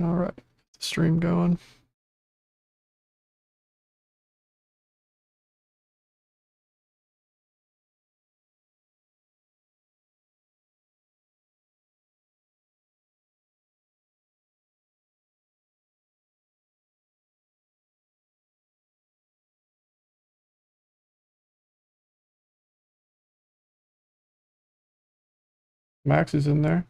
All right, stream going. Max is in there.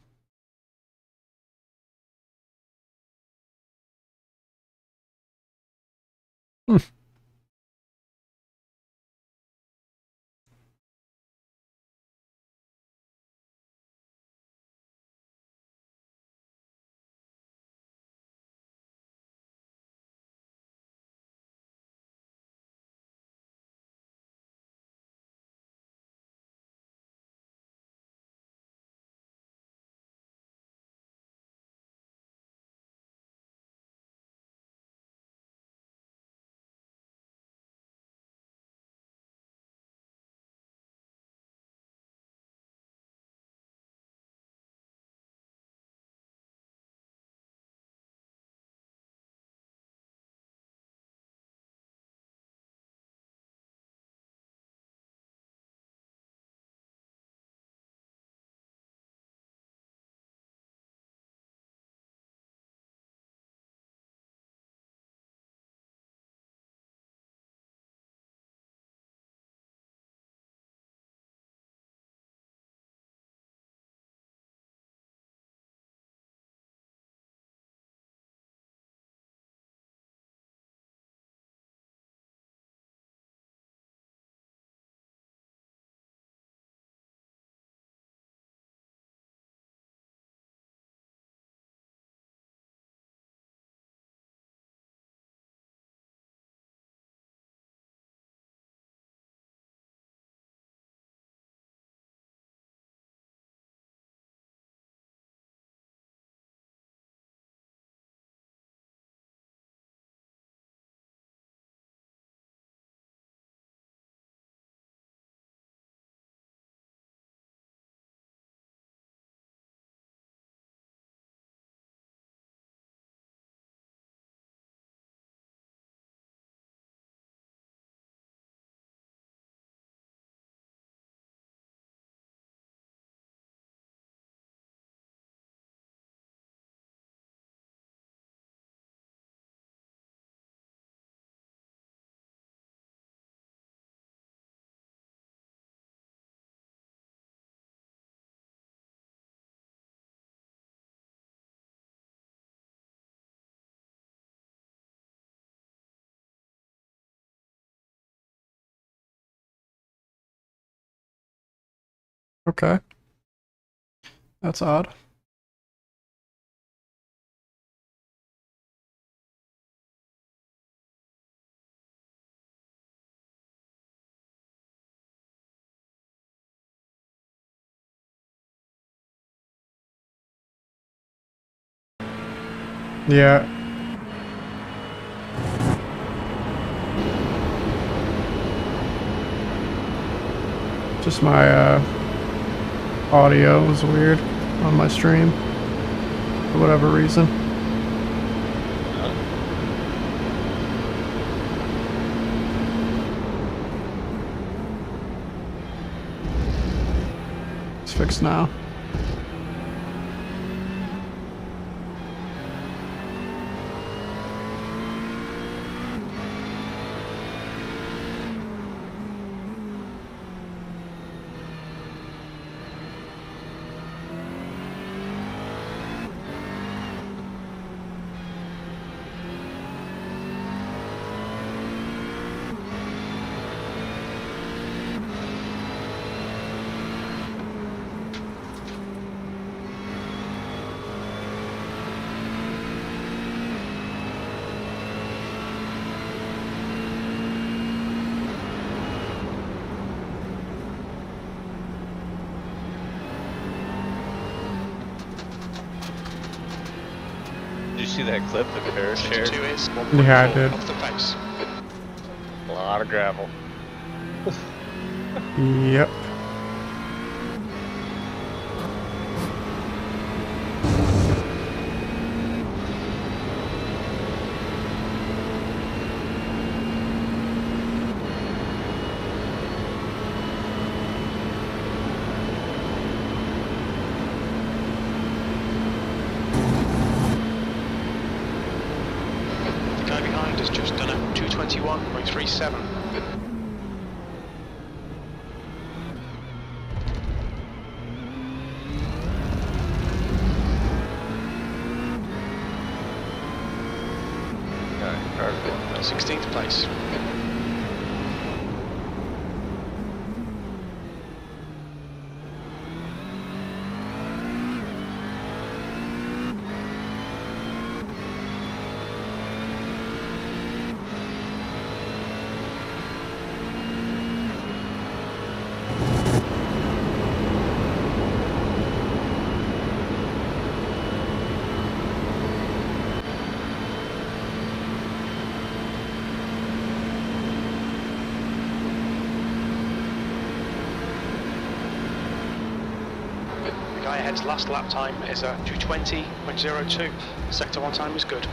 Okay. That's odd. Yeah. Just my audio was weird on my stream for whatever reason. It's fixed now. See that clip that Paris shared? Yeah, I did. Off the face. A lot of gravel. Yep. 21.37. Alright, 16th place. The guy ahead's last lap time is a 2:20.02. Sector 1 time is good.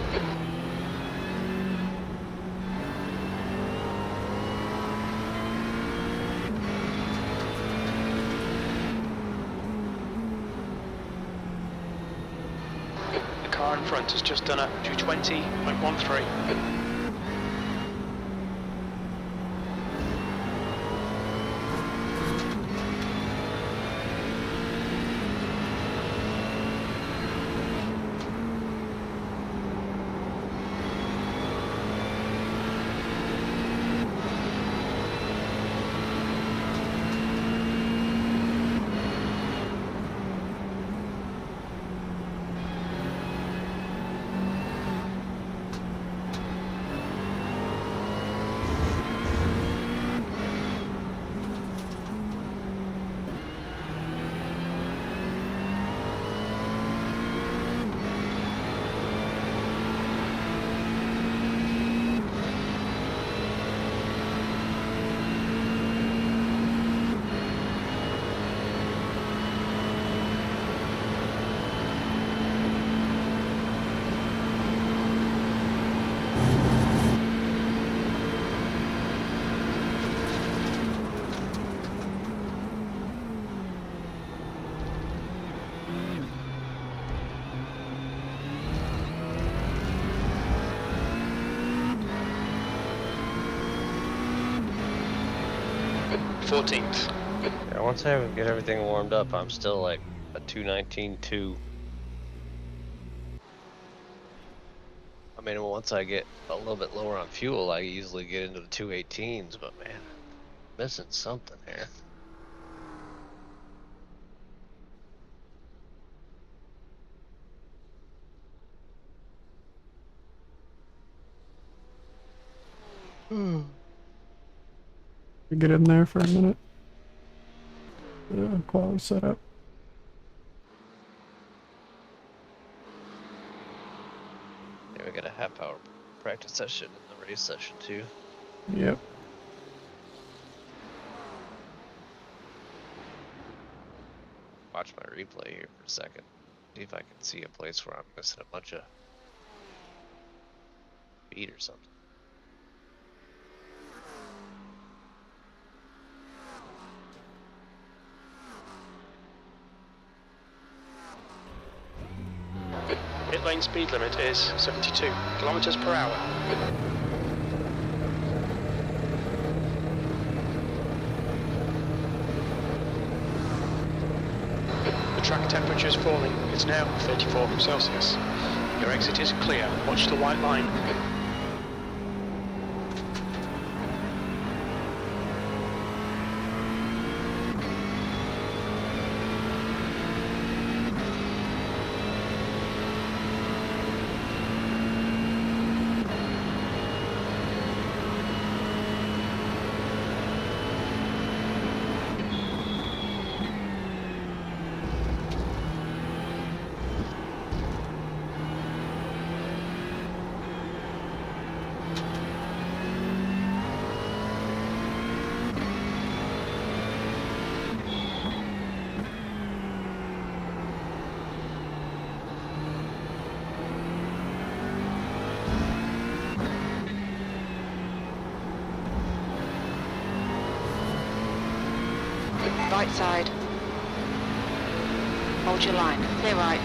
The car in front has just done a 2:20.13. Yeah, once I get everything warmed up, I'm still like a 219.2. I mean, once I get a little bit lower on fuel, I easily get into the 218s, but man, missing something here. Get in there for a minute. Quality setup. Yeah, we got a half-hour practice session and the race session too. Yep. Watch my replay here for a second. See if I can see a place where I'm missing a bunch of speed or something. Pit lane speed limit is 72 kilometers per hour. The track temperature is falling. It's now 34 Celsius. Your exit is clear. Watch the white line. Right side. Hold your line. Clear right.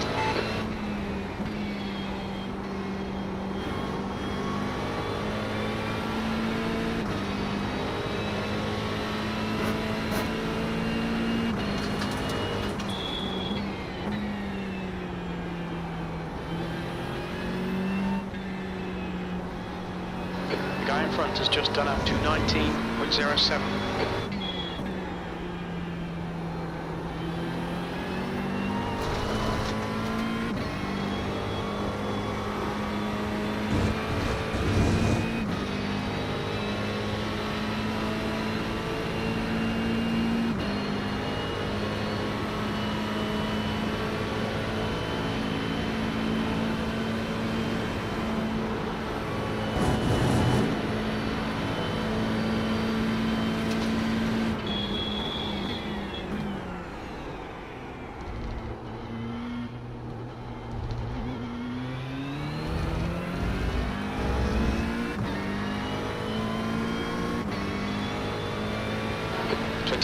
in front has just done up to 19.07.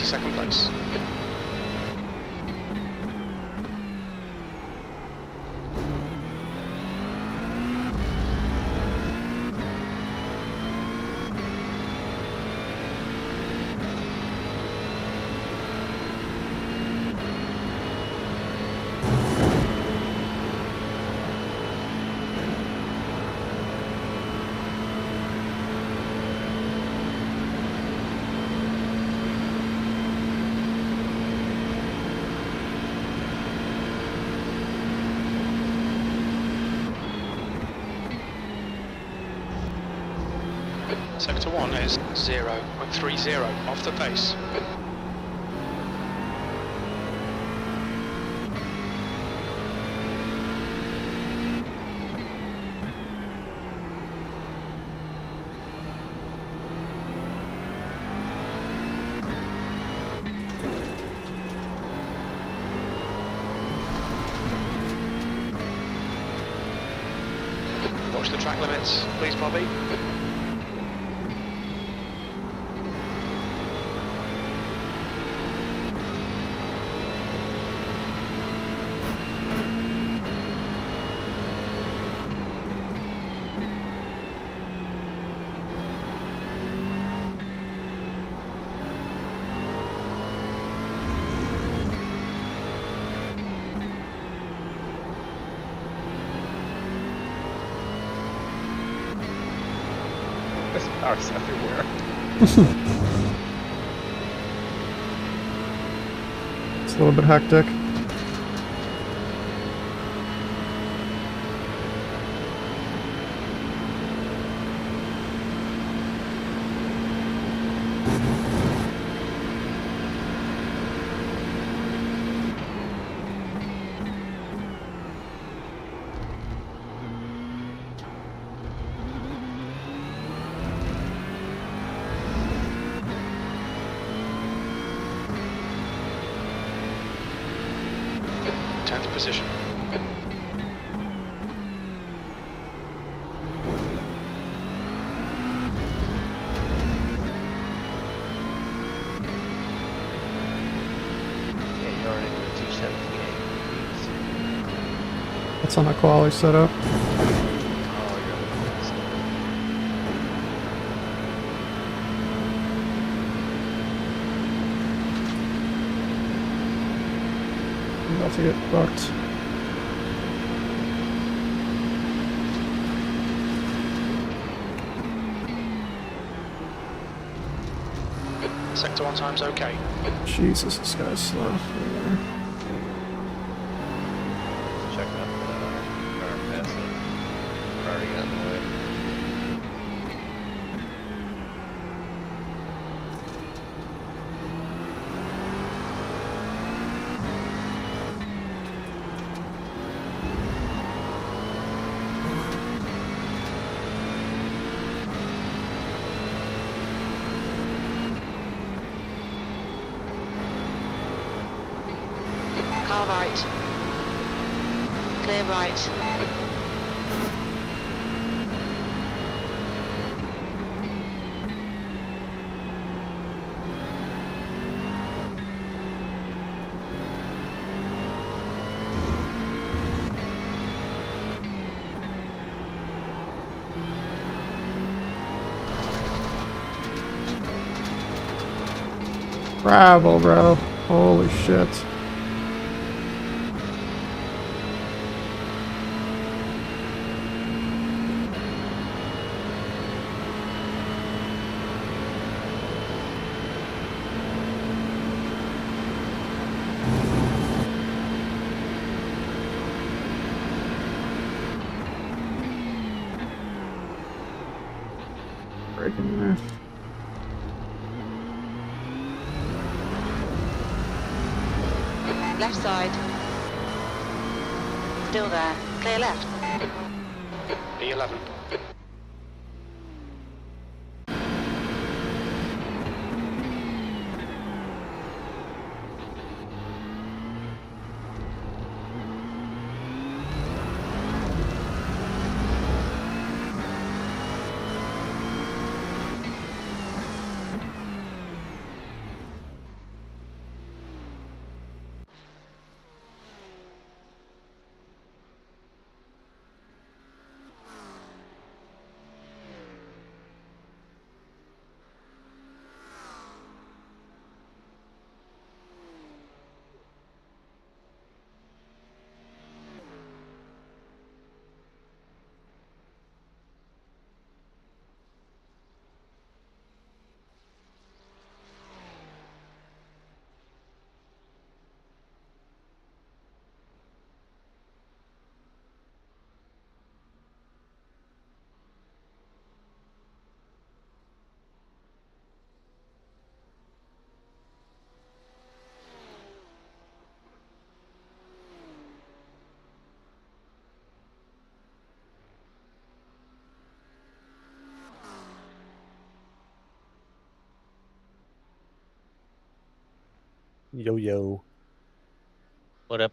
Second place. Sector 1 is 0.30 off the pace. Watch the track limits, please, Bobby. There's cars everywhere. It's a little bit hectic. Position. Yeah, you're already with 278. That's on a quali setup. Oh, you're I'm about to get fucked. Sector 1 time's okay. Jesus, this guy's slow. Check out the car passing. We're already on the way. Car right. Clear right. Bravo, bro. Holy shit. braking there. Left side. Still there. Clear left. E11. Yo. What up?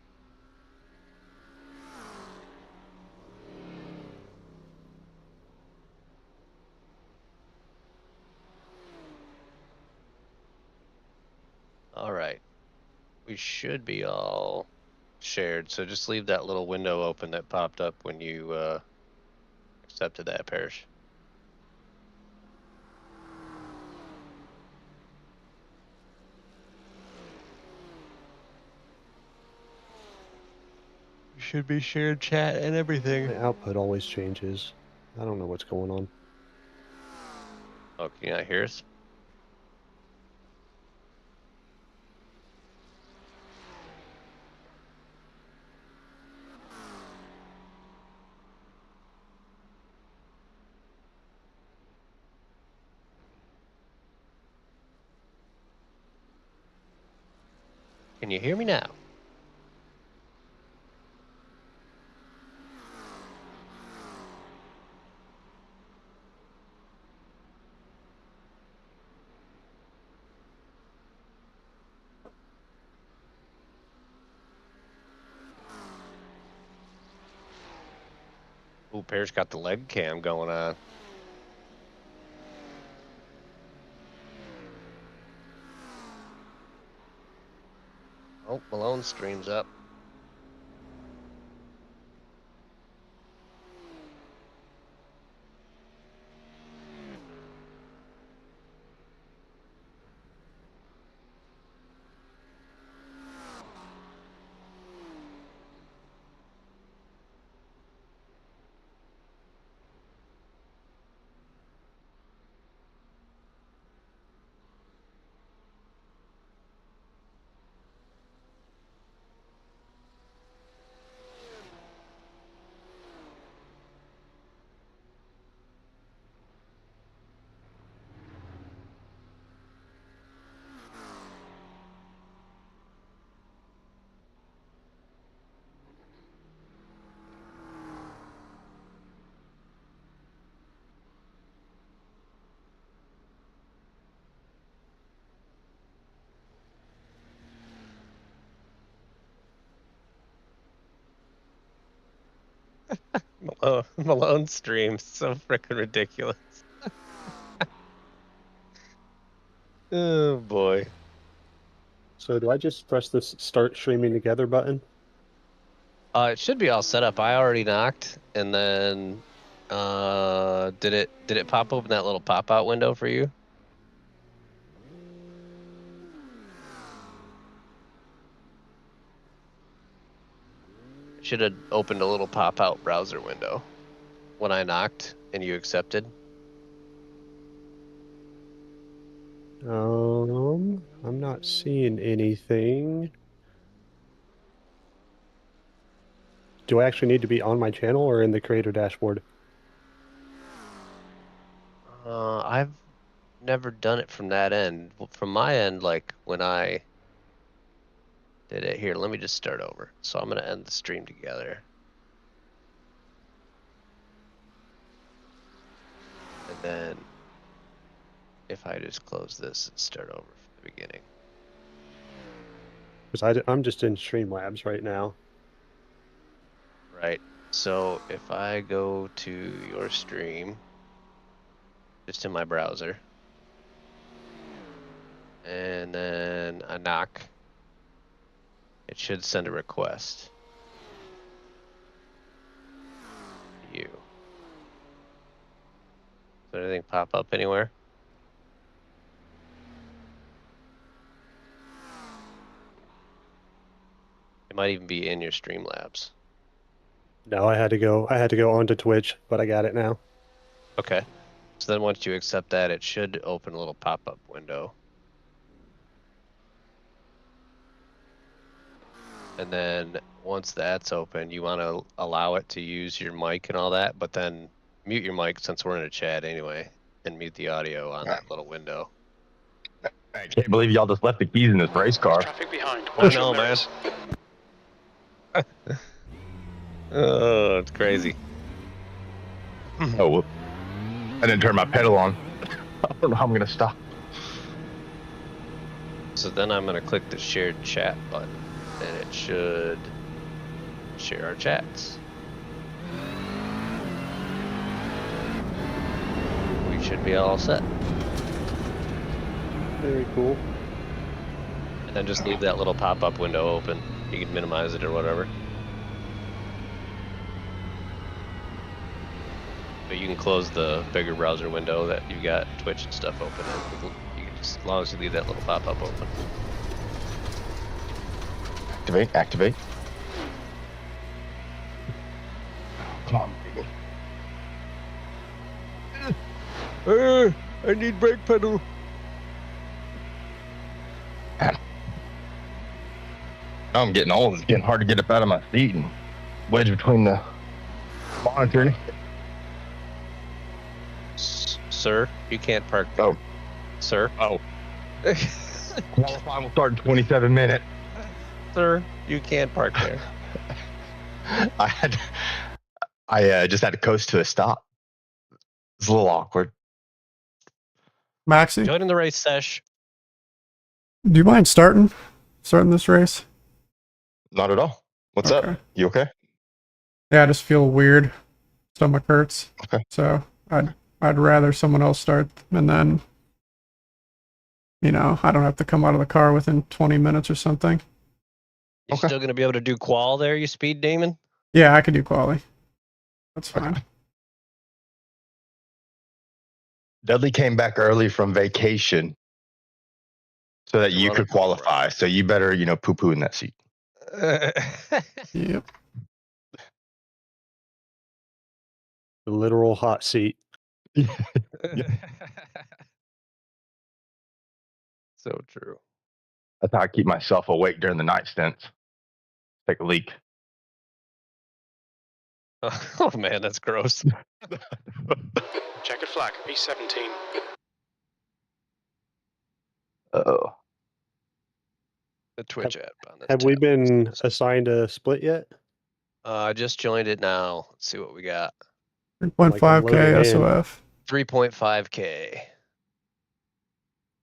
All right. We should be all shared, so just leave that little window open that popped up when you accepted that, Parrish. You should be shared chat and everything. My output always changes. I don't know what's going on. Oh, can you not hear us? Can you hear me now? Ooh, Parrish got the leg cam going on. Oh, Malone streams up. Malone streams so freaking ridiculous. Oh boy. So do I just press this start streaming together button? It should be all set up. I already knocked, and then did it pop open that little pop out window for you? It should have opened a little pop out browser window when I knocked and you accepted. I'm not seeing anything. Do I actually need to be on my channel or in the creator dashboard? I've never done it from that end. From my end, like when I did it here, let me just start over. So I'm gonna end the stream together. And then if I just close this and start over from the beginning. Because I'm just in Streamlabs right now. Right. So if I go to your stream, just in my browser, and then I knock, it should send a request. You. Does anything pop up anywhere? It might even be in your Streamlabs. No, I had to go onto Twitch, but I got it now. Okay. So then once you accept that, it should open a little pop-up window. And then once that's open, you want to allow it to use your mic and all that, but then mute your mic since we're in a chat anyway, and mute the audio on that little window. I can't believe y'all just left the keys in this race car. Traffic behind. I Watch know, your man. mirrors. Oh, it's crazy. Oh, whoop. I didn't turn my pedal on. I don't know how I'm gonna stop. So then I'm gonna click the shared chat button, and it should share our chats. We should be all set. Very cool. And then just leave that little pop-up window open. You can minimize it or whatever. But you can close the bigger browser window that you've got Twitch and stuff open in. You can just, as long as you leave that little pop-up open. Activate. Come on, baby. I need brake pedal. Now I'm getting old. It's getting hard to get up out of my seat and wedge between the monitor. Sir, you can't park there. Oh. Sir? Oh. Qualifying will start in 27 minutes. Sir, you can't park there. I just had to coast to a stop. It's a little awkward. Maxie, Joining the race sesh. do you mind starting this race? Not at all. What's Okay. up? You okay? Yeah, I just feel weird. Stomach hurts. Okay. So I'd rather someone else start, and then, you know, I don't have to come out of the car within 20 minutes or something. You Okay. still gonna be able to do qual there, you speed demon? Yeah, I could do quali. That's fine. Dudley came back early from vacation so that you Run could it before. qualify. So you better, poo-poo in that seat. Yep. The literal hot seat. So true. That's how I keep myself awake during the night stints. Take a leak. Oh man, that's gross. Checkered flag, P17. Oh. The Twitch app on this Have we tab. been assigned a split yet? I just joined it now. Let's see what we got. 3.5K loading in. SOF. 3.5K.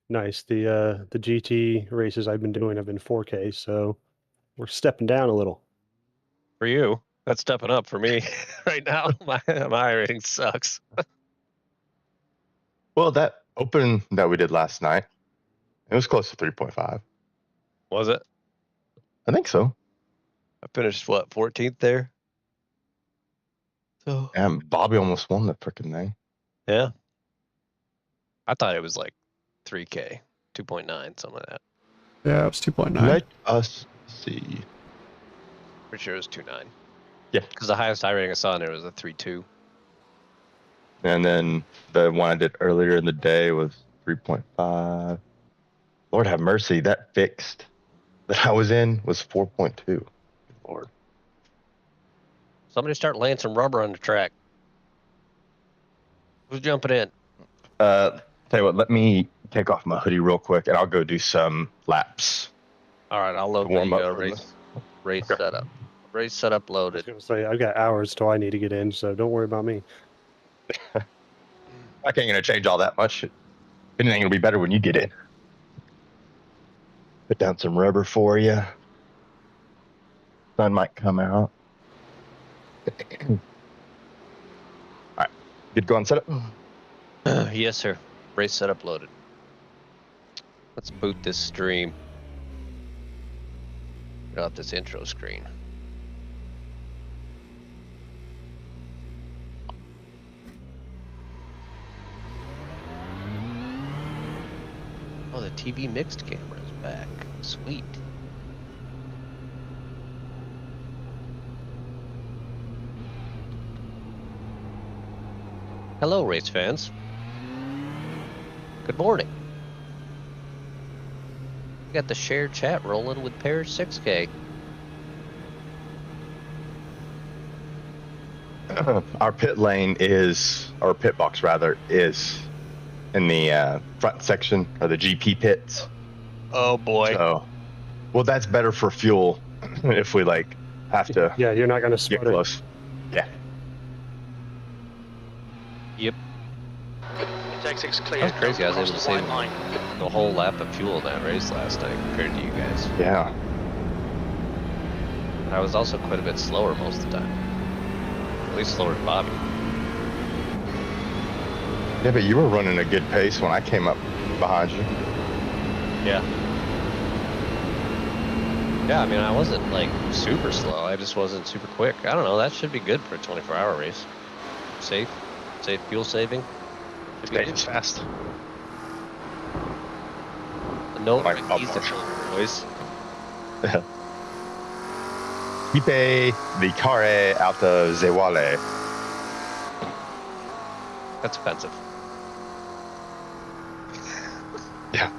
Nice. The GT races I've been doing have been 4K, so we're stepping down a little. For you, that's stepping up for me. Right now, my rating sucks. Well, that open that we did last night, it was close to 3.5. Was it? I think so. I finished, what, 14th there? So, And Bobby almost won the freaking thing. yeah. I thought it was like 3K, 2.9, something like that. Yeah, it was 2.9. Let us see. Pretty sure it was 2.9. Yeah. Because the highest I rating I saw in there was a 3.2. And then the one I did earlier in the day was 3.5. Lord have mercy, that fixed that I was in was 4.2. Lord. Somebody start laying some rubber on the track. Who's jumping in? Tell you what, let me take off my hoodie real quick, and I'll go do some laps. All right, I'll load Warm the up for race Okay. setup. Race setup I was loaded. going to say, I've got hours till I need to get in, so don't worry about me. I ain't gonna change all that much. If anything, it'll be better when you get in. Put down some rubber for you. Sun might come out. All right, good to go on setup. Yes, sir. Race setup loaded. Let's boot this stream. Get out this intro screen. Oh, the TV mixed camera is back. Sweet. Hello, race fans. Good morning. We got the shared chat rolling with Pair 6K. Our pit lane is, or pit box rather, is in the front section of the GP pits. Oh boy. So, well, that's better for fuel if we like have to Yeah, you're not going to get sputter. close. Yeah. Yep. Its exit's clear. That's crazy. I was Don't able to cross the save white line. the whole lap of fuel in that race last night compared to you guys. Yeah. I was also quite a bit slower most of the time. At least slower than Bobby. Yeah, but you were running a good pace when I came up behind you. Yeah. Yeah, I mean, I wasn't like super slow. I just wasn't super quick. I don't know. That should be good for a 24-hour race. Safe fuel saving. Should be It's fast. No, Like easy boys. Ipe the Care Alta Zewale. That's offensive. Yeah.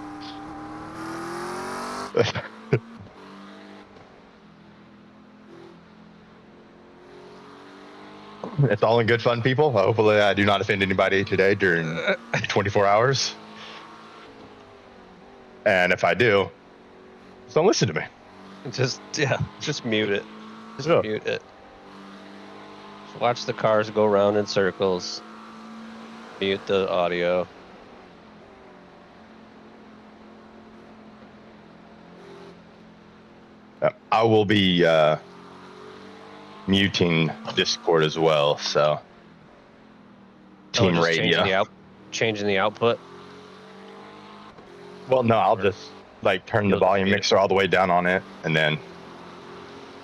It's all in good fun, people. Hopefully, I do not offend anybody today during 24 hours. And if I do, just don't listen to me. Just mute it. Just Yeah. mute it. Just watch the cars go around in circles. Mute the audio. I will be muting Discord as well, so team just radio. Changing the output. Well, no, I'll just like turn the You'll just volume mute it. mixer all the way down on it, and then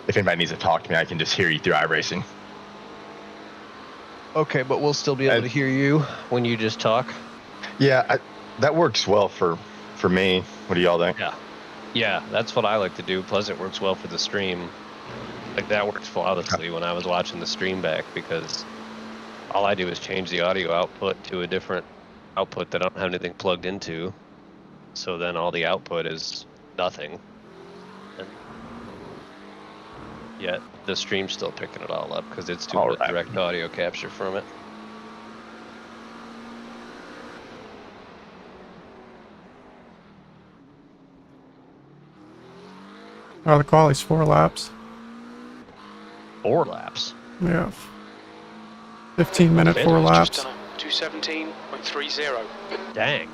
if anybody needs to talk to me, I can just hear you through iRacing. Okay, but we'll still be able to hear you when you just talk. Yeah, that works well for me. What do y'all think? Yeah, that's what I like to do. Plus, it works well for the stream. Like, that works flawlessly when I was watching the stream back, because all I do is change the audio output to a different output that I don't have anything plugged into. So then all the output is nothing. And yet the stream's still picking it all up because it's doing a direct audio capture from it. Oh, the quali's 4 laps. 4 laps. Yeah. 15-minute 4 laps. Just done a 217.30. Dang.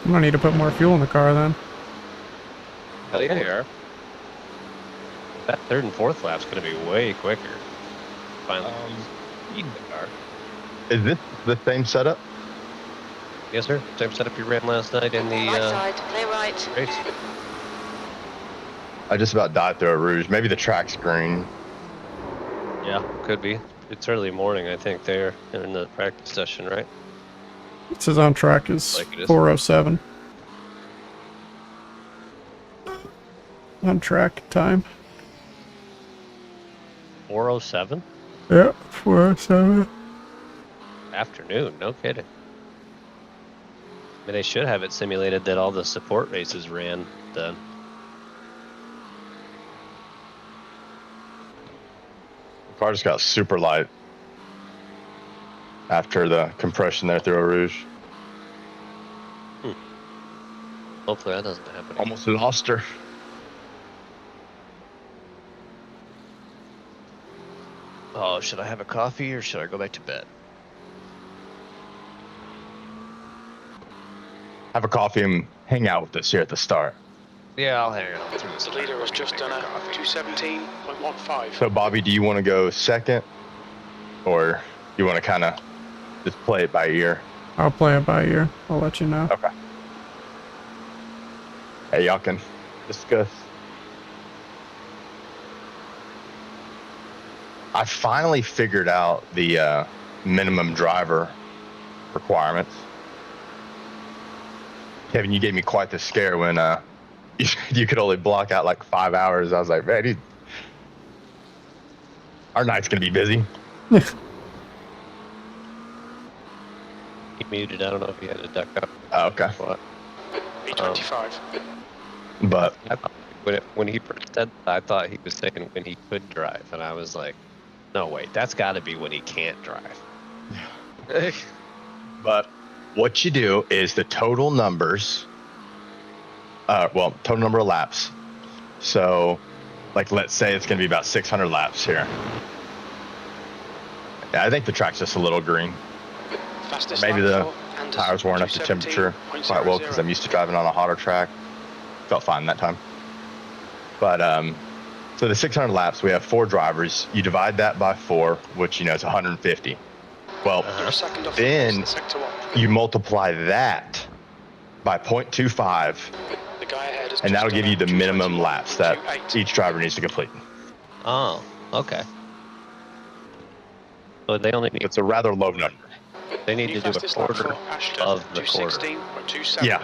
I'm gonna need to put more fuel in the car then. Hell yeah, you are. That 3rd and 4th lap's gonna be way quicker. Finally, speed in the car. Is this the same setup? Yes, sir. Same setup you ran last night in the Right side, clear right. race. I just about died through a rouge. Maybe the track's green. Yeah, could be. It's early morning, I think, there in the practice session, right? It says on track is Like it is. 4:07. On track time. 4:07 Yep, 4:07. afternoon. No kidding. I mean, they should have it simulated that all the support races ran then. The car just got super light. after the compression there through Eau Rouge. Hopefully that doesn't happen. Almost lost her. Oh, should I have a coffee or should I go back to bed? Have a coffee and hang out with us here at the start. Yeah, I'll hang out through this. The leader has just done a 217.15. So, Bobby, do you want to go second, or you want to kind of just play it by ear? I'll play it by ear. I'll let you know. Okay. Hey, y'all can discuss. I finally figured out the minimum driver requirements. Kevin, you gave me quite the scare when you could only block out like 5 hours. I was like, man, our night's gonna be busy. He muted. I don't know if he had to duck up. Oh, okay. But, B25. But when he first said that, I thought he was saying when he could drive, and I was like, no, wait, that's got to be when he can't drive. But what you do is the total numbers, total number of laps. So, like, let's say it's going to be about 600 laps here. Yeah, I think the track's just a little green. Fastest Maybe lap the for Anderson, tires weren't up to temperature quite well because I'm used to driving on a hotter track. Felt fine that time. But, so the 600 laps, we have 4 drivers. You divide that by 4, which, is 150. Well, You're a second off then the sector 1. you multiply that by 0.25, The guy ahead has and just that'll give done you the a minimum laps that 221.28. each driver needs to complete. Oh, okay. So they only need It's a rather low number. they need New to do a fastest lap quarter for Ashton, of the quarter. 216.27. Yeah.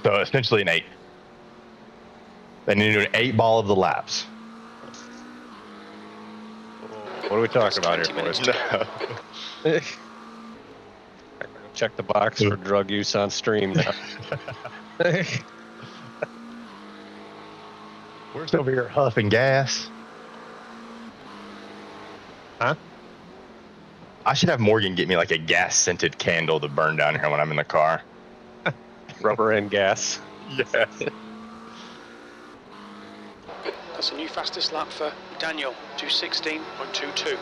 So essentially an 8. They need to do an 8 ball of the laps. What are we talking about here, 20 minutes boys? to go. Check the box for drug use on stream now. We're still over here huffing gas. Huh? I should have Morgan get me like a gas scented candle to burn down here when I'm in the car. Rubber and gas. Yeah. That's a new fastest lap for Daniel, 216.22.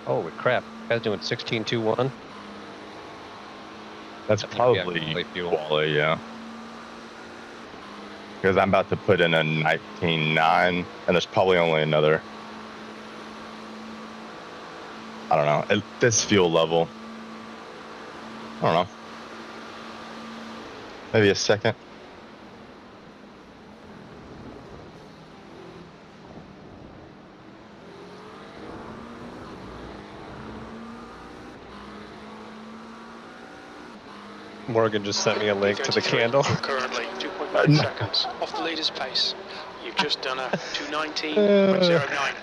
Holy crap! Guy's doing 16.21. That's I think we have probably quality fuel. quality, yeah. Because I'm about to put in a 19.9, and there's probably only another, I don't know, at this fuel level, I don't know, maybe a second. Morgan just sent me a link to the 33 candle. Currently 2.9 seconds off the leader's pace. You've just done a 219.09.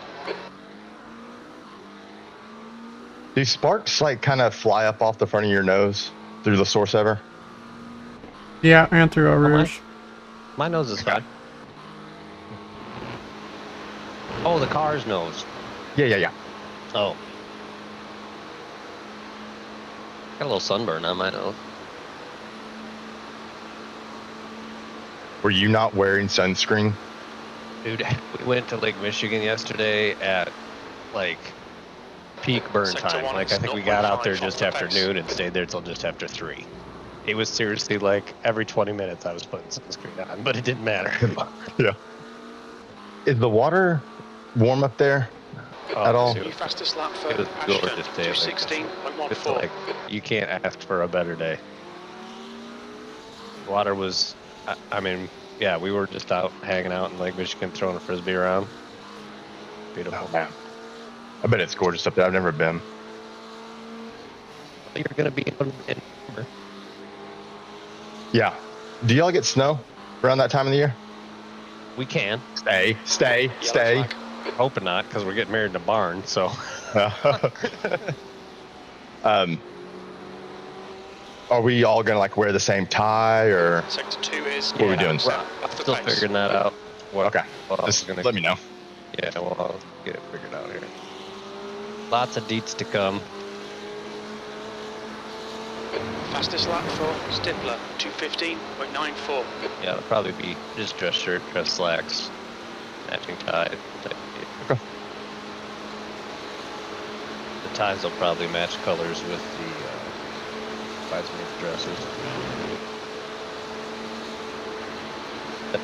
Do sparks like kind of fly up off the front of your nose through the source ever? Yeah, and through Eau Rouge. My nose is fine. Oh, the car's nose. Yeah. Oh. Got a little sunburn on my nose. Were you not wearing sunscreen? Dude, we went to Lake Michigan yesterday at like peak burn Sector time. one Like I is think we got out there 0.5 just off the after pace. noon and stayed there till just after 3. It was seriously like every 20 minutes I was putting sunscreen on, but it didn't matter. Yeah. Is the water warm up there at all? New fastest lap for It was Ashton, gorgeous day. Like, 216.14. it's like you can't ask for a better day. Water was, I mean, yeah, we were just out hanging out in Lake Michigan throwing a frisbee around. Beautiful. Oh, man. I bet it's gorgeous up there. I've never been. You're gonna be in Yeah. Do y'all get snow around that time of the year? We can. Stay. Yellow flag. Hoping not, because we're getting married in a barn. So. Are we all gonna like wear the same tie or? Sector 2 is What are we doing? off the Still pace. figuring that out. What, Okay. what else Just is gonna let me know. Yeah, well, I'll get it figured out here. Lots of deets to come. Fastest lap for Stifler, 2:15.94. Yeah, it'll probably be just dress shirt, dress slacks, matching tie type deal. Okay. The ties will probably match colors with the bridesmaid dresses. Not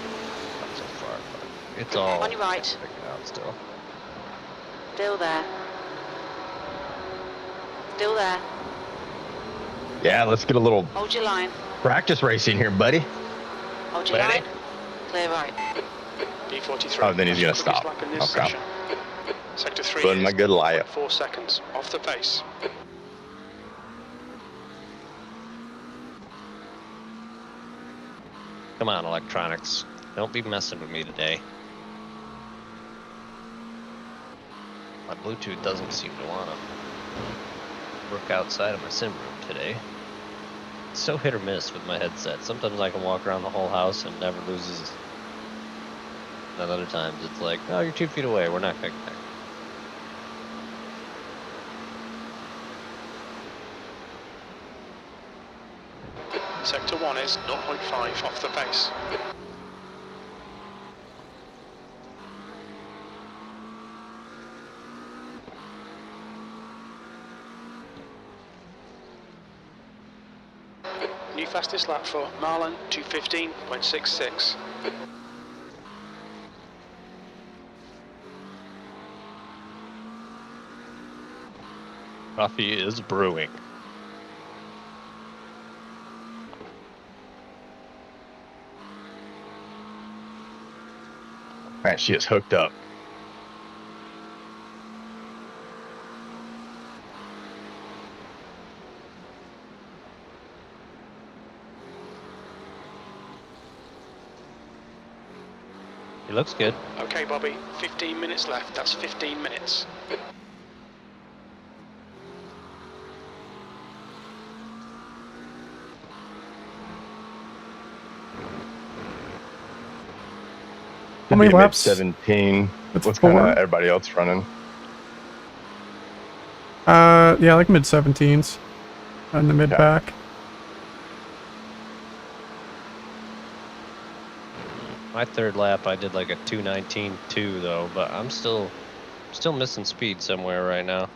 so far, but it's all On your right. figured out still. Still there. Still there. Yeah, let's get a little Hold your line. practice racing here, buddy. Hold your Ready? line. Clear right. B43. Oh, then he's gonna That's the quickest stop. lap in this Okay. session. Sector 3 Putting my is good lie up. 4 seconds off the pace. Come on, electronics. Don't be messing with me today. My Bluetooth doesn't seem to want to work outside of my sim room today. It's so hit or miss with my headset. Sometimes I can walk around the whole house and it never loses. And other times it's like, oh, you're 2 feet away. We're not going to connect. Sector 1 is 0.5 off the pace. New fastest lap for Marlon, 2:15.66. Coffee is brewing. Man, she is hooked up. It looks good. Okay, Bobby, 15 minutes left. That's 15 minutes. How many laps? 17. It's What's kind 4. of everybody else running? Yeah, like mid 17s in the mid Yeah. pack. My third lap, I did like a 2:19.2 though, but I'm still missing speed somewhere right now.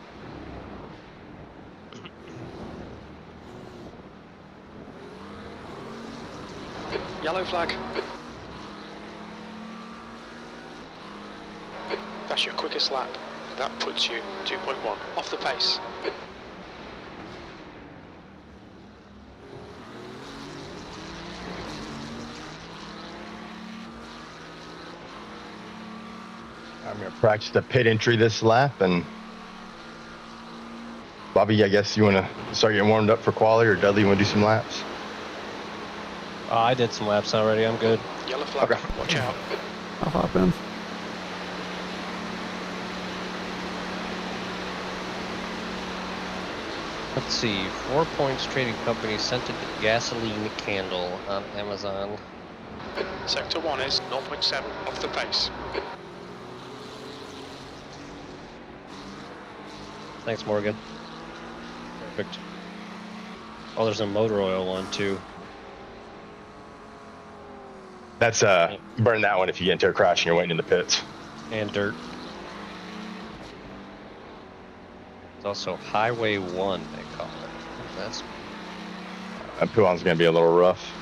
Yellow flag. That's your quickest lap. That puts you 2.1 off the pace. I'm going to practice the pit entry this lap. And Bobby, I guess you want to start getting warmed up for quali, or Dudley, you want to do some laps? I did some laps already. I'm good. Yellow flag. Okay. Watch out. I'll hop in. Let's see. 4 Points Trading Company scented gasoline candle on Amazon. Sector 1 is 0.7 off the pace. Thanks, Morgan. Perfect. Oh, there's a motor oil one too. That's burn that one if you get into a crash and you're waiting in the pits. And dirt. It's also Highway 1, they call it. That's That Puon's going to be a little rough.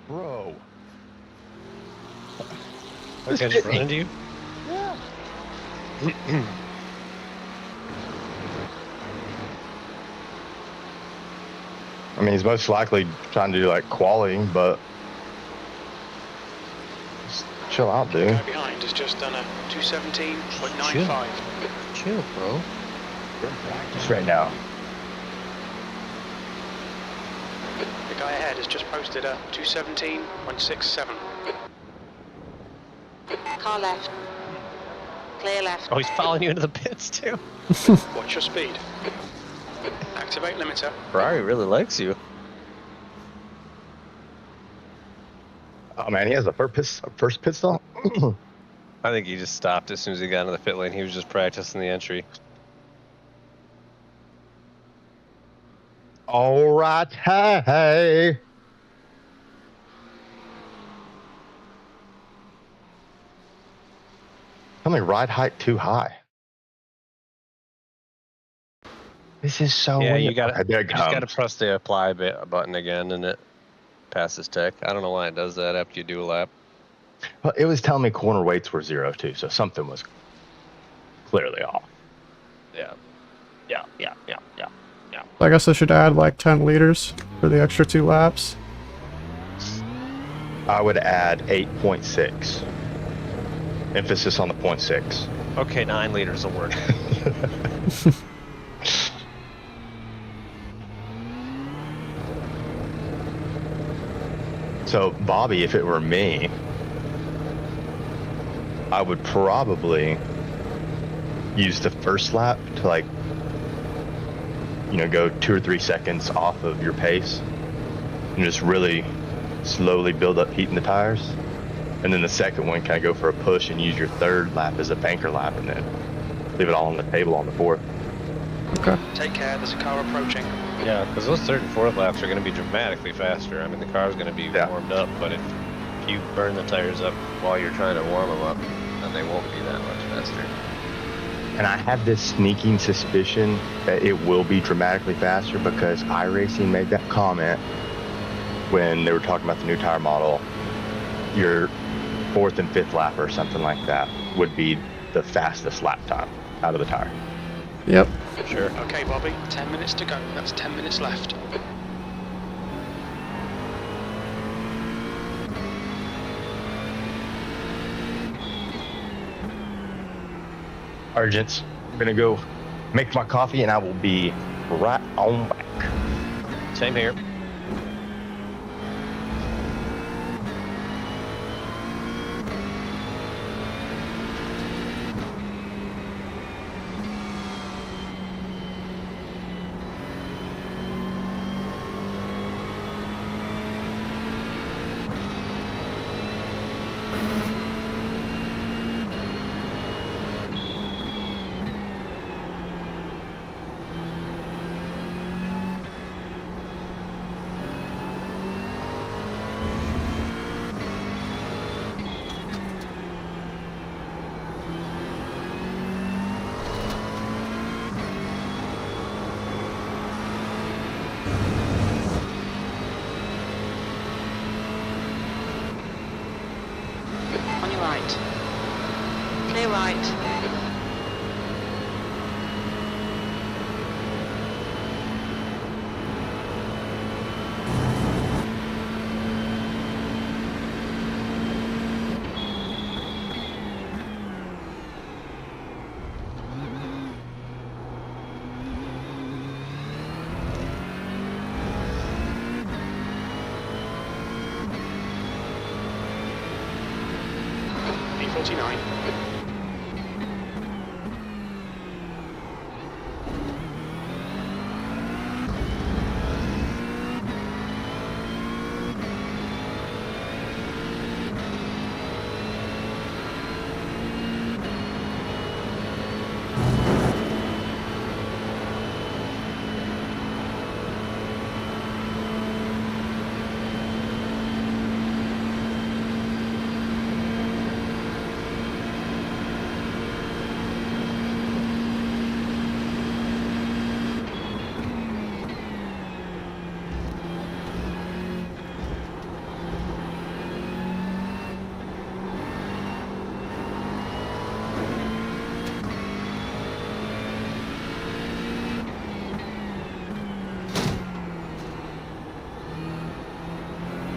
Bro. That guy just run into you? Yeah. I mean, he's most likely trying to do like quality, but just chill out, dude. Guy behind has just done a 2:17.95. Chill, bro. Just right now. guy ahead has just posted a 217.67. Car left. Clear left. Oh, he's following you into the pits too. Watch your speed. Activate limiter. Ferrari really likes you. Oh man, he has a first pit stop. I think he just stopped as soon as he got into the pit lane. He was just practicing the entry. All right, hey. Only ride height too high. This is so Yeah, weird. you got Okay, there it to just got to comes. press the apply button again, and it passes tech. I don't know why it does that after you do a lap. Well, it was telling me corner weights were 0 too, so something was clearly off. Yeah. I guess I should add like 10 liters for the extra 2 laps. I would add 8.6. Emphasis on the 0.6. Okay, 9 liters will work. So, Bobby, if it were me, I would probably use the first lap to, like, you know, go 2 or 3 seconds off of your pace and just really slowly build up heat in the tires. And then the second one, kind of go for a push and use your third lap as a banker lap, and then leave it all on the table on the fourth. Okay. Take care, there's a car approaching. Yeah, because those third and fourth laps are going to be dramatically faster. I mean, the car's going to be warmed up, but if you burn the tires up while you're trying to warm them up, then they won't be that much faster. And I have this sneaking suspicion that it will be dramatically faster because iRacing made that comment when they were talking about the new tire model. Your fourth and fifth lap or something like that would be the fastest lap time out of the tire. Yep. Sure. Okay, Bobby, 10 minutes to go. That's 10 minutes left. All right, gents, I'm gonna go make my coffee and I will be right on back. Same here. On your right. Clear right. B49.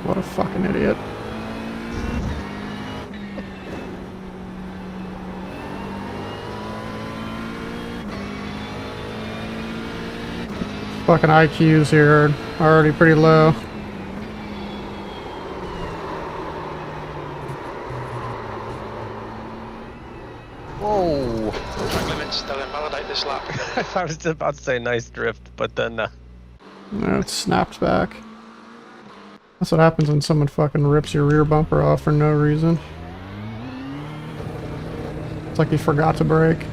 What a fucking idiot. Fucking IQs here are already pretty low. seconds. They'll invalidate this lap. I was about to say nice drift, but then No, it snapped back. That's what happens when someone fucking rips your rear bumper off for no reason. It's like you forgot to brake.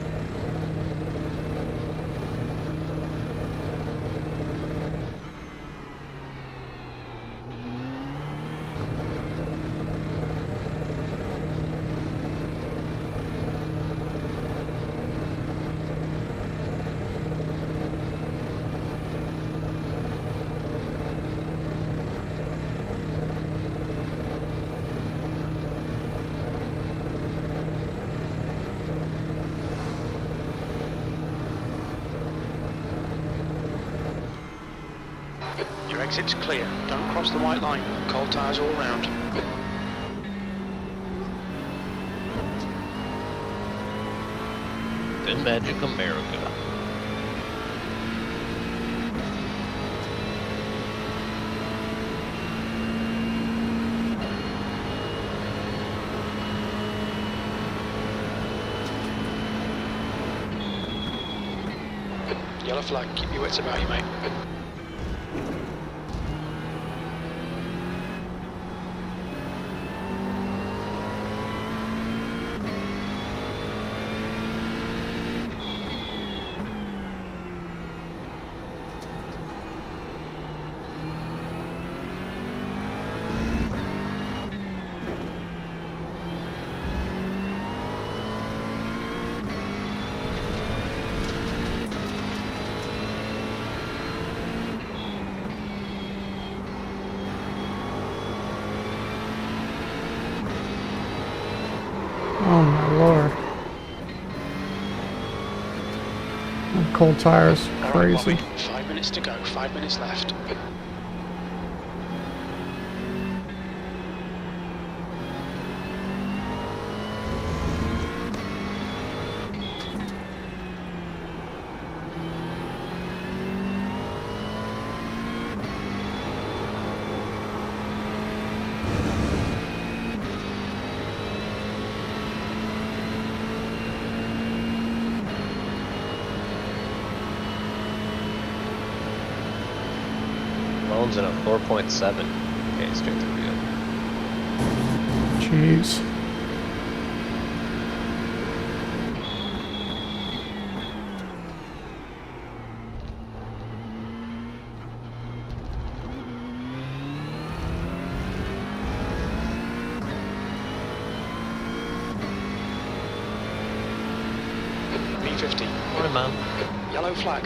Your exit's clear. Don't cross the white line. Cold tyres all round. Simagic America. Yellow flag. Keep your wits about you, mate. Oh my lord. That cold tires, All right, crazy. Bobby. 5 minutes to go. 5 minutes left. Loans in a 4.7. Okay, straight through good. Jeez. B50. Morning, Mom. Yellow flag.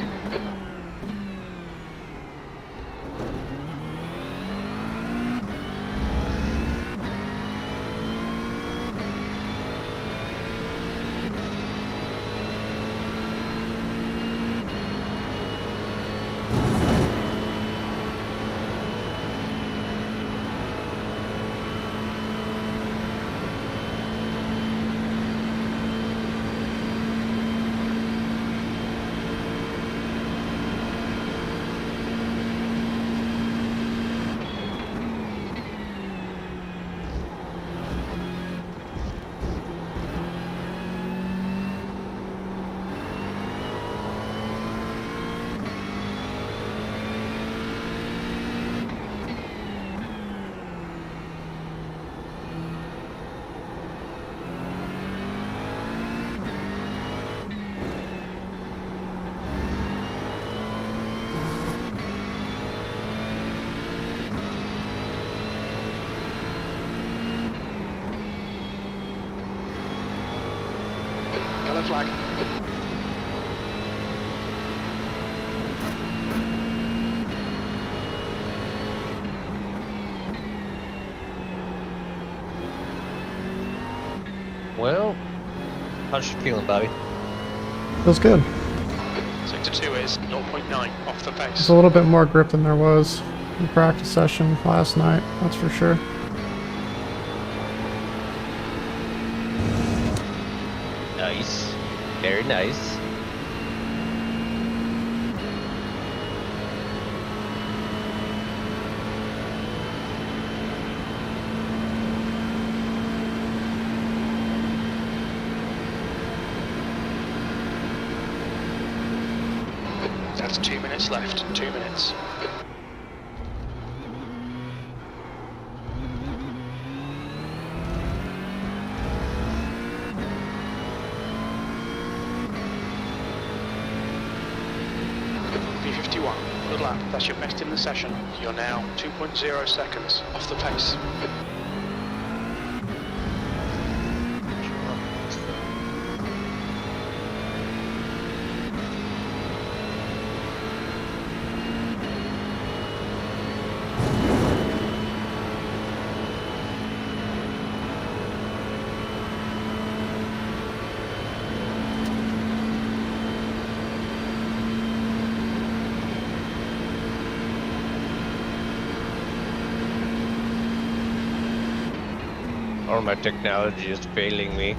Yellow flag. Well, how's you feeling, Bobby? Feels good. Sector 2 is 0.9 off the pace. There's a little bit more grip than there was in the practice session last night, that's for sure. Nice. Very nice. That's 2 minutes left. 2 minutes. P51. Good lap. That's your best in the session. You're now 2.0 seconds off the pace. Or my technology is failing me.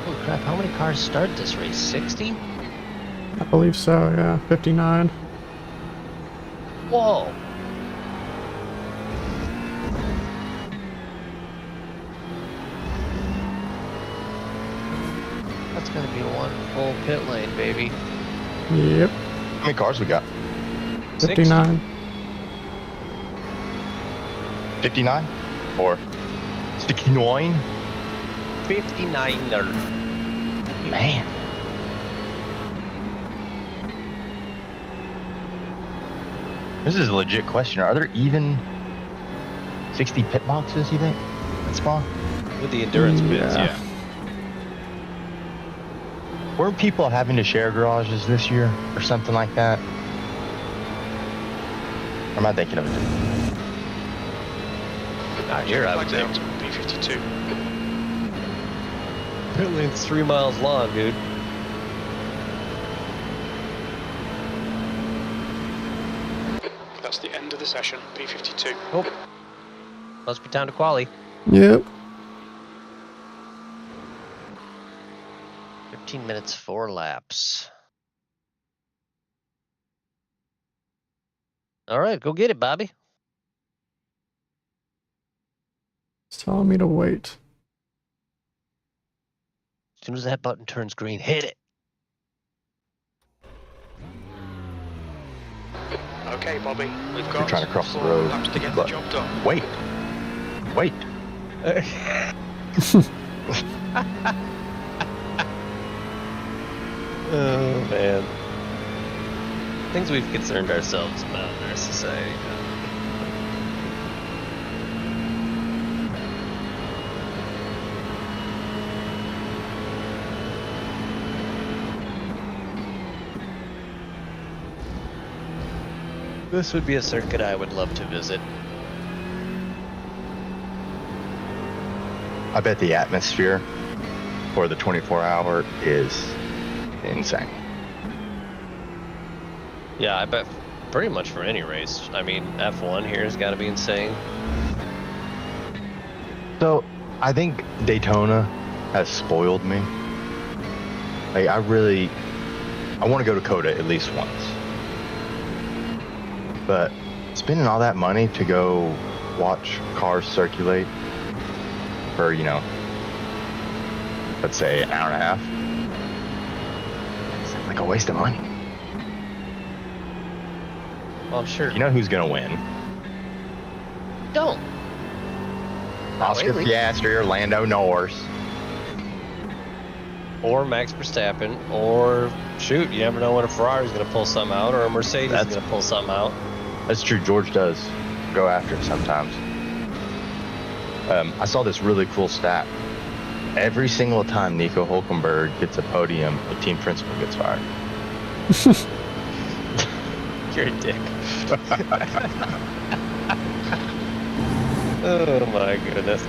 Holy crap, how many cars start this race? 60? I believe so, yeah. 59. Whoa! That's gonna be one full pit lane, baby. Yep. How many cars we got? 59. 59 or 69? 59er. Man. This is a legit question. Are there even 60 pit boxes, you think, at Spa? With the endurance pits, Yeah. yeah. Weren't people having to share garages this year or something like that? Or am I thinking of it? Nah, you're out of Flags there. out. P52. Pit lane's 3 miles long, dude. That's the end of the session. P52. Oh. Must be time to quali. Yep. 15 minutes, 4 laps. All right, go get it, Bobby. It's telling me to wait. As soon as that button turns green, hit it. Okay, Bobby. We've You're got trying to cross the 4 road. laps to get the but- job done. Wait. Wait. Oh, man. Things we've concerned ourselves about in our society. This would be a circuit I would love to visit. I bet the atmosphere for the 24-hour is insane. Yeah, I bet pretty much for any race. I mean, F1 here has got to be insane. So, I think Daytona has spoiled me. Like, I want to go to COTA at least once. But spending all that money to go watch cars circulate for, let's say an hour and a half, it's like a waste of money. Well, I'm sure. You know who's going to win? Don't. Oscar really. Piastri or Lando Norris. Or Max Verstappen, or shoot, you never know when a Ferrari's going to pull something out, or a Mercedes is going to pull something out. That's true. George does go after it sometimes. I saw this really cool stat. Every single time Nico Hülkenberg gets a podium, the team principal gets fired. You're a dick. Oh my goodness.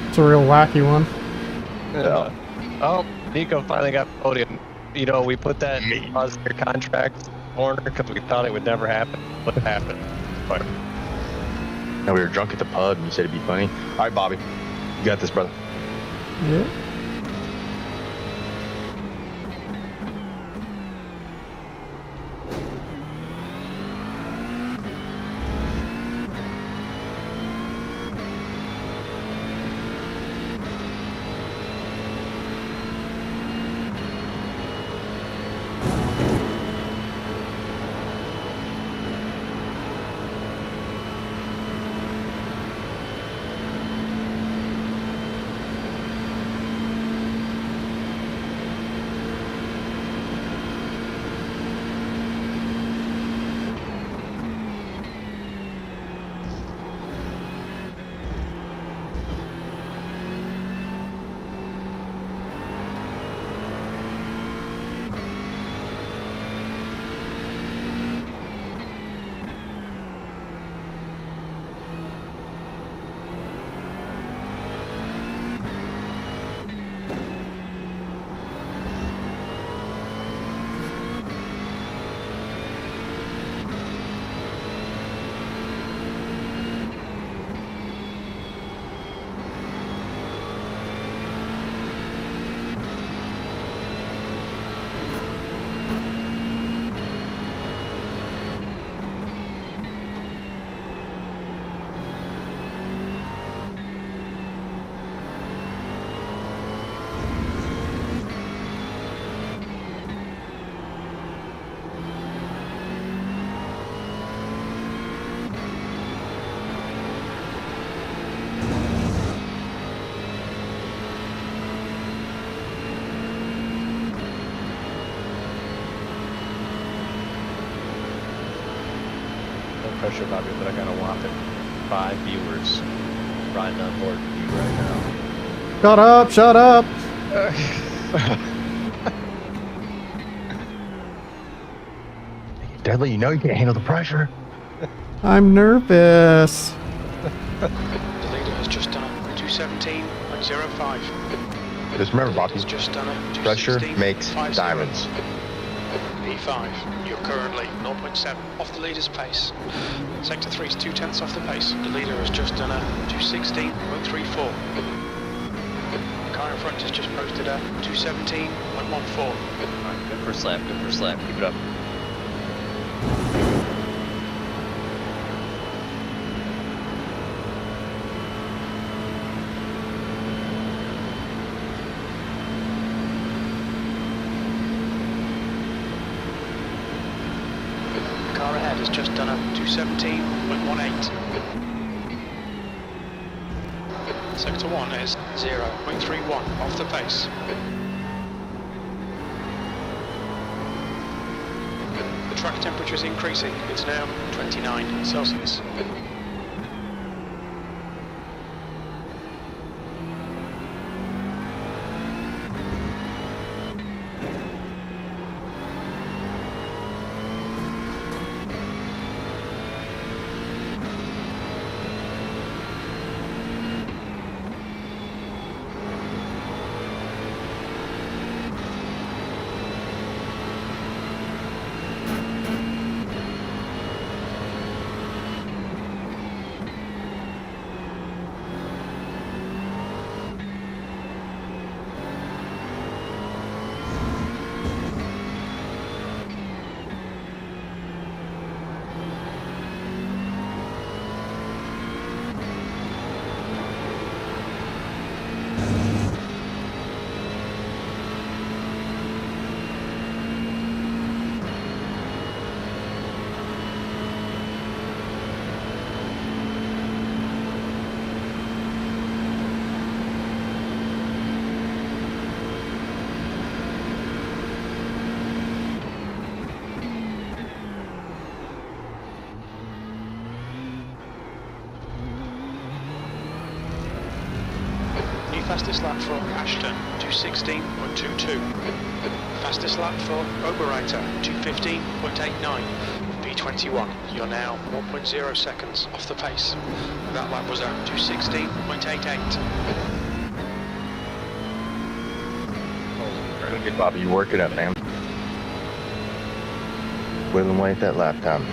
It's a real wacky one. Oh, Nico finally got podium. You know, we put that clause in your contract, Warner, because we thought it would never happen. What happened? But And we were drunk at the pub, and you said it'd be funny. All right, Bobby, you got this, brother. Yep. pressure, Bobby, but I got a whopping 5 viewers riding on board with you right now. Shut up! Shut up! Deadly, you know you can't handle the pressure. I'm nervous. The leader has just done a 217.05. Just remember, Bobby, Has just done a pressure 216.50. makes diamonds. P5, you're currently 0.7 off the leader's pace. Sector 3 is 2/10 off the pace. The leader has just done a 216.34. The car in front has just posted a 217.14. Alright, good for slap, good for slap. Keep it up. The car ahead has just done a 217.18. Sector 1 is 0.31 off the pace. The track temperature is increasing. It's now 29 Celsius. Fastest lap for Ashton, 216.22. Fastest lap for Oberreiter, 215.89. P21, you're now 1.0 seconds off the pace. That lap was at 216.88. Good, Bobby, you work it up, man. Whittling away at that lap time.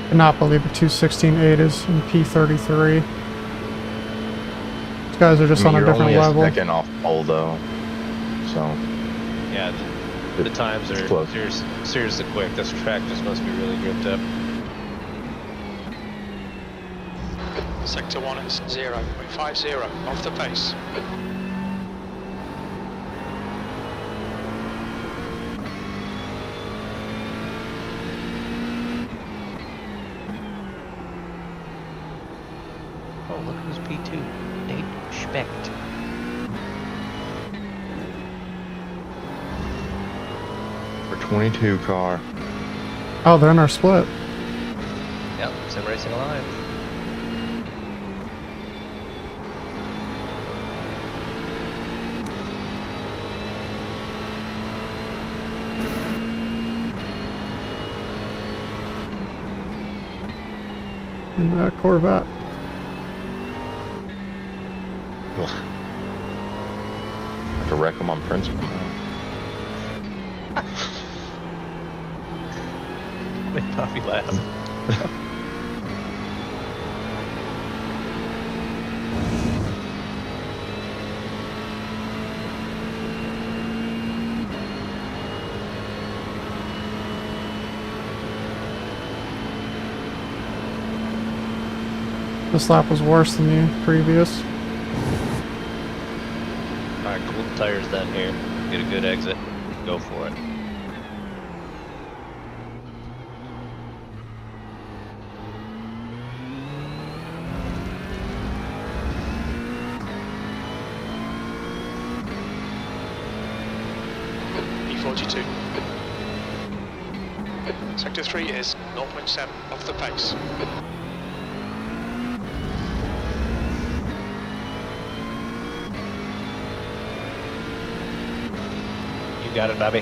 I cannot believe a 216.8 is in P33. These guys are just on a you're different only level. a second off pole, though. So. Yeah, the times are close. seriously quick. This track just must be really gripped up. Sector 1 is 0.50 off the pace. Oh, look who's P2. Nate Specht. For 22 car. Oh, they're in our split. Yep, Sim Racing Alive. In that Corvette. Have to wreck them on principle. Make Bobby laugh. This lap was worse than the previous. Alright, cool tires then here. Get a good exit. Go for it. P42. Sector 3 is 0.7 off the pace. You got it, Bobby.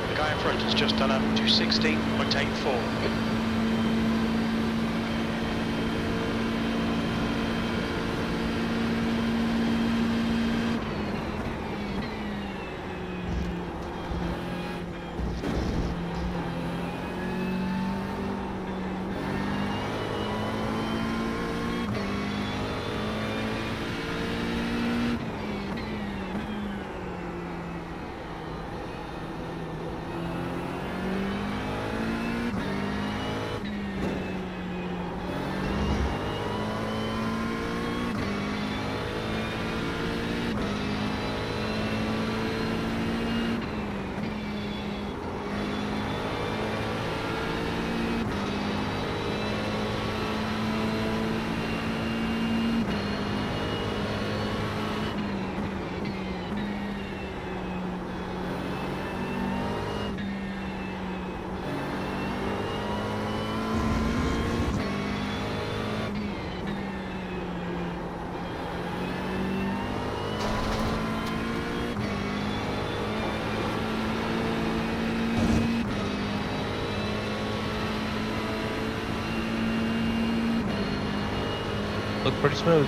The guy in front has just done a 216.84. Look pretty smooth.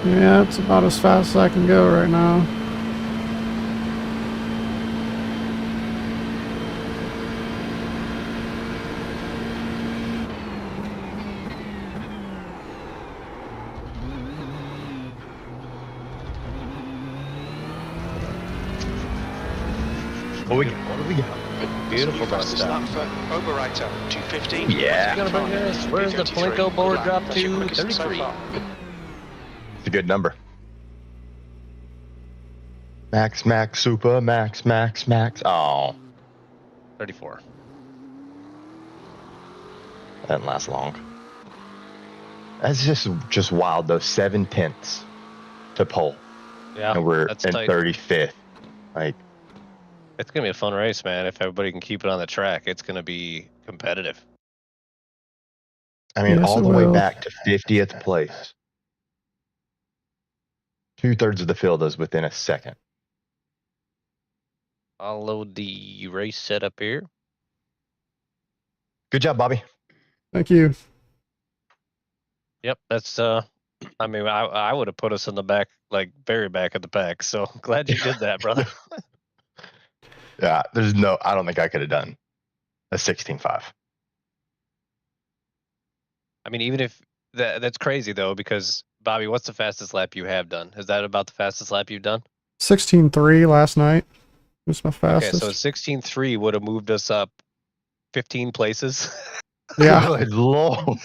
Yeah, it's about as fast as I can go right now. What do we got? Beautiful bus Fastest stop. lap for Oberreiter, 215. Yeah. Gonna bring us. Where's the Plinko board drop to? 33. It's a good number. Max, max, super, max, max, max. Oh, 34. that didn't last long. That's just wild though. 7/10 to pole, Yeah, and we're that's in tight. 35th. Like, It's gonna be a fun race, man. If everybody can keep it on the track, it's gonna be competitive. I mean, Yes, all it the way will. back to 50th place. 2/3 of the field is within a second. I'll load the race setup here. Good job, Bobby. Thank you. Yep, that's I mean, I would have put us in the back, like very back of the pack. So glad you did that, brother. Yeah, I don't think I could have done a 16.5. I mean, even if that's crazy though, because Bobby, what's the fastest lap you have done? Is that about the fastest lap you've done? 16.3 last night was my Okay, fastest. so 16.3 would have moved us up 15 places. Yeah, Good Lord.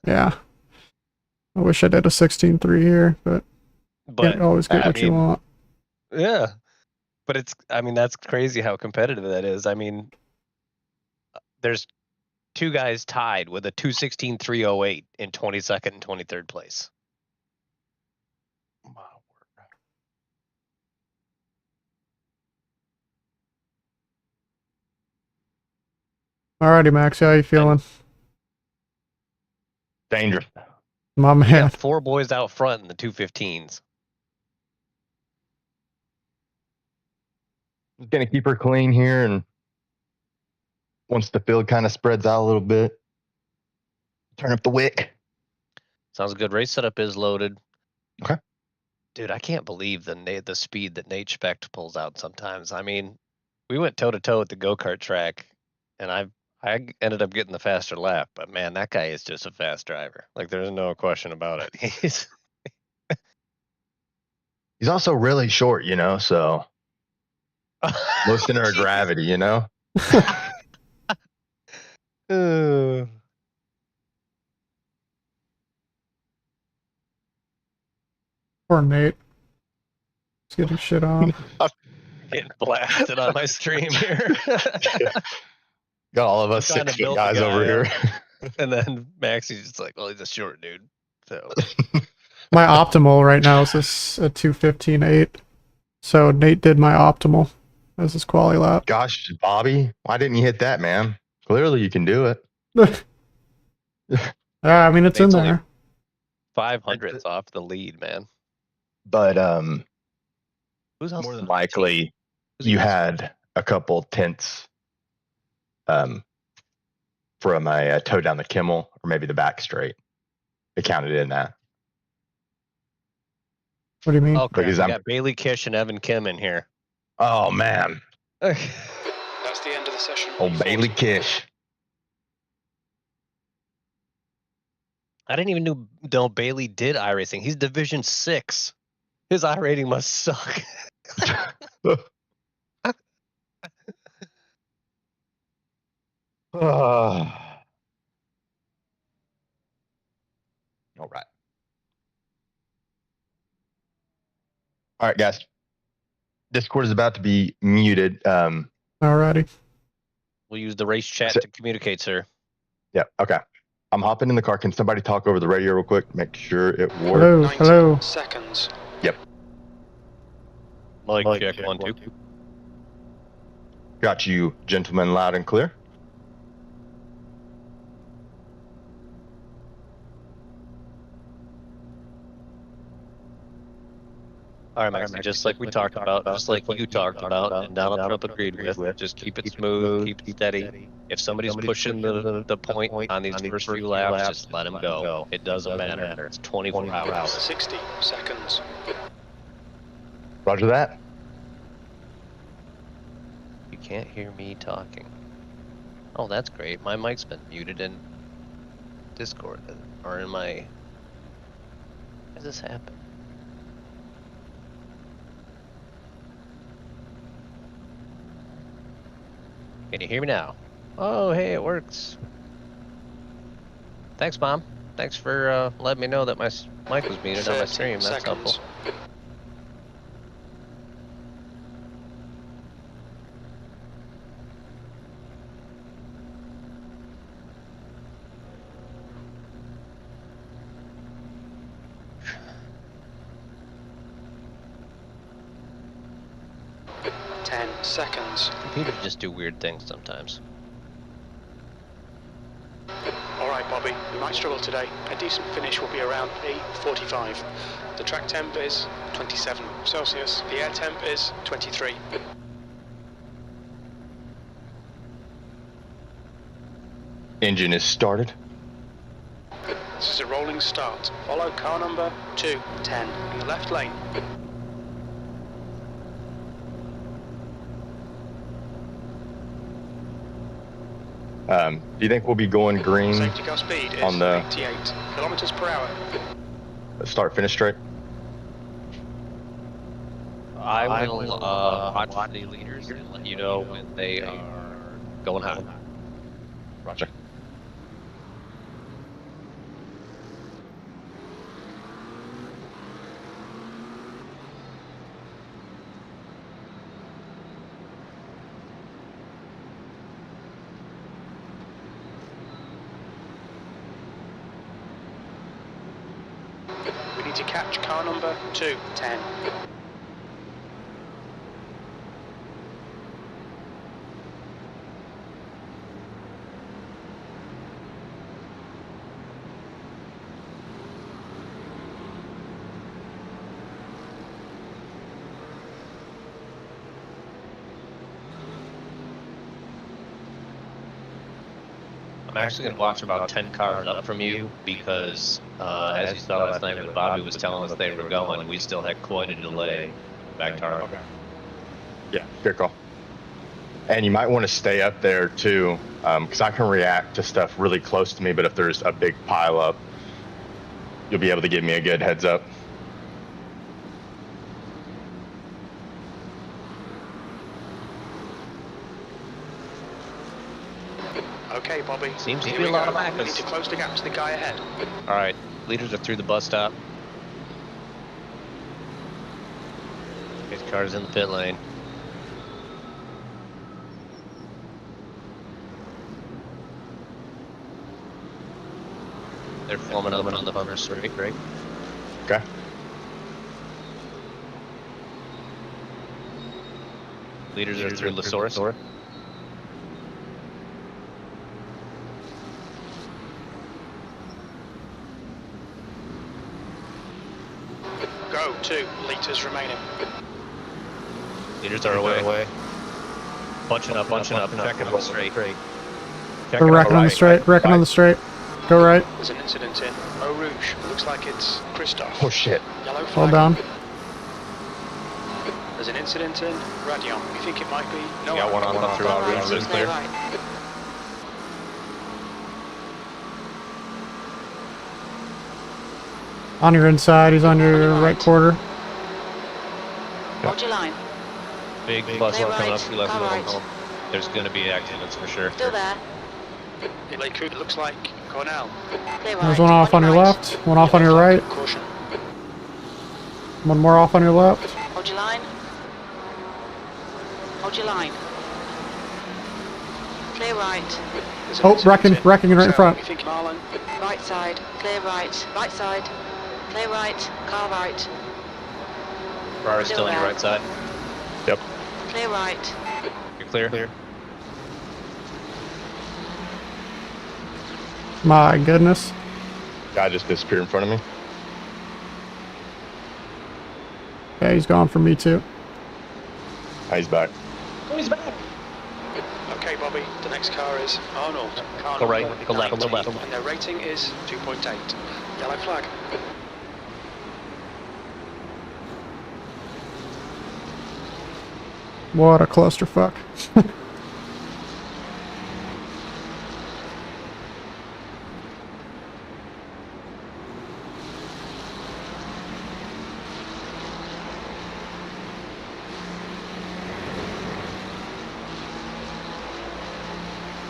yeah. I wish I did a 16.3 here, but But can't always get I what you mean, want. yeah. But I mean, that's crazy how competitive that is. I mean, there's two guys tied with a 2:16.308 in 22nd and 23rd place. Alrighty, Max, how you feeling? Dangerous. My We man. got four boys out front in the 215s. Gonna keep her clean here, and once the field kind of spreads out a little bit, turn up the wick. Sounds good. Race setup is loaded. Okay. Dude, I can't believe the speed that Nate Specht pulls out sometimes. I mean, we went toe to toe at the go-kart track, and I ended up getting the faster lap. But man, that guy is just a fast driver. Like, there's no question about it. He's He's also really short, so low center of gravity, Poor Nate. He's getting shit on. getting blasted on my stream here. Got all of us Kinda 6 foot built the guys guy, over huh? here. And then Maxie's just like, well, he's a short dude. So My optimal right now is this a 2:15.8. So Nate did my optimal as his quali lap. Gosh, Bobby, why didn't you hit that, man? Clearly you can do it. I mean, it's in Nate's only there. 500th off the lead, man. But Who's else? more than likely Who's you else? had a couple tenths from a toe down the Kimmel or maybe the back straight. They counted in that. What do you mean? Oh, crap. Because We I'm- got Bailey Kish and Evan Kim in here. Oh man, That's the end of the session. old Bailey Kish. I didn't even know Bailey did iRacing. He's Division 6. His iRating must suck. All right. All right, guys. Discord is about to be muted. Alrighty. We'll use the race chat So- to communicate, sir. Yeah. Okay. I'm hopping in the car. Can somebody talk over the radio real quick? Make sure it works. Hello, 90 hello. seconds. Mike, check 1, 2. Got you, gentlemen, loud and clear. All right, Max, just like we talked about, just like you talked about, and Donald Trump agreed with, just keep it smooth, keep it steady. If somebody's pushing the point on these first few laps, just let them go. It doesn't matter. It's 24 hours. 60 seconds. Roger that. You can't hear me talking. Oh, that's great. My mic's been muted in Discord, or in my... How does this happen? Can you hear me now? Oh, hey, it works. Thanks, Mom. Thanks for letting me know that my mic was muted on my 30 stream. That's helpful. seconds. Ten seconds. Computers just do weird things sometimes. All right, Bobby, we might struggle today. A decent finish will be around 8:45. The track temp is 27 Celsius. The air temp is 23. Engine is started. This is a rolling start. Follow car number 210 in the left lane. Do you think we'll be going green? Safety car speed is on the- 88 kilometers per hour. Start, finish straight. I will watch the leaders and let you know when they are going hot. Roger. We need to catch car number 210. I'm actually going to watch about 10 cars up from you because, as you saw last night when Bobby was telling us they were going, we still had quite a delay back to our... Yeah, good call. And you might want to stay up there too, because I can react to stuff really close to me, but if there's a big pile up, you'll be able to give me a good heads up. Okay, Bobby. Seems to Here be we a lot go. of backers. We need to close the gap to the guy ahead. All right, leaders are through the bus stop. His car's in the pit lane. They're forming up on the first straight. Okay. Leaders are through Lasaurus. Go, 2 litres remaining. Leaders are away. Bunching up, checking on the straight. We're Checking wrecking on the straight, wrecking on the straight. Go right. There's an incident in Eau Rouge. Looks like it's Christoph. Oh shit. Yellow flag. Hold down. There's an incident in Radion. We think it might be no. Got one on up through Go Eau right, Rouge, it's clear clear. right. On your inside, he's on your right quarter. Hold your line. Big bus Clear coming right, up through left car middle. right. There's going to be accidents for sure. Still there. It looks like Cornell. Clear right. There's one off on your right. left, one off on your right, Caution. one more off on your left. Hold your line. Hold your line. Clear right. There's an Oh, incident wrecking right in So, front. We think Marlon. Right side. Clear right. Right side. Clear right. Car right. Ferrari's still on your right side. Yep. Clear right. You're clear. My goodness. Guy just disappeared in front of me. Yeah, he's gone for me too. Ah, he's back. Okay, Bobby. The next car is Arnold. Car Go right, number go left, go 19, left. And their rating is 2.8. Yellow flag. What a clusterfuck.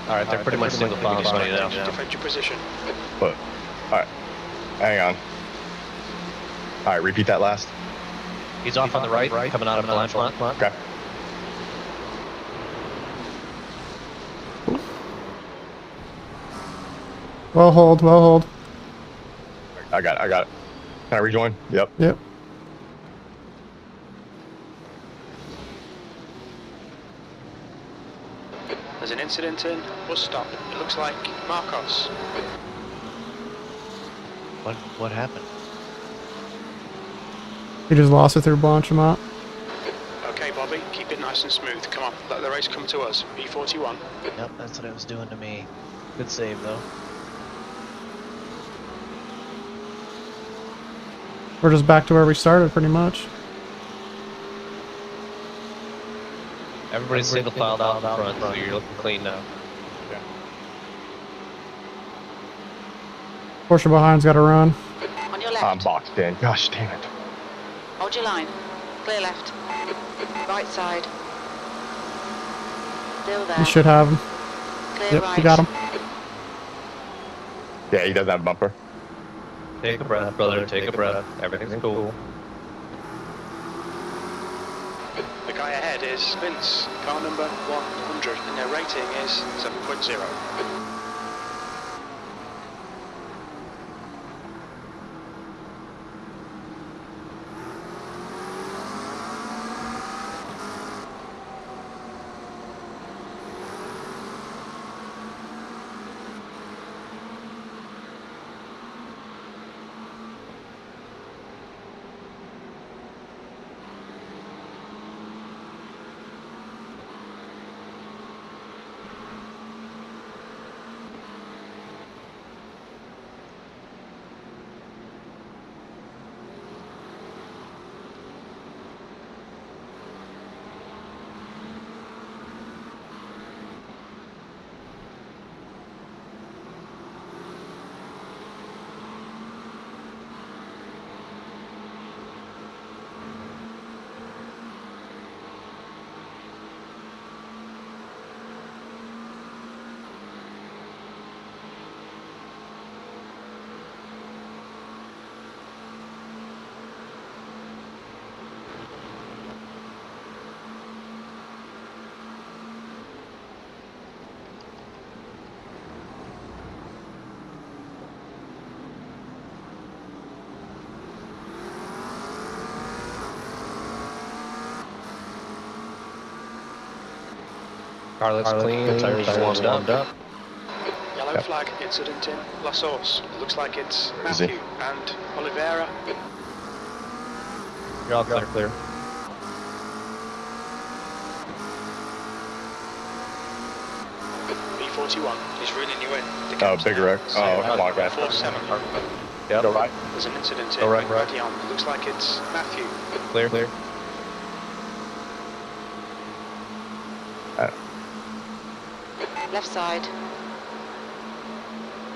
All right, they're pretty much single file money now. Defend your position. But, alright. Hang on. Alright, repeat that last. He's off on the right, coming out of the front. Okay. Well hold, well hold. I got it. Can I rejoin? Yep. Yep. There's an incident in bus stop. It looks like Marcos. What happened? He just lost it through Blanchimont. Okay, Bobby, keep it nice and smooth. Come on, let the race come to us. B41. Yep, that's what it was doing to me. Good save though. We're just back to where we started pretty much. Everybody's single filed out in front, so you're looking clean now. Porsche behind's got to run. On your I'm left. boxed in. Gosh damn it. Hold your line. Clear left. Right side. Still there. You should have him. Clear Yep, right. you got him. Yeah, he doesn't have a bumper. Take a breath, brother. Take a breath. Everything's cool. The guy ahead is Vince, car number 100, and their rating is 7.0. Car looks clean, tires warmed up. Yellow Yep. flag incident in La Source. Looks like it's Where is he? Matthew and Oliveira. You're all clear. B41 is reeling you in. The Oh, gap's big now wreck. Oh, come on, guys. 7. Yep. Go right. There's an incident Go in right. Radion. Looks like it's Matthew. Clear. Left side.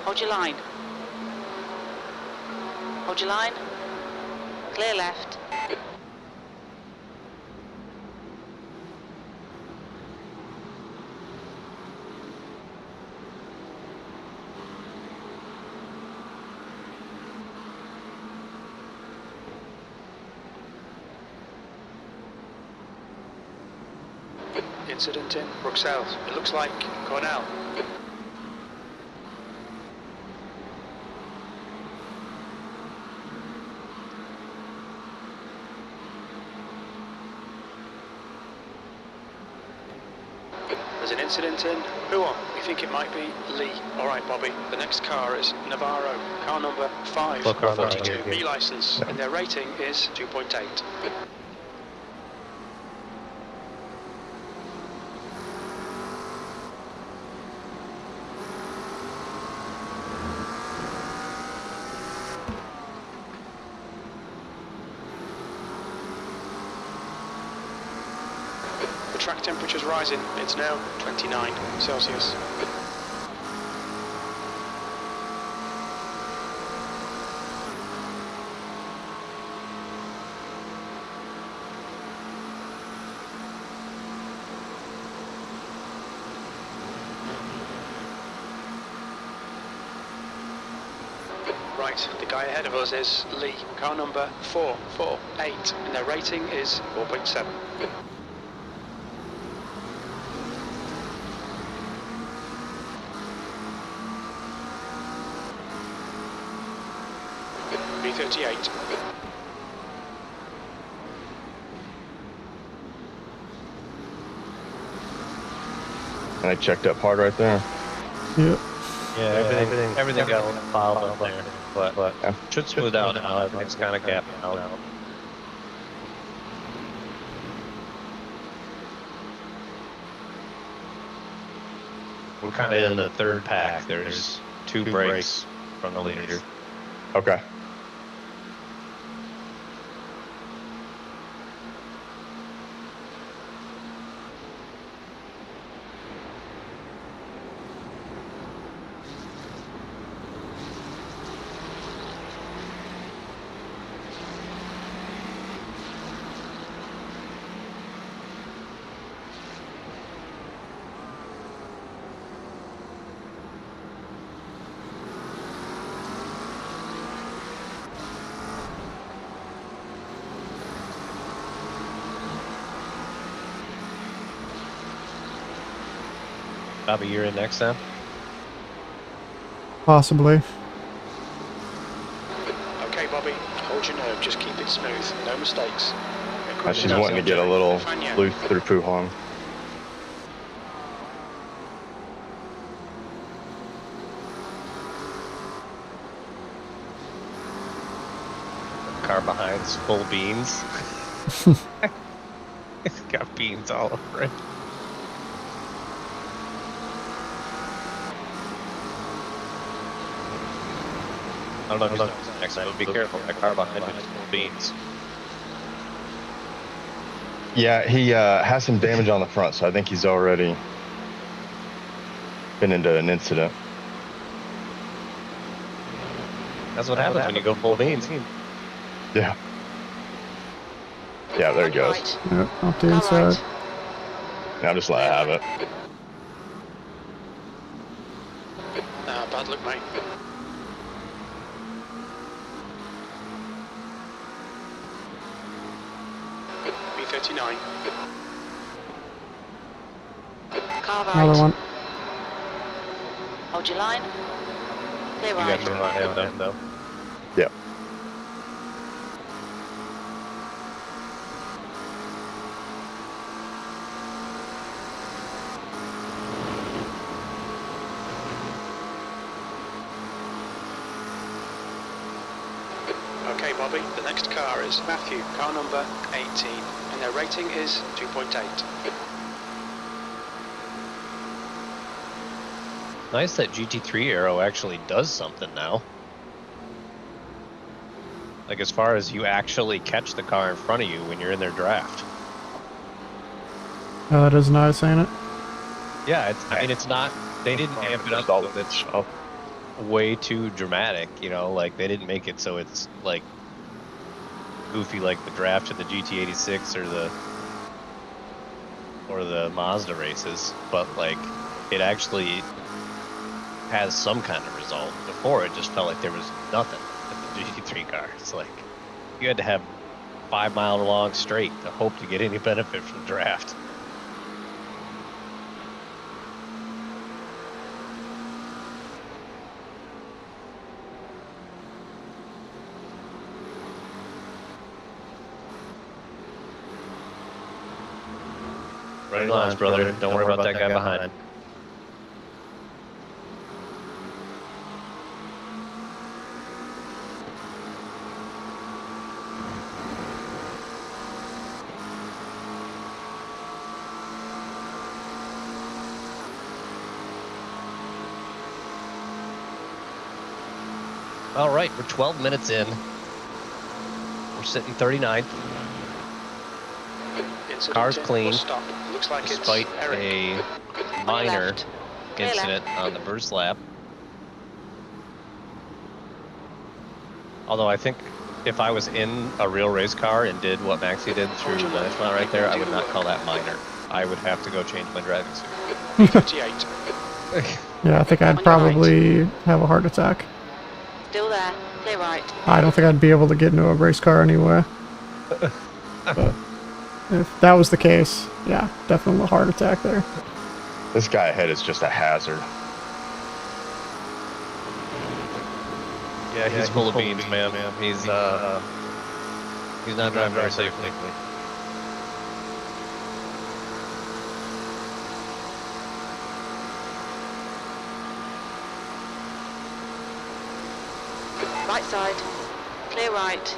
Hold your line. Hold your line. Clear left. Incident in Bruxelles. It looks like Cornell. There's an incident in Huon. We think it might be Lee. All right, Bobby. The next car is Navarro. Car number 5. Look, car number 42 5. B license. Yeah. And their rating is 2.8. The track temperature's rising. It's now 29 Celsius. Right, the guy ahead of us is Lee, car number 448, and their rating is 4.7. B38. And I checked up hard right there. Yep. Yeah, everything got a little piled up there, but Yeah. should smooth out now. Everything's kind of gapped out. We're kind of in the third pack. There's 2 breaks from the leader. Okay. Bobby, you're in next then? Possibly. Okay, Bobby, hold your nerve, just keep it smooth, no mistakes. She's wanting to get a little loose through Puhong. Car behind's full beans. It's got beans all over it. I don't know if he's next time, but be careful. That car behind you is full of beans. Yeah, he has some damage on the front, so I think he's already been into an incident. That's what happens when you go full beans. Yeah. Yeah, there he goes. Right. Yep, off the Car inside. right. Now just let it have it. Bad luck, mate. B39. Car right. Another one. Hold your line. Clear You right. got to run him down though. Yep. Okay, Bobby, the next car is Matthew, car number 18, and their rating is 2.8. Nice that GT3 Aero actually does something now. Like as far as you actually catch the car in front of you when you're in their draft. Oh, that is nice, ain't it? Yeah, I mean, it's not, they didn't amp it up so it's way too dramatic, you know, like they didn't make it so it's like goofy like the draft of the GT86 or the Mazda races, but like it actually has some kind of result. Before it just felt like there was nothing in the GT3 car. It's like you had to have 5 mile long straight to hope to get any benefit from the draft. Right lines, brother. Don't worry about that guy behind. All right, we're 12 minutes in. We're sitting 39th. Car's clean, Looks like despite it's Eric. a minor left. Clear incident left. on the first lap. Although I think if I was in a real race car and did what Maxie did through the Benchmont right there, I would not call that minor. I would have to go change my driving suit. 38. Yeah, I think I'd On your probably have a heart attack. Still there. Clear right. I don't think I'd be able to get into a race car anyway. But if that was the case, yeah, definitely a heart attack there. This guy ahead is just a hazard. Yeah, he's full of beans, man. He's not driving very safely. Right side. Clear right.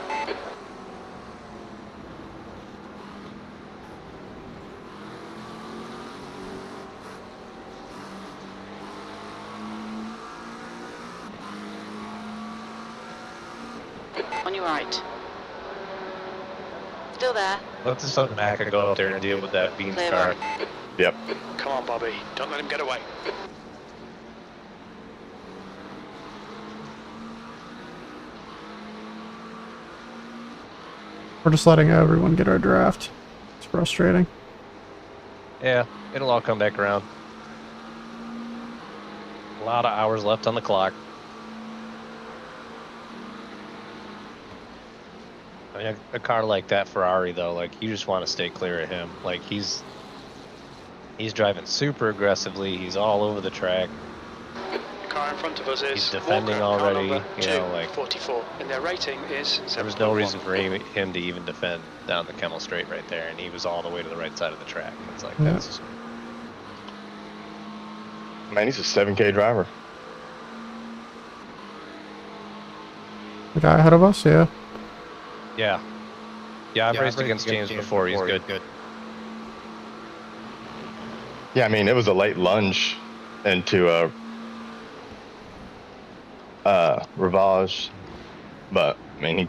On your right. Still there. Let the son back and go up there and deal with that beans Clear car. right. Yep. Come on, Bobby. Don't let him get away. We're just letting everyone get our draft. It's frustrating. Yeah, it'll all come back around. A lot of hours left on the clock. I mean, a car like that Ferrari, though, like you just want to stay clear of him. Like he's driving super aggressively. He's all over the track. The car in front of us is He's defending Walker, already, car number you know, like 44, and their rating is there was no 7.1. reason for him to even defend down the Kemmel Straight right there, and he was all the way to the right side of the track. It's like Yeah. that's Man, he's a 7K driver. The guy ahead of us, yeah. yeah. I've raced against James before. He's good. Yeah, I mean, it was a late lunge into a Rivage, but I mean, he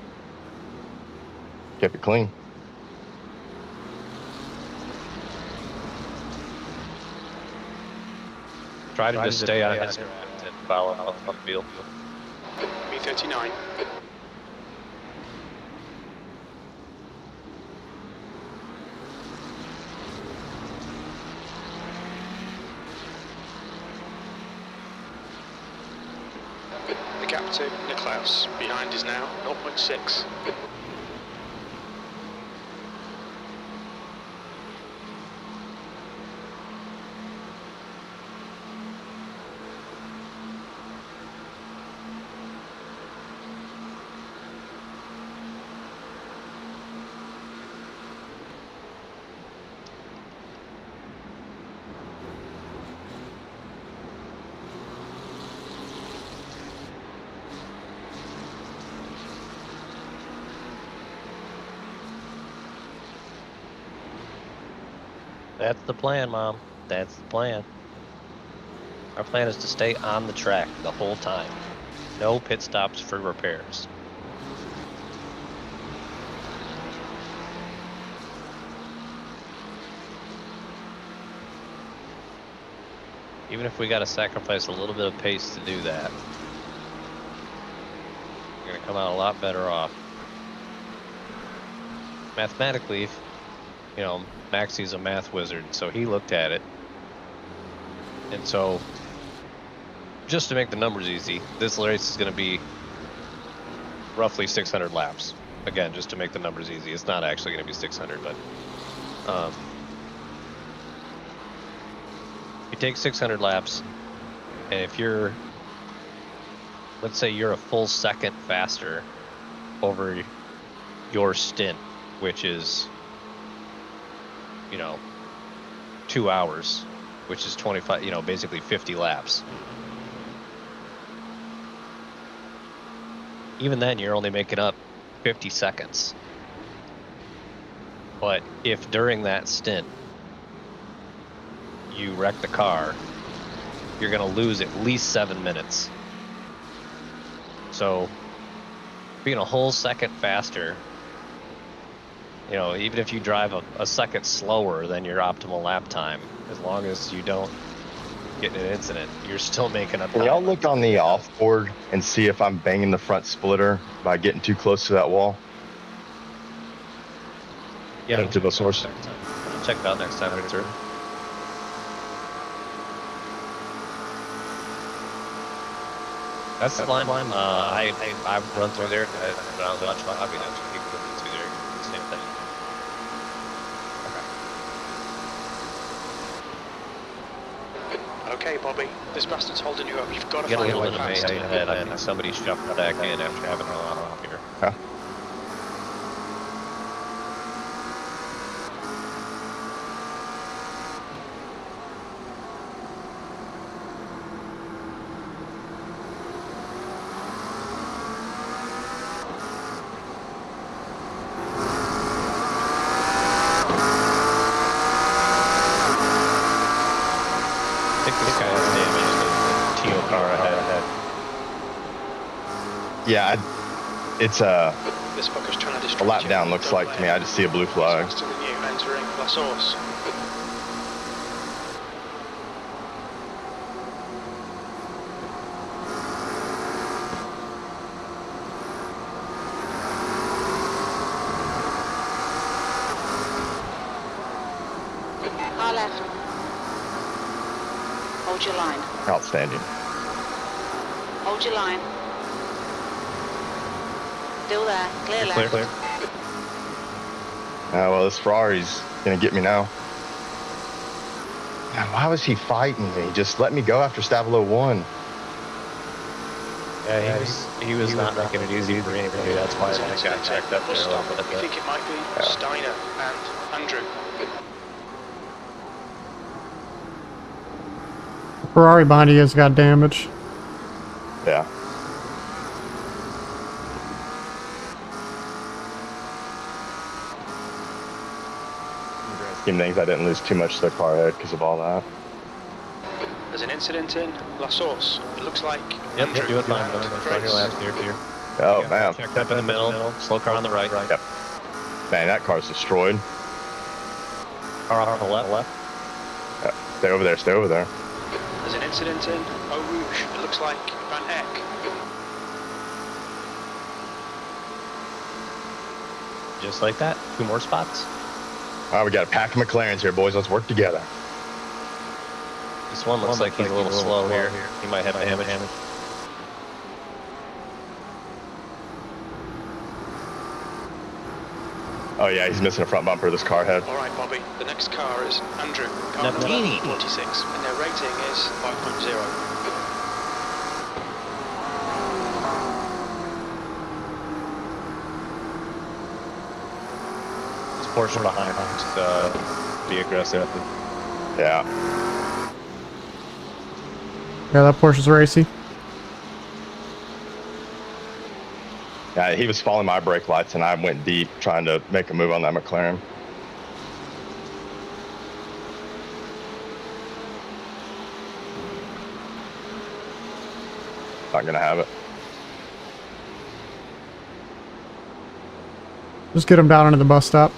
kept it clean. Try to just stay on his and follow out on the field. B39. The gap to Nicklaus behind is now 0.6. That's the plan, Mom. That's the plan. Our plan is to stay on the track the whole time. No pit stops for repairs. Even if we got to sacrifice a little bit of pace to do that, we're going to come out a lot better off. Mathematically, you know, Maxie's a math wizard, so he looked at it. And so, just to make the numbers easy, this race is going to be roughly 600 laps. Again, just to make the numbers easy. It's not actually going to be 600, but you take 600 laps, and if you're, let's say you're a full second faster over your stint, which is, you know, 2 hours, which is 25, you know, basically 50 laps. Even then, you're only making up 50 seconds. But if during that stint you wreck the car, you're going to lose at least 7 minutes. So being a whole second faster, you know, even if you drive a second slower than your optimal lap time, as long as you don't get in an incident, you're still making up time. Can y'all look on the off board and see if I'm banging the front splitter by getting too close to that wall? Yeah, To the source. check it out next time we're through. That's the line. I've run through there. When I was watching my hobby, people run through there. Same thing. Okay, Bobby, this bastard's holding you up. You've got to Get a find a little way bit of past. pace ahead. I think somebody shuffled back in after having a lot off here. Huh? I think this guy has damaged the Teal car ahead. Yeah, it's This fucker's trying to a distract lap you. down looks Don't like let to me. him. I just see a blue flag. Faster than you, entering La Source. Car left. Hold your line. Outstanding. Hold your line. Still there. Clear left. Clear. Well, this Ferrari's gonna get me now. Man, why was he fighting me? Just let me go after Stavilo won. Yeah, he was not making it easy for anybody. That's why I got checked up Bus there a stop. little We bit. think it might be Steiner and Andrew. Ferrari behind you has got damage. Yeah. In the grand scheme of things, I didn't lose too much to the car head because of all that. There's an incident in La Source. It looks like Yep, Andrew doing fine. and Run your laps, clear. Oh, man. Checked up in the middle. Slow car on the right. Yep. Man, that car's destroyed. Car off on the left. Yeah. Stay over there. Stay over there. There's an incident in Eau Rouge. It looks like Van Eck. Just like that. 2 more spots. All right, we got a pack of McLarens here, boys. Let's work together. This one looks like he's a little slow here. He might have damage. Oh, yeah, he's missing a front bumper of this car head. All right, Bobby. The next car is Andrew. Car number Navini. 46, and their rating is 5.0. This Porsche behind him. Be aggressive. Yeah. Yeah, that Porsche's racy. Yeah, he was following my brake lights, and I went deep trying to make a move on that McLaren. Not gonna have it. Just get him down into the bus stop.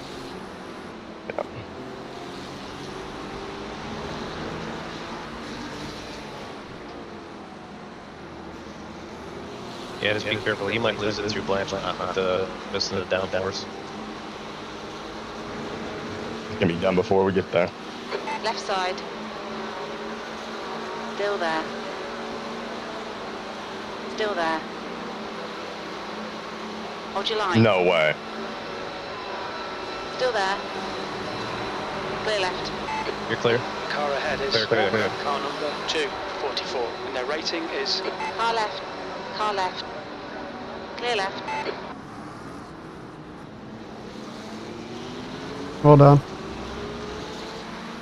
Yeah, just be careful. He might lose it through Blanche with the missing the downforce. It's gonna be done before we get there. Left side. Still there. Still there. Hold your line. No way. Still there. Clear left. You're clear. Car ahead is Clear. car number 244, and their rating is Car left. Car left. Clear left. Well done.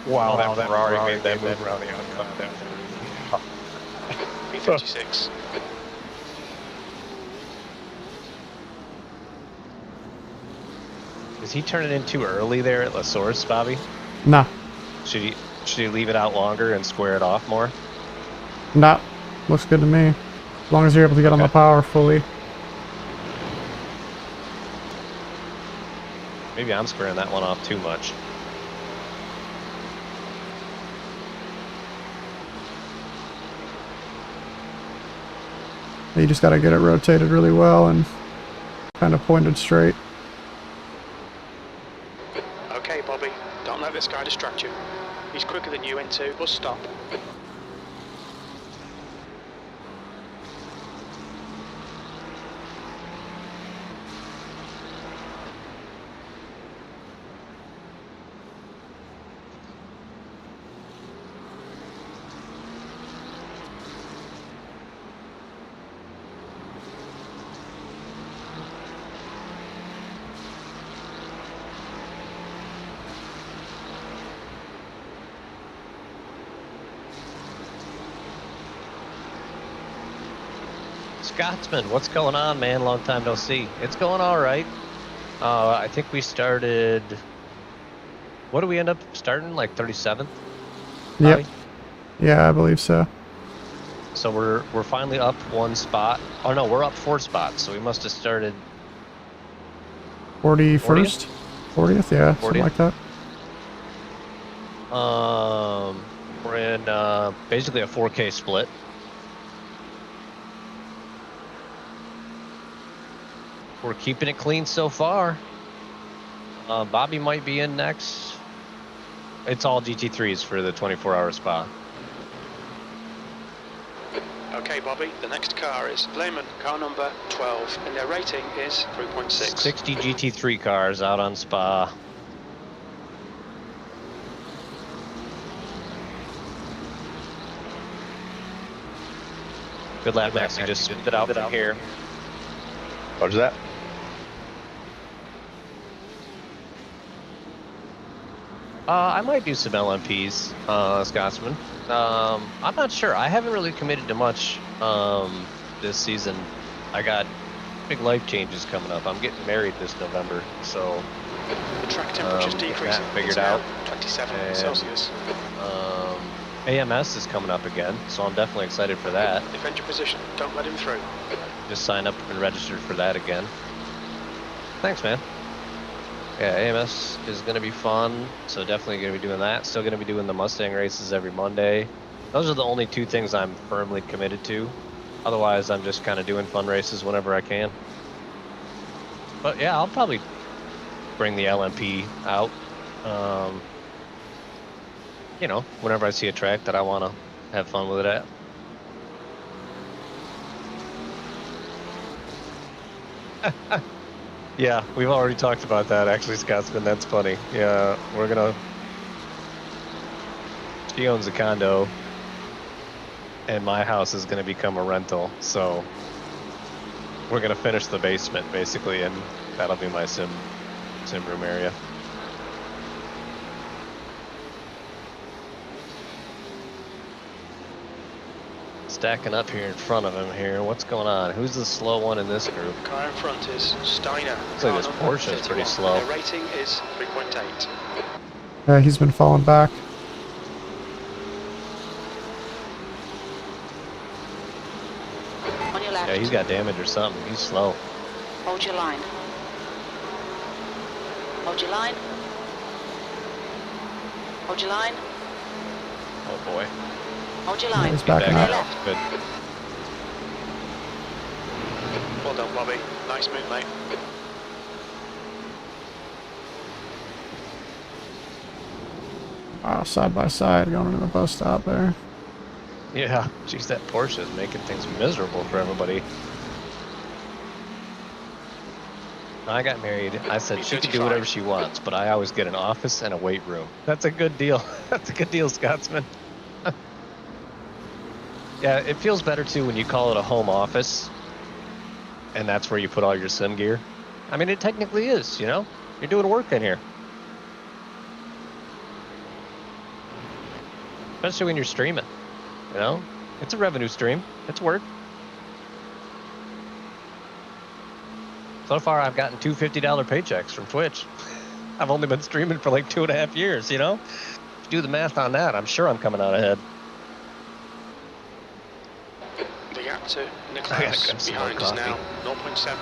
Wow, that Ferrari made that move around the outside there. P56. Is he turning in too early there at La Source, Bobby? Nah. Should he leave it out longer and square it off more? Nah. Looks good to me. As long as you're able to get on the power fully. Maybe I'm squaring that one off too much. You just gotta get it rotated really well and kind of pointed straight. Okay, Bobby, don't let this guy distract you. He's quicker than you into bus stop. Scotsman, what's going on, man? Long time no see. It's going all right. I think we started. What do we end up starting? Like 37th? Yep. Bobby? Yeah, I believe so. So we're finally up one spot. Oh no, we're up 4 spots. So we must have started 41st? 40th? Yeah, 40th? something like that. We're in basically a 4K split. We're keeping it clean so far. Bobby might be in next. It's all GT3s for the 24-hour spa. Okay, Bobby, the next car is Lehman, car number 12, and their rating is 3.6. 60 GT3 cars out on spa. Good lap, Max. You just spit it out from here. What's that? I might do some LMPs, Scotsman. I'm not sure. I haven't really committed to much this season. I got big life changes coming up. I'm getting married this November, so The track temperature's getting decreasing. that figured It's now out. 27 And, Celsius. AMS is coming up again, so I'm definitely excited for that. Defend your position. Don't let him through. Just signed up and registered for that again. Thanks, man. Yeah, AMS is going to be fun, so definitely going to be doing that. Still going to be doing the Mustang races every Monday. Those are the only 2 things I'm firmly committed to. Otherwise, I'm just kind of doing fun races whenever I can. But yeah, I'll probably bring the LMP out. You know, whenever I see a track that I want to have fun with it at. Yeah, we've already talked about that, actually, Scotsman. That's funny. Yeah, we're gonna... She owns a condo, and my house is gonna become a rental, so we're gonna finish the basement, basically, and that'll be my sim room area. Stacking up here in front of him here. What's going on? Who's the slow one in this group? Car in front is Steiner. Looks like this Car number Porsche is pretty 51, slow. and their rating is 3.8. Yeah, he's been falling back. Yeah, he's got damage or something. He's slow. Hold your line. Hold your line. Hold your line. Oh boy. Hold your line. He's backing Back up. out. Good. Well done, Bobby. Nice move, mate. Wow, side by side going into the bus stop there. Yeah, geez, that Porsche is making things miserable for everybody. When I got married, I said she can do whatever she wants, but I always get an office and a weight room. That's a good deal. That's a good deal, Scotsman. Yeah, it feels better too when you call it a home office, and that's where you put all your sim gear. I mean, it technically is, you know? You're doing work in here. Especially when you're streaming, you know? It's a revenue stream. It's work. So far, I've gotten two $50 paychecks from Twitch. I've only been streaming for like 2.5 years, you know? If you do the math on that, I'm sure I'm coming out ahead. The gap to I gotta Nicholas grab some more behind is coffee. now 0.7.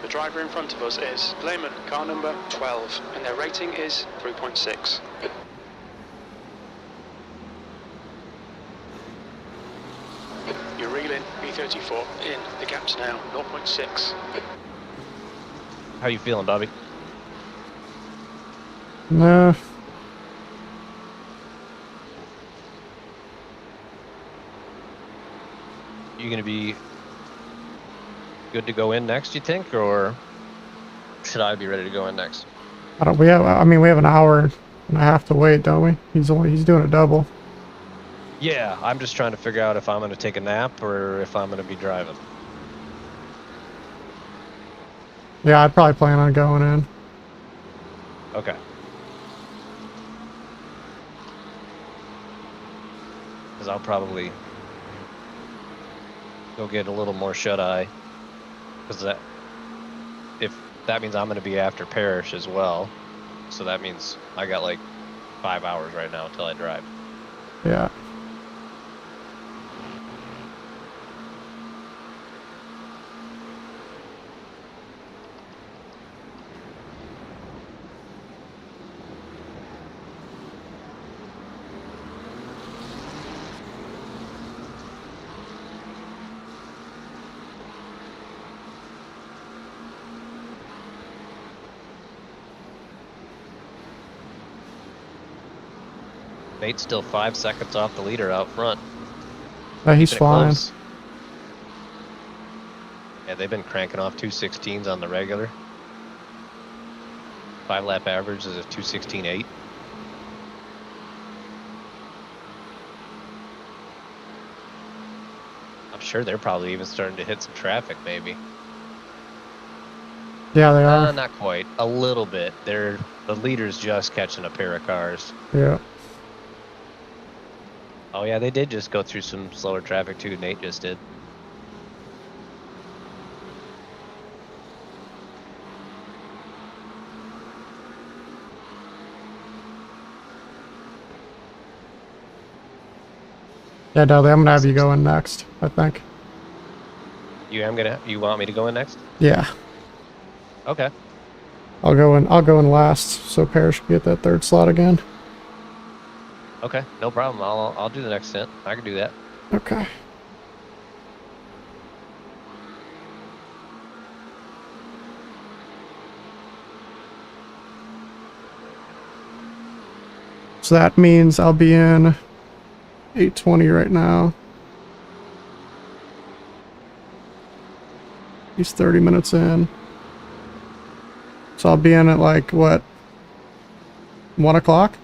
The driver in front of us is Lehman, car number 12, and their rating is 3.6. You're reeling B34 in. The gap's now 0.6. How you feeling, Bobby? No. You gonna be good to go in next, you think, or should I be ready to go in next? We have an hour and a half to wait, don't we? He's doing a double. Yeah, I'm just trying to figure out if I'm gonna take a nap or if I'm gonna be driving. Yeah, I'd probably plan on going in. Okay. Because I'll probably go get a little more shut-eye. Because that means I'm going to be after Parrish as well. So that means I got like 5 hours right now until I drive. Yeah. Nate's still 5 seconds off the leader out front. He's Keeping it flying. close. Yeah, they've been cranking off 216s on the regular. 5-lap average is a 216.8. I'm sure they're probably even starting to hit some traffic, maybe. Yeah, they are. Not quite. A little bit. The leader's just catching a pair of cars. Yeah. Oh yeah, they did just go through some slower traffic too. Nate just did. Yeah, Dudley, I'm gonna have you go in next, I think. You want me to go in next? Yeah. Okay. I'll go in last, so Parrish can get that third slot again. Okay, no problem. I'll do the next stint. I can do that. Okay. So that means I'll be in 8:20 right now. He's 30 minutes in. So I'll be in at like, what, 1 o'clock?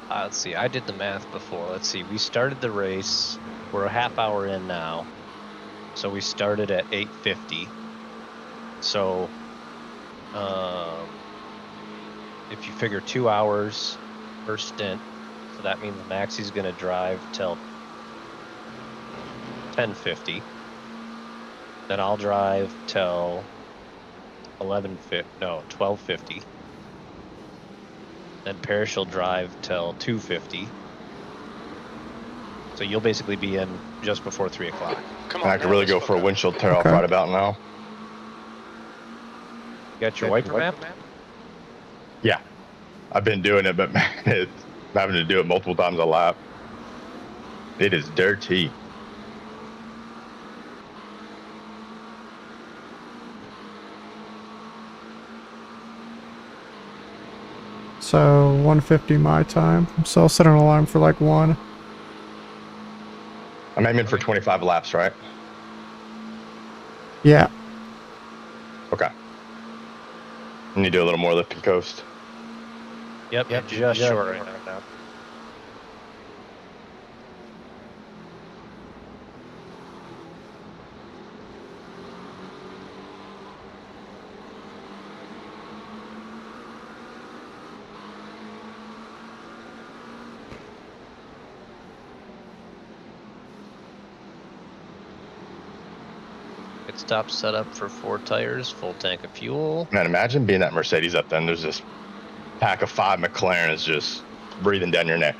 Let's see. I did the math before. Let's see. We started the race. We're a half hour in now. So we started at 8:50. So, if you figure 2 hours per stint, so that means Maxie's going to drive till 10:50. Then I'll drive till 12:50. Then Parrish will drive till 2:50. So you'll basically be in just before 3 o'clock. Come And on, I could now, really let's go hook for a up. windshield tear off Okay. right about now. You got your wiper map? Yeah, I've been doing it, but man, it's having to do it multiple times a lap. It is dirty. So 1:50 my time. So I'll set an alarm for like 1. I'm aiming for 25 laps, right? Yeah. Okay. And you do a little more lifting coast. Yep, you're just short right now. Pit stop set up for 4 tires, full tank of fuel. Man, imagine being that Mercedes up then. There's this pack of 5 McLaren is just breathing down your neck.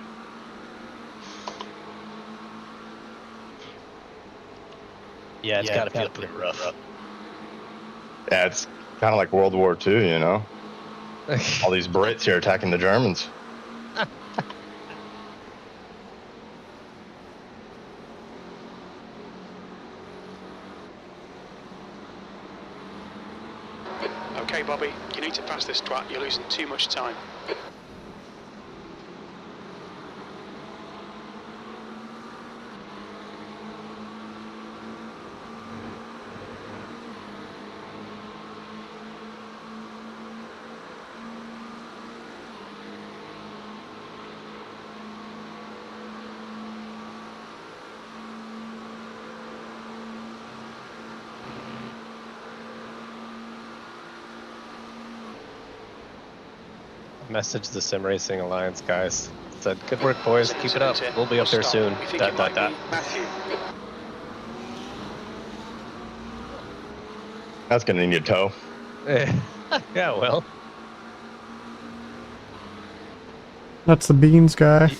Yeah, it's gotta feel pretty rough. Yeah, it's kind of like World War II, you know? All these Brits here attacking the Germans. Okay, Bobby, you need to pass this twat. You're losing too much time. Message the Sim Racing Alliance guys. Said, good work, boys. There's an Keep it up. incident We'll be up there Stop. soon. We think Dot, it dot, might dot. be Matthew. That's going to need a tow. Yeah, well. That's the beans guy.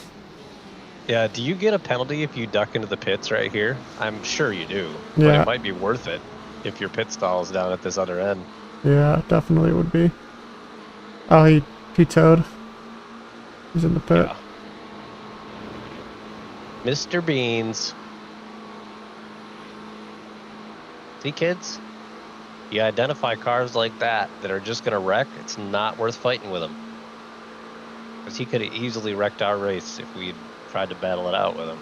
Yeah, do you get a penalty if you duck into the pits right here? I'm sure you do. But Yeah. it might be worth it if your pit stall is down at this other end. Yeah, definitely would be. Oh, he towed. He's in the pit. Yeah. Mr. Beans. See, kids? You identify cars like that are just going to wreck, it's not worth fighting with him. Because he could have easily wrecked our race if we'd tried to battle it out with him.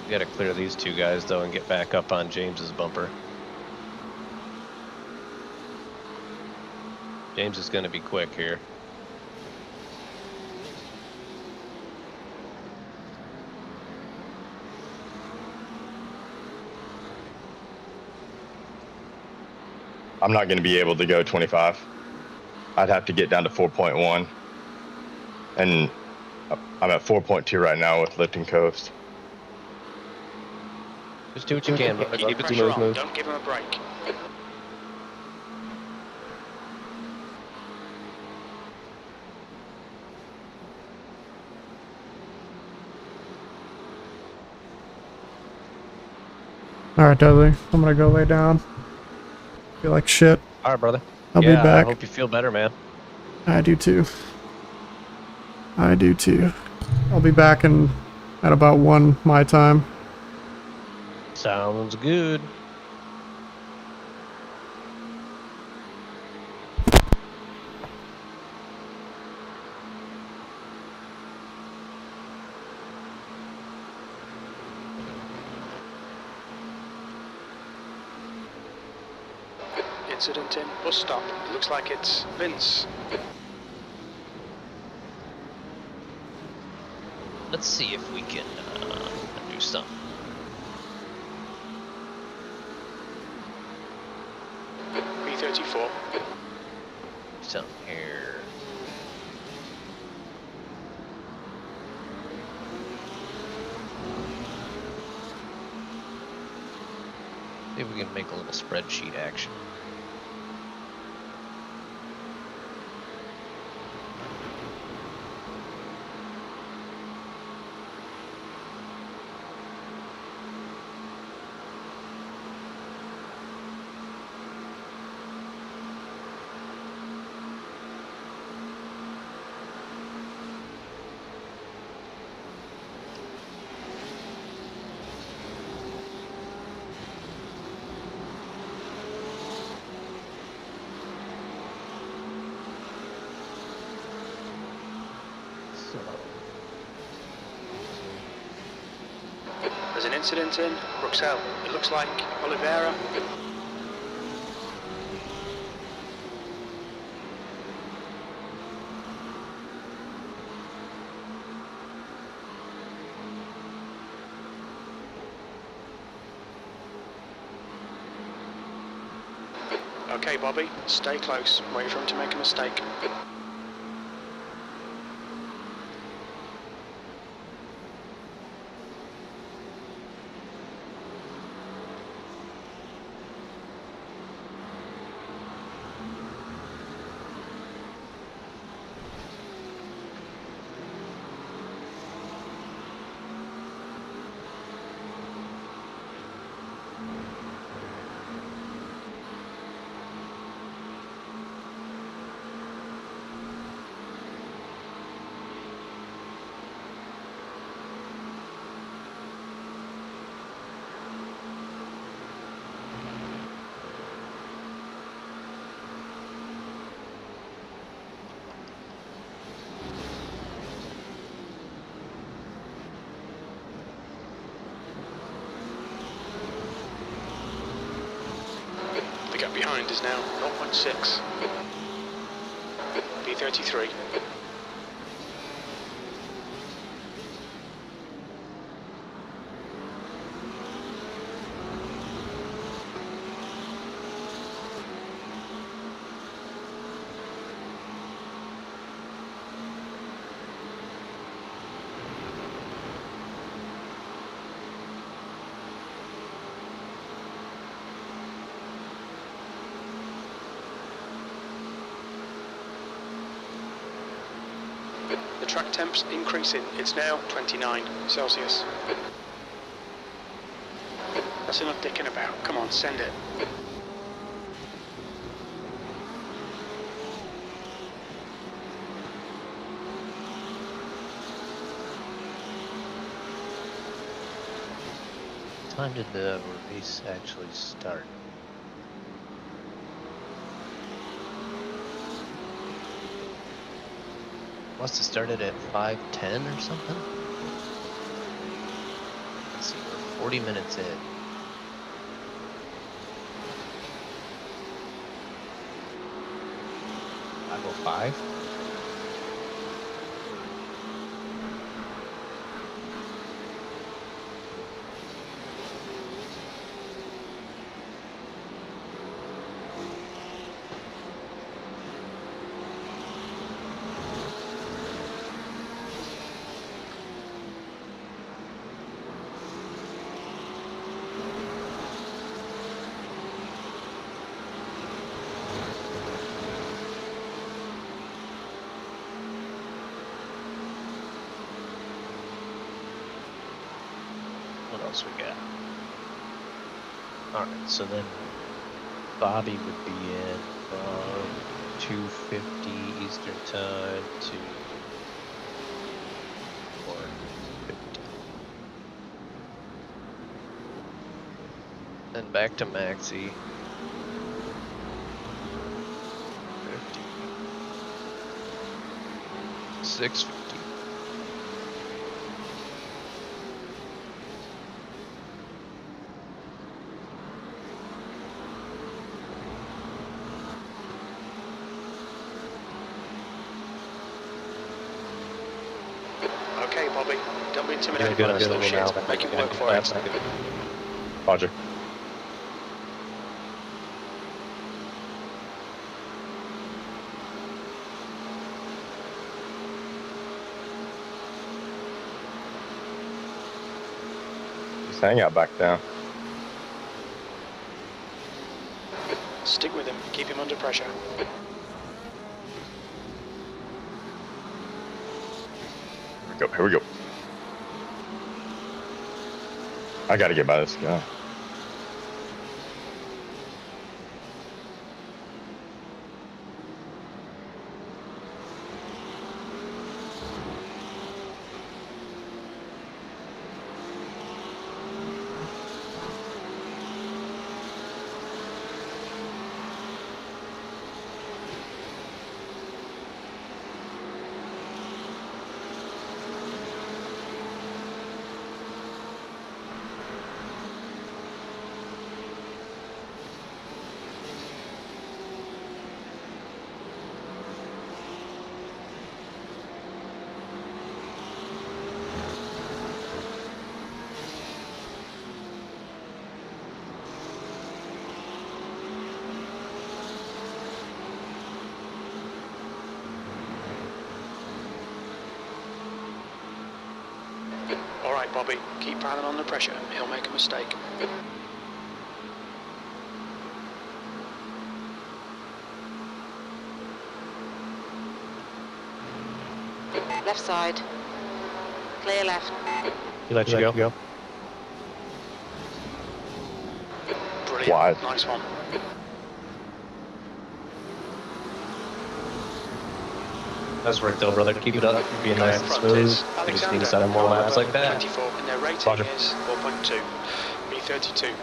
We got to clear these 2 guys, though, and get back up on James's bumper. James is going to be quick here. I'm not going to be able to go 25. I'd have to get down to 4.1. And I'm at 4.2 right now with lifting coast. Just do what you can, but Keep keep the it pressure on. smooth. Don't give him a break. Alright, Dudley. I'm gonna go lay down. Feel like shit. All right, brother. I'll yeah, be back. I hope you feel better, man. I do too. I do too. I'll be back in at about 1 my time. Sounds good. Incident in bus stop. Looks like it's Vince. Let's see if we can do something. B34. Something here. See if we can make a little spreadsheet action. There's an incident in Bruxelles. It looks like Oliveira. Okay, Bobby, stay close. Wait for him to make a mistake. The gap behind is now 0.6. B33. The track temp's increasing. It's now 29 Celsius. That's enough dicking about. Come on, send it. What time did the race actually start? Must have started at 5:10 or something. Let's see, we're 40 minutes in. I go 5. What else we got? Alright, so then Bobby would be in from 2:50 Eastern Time to 4:50. Then back to Maxi. 50. 6:50. Okay, Bobby, don't be intimidated Good, by I'm this doing little it shit. now. Make it work for it. Roger. Just hang out back down. Stick with him. Keep him under pressure. Here we go. Here we go. I gotta get by this guy. All right, Bobby. Keep piling on the pressure. He'll make a mistake. Left side. Clear left. He let you go. Brilliant. Wide. Nice one. That's right though, brother. Keep it up. Being nice and Front is smooth. I just need to set up more laps like that. 24, and their rating Roger. is 4.2. B32.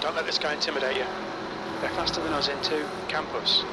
Don't let this guy intimidate you. They're faster than us into campus.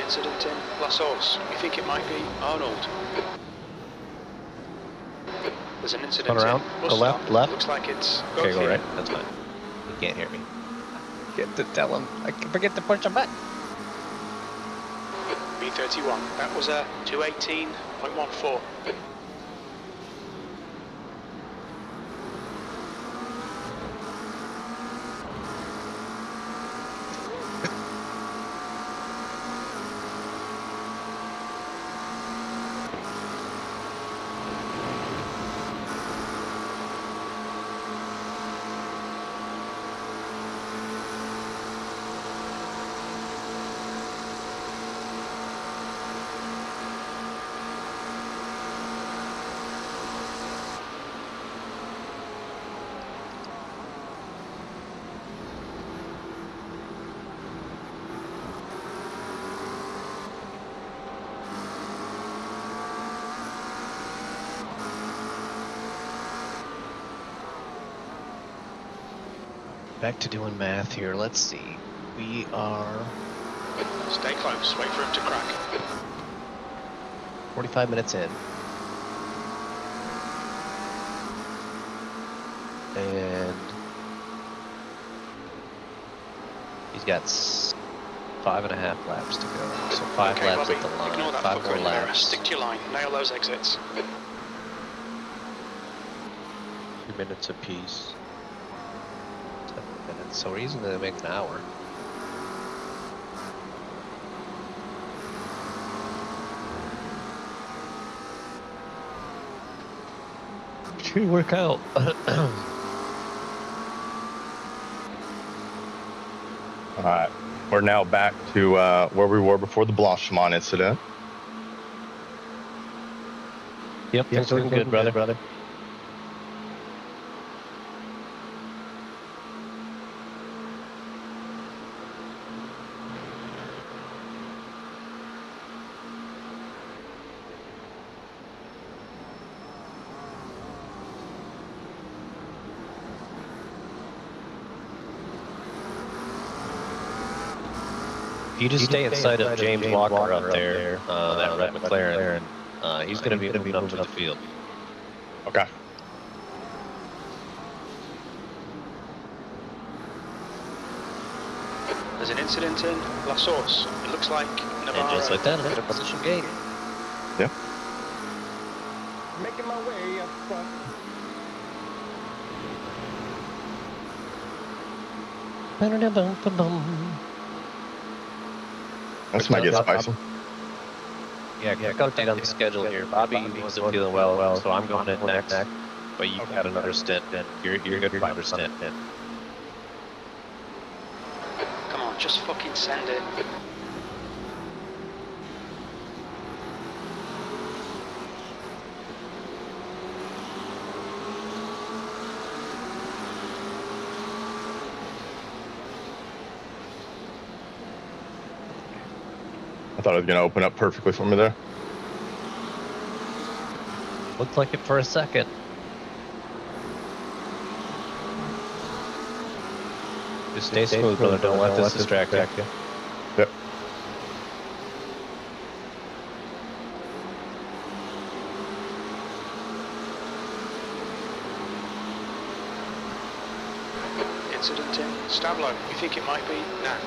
Incident in La Source. We think it might be Arnold. There's an incident Turn around. in Go left, Mustang. left. Looks like it's Okay, go here. right. That's fine. He can't hear me. Get to tell him. I forget to push a button. B31. That was a 218.14. Back to doing math here. Let's see. We are. Stay close. Wait for him to crack. 45 minutes in. And he's got 5.5 laps to go. So 5 Okay, laps Bobby, at the line, ignore that 5 fucker more in the mirror. laps. Stick to your line. Nail those exits. 2 minutes apiece. 7 minutes. So we're easily going to make an hour. Should work out. All right. We're now back to where we were before the Blanchimont incident. Yep, things looking good, brother. If you just stay in sight of James Walker up there, that red McLaren, he's going to be moving up to the field. Okay. There's an incident in La Source. It looks like Navarro. And just like that, a position gain. Yep. Making my way up front. This might get spicy. Yeah, quick update on the schedule here. Bobby wasn't feeling well, so I'm going in next. But you've got another stint, and you're good for another stint. Come on, just fucking send it. I thought it was going to open up perfectly for me there. Looked like it for a second. Just stay smooth, brother. Don't let this distract you. Yep. Incident in Stablo. You think it might be Knack?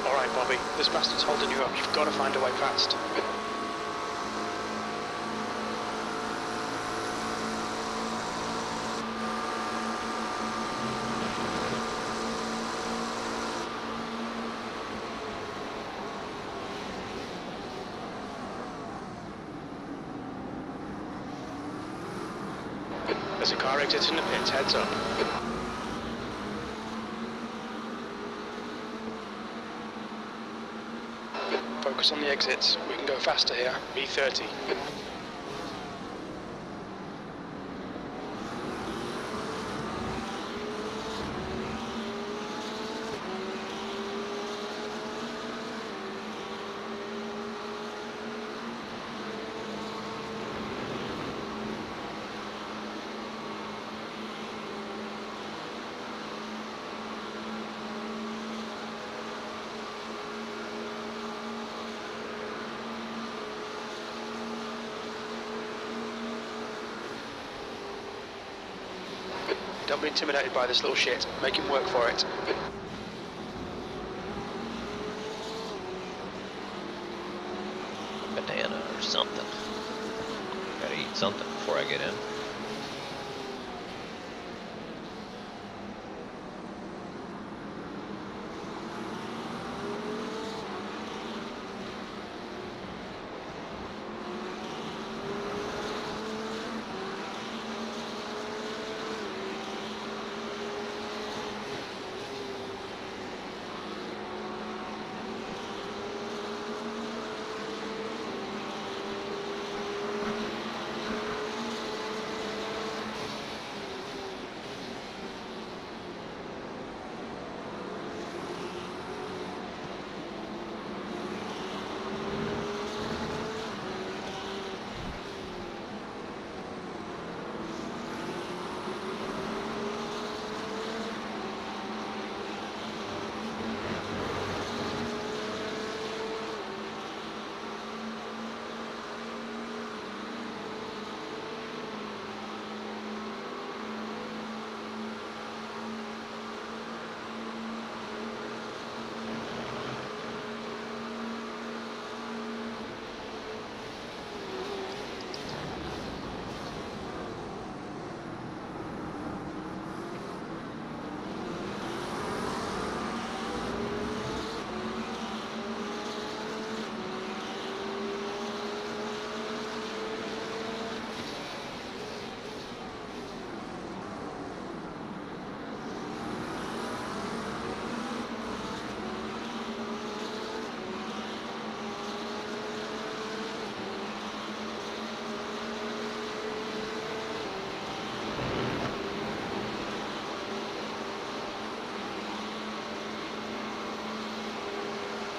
Alright, Bobby, this bastard's holding you up. You've got to find a way past. There's a car exiting the pits, heads up. Focus on the exits. We can go faster here. B30. Don't be intimidated by this little shit. Make him work for it. Banana or something. Gotta eat something before I get in.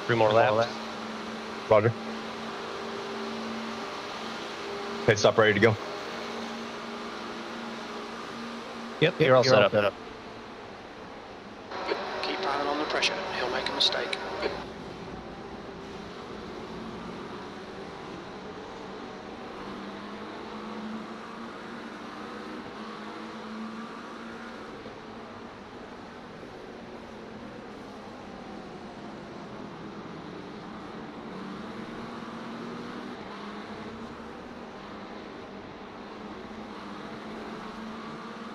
3 more laps. Roger. Pit stop ready to go. Yep, you're all set up. Keep Alan on the pressure. He'll make a mistake.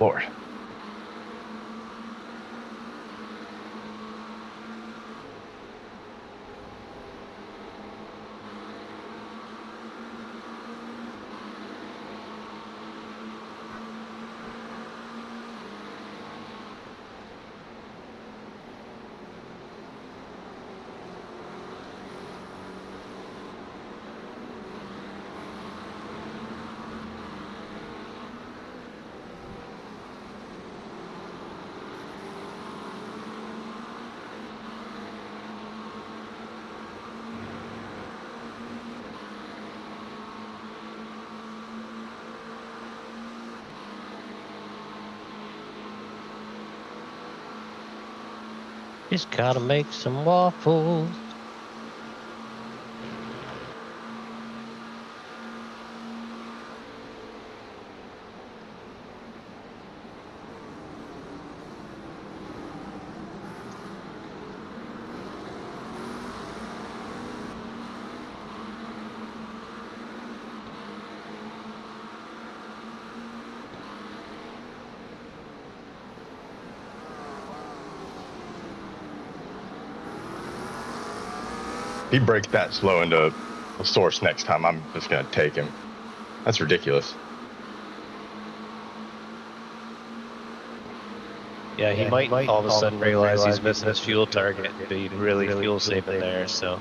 Lord. Just gotta make some waffles. If he breaks that slow into a source next time, I'm just going to take him. That's ridiculous. Yeah, he might all of a sudden realize he's missing his fuel target, but he'd really fuel safe in there, so.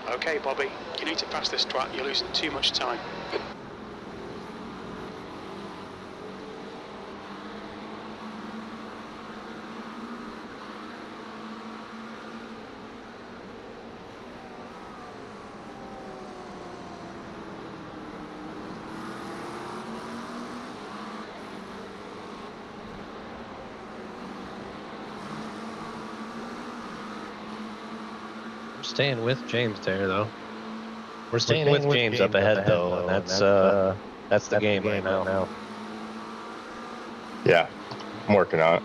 Okay, Bobby, you need to pass this track. You're losing too much time. Staying with James there, though. We're staying with James up ahead, though, and that's the game right now. Yeah, I'm working on it.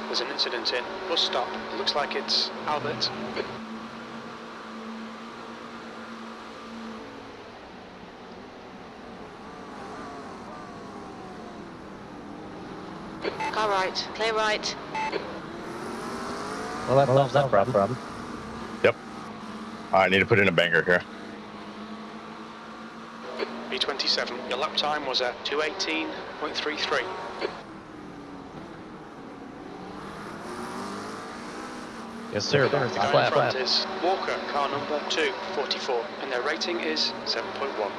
There's an incident in bus stop. It looks like it's Albert. Car right, clear right. Well, that solves that problem. Yep. I need to put in a banger here. B27, your lap time was at 2:18.33. Yes, sir. The guy in front is Walker, car number 244, and their rating is 7.1.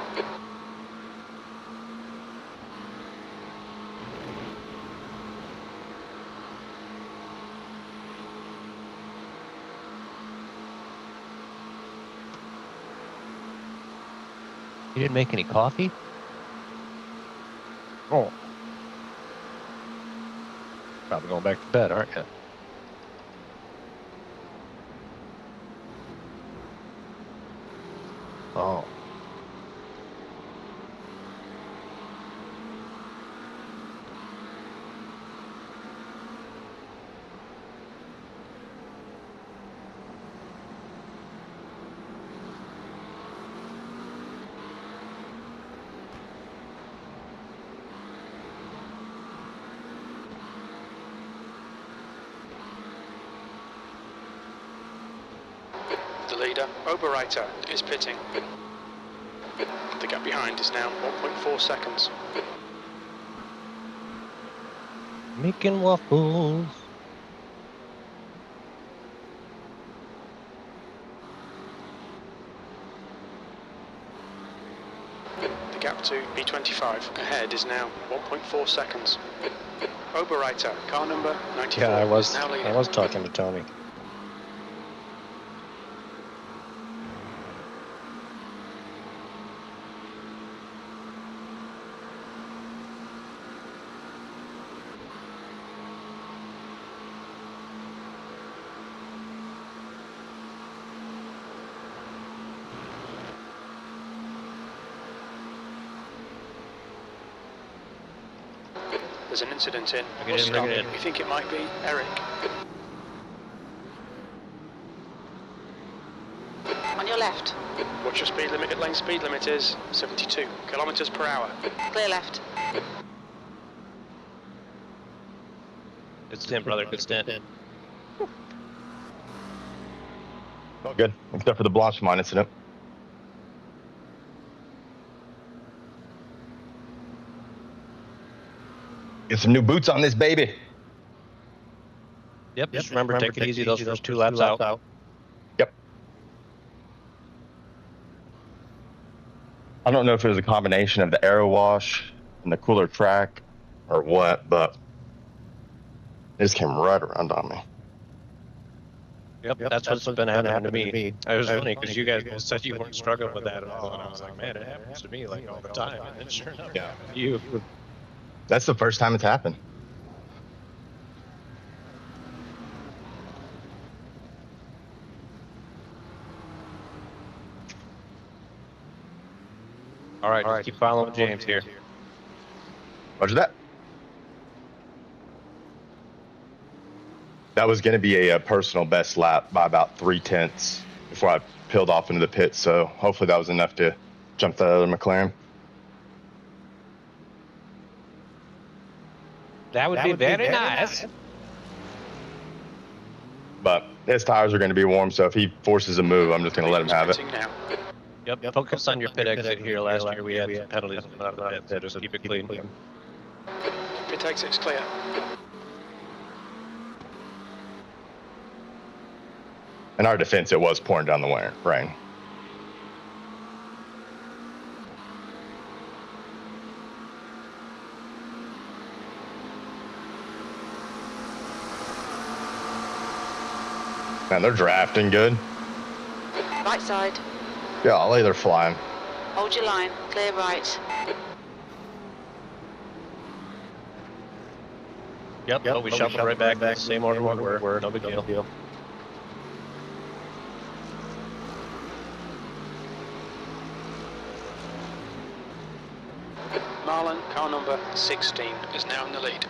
You didn't make any coffee? Oh. Probably going back to bed, aren't you? Oh. leader. Oberreiter is pitting. The gap behind is now 1.4 seconds. Making waffles. The gap to B25 ahead is now 1.4 seconds. Oberreiter, car number 94, Yeah, I is now leading. was talking to Tony. There's an incident in. Bring it in, bring it in. We think it might be Eric. On your left. What's your speed limit? Lane speed limit is 72 kilometers per hour. Clear left. Good stint, brother. Good stint. All good, except for the Blanchimont incident. Get some new boots on this baby. Yep. Just remember, take it easy. Those first 2 laps out. Yep. I don't know if it was a combination of the aero wash and the cooler track or what, but it just came right around on me. Yep. That's what's been happening to me. I was funny because you guys both said you weren't struggling with that at all, and I was like, man, it happens to me like all the time. And sure enough, Yeah. you. That's the first time it's happened. All right, just keep following James here. Roger that. That was going to be a personal best lap by about 3/10 before I peeled off into the pit. So hopefully that was enough to jump the other McLaren. That would be very nice. But his tires are going to be warm, so if he forces a move, I'm just going to let him have it. Now. Yep. Focus on your pit exit here. Last year we had some penalties coming out of the pit, so just keep it clean. Pit exit's clear. In our defense, it was pouring down the rain. Man, they're drafting good. Right side. Yeah, I'll they're flying. Hold your line. Clear right. Yep. But we shuffled right back. That same order we were. No big deal. Marlon, car number 16, is now in the lead.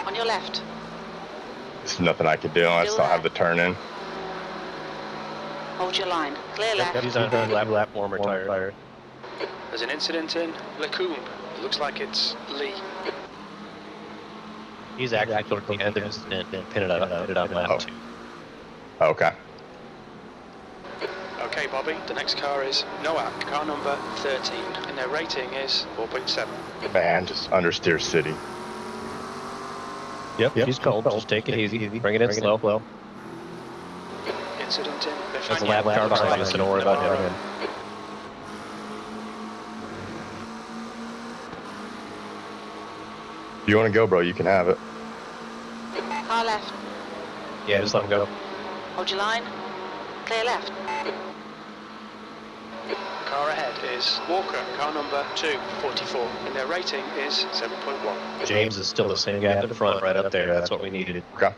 On your left. There's nothing I could do. I still have the turn in. Hold your line. Clear left. He's on lap warmer tire. There's an incident in Lacombe. It looks like it's Lee. He's actually towards the end of his stint and pin it on lap 2. Okay. Okay, Bobby, the next car is Noah, car number 13, and their rating is 4.7. Man, just understeer City. Yep. He's cold. Just take it easy. Bring it in slow. Incident in There's a lap car behind us, so don't worry about him. If you want to go, bro, you can have it. Car left. Yeah, just let him go. Hold your line. Clear left. Car ahead is Walker, car number 244, and their rating is 7.1. James is still the same guy at the front, right up there. That's what we needed. Okay.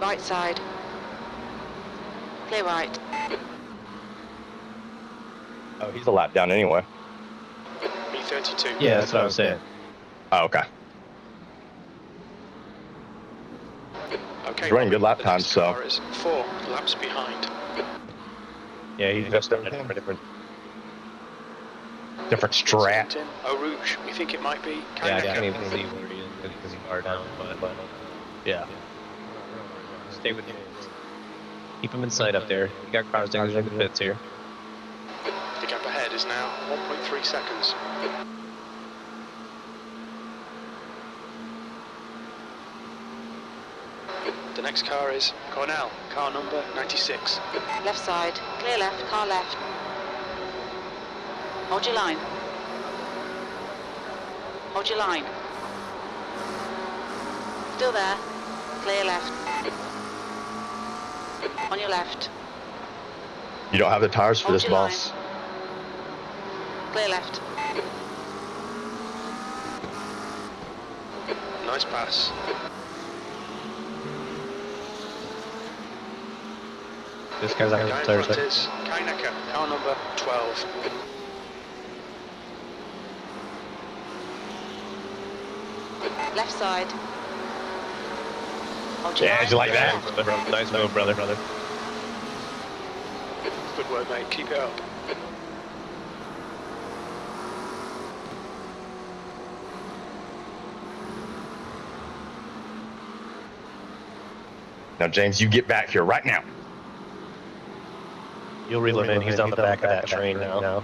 Right side. Clear right. Oh, he's a lap down anyway. B32. Yeah, that's what I was saying. Oh, okay. Okay, He's running good lap the times, next so. car is 4 laps behind. Yeah, he's just different. different strat. Eau Rouge, we think it might be. Yeah, I Kanaka. can't even see where he is because he's far down, but yeah. Stay with him. Keep him in sight up there. You got cars exiting the pits here. The gap ahead is now 1.3 seconds. The next car is Cornell, car number 96. Left side. Clear left. Car left. Hold your line. Hold your line. Still there. Clear left. On your left. You don't have the tires for Hold this, your boss. Clear left. Nice pass. This guy's Guy on in the front Thursday. is Kanaka, car number 12. Left side. Hold your Yeah, line. you like that? Nice move, brother. Good work, mate. Keep it up. Now, James, you get back here right now. You'll reel him in. He's on the back of that train now.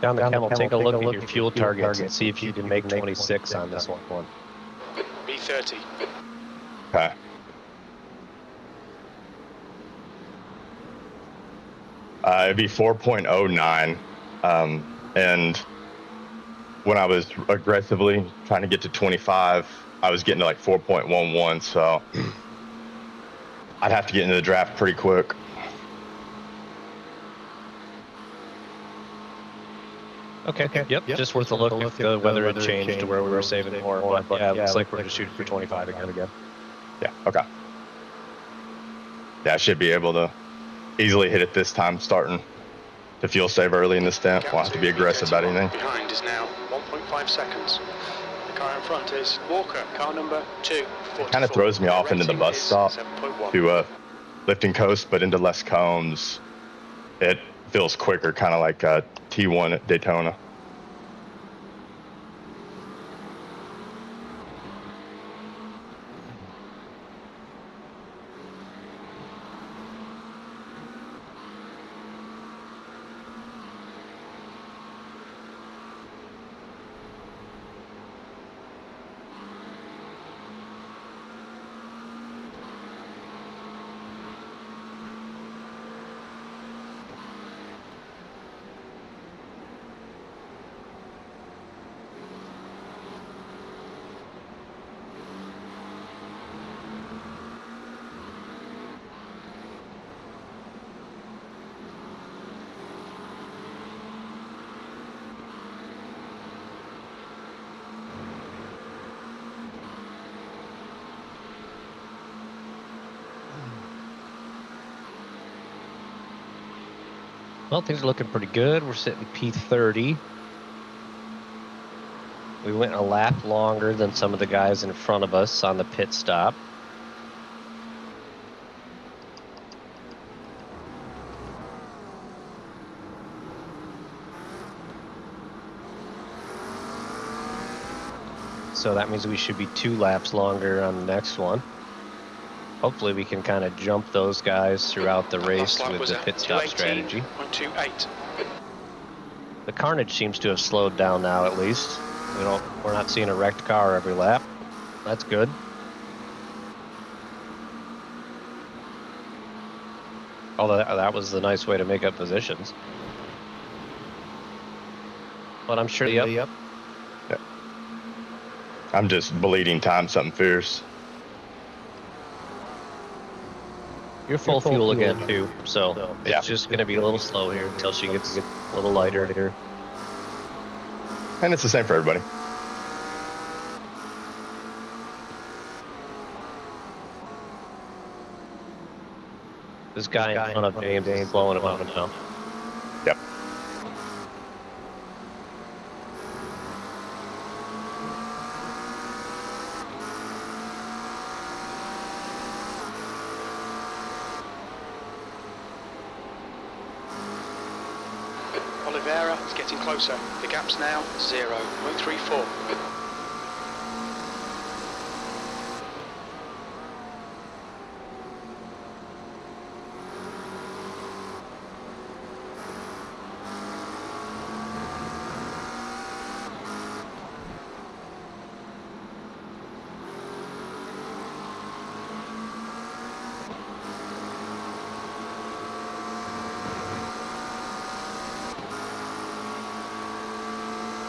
Down the camel, take a look at your fuel targets and see if you can make 26 on this one. B30. Okay. It'd be 4.09. And when I was aggressively trying to get to 25, I was getting to like 4.11. So I'd have to get into the draft pretty quick. Okay. Yep. Just worth a look if the weather had changed to where we were saving more. But yeah, it looks like we're just shooting for 25 again. Yeah, okay. Yeah, I should be able to easily hit it this time, starting to fuel save early in the stint. Won't have to be aggressive about anything. Behind is now 1.5 seconds. The car in front is Walker, car number 2. It kind of throws me off into the bus stop to lifting coast, but into less cones, it feels quicker, kind of like T1 at Daytona. Well, things are looking pretty good. We're sitting P30. We went a lap longer than some of the guys in front of us on the pit stop. So that means we should be 2 laps longer on the next one. Hopefully we can kind of jump those guys throughout the race with the pit stop strategy. 2:28. The carnage seems to have slowed down now, at least. We're not seeing a wrecked car every lap. That's good. Although that was the nice way to make up positions. But I'm sure. Yep. I'm just bleeding time something fierce. You're full fuel again too, so it's just going to be a little slow here until she gets a little lighter. and it's the same for everybody. This guy in front of James is slowing him out now. Yep. Oliveira is getting closer. The gap's now 0.34.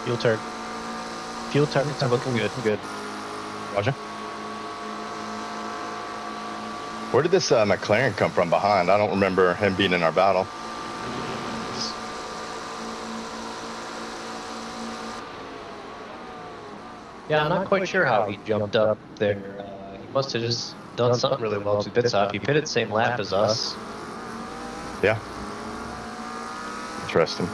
Fuel turn. Fuel targets are looking good. Good. Roger. Where did this McLaren come from behind? I don't remember him being in our battle. Yeah, I'm not quite sure how he jumped up there. He must have just done something really well to pit stop. He pitted the same lap as us. Yeah. Interesting.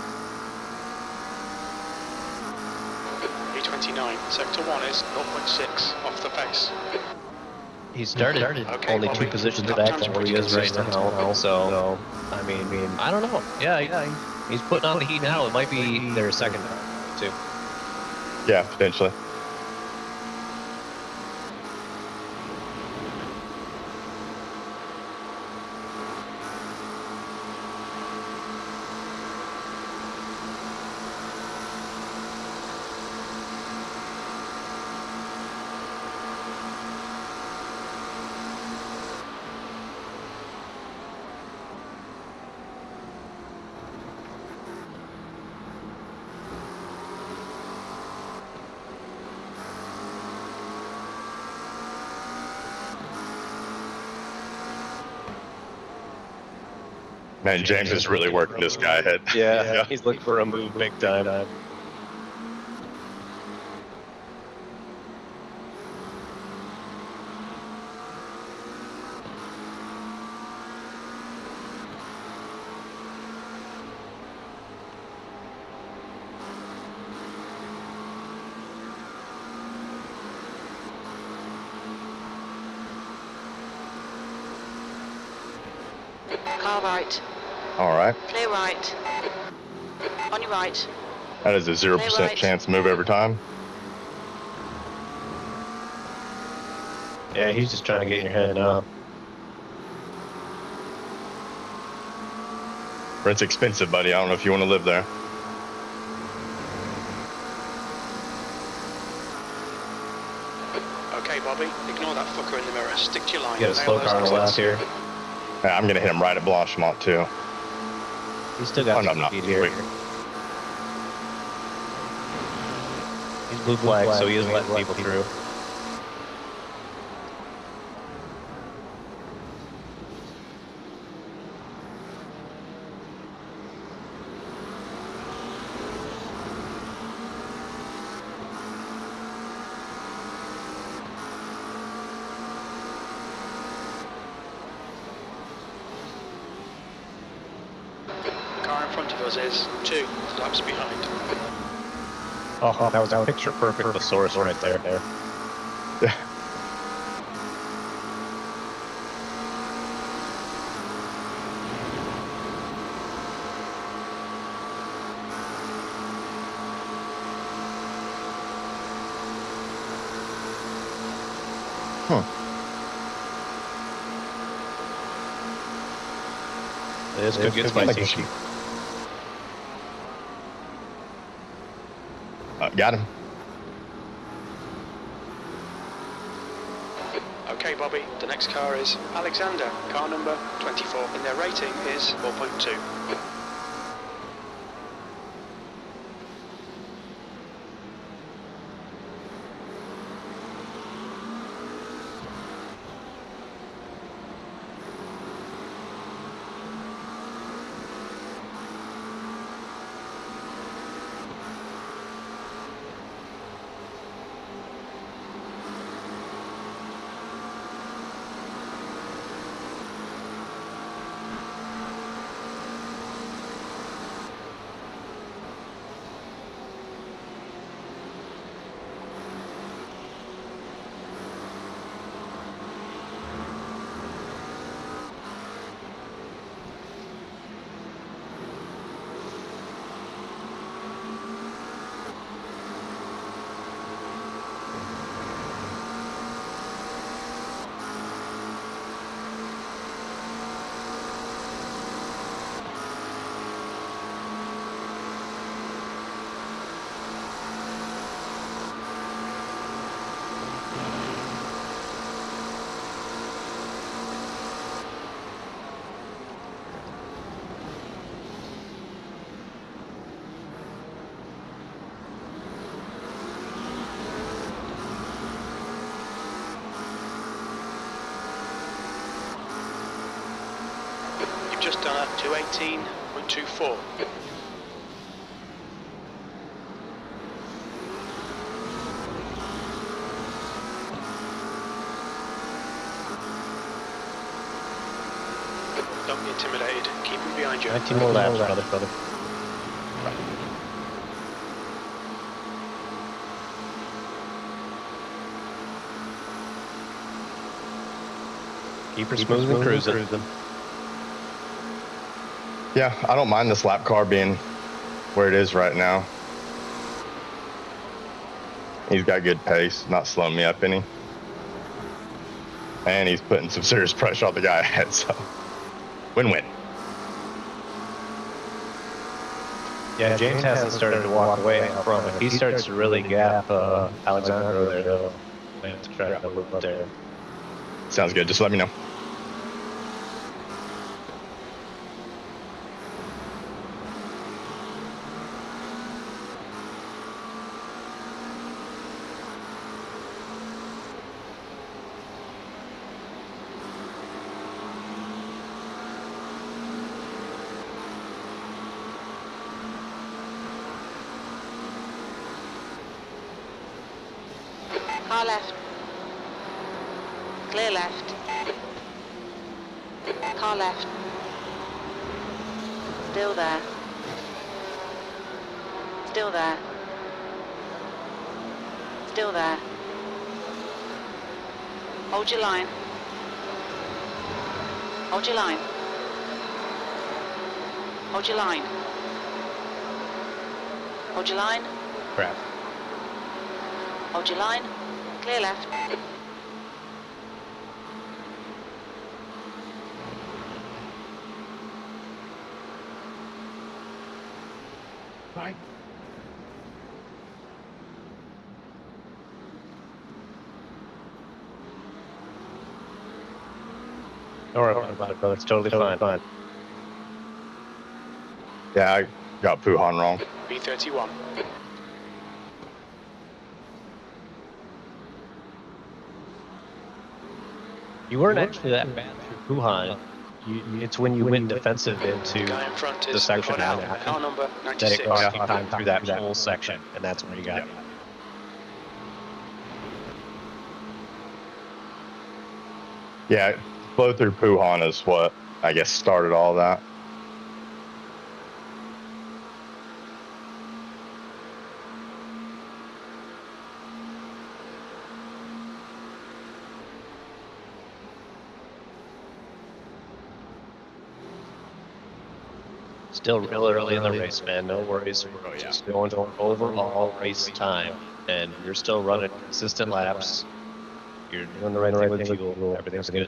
E29, sector 1 is 0.6 off the pace. He started Okay, only well, two we- positions lap back time's from where he pretty is right consistent. now. So, I mean, I don't know. Yeah, he's putting on the heat now. It might be their second time, too. Yeah, potentially. Man, James is really working this guy ahead. Yeah, he's looking for a move big time. Car right. All right. Clear right. On your right. That is a 0% right. chance to move every time. Yeah, he's just trying to get in your head now. Rent's expensive, buddy. I don't know if you want to live there. Okay, Bobby, ignore that fucker in the mirror. Stick to your line. You got a slow car on the left here. Yeah, I'm going to hit him right at Blanchemont, too. He's still got Oh, no, some no. speed here. Wait. He's blue flag, so he isn't letting people through. Car in front of us is 2 laps behind. Oh, that was a picture perfect thesaurus right there. It is good, good spicy. Got him. Okay, Bobby, the next car is Alexander, car number 24, and their rating is 4.2. just done a 218.24. Don't be intimidated. Keep him behind you. 19 more laps, brother. Keep her smooth and cruising. Yeah, I don't mind this lap car being where it is right now. He's got good pace, not slowing me up any. And he's putting some serious pressure on the guy ahead, so win-win. Yeah, James hasn't started to walk away from it. He starts to really gap Alexander there, though. We have to try to loop up there. Sounds good, just let me know. Car left. Clear left. Car left. Still there. Still there. Still there. Hold your line. Hold your line. Hold your line. Hold your line. Crap. Hold your line. Clear left. Right. Don't worry about it, brother. It's totally fine. Yeah, I got Puhan wrong. B31. You weren't actually that bad through Wuhan. It's when you went defensive into Guy in front the is section Von after car number that 96. it cost you time through that whole section, and that's where you got it. Yeah, flow through Puhan is what I guess started all that. Still real early in the race, man. No worries. We're just going for overall race time, and you're still running consistent laps. You're doing the right thing with fuel. Everything's good.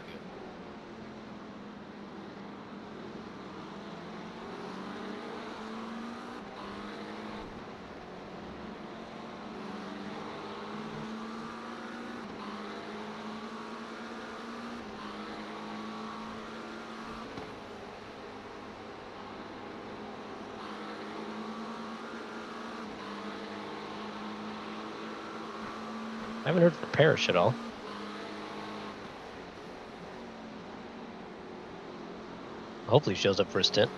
I haven't heard from Parrish at all. Hopefully he shows up for a stint.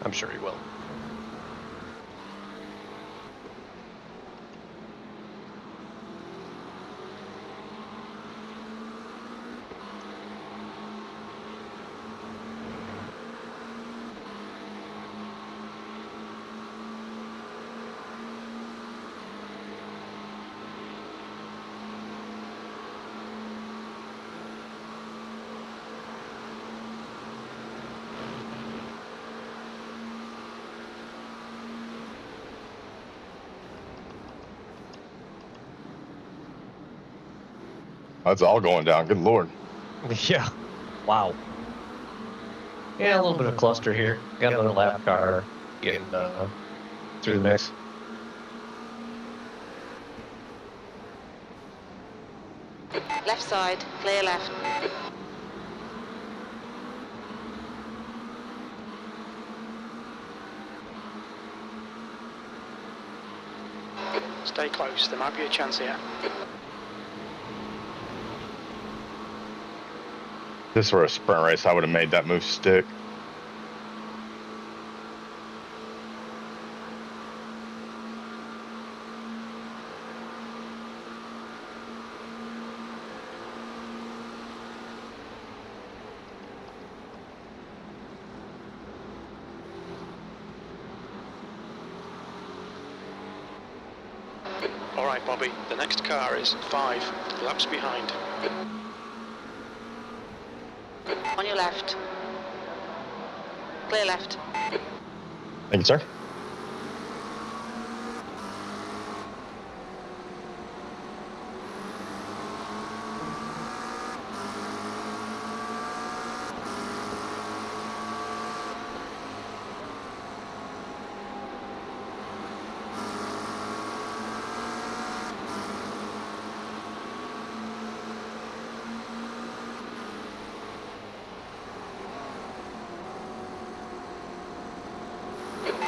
I'm sure he will. That's all going down. Good Lord. Yeah. Wow. Yeah, a little bit of cluster here. Got another lap car getting through the mix. Left side, clear left. Stay close, there might be a chance here. This were a sprint race, I would have made that move stick. All right, Bobby, the next car is 5 laps behind. On your left. Clear left. Thank you, sir.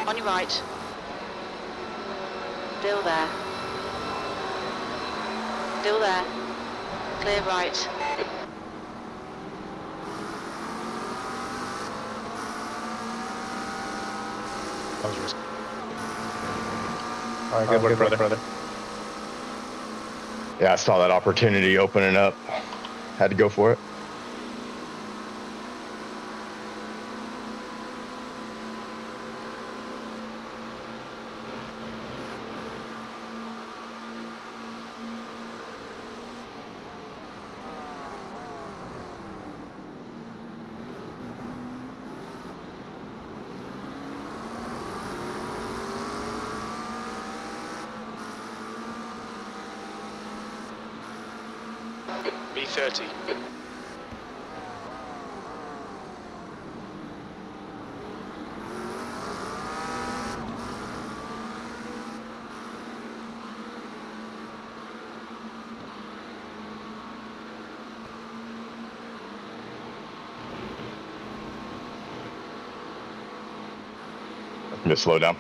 On your right. Still there. Still there. Clear right. That was risky. All right, good work, brother. Yeah, I saw that opportunity opening up. Had to go for it. B30. I'm gonna slow down.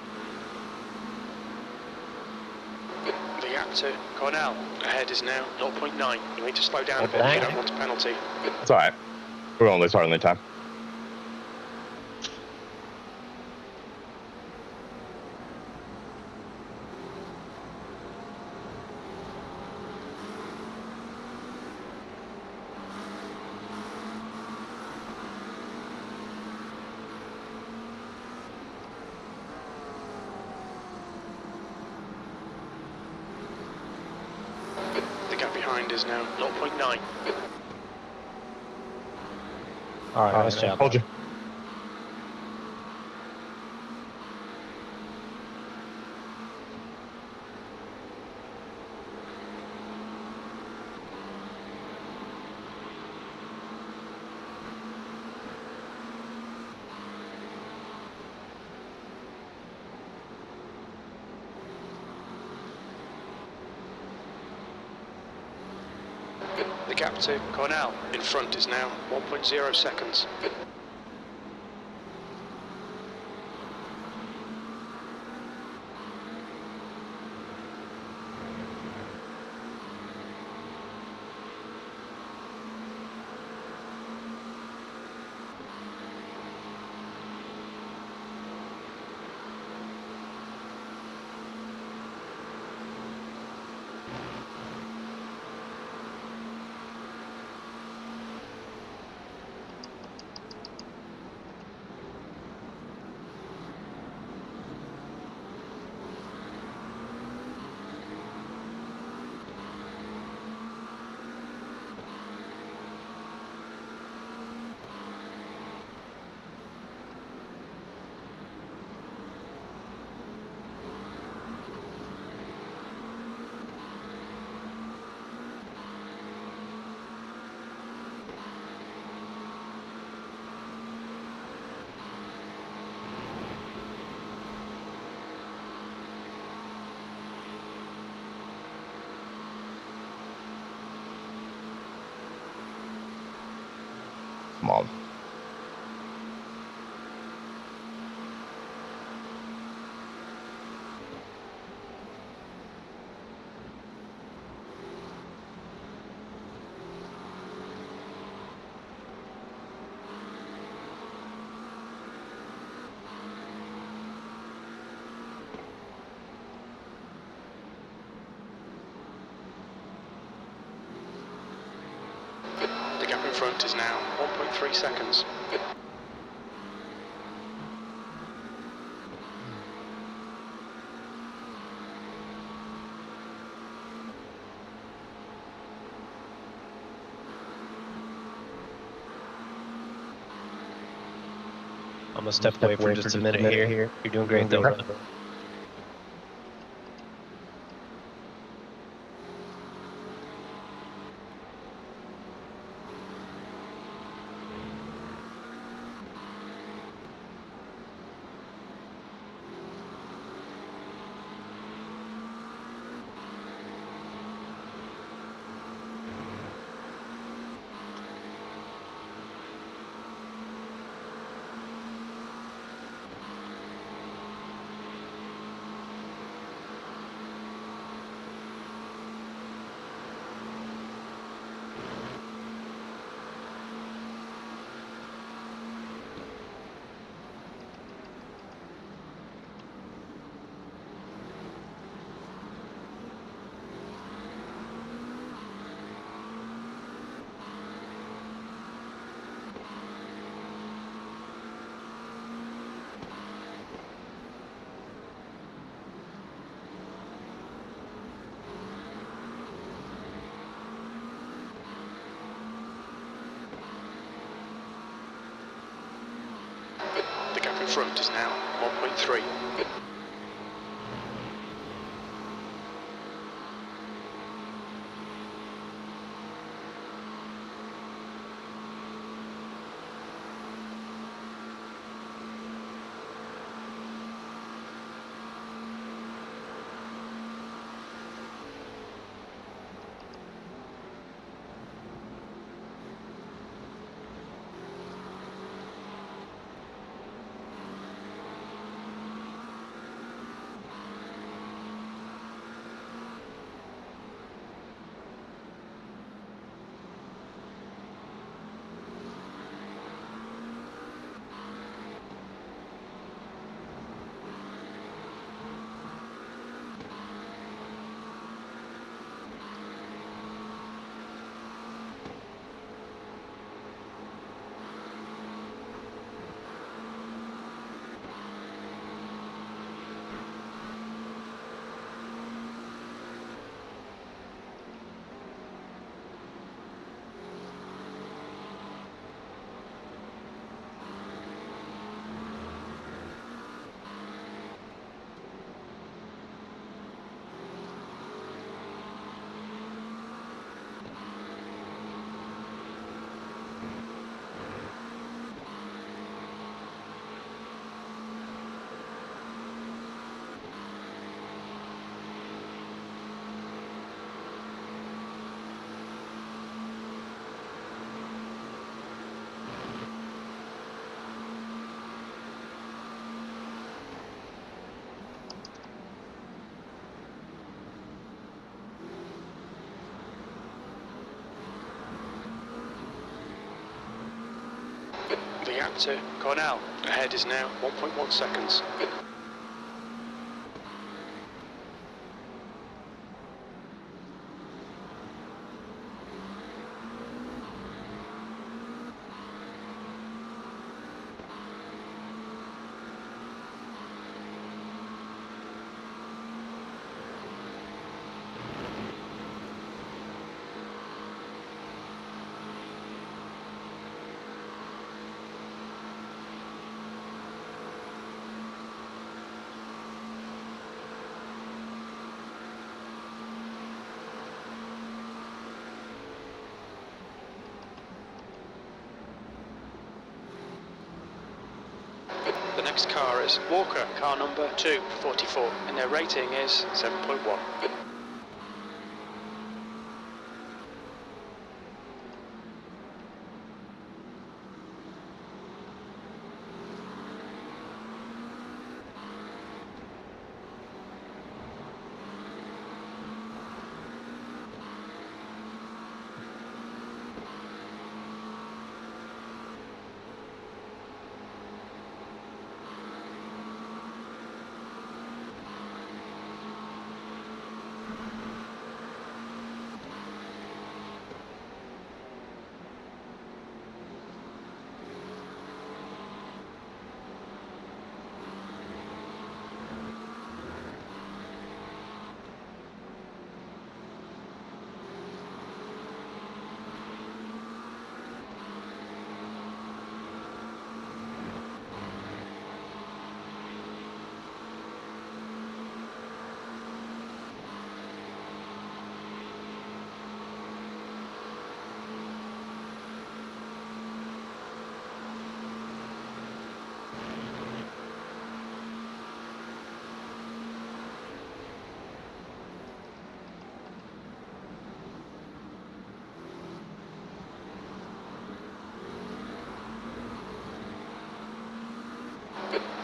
The gap to Cornell ahead is now 0.9. You need to slow down a bit. Dang. You don't want a penalty. It's all right. We're only starting the time. The gap behind is now 0.9. All right, nice job. Hold you. The gap to Cornell in front is now 1.0 seconds. Come on. in front is now 1.3 seconds. I'm gonna step away for just a minute here. You're doing great though, brother. The gap in front is now 1.3. The gap to Cornell ahead is now 1.1 seconds. The next car is Walker, car number 244, and their rating is 7.1.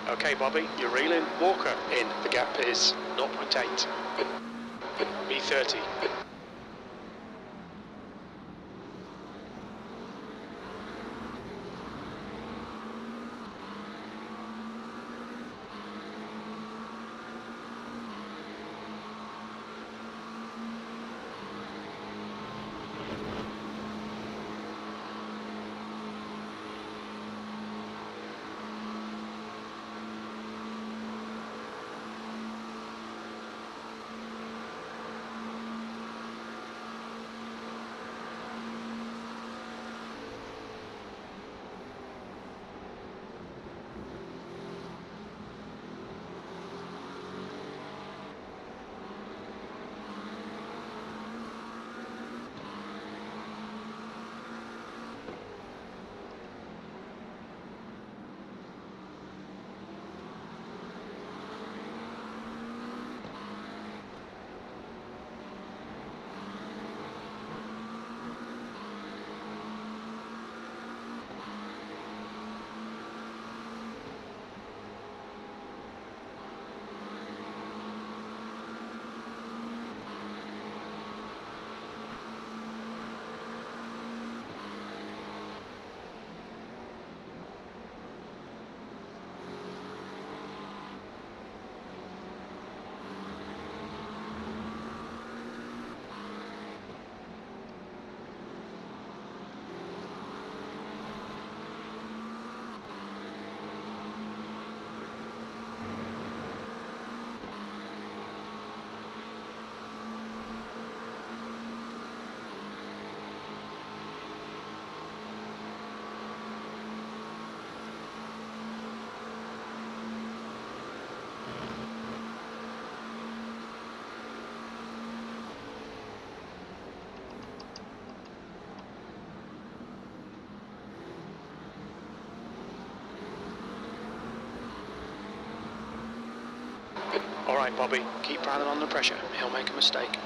Okay, Bobby, you're reeling. Walker in. The gap is 0.8. B30. All right, Bobby, keep Brandon under pressure. He'll make a mistake.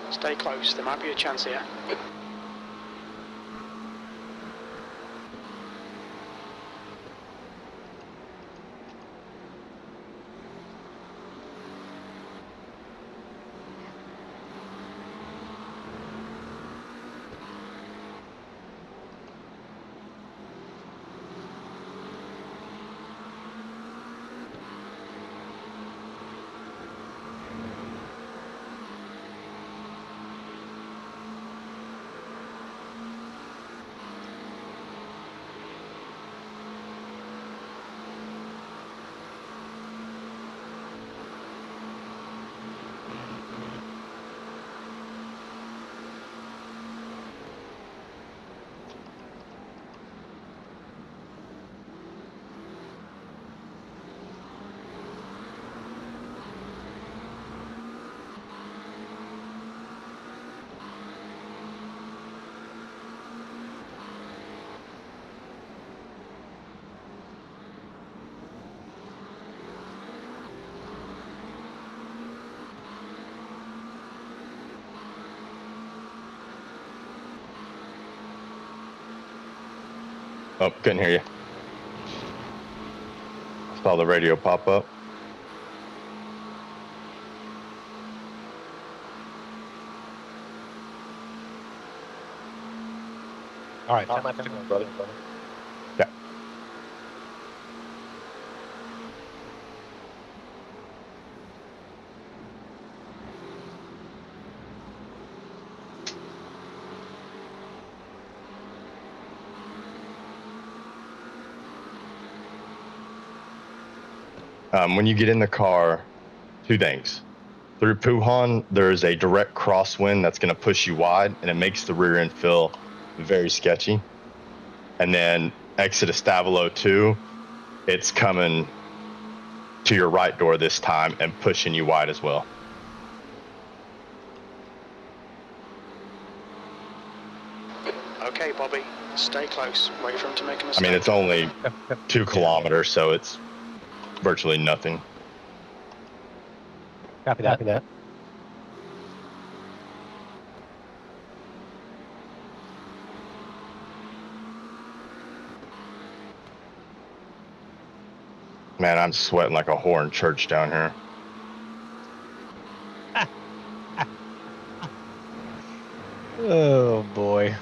Stay close, there might be a chance here. Oh, couldn't hear you. Saw the radio pop up. All right, 10 laps to go, brother. Yeah. When you get in the car, two things. Through Puhan, there's a direct crosswind that's going to push you wide, and it makes the rear end feel very sketchy. And then exit Estavilo 2, it's coming to your right door this time and pushing you wide as well. Okay, Bobby, stay close. Wait for him to make a I mistake. mean, it's only 2 kilometers, so it's virtually nothing. Copy that. Copy that. Man, I'm sweating like a whore in church down here. Oh boy.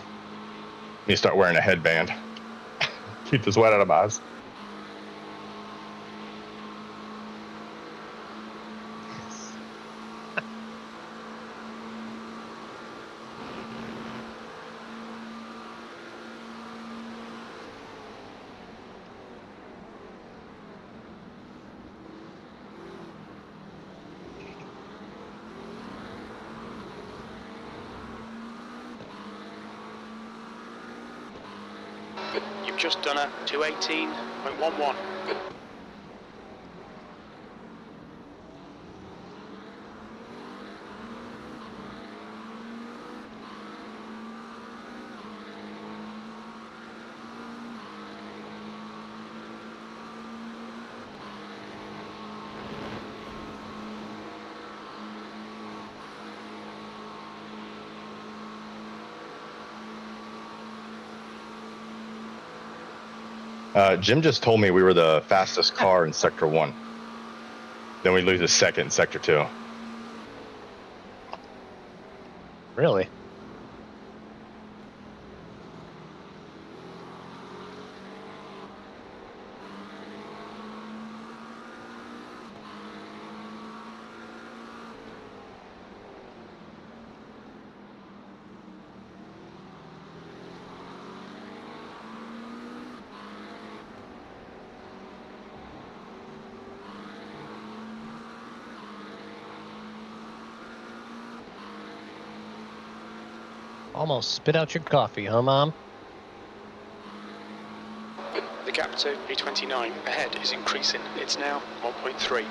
Need to start wearing a headband. Keep the sweat out of my eyes. You've just done a 218.11. Jim just told me we were the fastest car in Sector 1. Then we lose a second in Sector 2. Really? Almost spit out your coffee, huh, Mom? The gap to B29 ahead is increasing. It's now 1.3.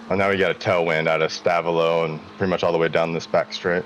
Well, now we got a tailwind out of Stavilo and pretty much all the way down this back straight.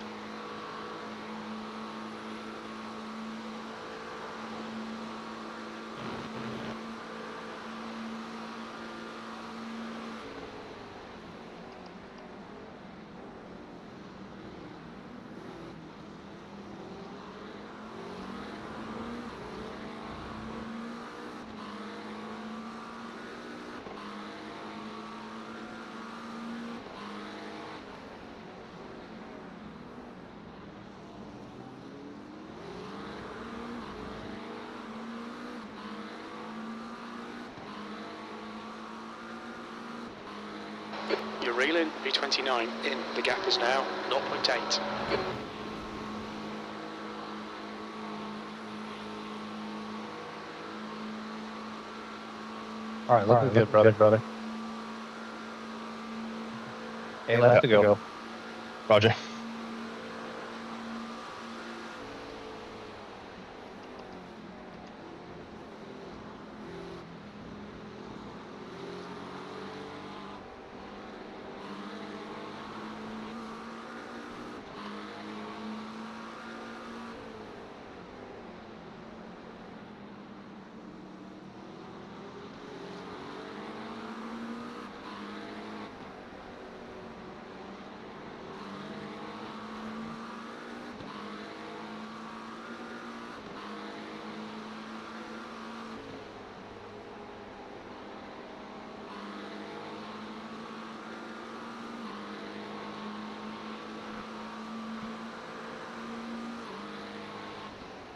You're reeling B29 in. The gap is now 0.8. All right, looking good, brother. Hey, left to go. Roger.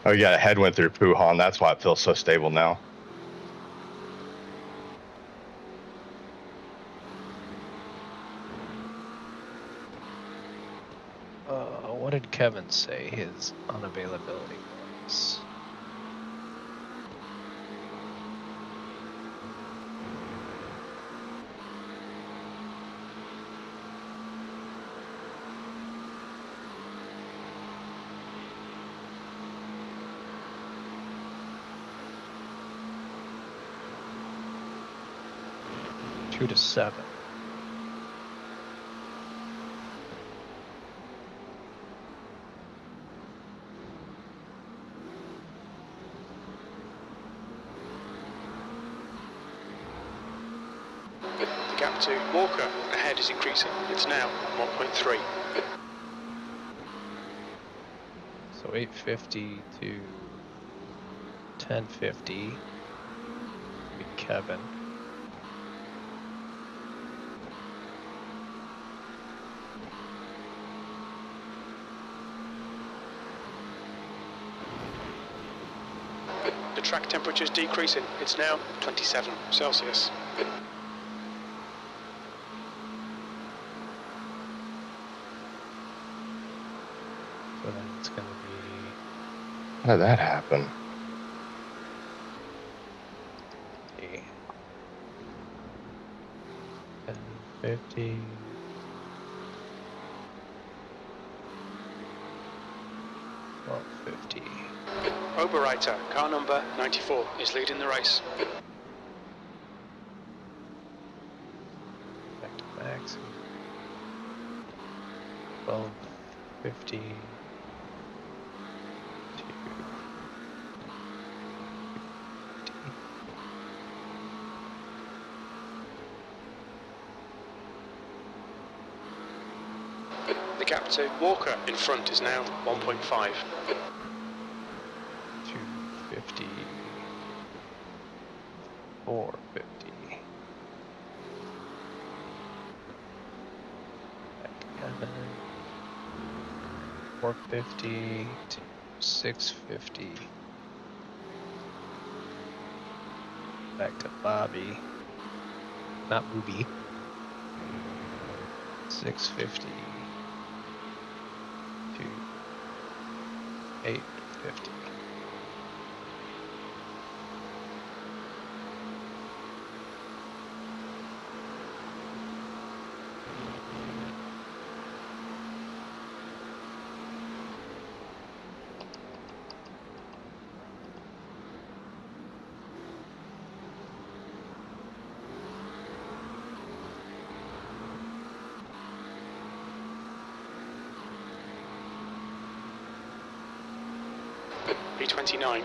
Oh yeah, the head went through Puhan. That's why it feels so stable now. What did Kevin say his unavailability was? Two to 7. The gap to Walker ahead is increasing. It's now 1.3. So 850 to 1050. Kevin. The track temperature is decreasing. It's now 27 Celsius. So then it's going to be How did that happen? 1050. Well, 50. Oberreiter, car number 94, is leading the race. Back to max. 1250. The gap to Walker in front is now 1.5. 250. 450. Back again. 450 to 650. Back to Bobby. Not Booby. 650 to 850. B29.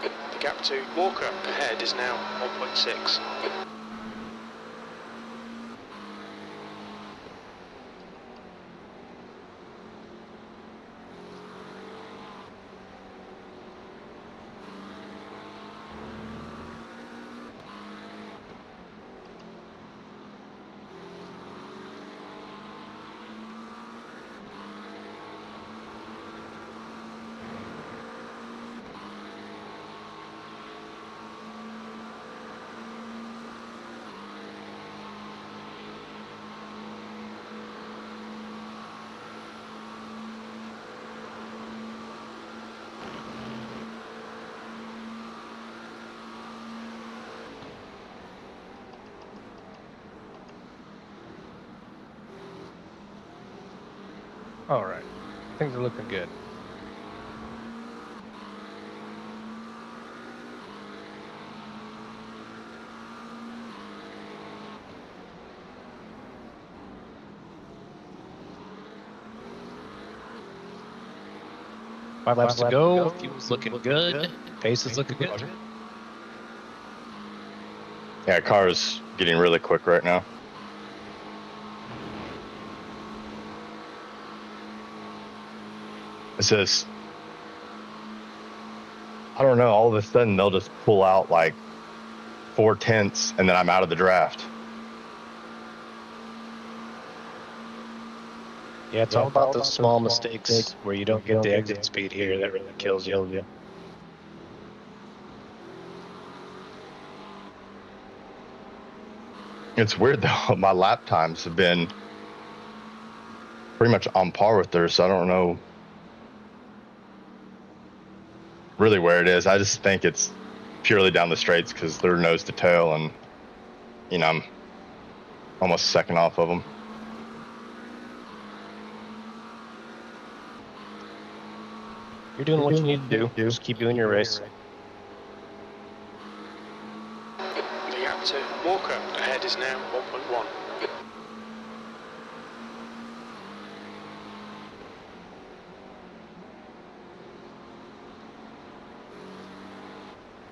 The gap to Walker ahead is now 1.6. All right. Things are looking good. Five laps to go. Fuel's looking good. Pace is looking good. Yeah, car's getting really quick right now. It's just, I don't know, all of a sudden they'll just pull out like 4/10 and then I'm out of the draft. Yeah, it's all about those small mistakes where you don't get the exit speed here that really kills you. It's weird though, my lap times have been pretty much on par with theirs, so I don't know really where it is. I just think it's purely down the straights because they're nose to tail, and you know, I'm almost a second off of them. You're doing what you need to do. Just keep doing your race. The gap to Walker ahead is now 1.1.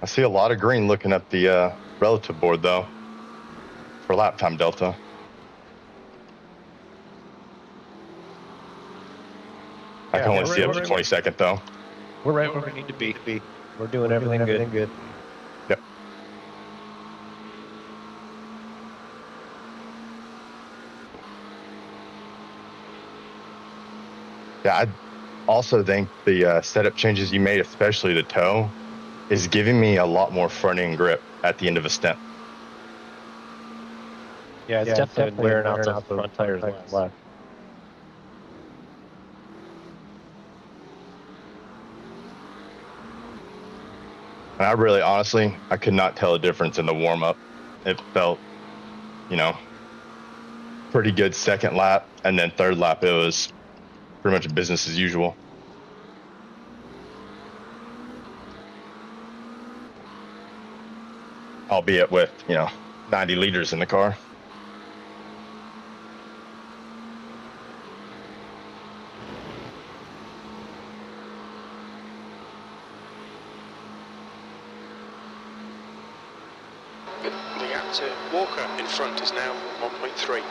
I see a lot of green looking at the relative board though for lap time delta. I can only see up to 22nd though. We're right where we need to be. We're doing everything good. Yep. Yeah, I also think the setup changes you made, especially the toe, is giving me a lot more front end grip at the end of a stint. Yeah, it's definitely wearing out the front tires less. And I really, honestly, I could not tell a difference in the warm up. It felt, you know, pretty good second lap, and then third lap it was pretty much business as usual. Albeit with, 90 liters in the car. The gap to Walker in front is now 1.3.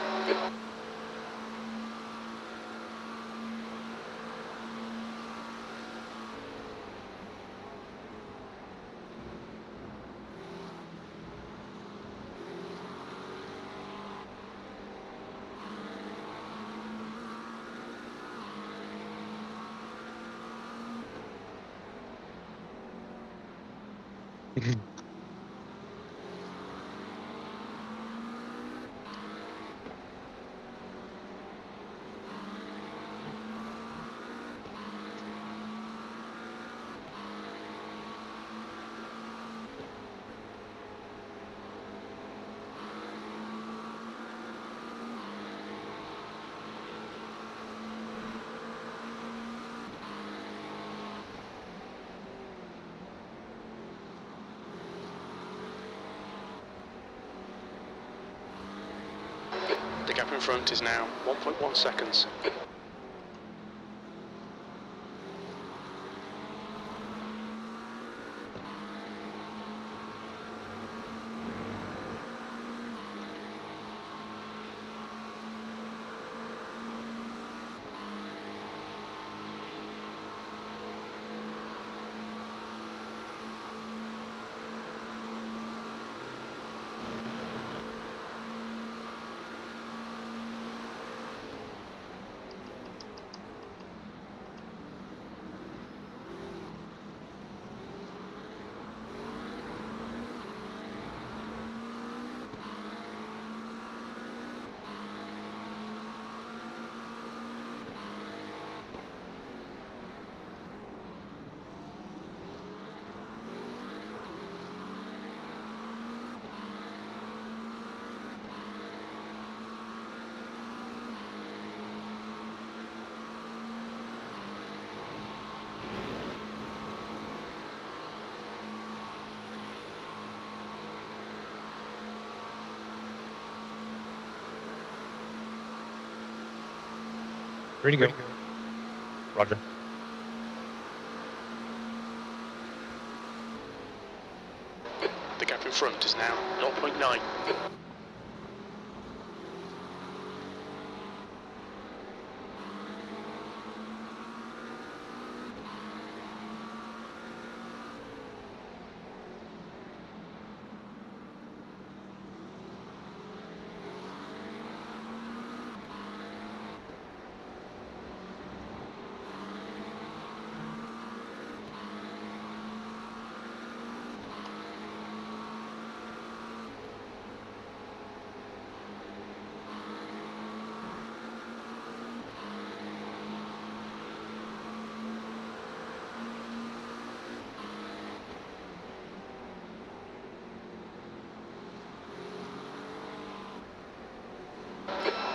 The gap in front is now 1.1 seconds. Ready to go. Roger. The gap in front is now 0.9.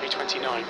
B29.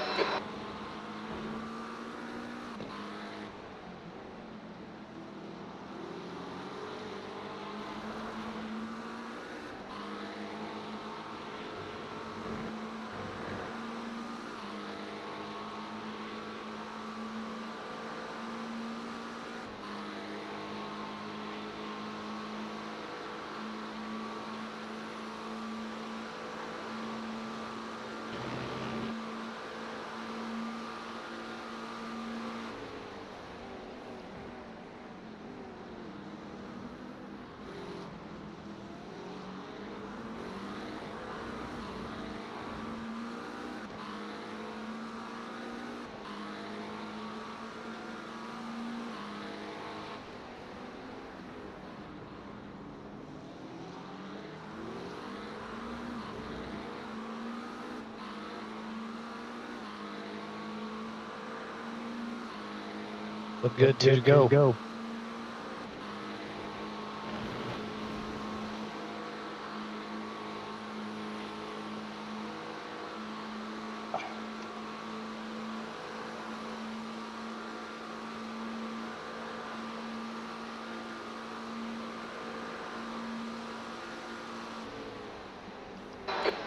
Look good, 2 to go.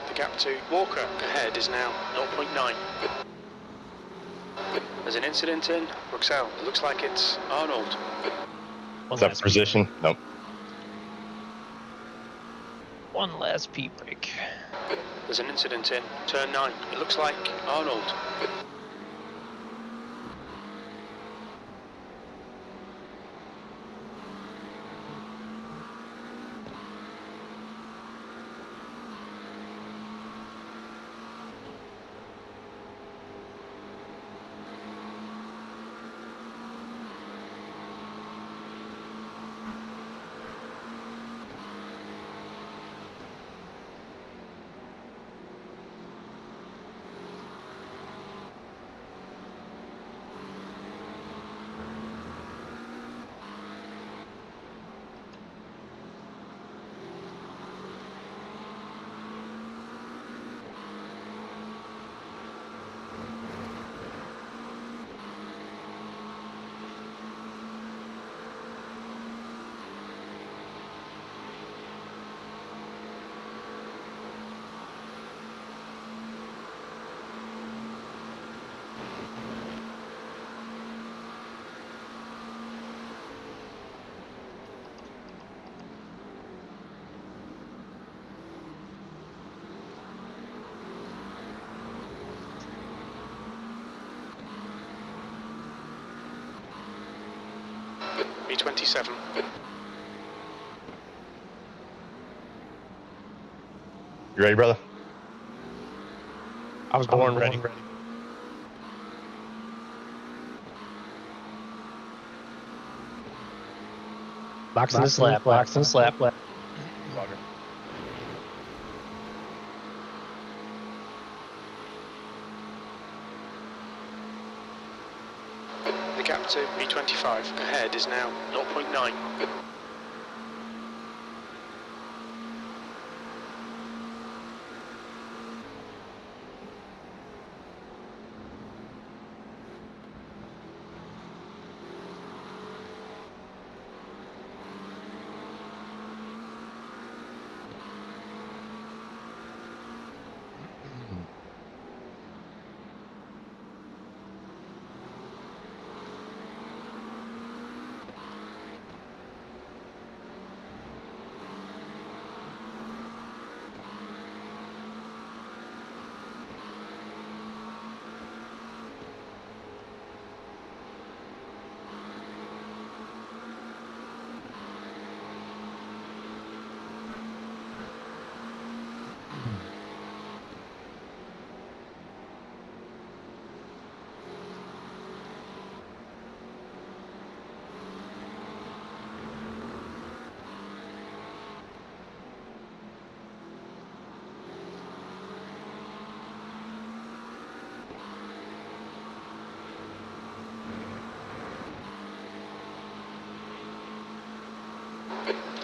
The gap to Walker ahead is now 0.9. There's an incident in Bruxelles. It looks like it's Arnold. Is that position? Nope. One last pee break. There's an incident in turn 9. It looks like Arnold. B27. You ready, brother? I was born ready. Boxing the slap, boxing the slap. Roger. The gap to B25 ahead is now 0.9.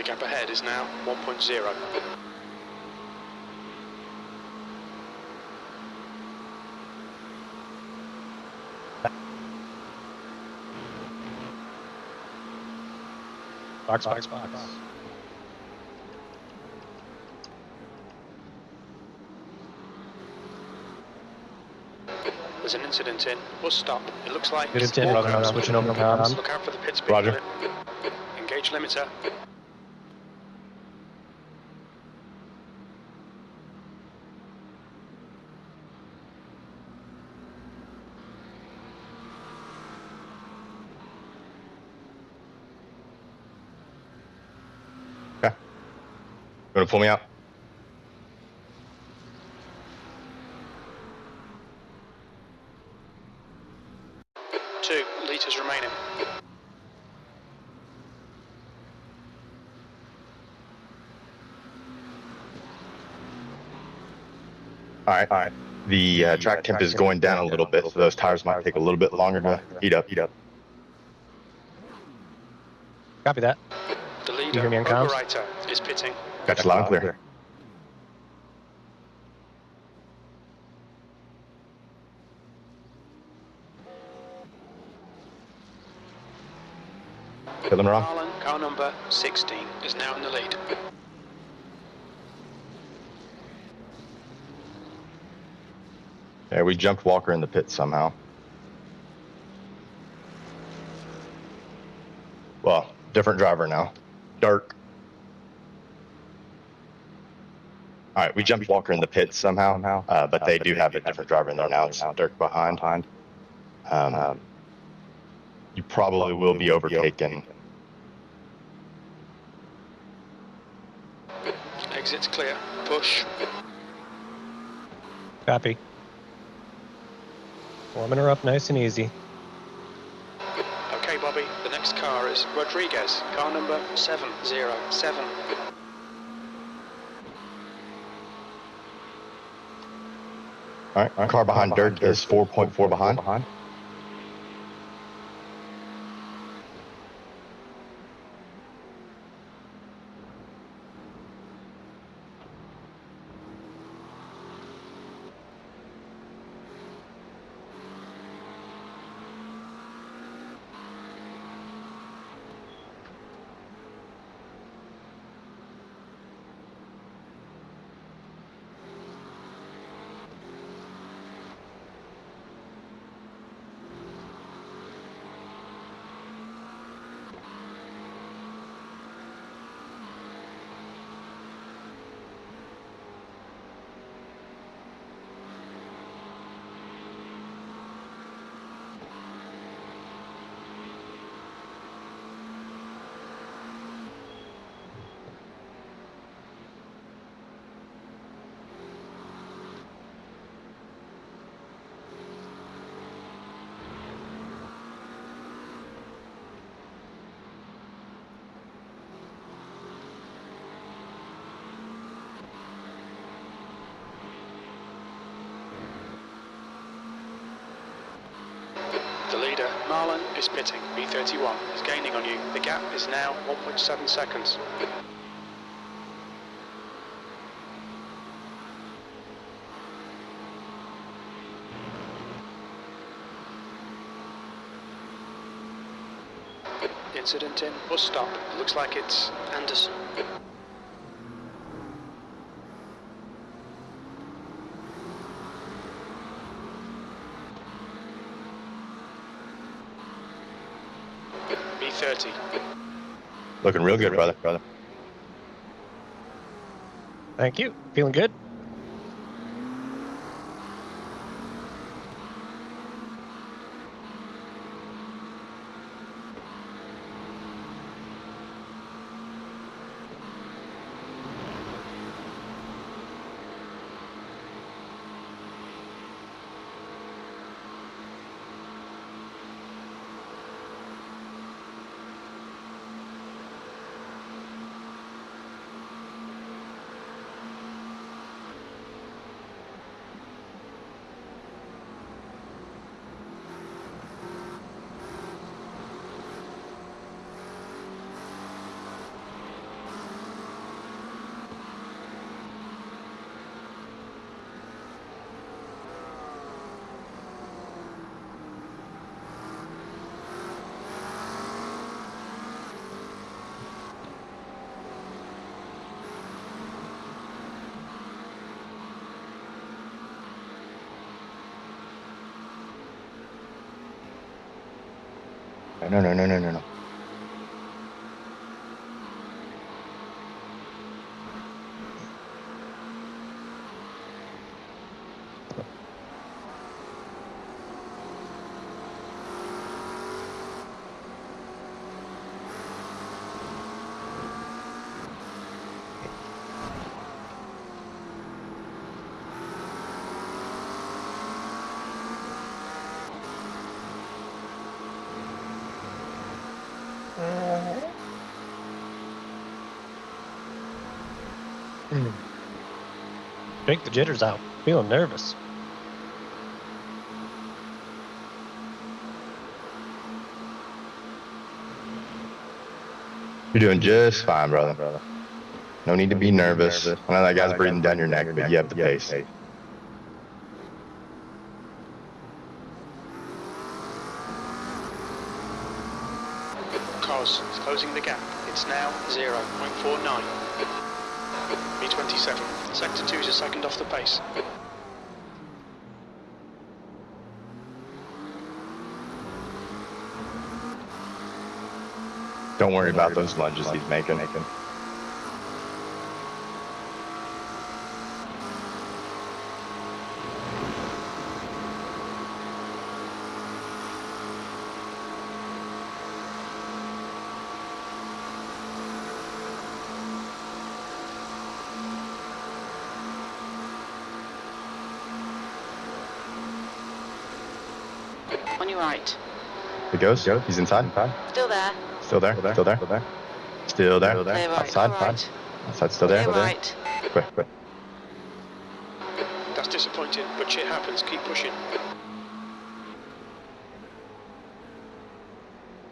gap ahead is now 1.0. Box. There's an incident in. Bus stop. It looks like. Good intent, Roger. I'm switching over comms. Look out for the pit speed Roger. limit. Engage limiter. Okay. You want to pull me out? Two litres remaining. All right. The track temp is going down a little bit, so those tires might take a little bit longer to heat up. Copy that. The You leader, hear me on comms? overwriter, is pitting. Got you loud and clear. Filling her on. Marlon, car number 16, is now in the lead. Yeah, we jumped Walker in the pit somehow. Well, different driver now. Dirk. All right, we jumped Walker in the pit somehow, but they do have a different driver in there now. It's Dirk behind. You probably will be overtaken. Exit's clear. Push. Copy. Warming her up nice and easy. Okay, Bobby, the next car is Rodriguez, car number 707. All right, car behind Dirk is 4.4 behind. The leader, Marlon, is pitting. B31 is gaining on you. The gap is now 1.7 seconds. Incident in. Bus stop. It looks like it's Anderson. B30. Looking real good, brother. Thank you. Feeling good? No. Shake the jitters out. Feeling nervous. You're doing just fine, brother. No need to be nervous. I know that guy's breathing down your neck, but you have the pace. Cars is closing the gap. It's now 0.49. B27. Sector 2 is a second off the pace. Don't worry about those lunges he's making. On your right. It goes. He's inside. Still there. Still there. Clear right. Outside. Car right. Outside. Still there. Clear right. Quick. That's disappointing, but shit happens. Keep pushing.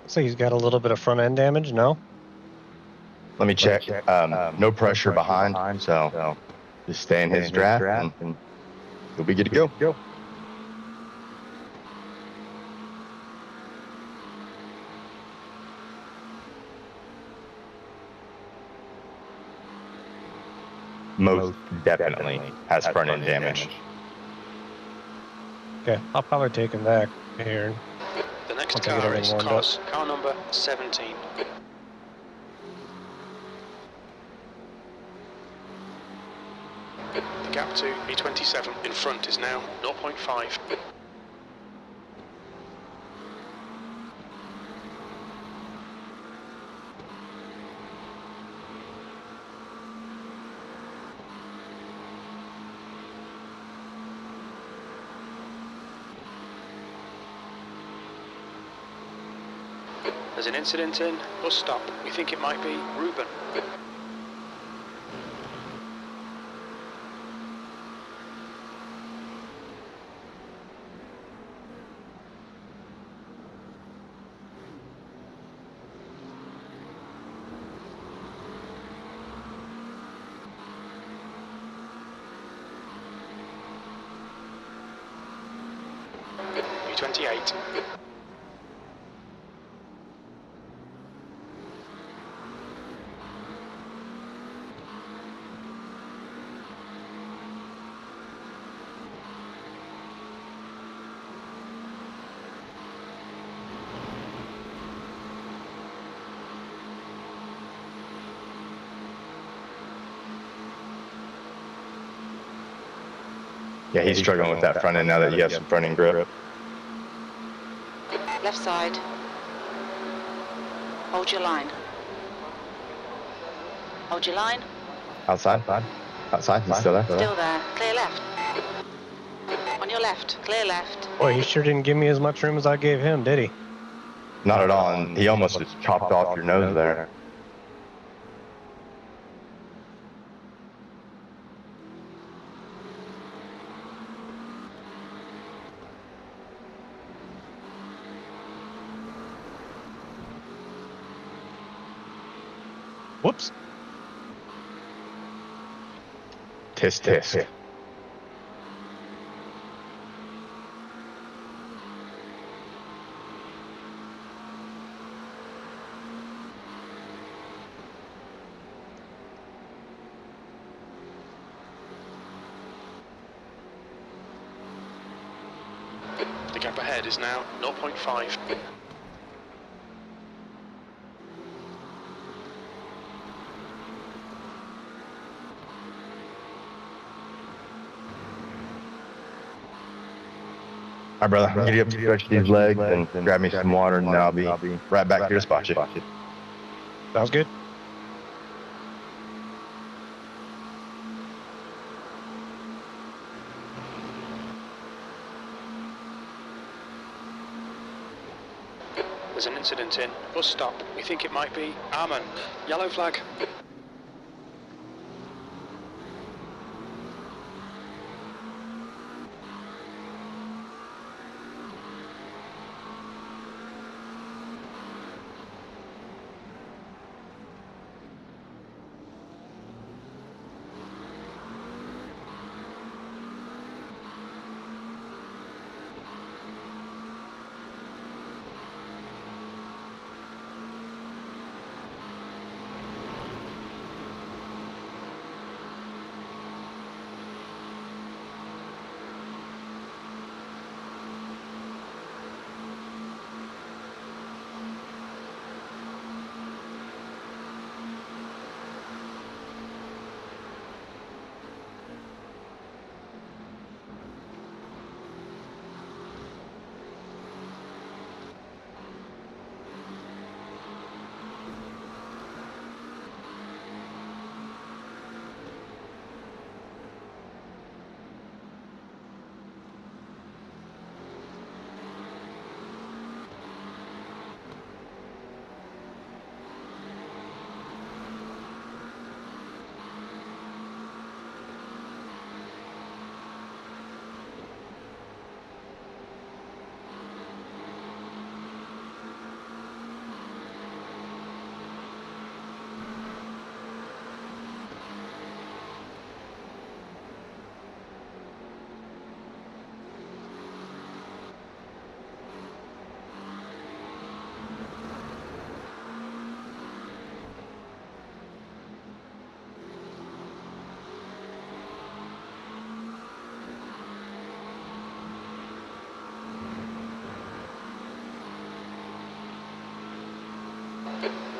So he's got a little bit of front end damage, no? Let me check. No pressure behind, so just stay in his draft and you'll be good to go. Most definitely has front end damage. Okay, I'll probably take him back here. The next Once I get car everything is warmed up. car number 17. The gap to B27 in front is now 0.5. There's an incident in bus stop. We think it might be Ruben. B28. Yeah, he's struggling with that front end now that you have some front end grip. Left side. Hold your line. Hold your line. Outside. He's still there. Still there. Clear left. On your left. Clear left. Boy, he sure didn't give me as much room as I gave him, did he? Not at all, and he almost just chopped off your nose there. Whoops. Tisk. The gap ahead is now 0.5. right, brother. I'm gonna get up to stretch these legs and grab me some water, and then I'll be right back here to spot you. Sounds good. There's an incident in. Bus stop. We think it might be Armand. Yellow flag.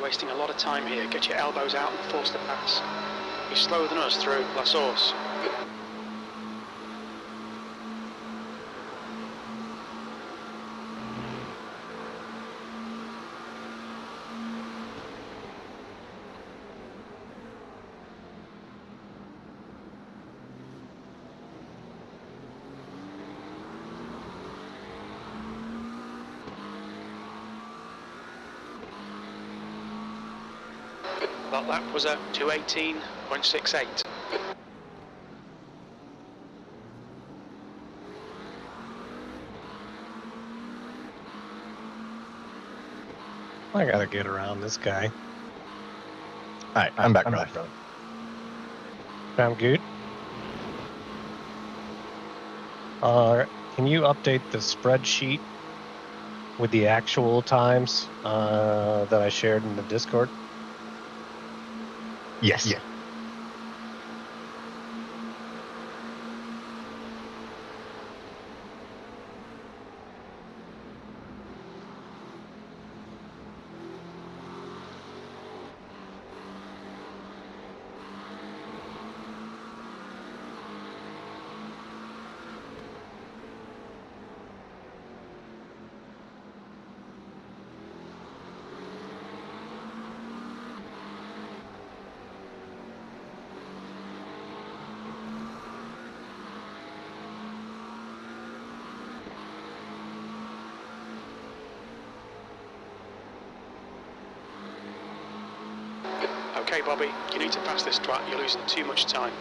Wasting a lot of time here. Get your elbows out and force the pass. You're slower than us through ASUS. That lap was a 2:18.68. I gotta get around this guy. All right, I'm back, brother. Sound good? Can you update the spreadsheet with the actual times that I shared in the Discord? Yes. Yeah. Okay, Bobby, you need to pass this track. You're losing too much time.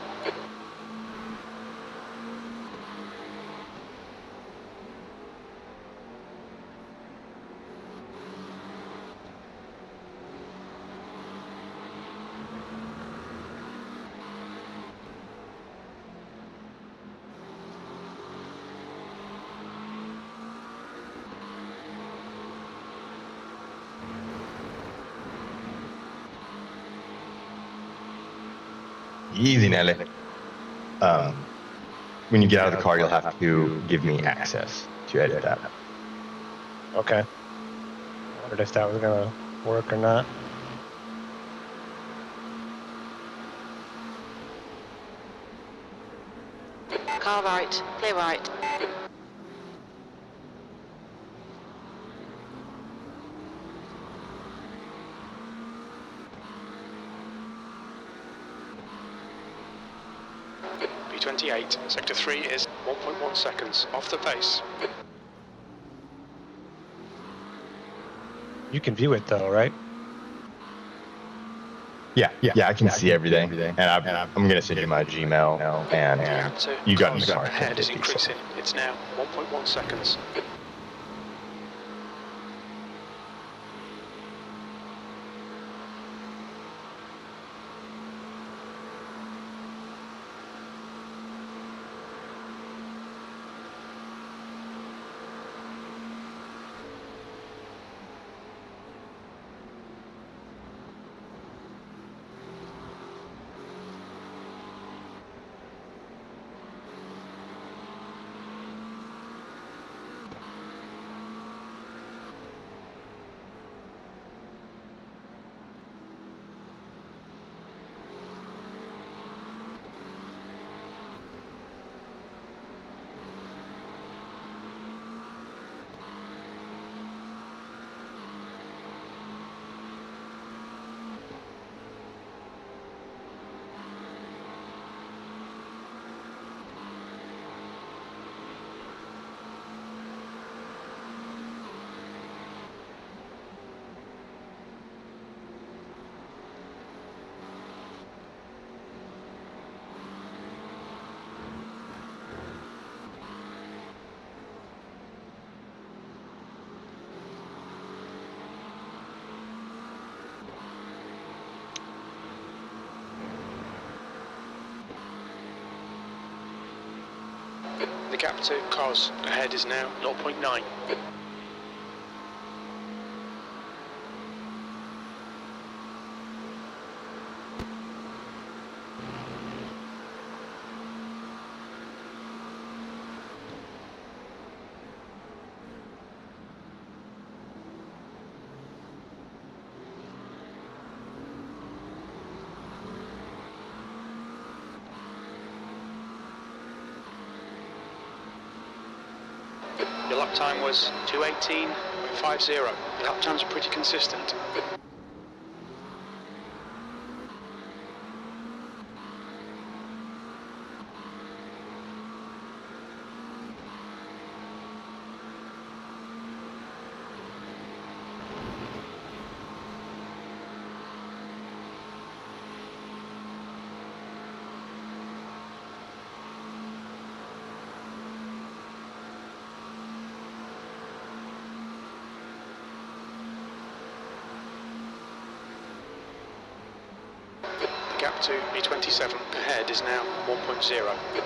Easy, Nelly. When you get out of the car, you'll have to give me access to edit that. Okay. I wondered if that was gonna work or not. Car right, clear right. 3:28. Sector 3 is 1.1 seconds off the pace. You can view it though, right? Yeah, I can see everything. And I'm gonna send you my Gmail, and Gap to you got in cars the car. ahead is 10:50, so. increasing. It's now 1.1 seconds. The gap to cars ahead is now 0.9. Your lap time was 2:18.50. Your lap times are pretty consistent. The gap to B27 ahead is now 1.0.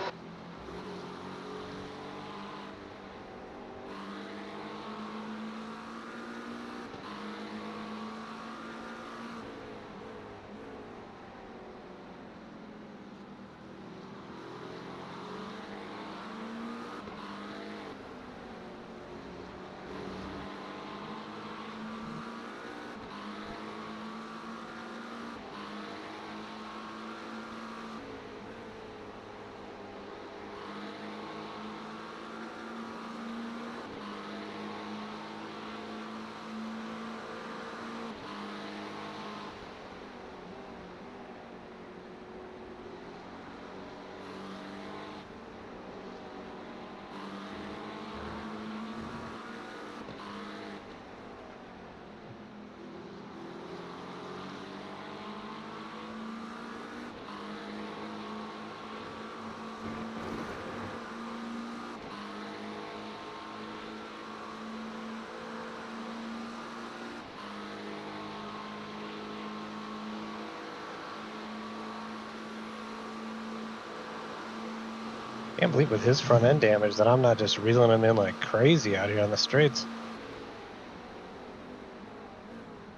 Can't believe with his front end damage that I'm not just reeling him in like crazy out here on the straights.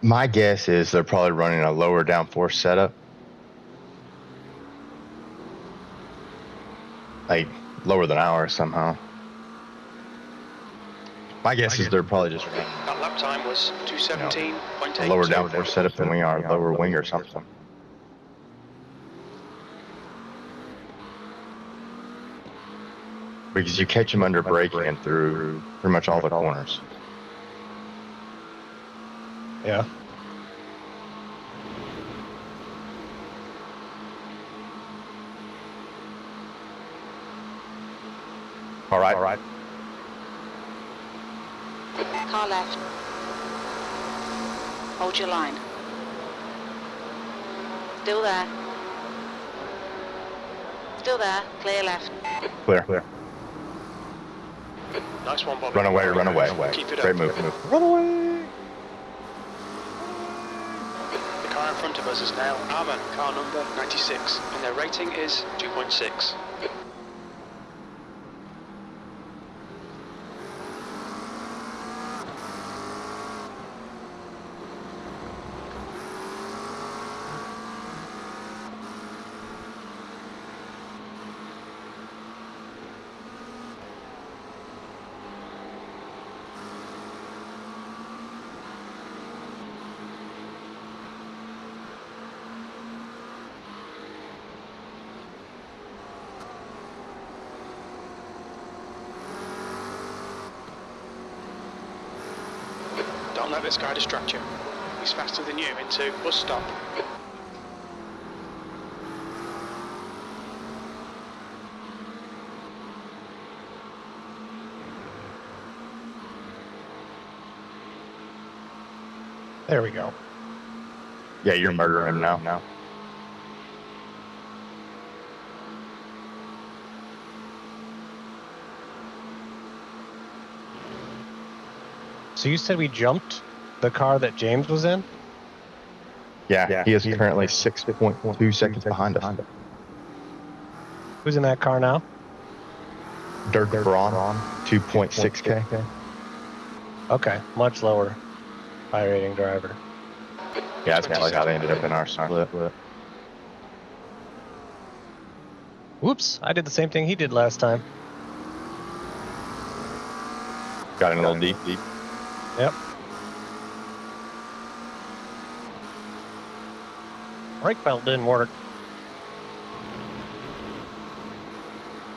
My guess is they're probably running a lower downforce setup. Like lower than ours somehow. My guess is they're probably just running That lap time was 2:17.8. a lower downforce setup than we are, lower wing or something. Because you catch them under braking and through pretty much all the corners. Yeah. All right. All right. Car left. Hold your line. Still there. Still there. Clear left. Clear. Clear. Nice one, Bobby. Run away. Run away. Keep it Great up. move. Run away. The car in front of us is now Armour, car number 96, and their rating is 2.6. Don't let this guy distract you. He's faster than you into bus stop. There we go. Yeah, you're murdering him now. So you said we jumped the car that James was in? Yeah, he is currently 6.2 seconds behind us. Who's in that car now? Dirk Braun, 2.6K. Okay, much lower high rating driver. Yeah, that's probably how they ended up in our split. Whoops, I did the same thing he did last time. Got in a little deep. Yep. Brake belt didn't work.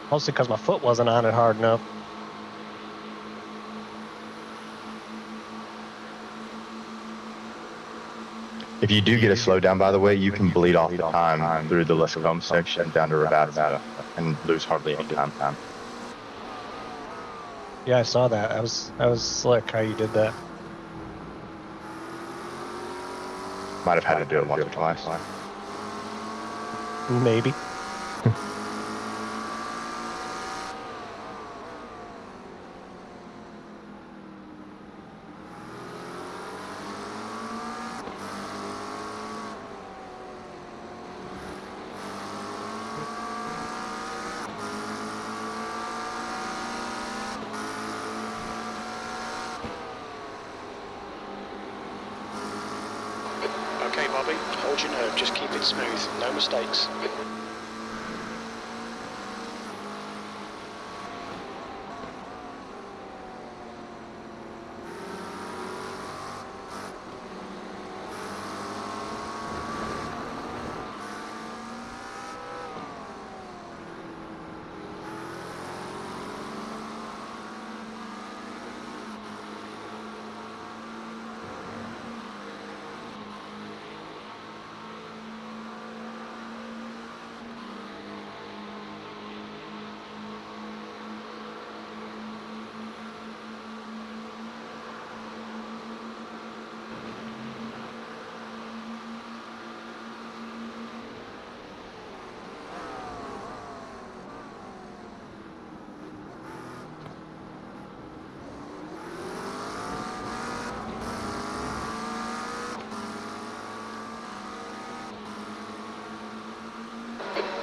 Mostly because my foot wasn't on it hard enough. If you do get a slowdown, by the way, you can bleed off the time through the Lescombe section down to Ravata and lose hardly any time. Yeah, I saw that. That was slick how you did that. Might have had to do it once or twice. Maybe. Okay, Bobby, hold your nerve, just keep it smooth, no mistakes.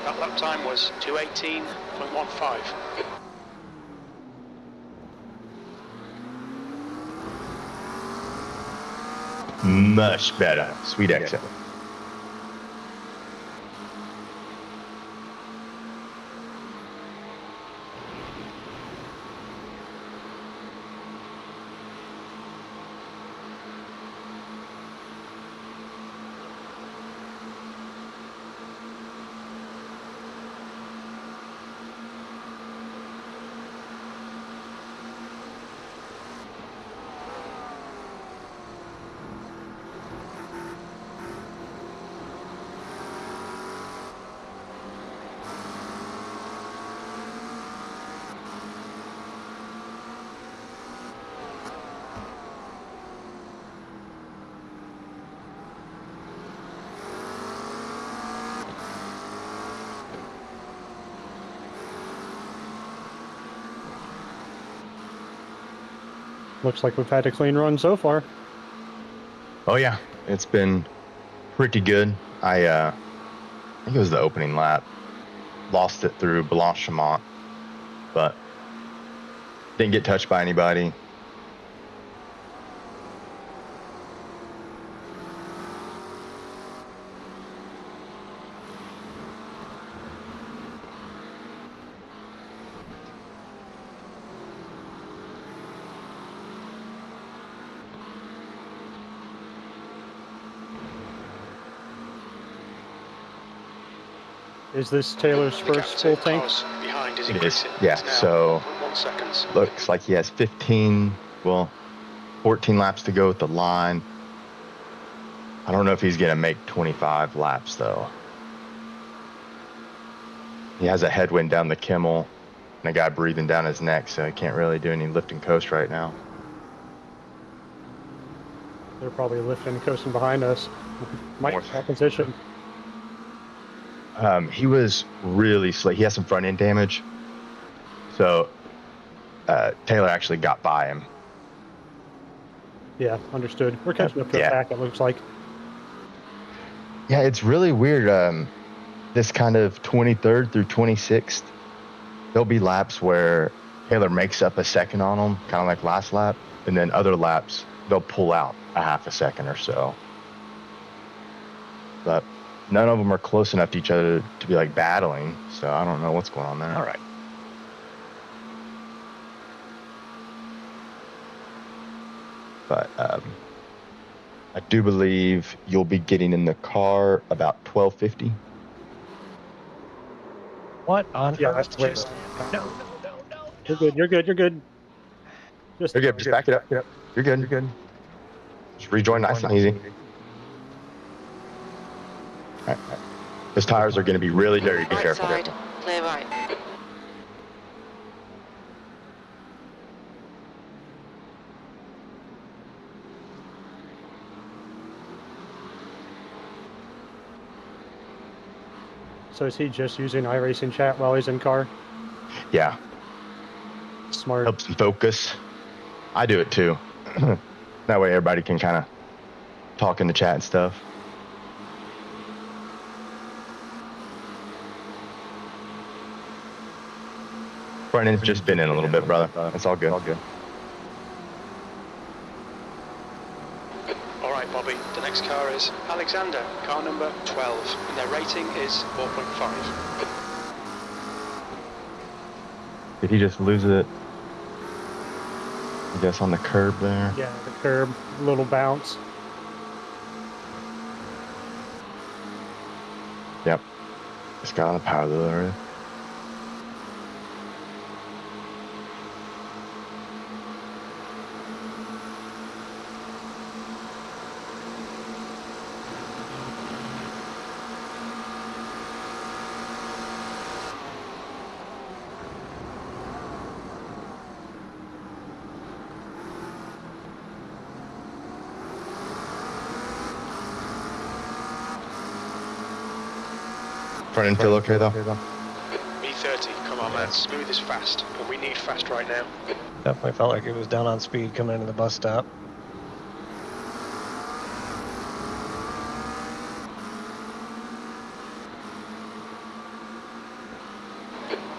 That lap time was 2:18.15. Much better. Sweet exit. Looks like we've had a clean run so far. Oh yeah, it's been pretty good. I think it was the opening lap. Lost it through Blanchimont, but didn't get touched by anybody. Is this Taylor's The gap first to full tank? Carl's behind is It is, increasing. yeah, It's now so- 1 seconds. Looks like he has 14 laps to go at the line. I don't know if he's going to make 25 laps, though. He has a headwind down the Kimmel and a guy breathing down his neck, so he can't really do any lift and coast right now. They're probably lifting and coasting behind us. Might More- opposition. He was really slow. He has some front end damage. So Taylor actually got by him. Yeah, understood. We're catching up to Yeah. a pack, it looks like. Yeah, it's really weird. This kind of 23rd through 26th, there'll be laps where Taylor makes up a second on him, kind of like last lap. And then other laps, they'll pull out a half a second or so. But none of them are close enough to each other to be like battling. So I don't know what's going on there. All right. But I do believe you'll be getting in the car about 12:50. What on Yeah, earth that's the way. just... No. You're good, you're good, you're good. Just, You're good. Just back it up. You're good. You're good. Just rejoin nice and easy. All right. His tires are going to be really dirty. Be Right careful. side, clear right. So is he just using iRacing chat while he's in car? Yeah. Smart. Helps him focus. I do it too. That way everybody can kind of talk in the chat and stuff. Front end's just been in a little bit, brother. It's all good. All good. All right, Bobby. The next car is Alexander, car number 12, and their rating is 4.5. Did he just lose it? I guess on the curb there. Yeah, the curb, little bounce. Yep. Just got on the power wheel already. Front end feel okay though? E30, come on, man. Smooth is fast, and we need fast right now. Definitely felt like it was down on speed coming into the bus stop.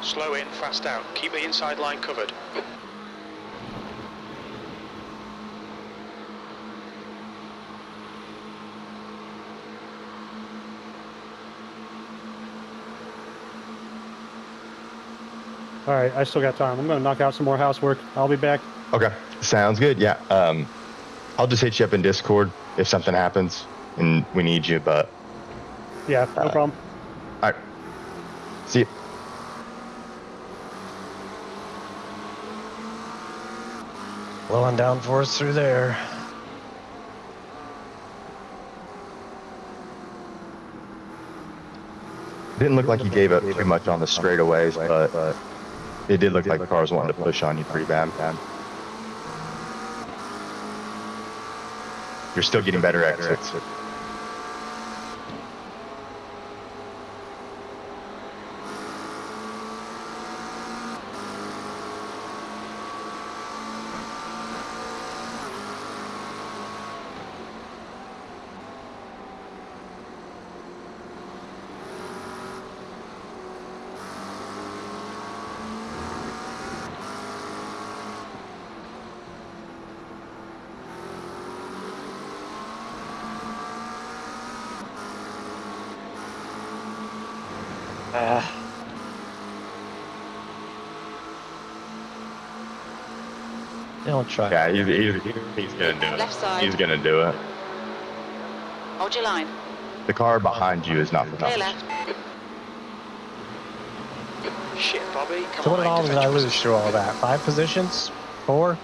Slow in, fast out. Keep the inside line covered. All right, I still got time. I'm going to knock out some more housework. I'll be back. Okay. Sounds good. Yeah. I'll just hit you up in Discord if something happens and we need you, but Yeah, no problem. all right. See you. Blowing down for us through there. Didn't look like you gave up too much on the straightaways, but it did look like the car was wanting to push on you pretty bad. You're still getting better exits. Don't try. Yeah, he's gonna do it. Left side. He's gonna do it. Hold your line. The car behind you is not for Clear nothing. left. Shit, Bobby. Come So on, what all mate, did defend I your lose position. through all that? 5 positions? 4?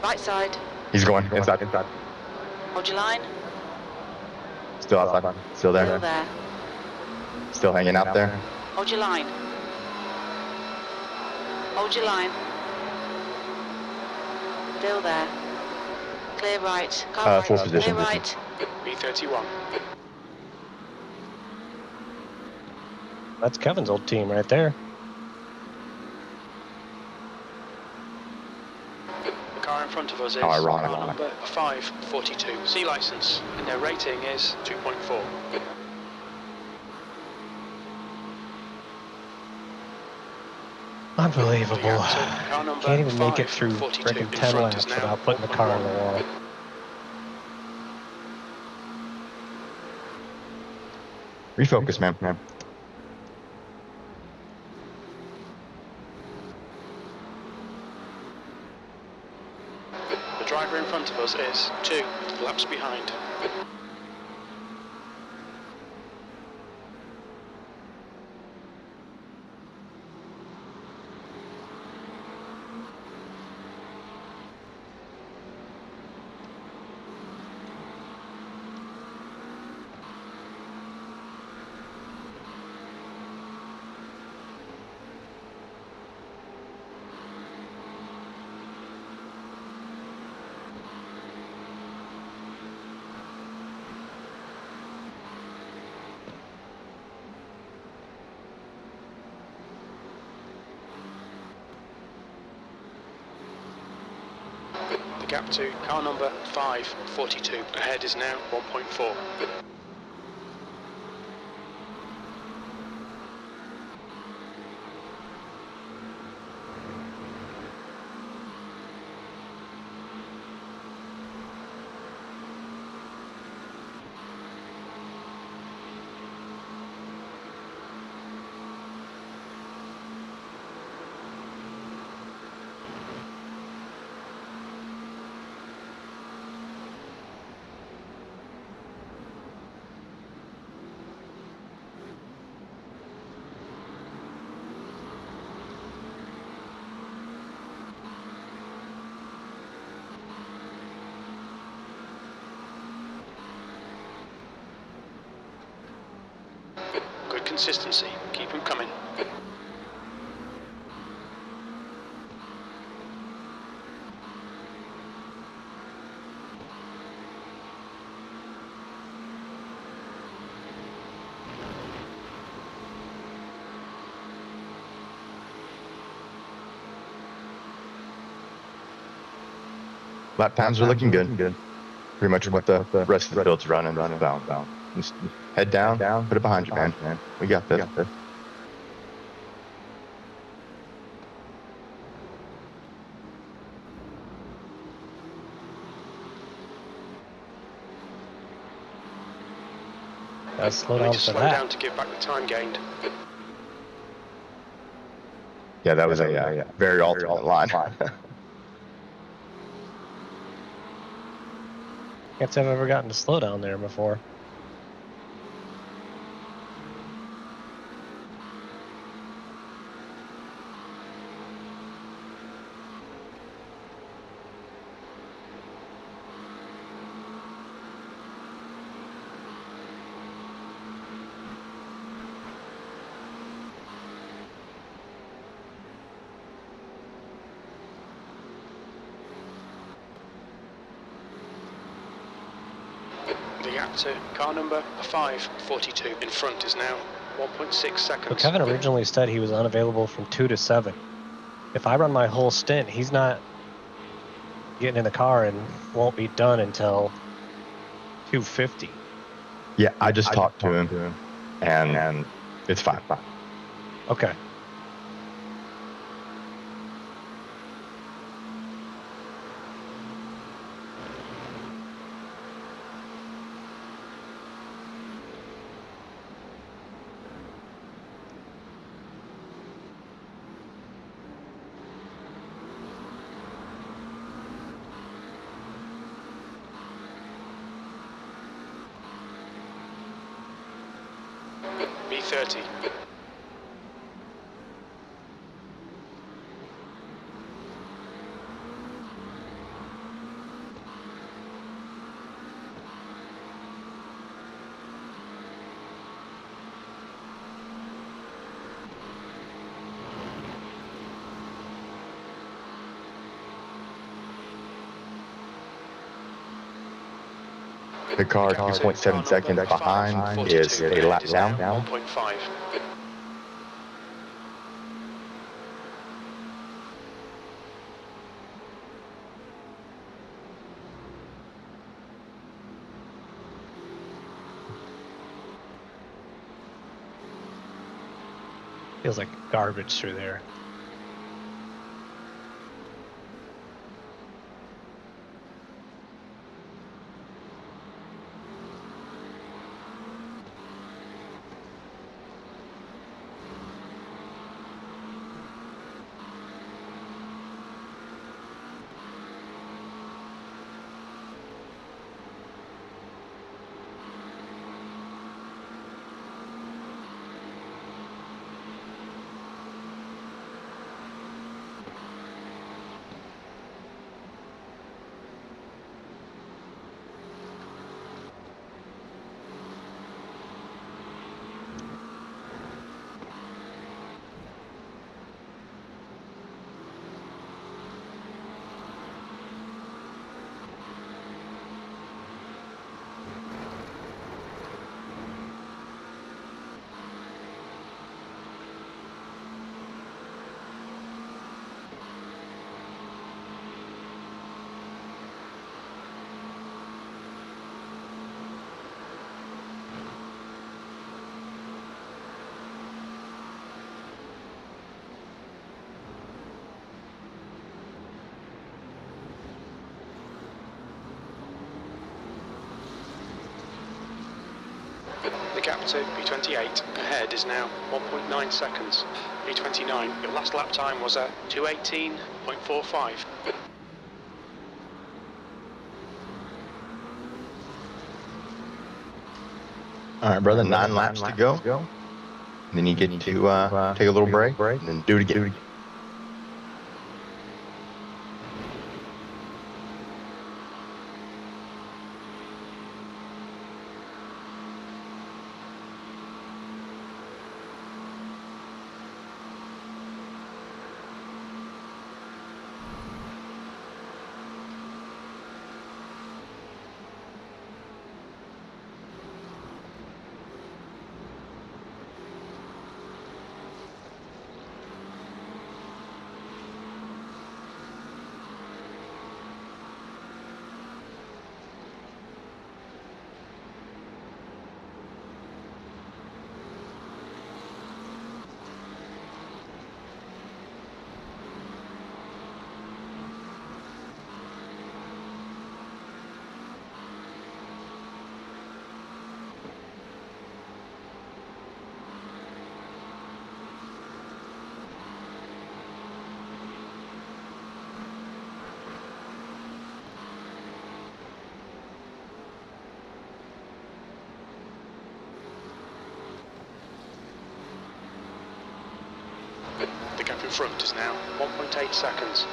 Right side. He's going inside. Hold your line. Still outside. Still Still there. there. Still hanging out there. Hold your line. Hold your line. Still there. Clear right. Car right. Fourth position. Clear right. B31. That's Kevin's old team right there. The car in front of us is How ironic. car number 542. C license, and their rating is 2.4. Unbelievable. Car number Can't even make it through 542 frickin' in 10 front laps is now without putting the car on the wall. Refocus, man. The driver in front of us is 2 laps behind. The gap to car number 542 ahead is now 1.4. Good consistency, keep them coming. Lap times are looking good. Pretty much what the rest of the field's running. Bound. Just head down, put it behind you, man. We got this. Slow Need down to for slow that. down to give back the time gained. Yeah, that was a very alternate line. Can't say I've ever gotten to slow down there before. The gap to car number 542 in front is now 1.6 seconds. But Kevin originally said he was unavailable from 2 to 7. If I run my whole stint, he's not getting in the car and won't be done until 2:50. Yeah, I just talked to him, and it's fine. Okay. B30. The car 2.7 seconds behind is a lap down. 1.5. Feels like garbage through there. The gap to B28 ahead is now 1.9 seconds. B29, your last lap time was at 2:18.45. All right, brother, 9 laps to go. And then you get to take a little break and then do it again. The gap in front is now 1.8 seconds.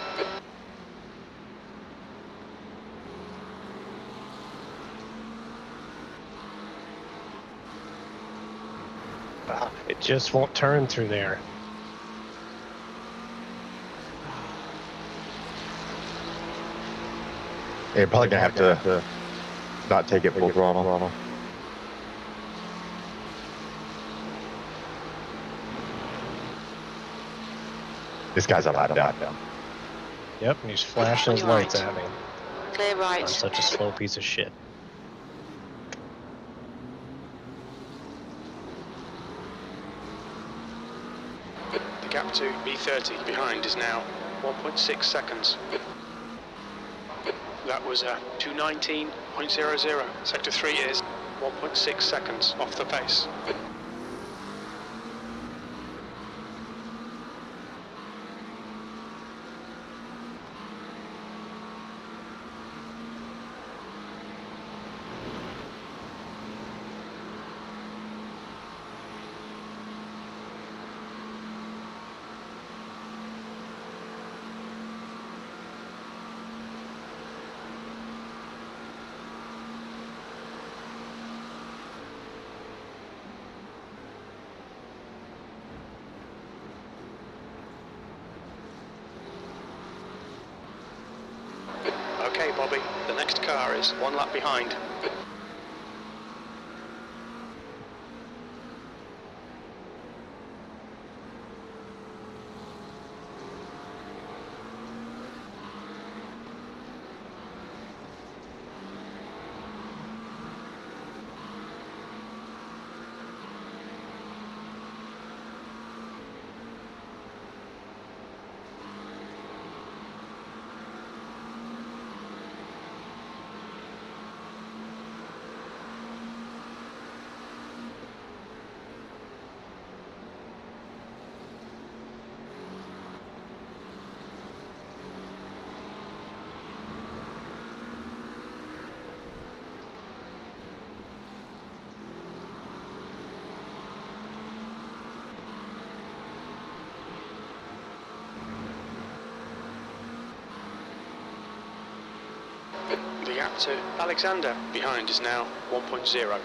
It just won't turn through there. Yeah, you're probably gonna have to not take it full throttle. This guy's a lap down. Yep, and he's flashing his lights at me. Clear right. I'm such a slow piece of shit. The gap to B30 behind is now 1.6 seconds. That was 2:19.00. Sector 3 is 1.6 seconds off the pace. Bobby. The next car is 1 lap behind. The gap to Alexander behind is now 1.0.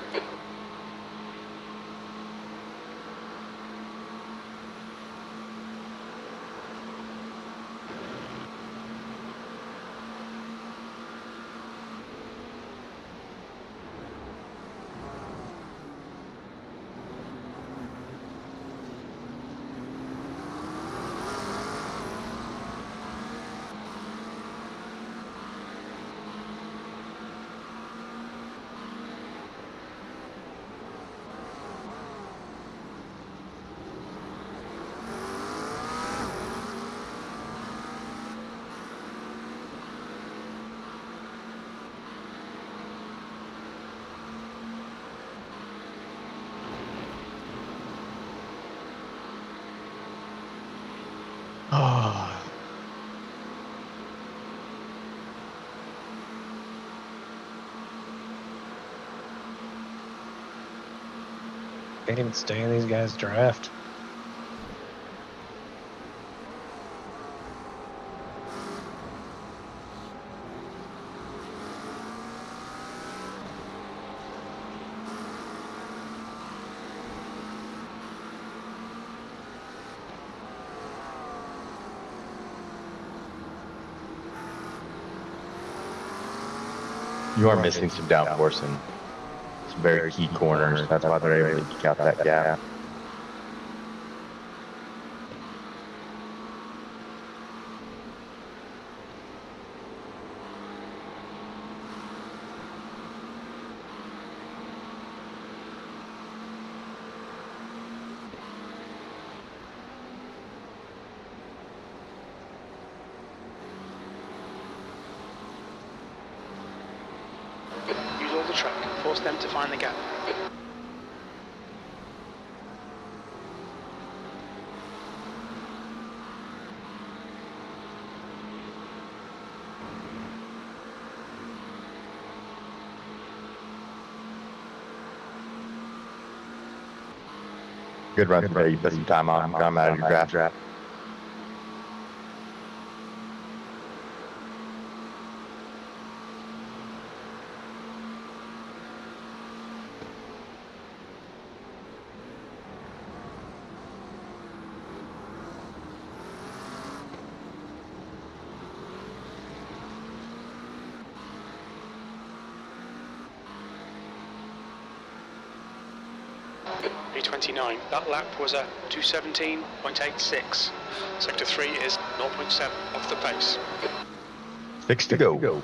Oh, can't even stay in these guys' draft. You are missing some downforce in some very key corners. That's why they're able to eke out that gap. Use all the track, force them to find the gap. Good run today. You put some time on. Got him out of your draft. P29. That lap was a 2:17.86. Sector 3 is 0.7 off the pace. 6 to go. All right.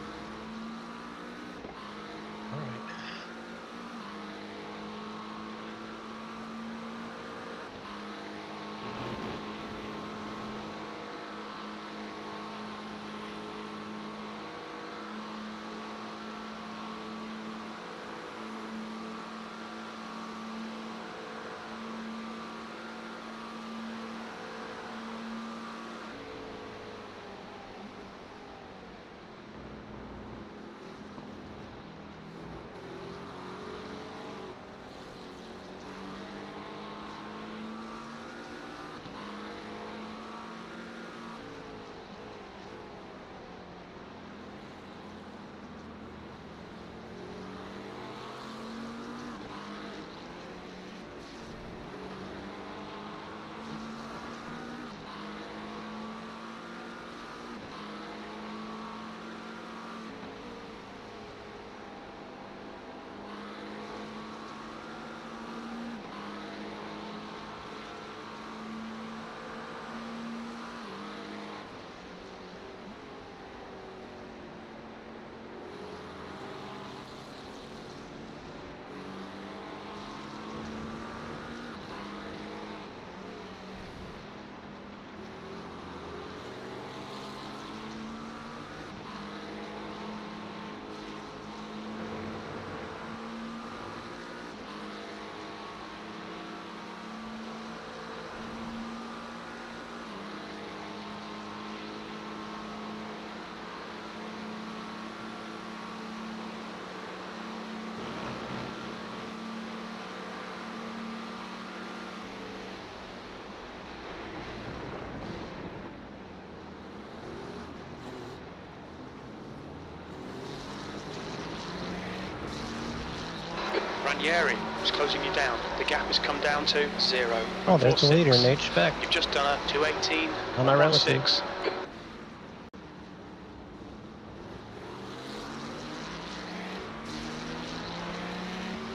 Ranieri is closing you down. The gap has come down to 0. Oh, there's the leader, 46. Nate's back. You've just done a 2:18. On my run with you. 1:16.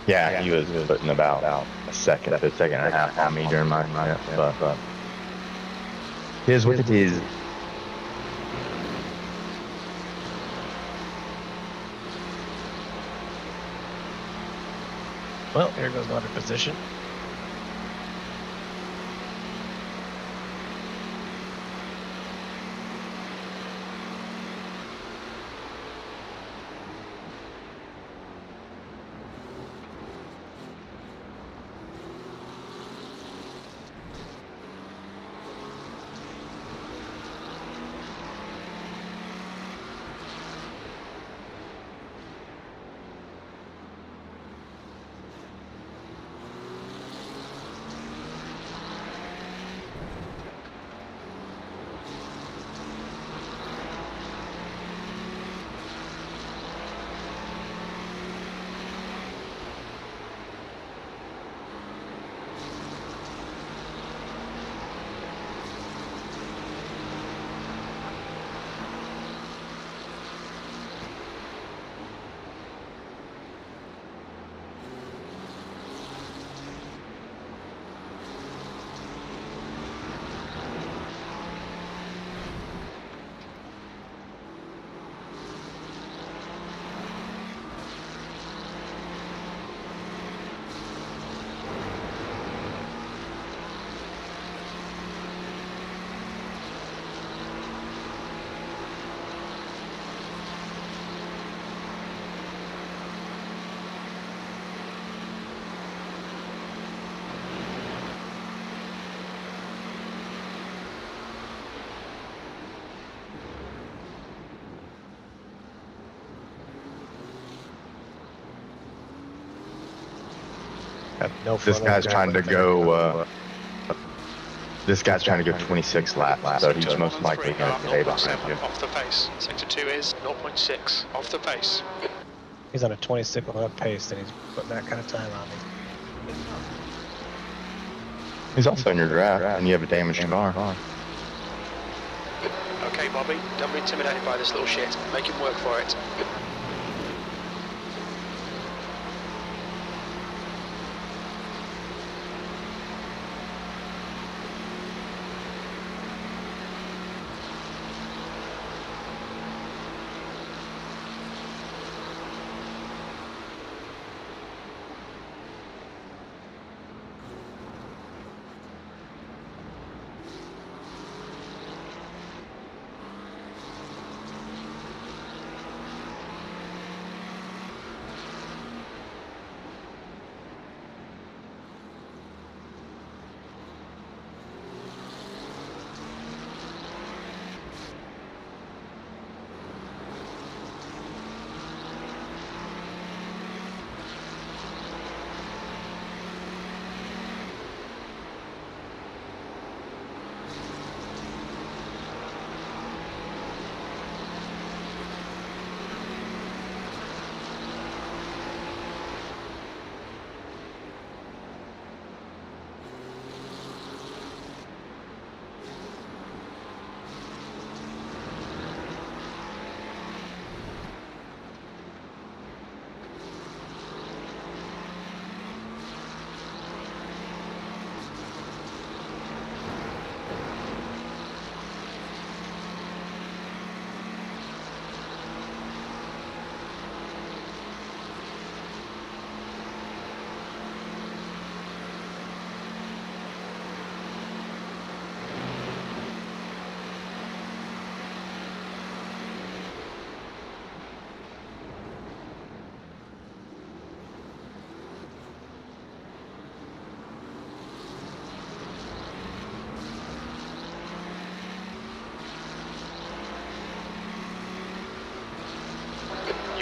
Yeah, he was putting about a second and a half on me during my but his wicket is. Well, here goes another position. Have no This fun guy's with trying to that. go. This guy's trying to go 26 laps, so he's most likely going to stay behind you. Off the pace. Sector 2 is 0.6 off the pace. He's on a 26 lap pace, and he's putting that kind of time on me. He's also in your draft, and you have a damaged car. Okay, Bobby, don't be intimidated by this little shit. Make him work for it.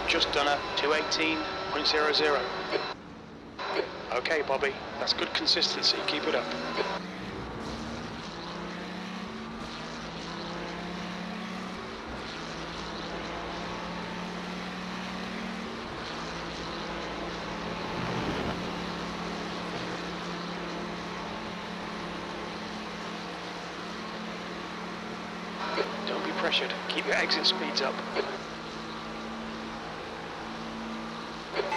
Just done a 2:18.00. Okay, Bobby, that's good consistency. Keep it up. pressured. Keep your exit speeds up.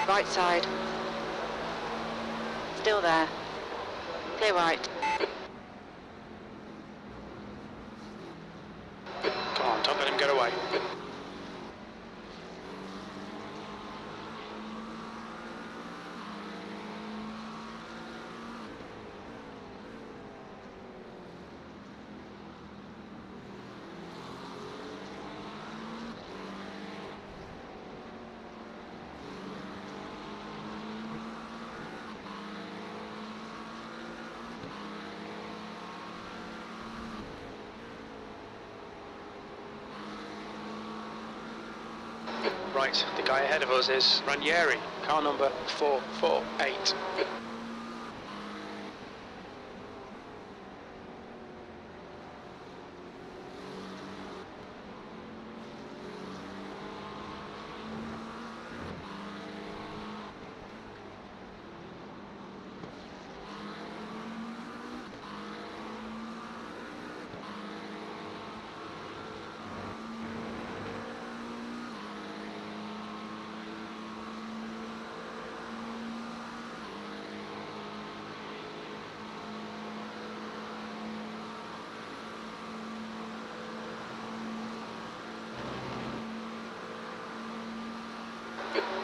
Right side. Still there. Clear right. Come on, don't let him get away. Right, the guy ahead of us is Ranieri, car number 448.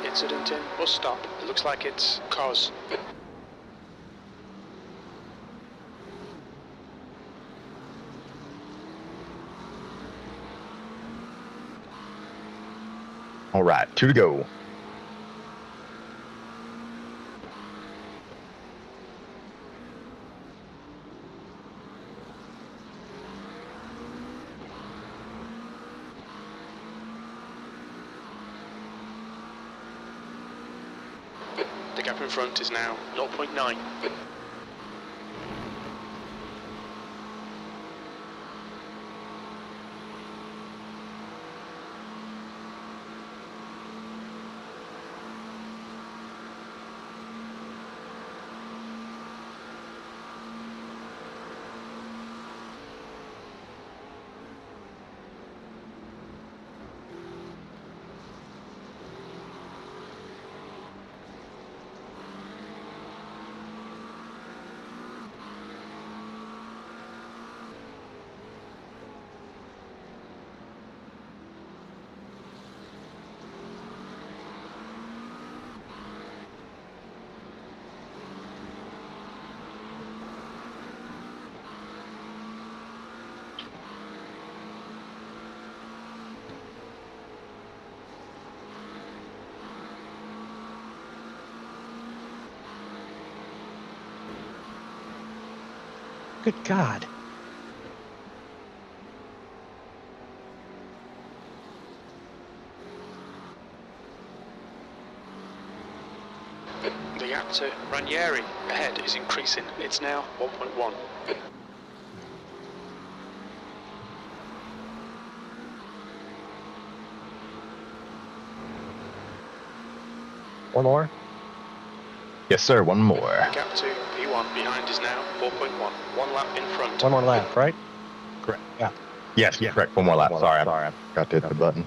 Incident in bus stop. It looks like it's cause. All right, 2 to go. The gap in front is now 0.9. Good God. The gap to Ranieri ahead is increasing. It's now 1.1. One more. Yes, sir. One more. Gap to P1 behind is now 4.1. 1 lap in front. One more lap, right? Correct. Yeah. Yes, correct. One more lap. Sorry, I got to hit the button.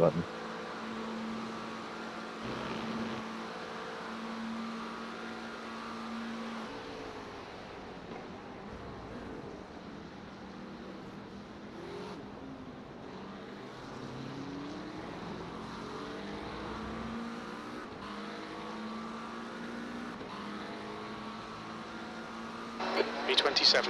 P27.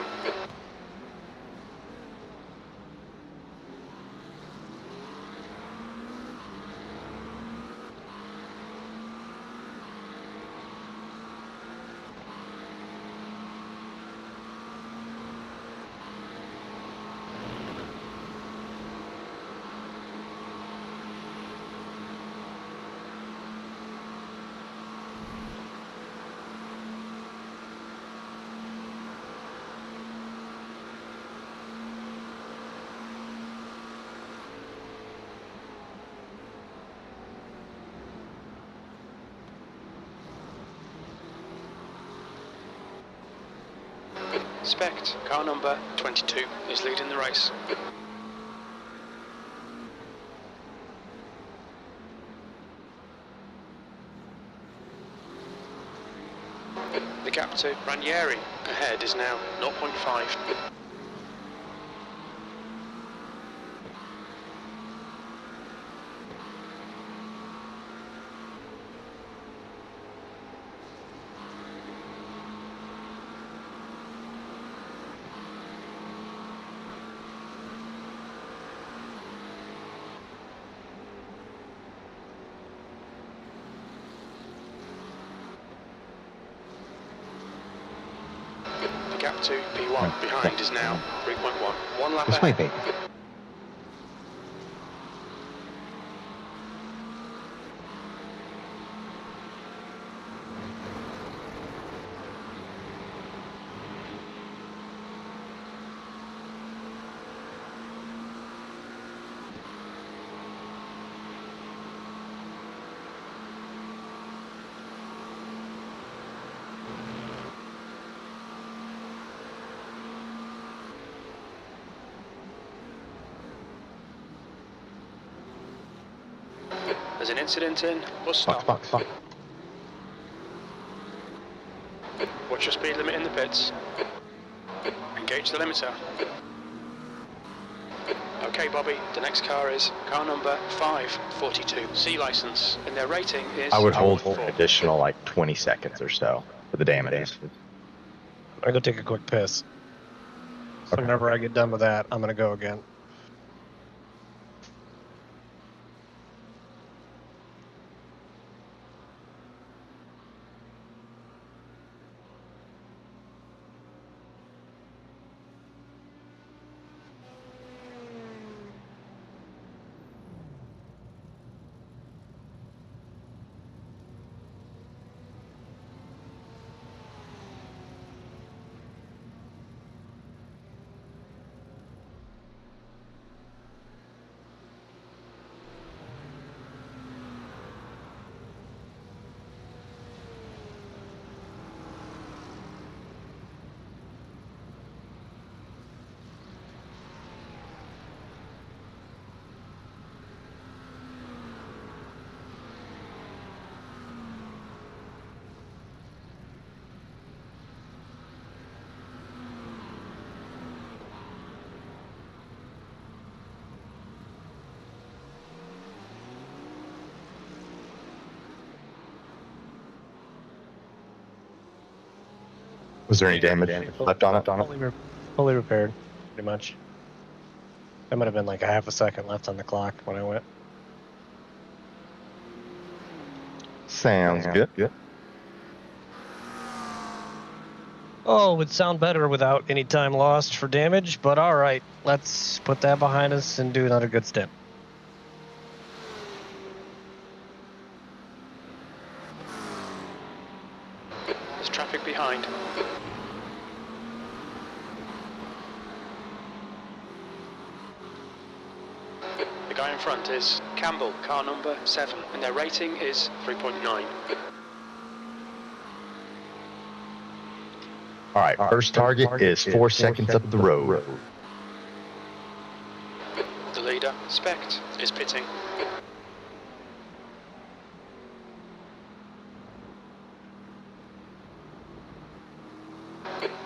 Spect, car number 22, is leading the race. The gap to Ranieri ahead is now 0.5. Gap to P1 behind is now 3.1. 1 lap This way, ahead. baby. There's an incident in, bus stop. Box. Watch your speed limit in the pits. Engage the limiter. Okay, Bobby, the next car is car number 542. C license, and their rating is. I would hold 4. for an additional like 20 seconds or so for the damages. I'm gonna go take a quick piss. So whenever I get done with that, I'm gonna go again. Was there any damage left on it? Fully repaired, pretty much. There might have been like a half a second left on the clock when I went. Sounds good. Oh, it would sound better without any time lost for damage, but all right, let's put that behind us and do another good stint. There's traffic behind. The guy in front is Campbell, car number 7, and their rating is 3.9. All right, first target is 4 seconds up the road. The leader, Specht, is pitting.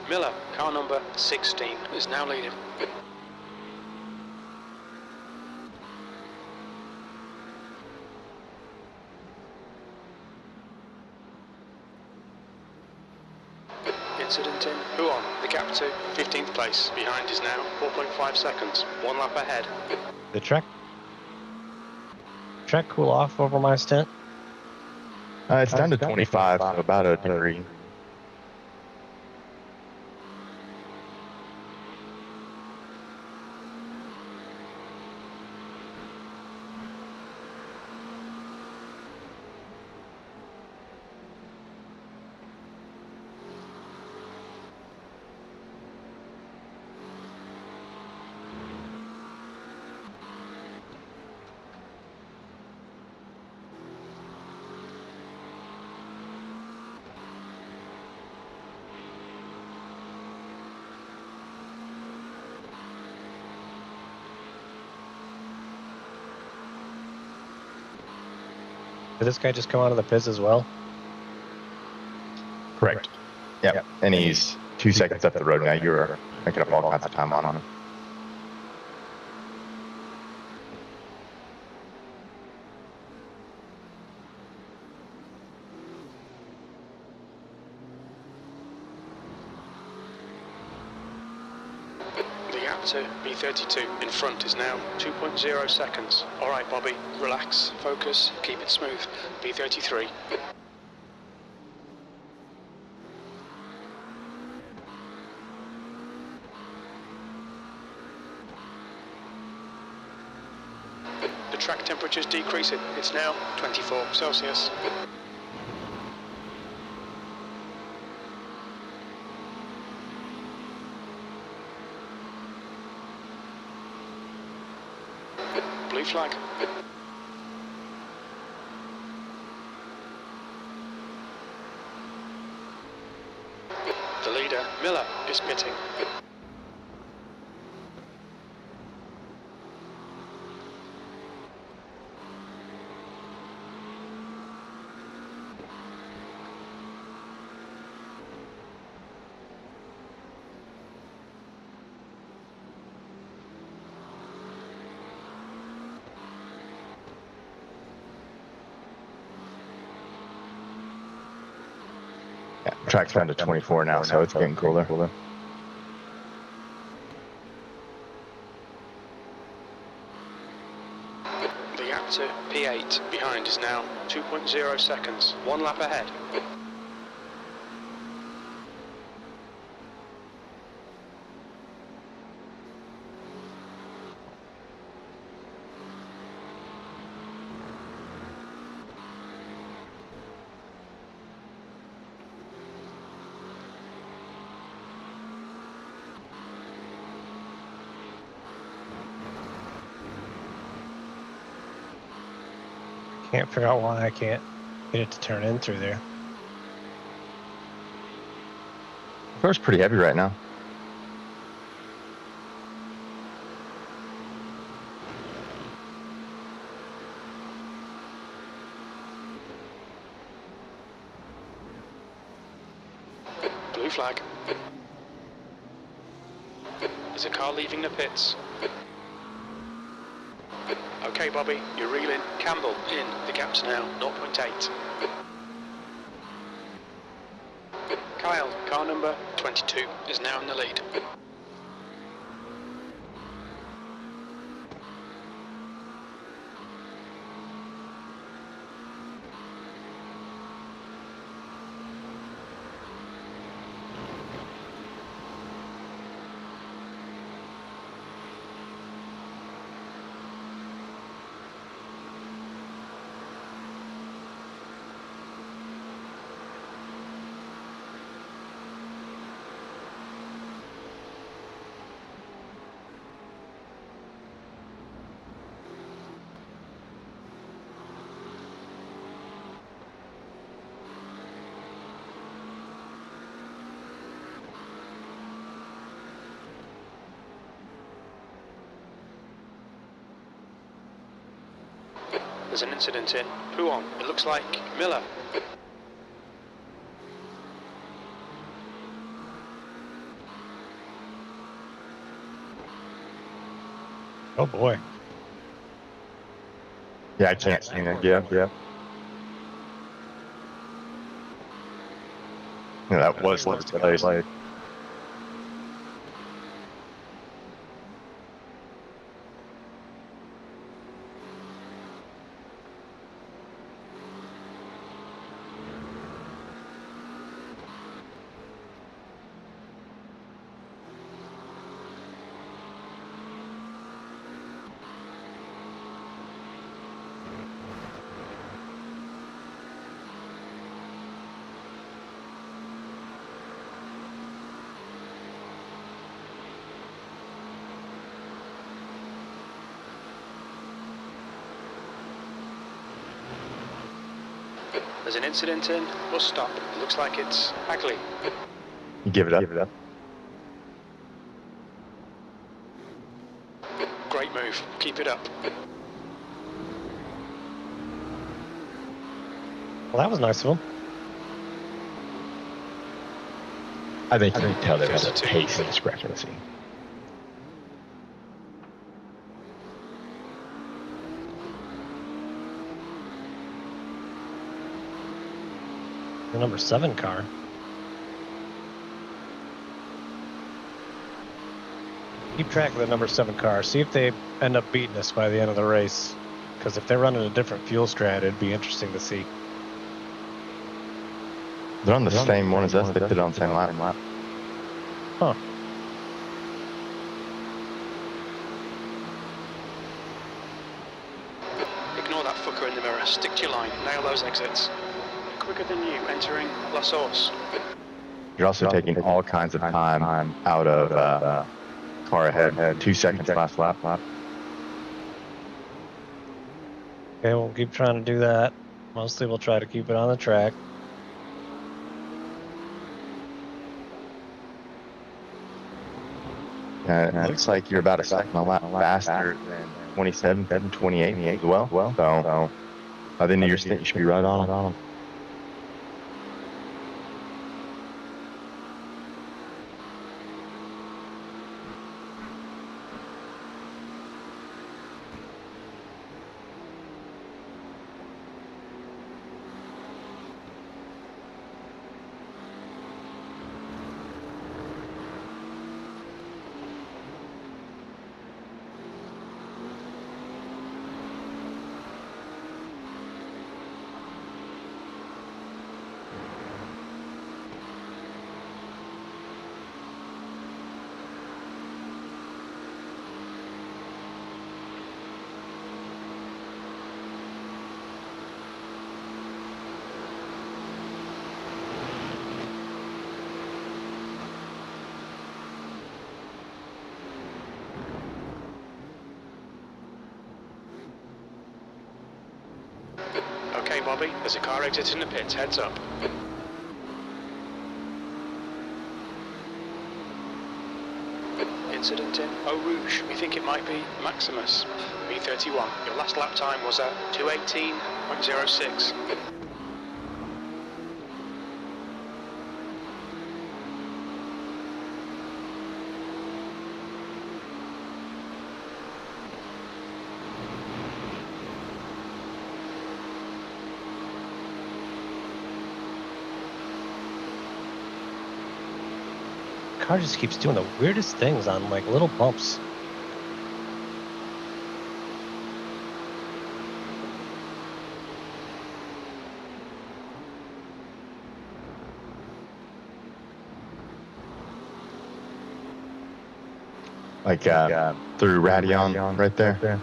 Miller, car number 16, is now leading. Incident in Huon, the gap to 15th place. Behind is now 4.5 seconds. 1 lap ahead. The track cool off over my stint. It's down to 25, so about a degree. Did this guy just come out of the pits as well? Correct. Yep. And he's 2 seconds up the road now. You're making up all kinds of time on him. The gap to B32 in front is now 2.0 seconds. All right, Bobby, relax, focus, keep it smooth. B33. The track temperature's decreasing. It's now 24 Celsius. Blue flag. The leader, Miller, is pitting. Yeah, track's down to 24 now, so it's getting cooler. The gap to P8 behind is now 2.0 seconds. 1 lap ahead. Can't figure out why I can't get it to turn in through there. The car's pretty heavy right now. Blue flag. Is a car leaving the pits? Okay, Bobby, you're reeling. Campbell in. The gap's now 0.8. Kyle, car number 22, is now in the lead. There's an incident in. Who on? It looks like Miller. Oh boy. Yeah, I can't see that. Yeah. Yeah, that was last place. There's an incident in. Bus stop. It looks like it's Hagley. Give it up. Great move. Keep it up. Well, that was nice of him. I think you can tell there was a pace discrepancy. The number 7 car. Keep track of the number 7 car. See if they end up beating us by the end of the race. Because if they're running a different fuel strat, it'd be interesting to see. They're on the same one as us. They put it on the same lap. Huh. Ignore that fucker in the mirror. Stick to your line. Nail those exits. Quicker than you entering La Source. You're also taking all kinds of time out of car ahead. 2 seconds last lap. Okay, we'll keep trying to do that. Mostly we'll try to keep it on the track. It looks like you're about a second a lap faster than 27, 28 as well. So by the end of your stint, you should be right on them. Okay, Bobby, there's a car exiting the pits. Heads up. Incident in Eau Rouge. We think it might be Maximus. B31. Your last lap time was at 2:18.06. Car just keeps doing the weirdest things on like little bumps. Like through Radeon right there.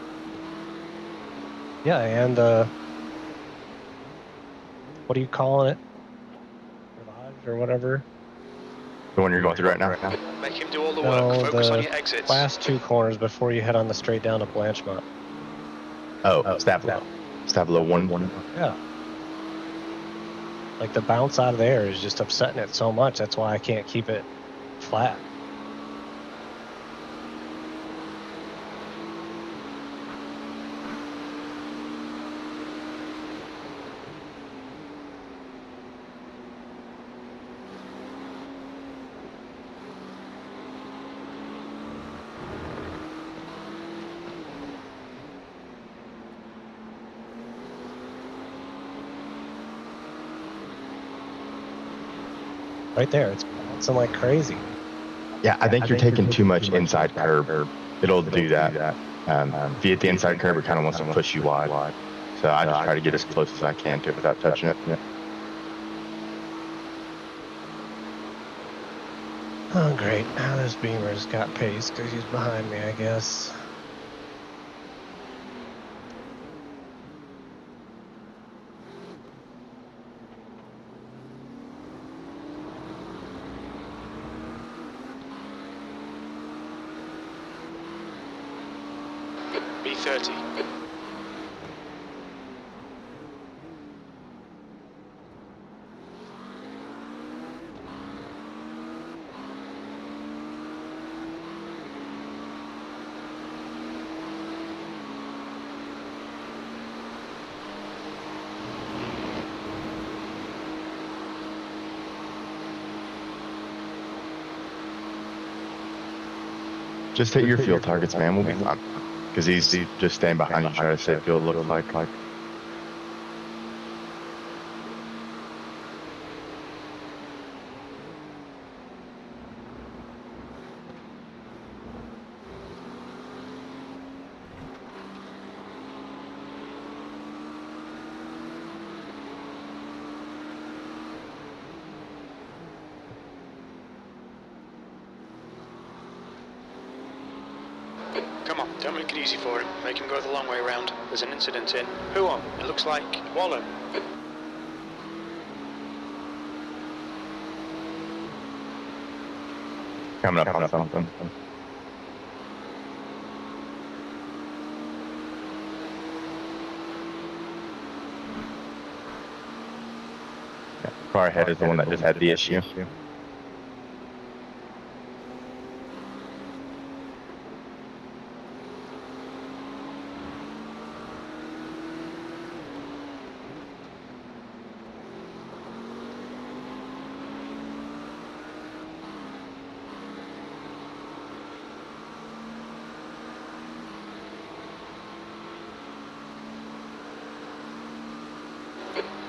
Yeah, and what are you calling it? Garage or whatever. The one you're going through right now. Make him do all the No, work. Focus the on your exits. last 2 corners before you head on the straight down to Blanchemont. Oh, Stavlo 1. Yeah. Like the bounce out of there is just upsetting it so much. That's why I can't keep it flat. Right there, it's bouncing like crazy. Yeah, I think you're taking too much inside curb. It'll do that. If you hit the inside curb, it kind of wants to push you wide. So I just try to get as close as I can to it without touching it. Oh, great. Now this Beamer's got pace because he's behind me, I guess. B30. Just hit your fuel targets, man. We'll be fine. Because he's just staying behind you, trying to say fuel looks like. Come on, don't make it easy for him. Make him go the long way round. There's an incident in. Who on? It looks like Wallen. Coming up on something. Yeah, car ahead is the one that just had the issue.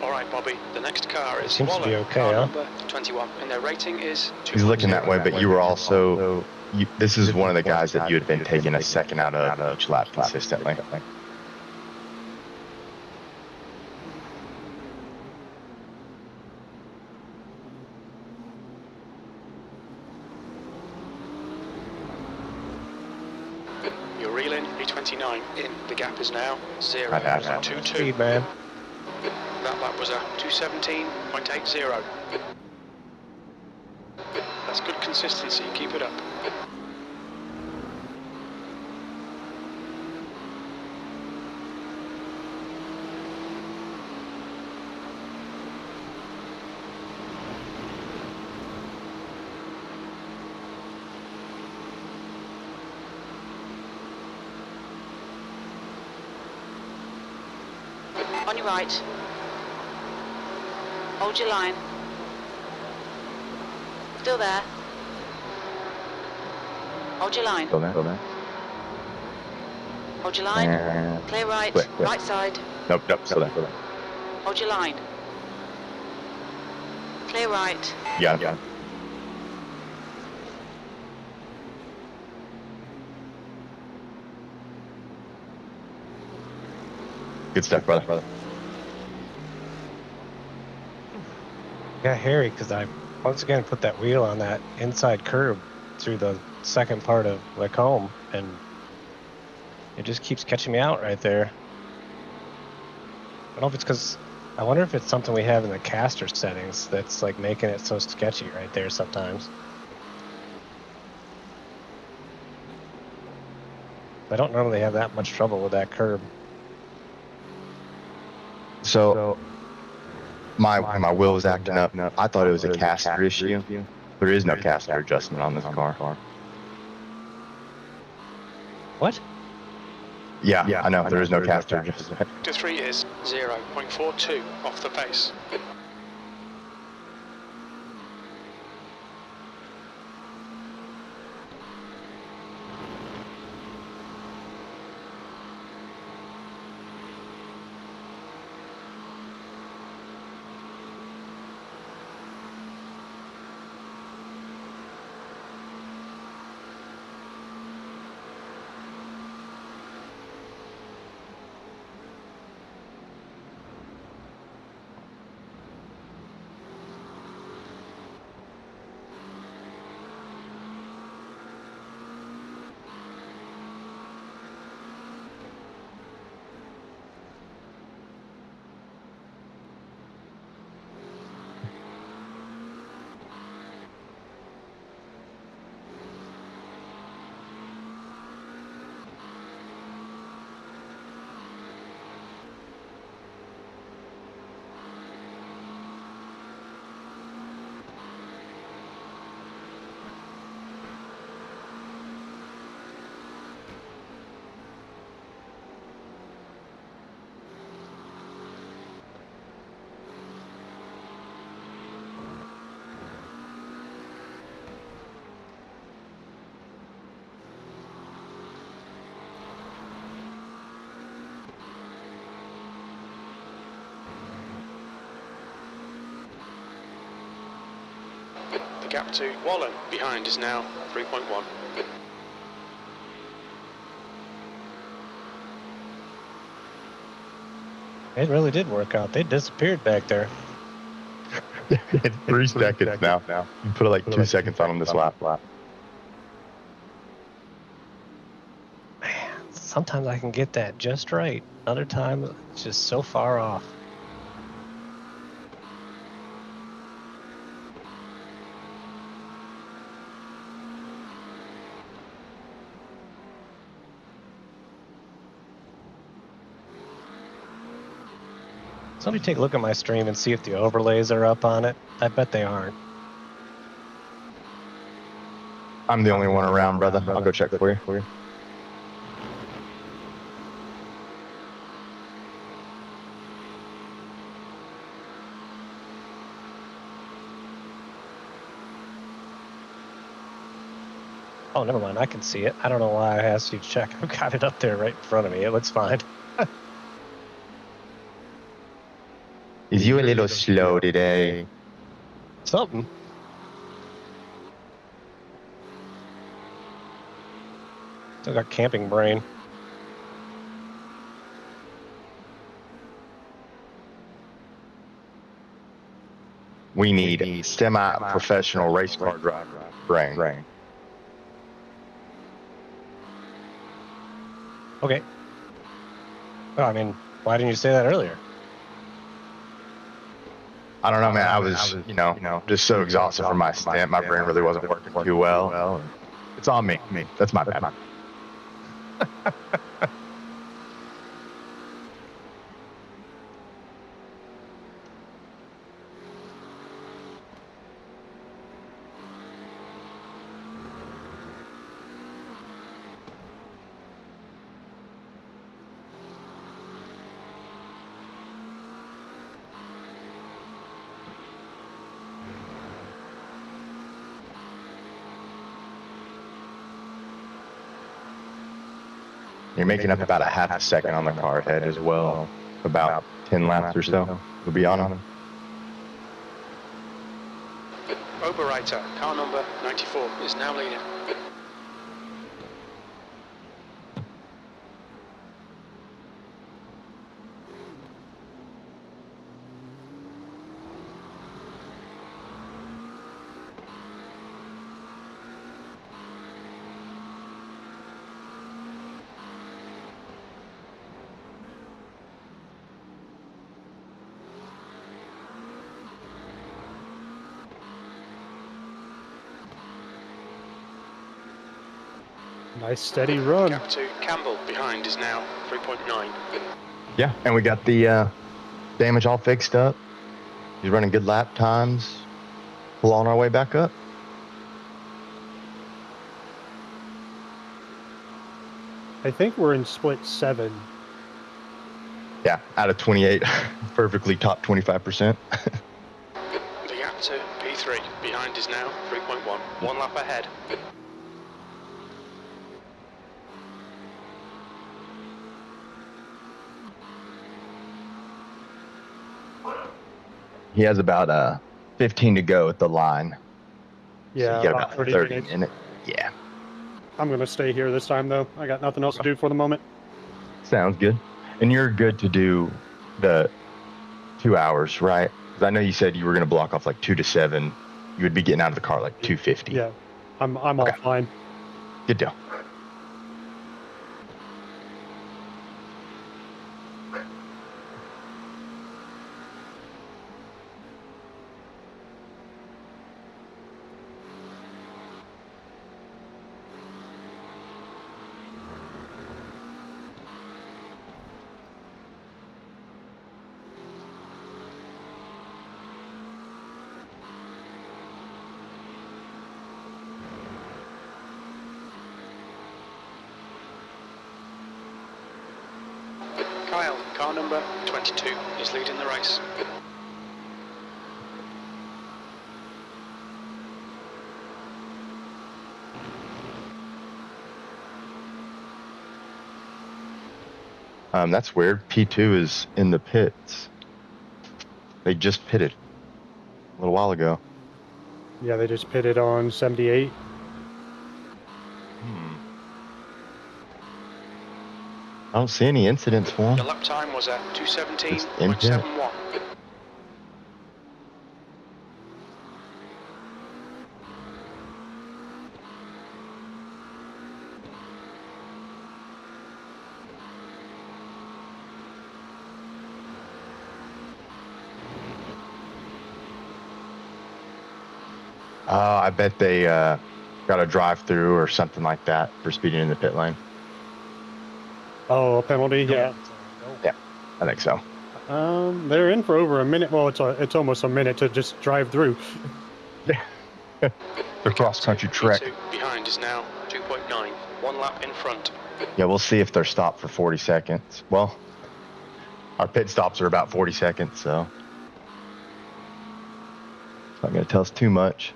Alright, Bobby, the next car is Seems to be Wallen, okay, car huh? number 21, and their rating is 2. He's looking that way, but you were also. This is one of the guys that you had been taking a second out of each lap consistently. You're reeling, B29 in. The gap is now 0. Right out. 2-2. Speed, man. That lap was a 2:17.80. That's good consistency. Keep it up. On your right. Hold your line. Still there. Hold your line. Go there. Hold your line. And Clear right. Quick. Right side. Nope, still there. Hold your line. Clear right. Yeah. Good stuff, brother. Got hairy because I once again put that wheel on that inside curb through the second part of the comb, and it just keeps catching me out right there. I don't know if it's because I wonder if it's something we have in the caster settings that's like making it so sketchy right there sometimes. I don't normally have that much trouble with that curb. So my wheel was acting up. I thought it was a caster issue. There is no caster adjustment on this car. What? Yeah, I know. There is no caster adjustment. Sector 3 is 0.42 off the pace. gap to Wallen behind is now 3.1. It really did work out. They disappeared back there. It's 3 seconds now. You put like 2 seconds on them this lap. Man, sometimes I can get that just right. Other times, it's just so far off. Somebody take a look at my stream and see if the overlays are up on it. I bet they aren't. I'm the only one around, brother. I'll go check for you. Oh, never mind. I can see it. I don't know why I asked you to check. I've got it up there right in front of me. It looks fine. Is you a little slow today? Something. Still got camping brain. We need a semi-professional race car driver brain. Okay. Well, I mean, why didn't you say that earlier? I don't know, man. I was, just so exhausted from my stint. My brain really wasn't working too well. It's on me. That's my bad. You're making up about a half a second on the car ahead as well. About 10 laps or so. We'll be on him. Oberreiter, car number 94, is now leading. Nice steady run. Gap to Campbell behind is now 3.9. Yeah, and we got the damage all fixed up. He's running good lap times. Pull on our way back up. I think we're in split 7. Yeah, out of 28, perfectly top 25%. The gap to P3 behind is now 3.1. 1 lap ahead. He has about 15 to go at the line. Yeah, So you got about 30 minutes. minutes. Yeah, I'm going to stay here this time, though. I got nothing else to do for the moment. sounds good. And you're good to do the 2 hours, right? Because I know you said you were going to block off like 2 to 7. You would be getting out of the car like 2:50. Yeah, I'm all fine. Good deal. Kyle, car number 22, is leading the race. That's weird. P2 is in the pits. They just pitted a little while ago. Yeah, they just pitted on 78. I don't see any incidents for Your him. lap time was at Just in pit. 217.71. I bet they got a drive-through or something like that for speeding in the pit lane. Oh, a penalty? Yeah. Yeah, I think so. They're in for over a minute. Well, it's almost a minute to just drive through. The cross-country trek. P2 behind is now 2.9. 1 lap in front. Yeah, we'll see if they're stopped for 40 seconds. Well, our pit stops are about 40 seconds, so it's not going to tell us too much.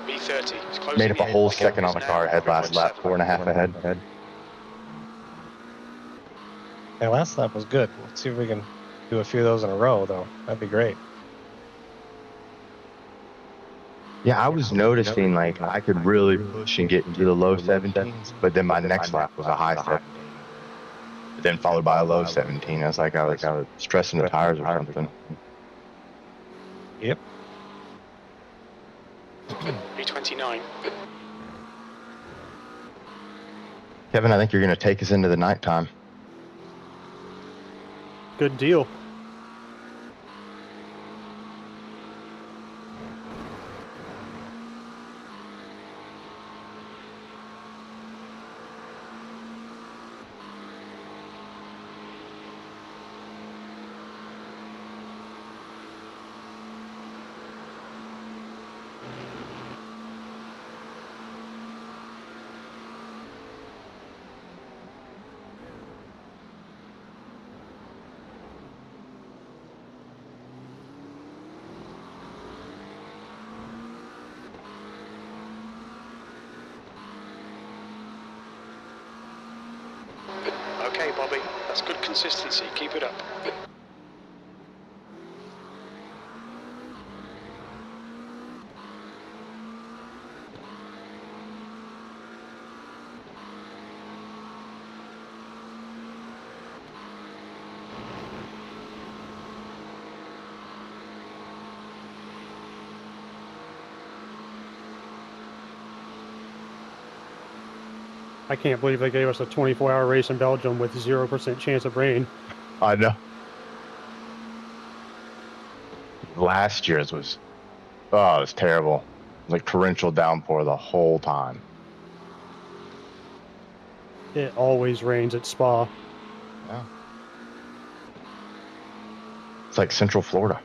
B30 is closing Made up a in. whole The gap second is on the now car ahead last lap, 3.7. 4.5 ahead. Yeah, last lap was good. Let's see if we can do a few of those in a row, though. That'd be great. Yeah, I was noticing like I could really push and get into the low 17s, but then my next lap was a high 17, but then followed by a low 17. I was stressing the tires or something. Yep. B29. Kevin, I think you're going to take us into the nighttime. Good deal. Okay, Bobby, that's good consistency. Keep it up. I can't believe they gave us a 24-hour race in Belgium with 0% chance of rain. I know. Last year's was, it was terrible. It was like torrential downpour the whole time. It always rains at Spa. Yeah. It's like Central Florida.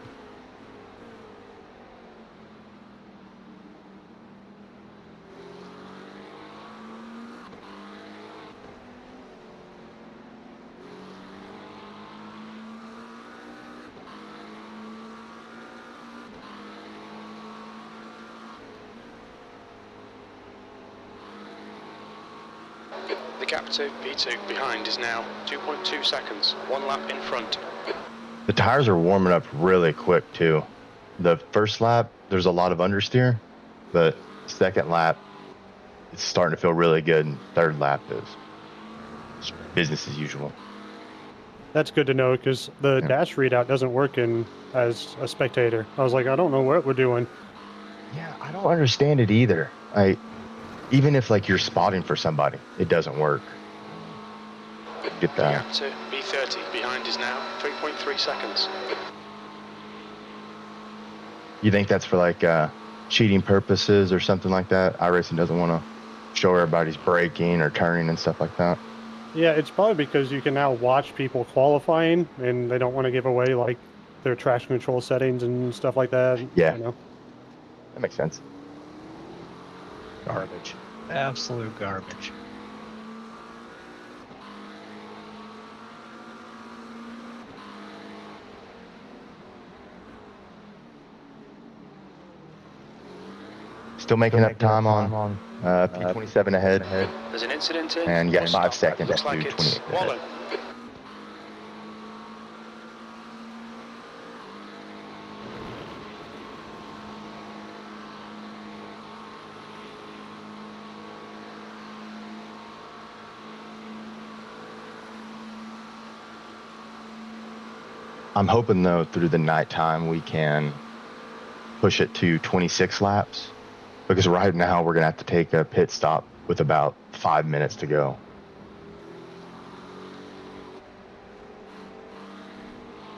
The gap to P2 behind is now 2.2 seconds. 1 lap in front. The tires are warming up really quick too. The first lap, there's a lot of understeer, but second lap, it's starting to feel really good, and third lap is business as usual. That's good to know because the dash readout doesn't work as a spectator. I was like, I don't know what we're doing. Yeah, I don't understand it either. Even if like you're spotting for somebody, it doesn't work. Get The that. gap to B30 behind is now 3.3 seconds. You think that's for like cheating purposes or something like that? iRacing doesn't want to show everybody's braking or turning and stuff like that. Yeah, it's probably because you can now watch people qualifying and they don't want to give away like their traction control settings and stuff like that. Yeah. You know? That makes sense. Garbage. Absolute garbage. Still making up time on P27 ahead. There's an incident in. And yeah, 5 seconds Looks to like 28 it's ahead. Wallen. I'm hoping though through the nighttime we can push it to 26 laps, because right now we're gonna have to take a pit stop with about 5 minutes to go.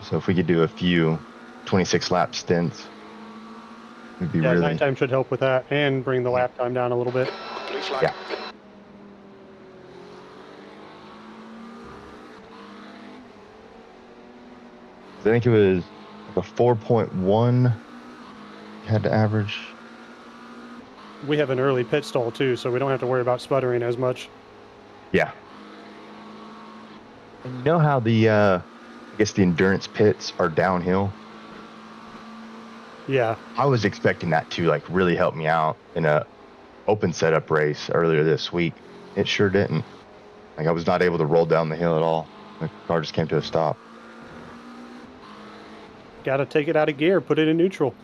So if we could do a few 26 lap stints, it'd be Yeah, really. nighttime should help with that and bring the lap time down a little bit. Blue flag. Yeah. I think it was like a 4.1 had to average. We have an early pit stall too, so we don't have to worry about sputtering as much. Yeah. And you know how the I guess the endurance pits are downhill? Yeah. I was expecting that to like really help me out in a open setup race earlier this week. It sure didn't. Like I was not able to roll down the hill at all. The car just came to a stop. Got to take it out of gear, put it in neutral.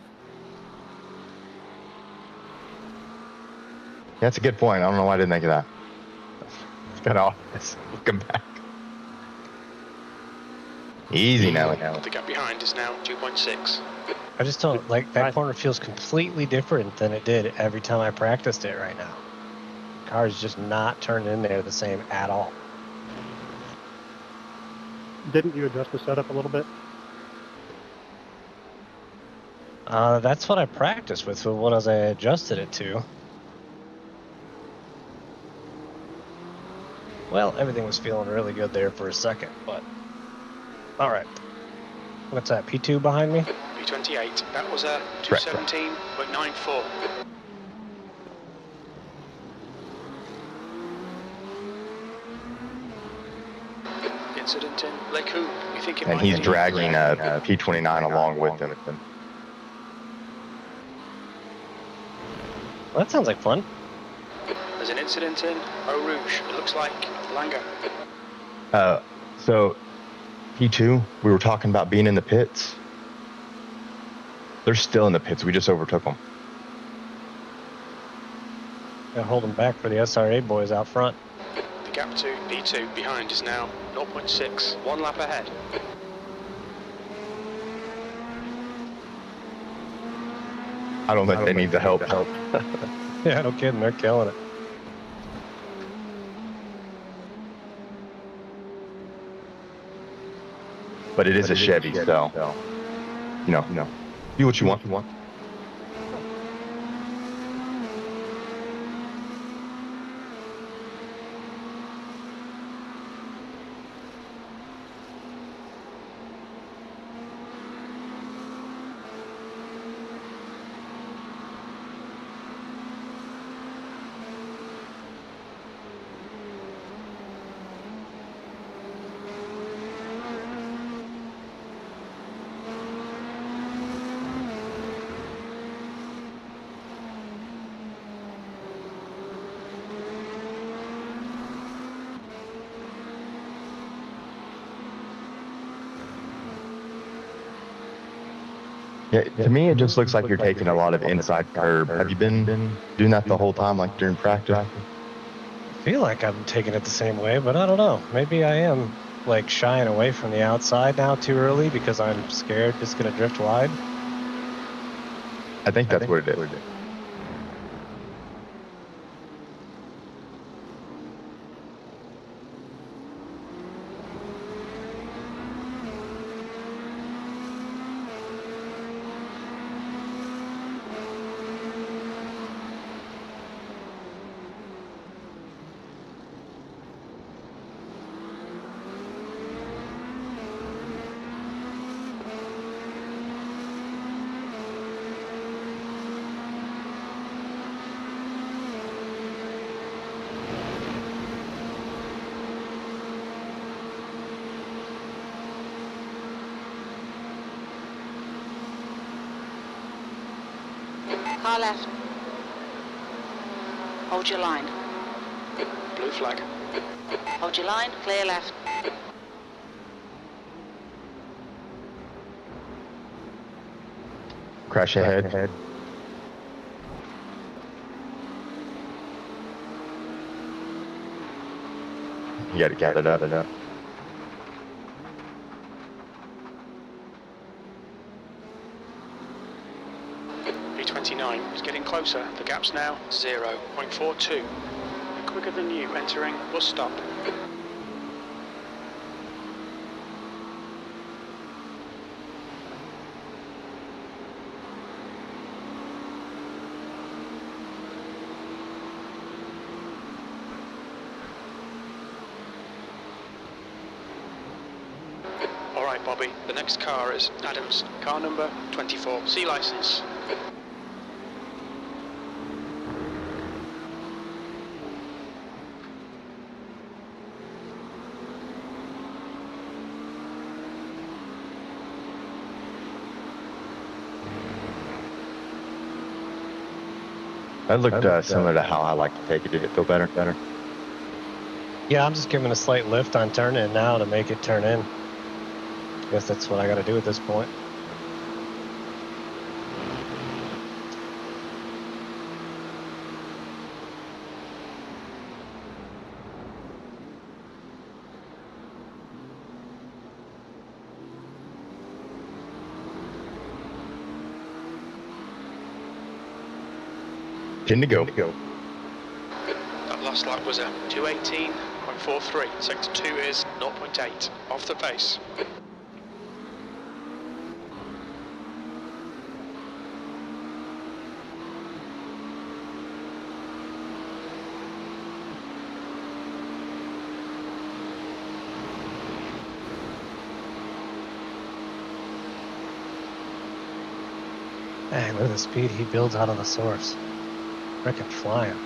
Yeah, that's a good point. I don't know why I didn't think of that. It's kind of obvious looking back. Easy now. The gap behind is now 2.6. I just don't like that corner feels completely different than it did every time I practiced it right now. The car's just not turned in there the same at all. Didn't you adjust the setup a little bit? That's what I practiced with what I adjusted it to. Well, everything was feeling really good there for a second, but all right. What's that? P2 behind me? P28. That was a 217.94. Incident in Lake Hoop. You think it And might he's be dragging a P29 along with him. Well, that sounds like fun. There's an incident in Eau Rouge. It looks like Langer. So P2, we were talking about being in the pits. They're still in the pits. We just overtook them. They're holding back for the SRA boys out front. The gap to P2 behind is now 0.6. 1 lap ahead. I don't think they need the help. Yeah, no kidding. They're killing it. But it is a Chevy, so you know, do what you want. Yeah, to me, it just looks like you're taking a lot of inside curb. Have you been doing that the whole time, like during practice? I feel like I'm taking it the same way, but I don't know. Maybe I am like shying away from the outside now too early because I'm scared it's going to drift wide. I think that's what it is. Car left. Hold your line. Blue flag. Hold your line, clear left. Crash ahead. You got to get it up. closer. The gap's now 0.42. Quicker than you entering bus stop. Alright Bobby, the next car is Adams, car number 24, C license. That looked similar to how I like to take it. Did it feel better? Yeah, I'm just giving a slight lift on turn in now to make it turn in. Guess that's what I got to do at this point. Ten to go. That last lap was a 2:18.43. Sector 2 is 0.8 off the pace. Dang, look at the speed he builds out of the source. Frickin' flying.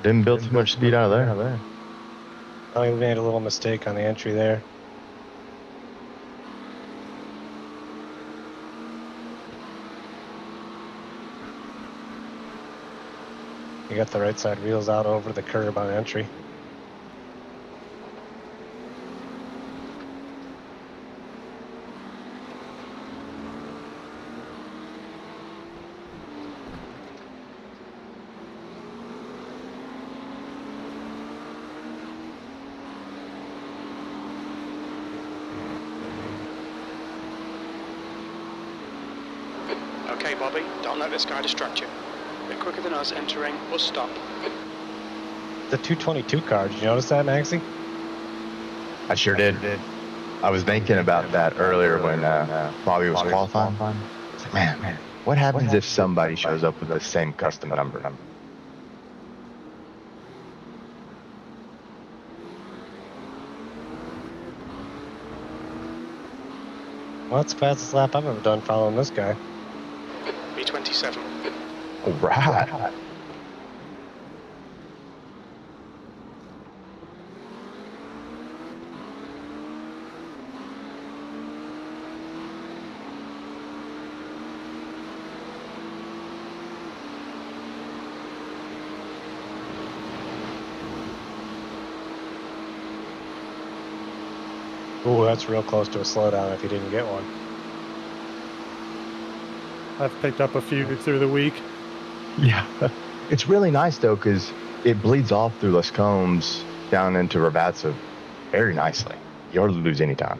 Didn't build too much speed out of there. Oh, he made a little mistake on the entry there. You got the right side wheels out over the curb on entry. Okay Bobby, don't let this guy distract you. A bit quicker than us entering bus stop. The 222 car, did you notice that, Maxie? I sure did. I was thinking about that earlier when Bobby was qualifying. It's like, man, what happens if somebody shows up with the same custom number? Well, that's the fastest lap I've ever done following this guy. B27. All right. Ooh, that's real close to a slowdown if you didn't get one. I've picked up a few through the week. Yeah. It's really nice, though, because it bleeds off through Les Combes down into Rabatsa very nicely. You hardly lose any time.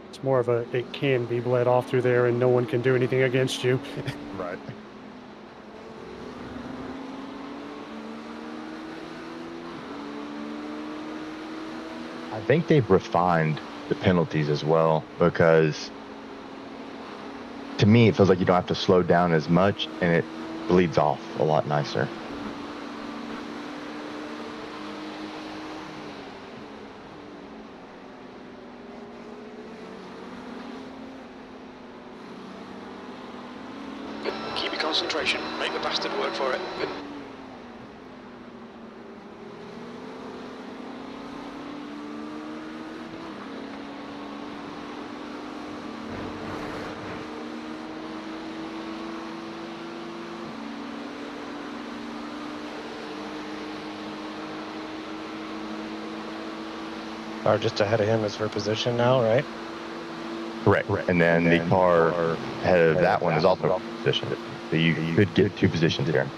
It's more of a, it can be bled off through there and no one can do anything against you. Right. I think they've refined the penalties as well, because to me it feels like you don't have to slow down as much and it bleeds off a lot nicer. Keep your concentration. Make the bastard work for it. Or just ahead of him is for position now, right? Correct. And then the car ahead of that one is also positioned. So you could get 2 positions here.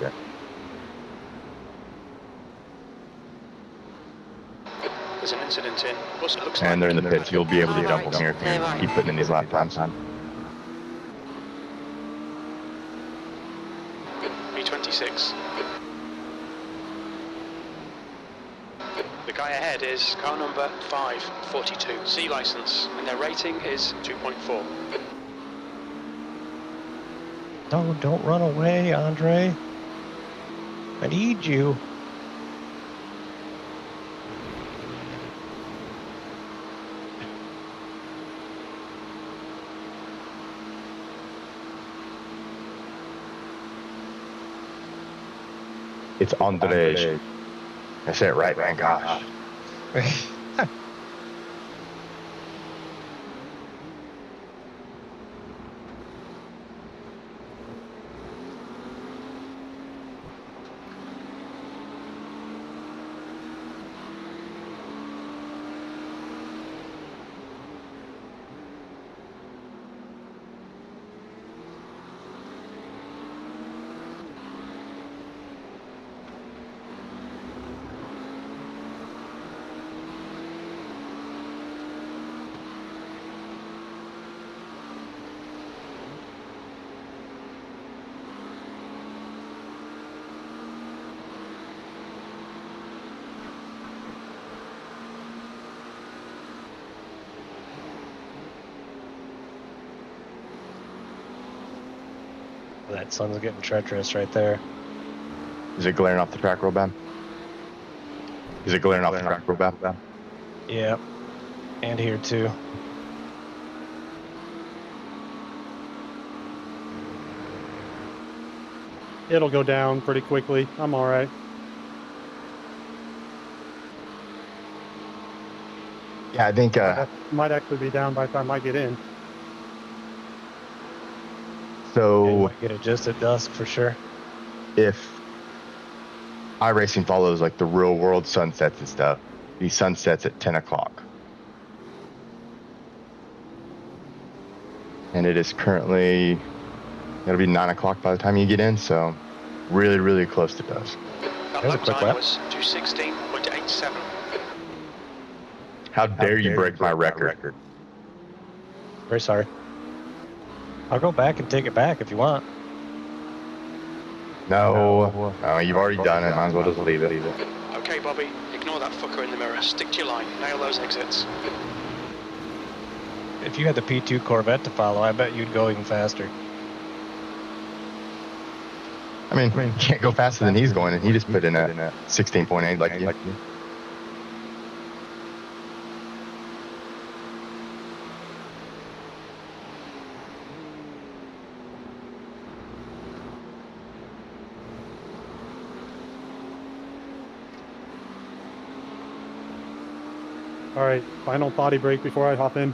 There's an incident in. Plus, it looks And they're in the like pits. You'll be able to get up on here if Clear you right. keep putting in these lap times. B26. The guy ahead is car number 542, C license, and their rating is 2.4. No, don't run away, Andre. I need you. It's Andrej. I said it right, man. Gosh. That sun's getting treacherous right there. Is it glaring off the track real bad? Is it glaring off the track real bad? Yep. And here too. It'll go down pretty quickly. I'm all right. Yeah, I think Might actually be down by the time I get in. Yeah, you so. might get it just at dusk for sure. If iRacing follows like the real world sunsets and stuff, the sunsets at 10 o'clock. And it is currently, it'll be 9 o'clock by the time you get in, so really, really close to dusk. That There's a lap quick time lap. was 2:16.87. How dare you break my record? Very sorry. I'll go back and take it back if you want. No, you've already done it. Might as well just leave it. Okay, Bobby, ignore that fucker in the mirror. Stick to your line. Nail those exits. If you had the P2 Corvette to follow, I bet you'd go even faster. I mean, you can't go faster than he's going, and he just put in a 16.8 like you. All right, final body break before I hop in.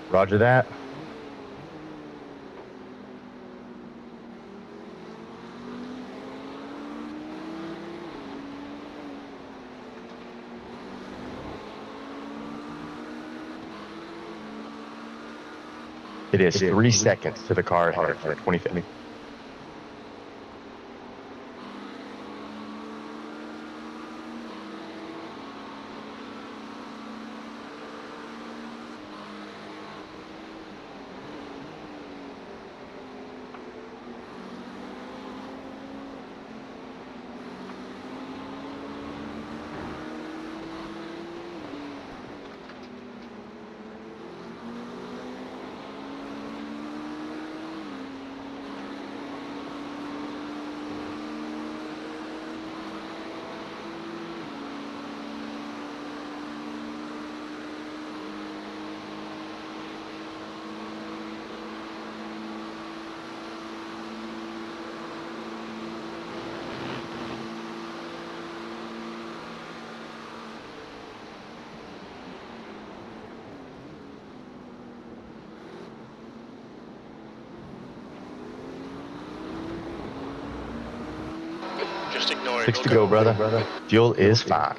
Roger that. It is 3 seconds to the car ahead for 2050. Just ignore it. 6 to We'll go, brother. Fuel is fine.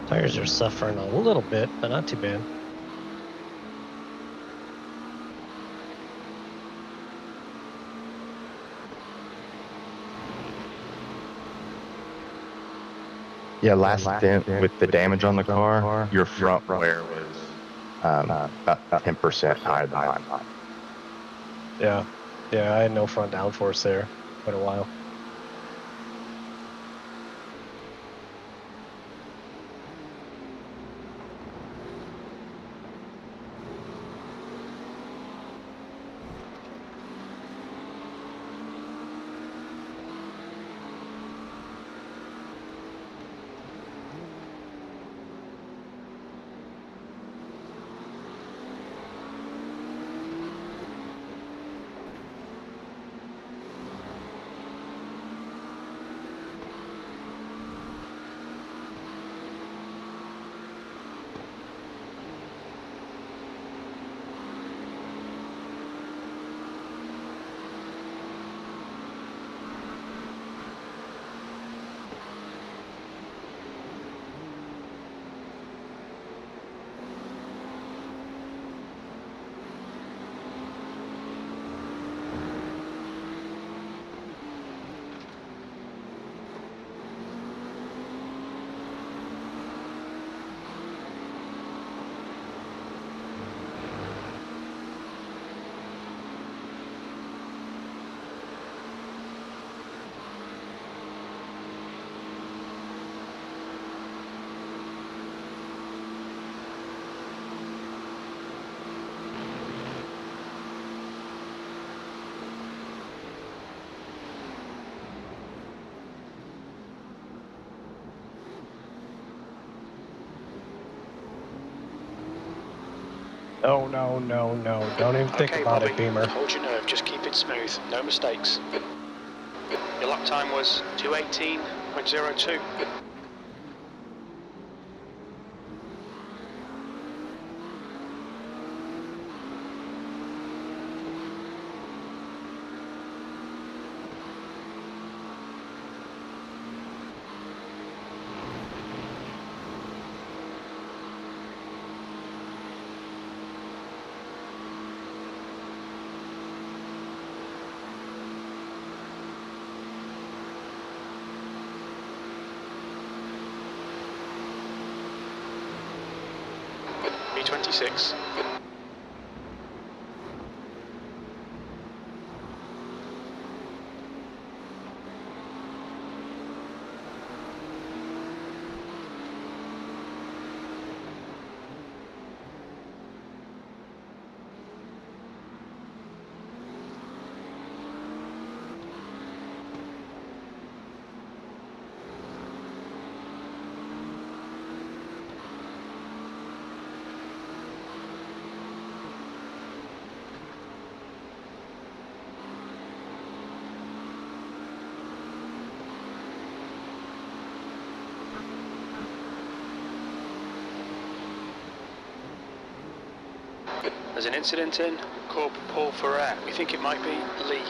Tires are suffering a little bit, but not too bad. Yeah, last stint with the damage on the car, your front wear was about 10% higher than mine. Yeah. Yeah, I had no front downforce there quite a while. No, no, no, no. Don't even think Okay, about Bobby, it, Beamer. hold your nerve, just keep it smooth, no mistakes. Your lap time was 2:18.02. B26. There's an incident in Corp Paul Ferrer. We think it might be Lee.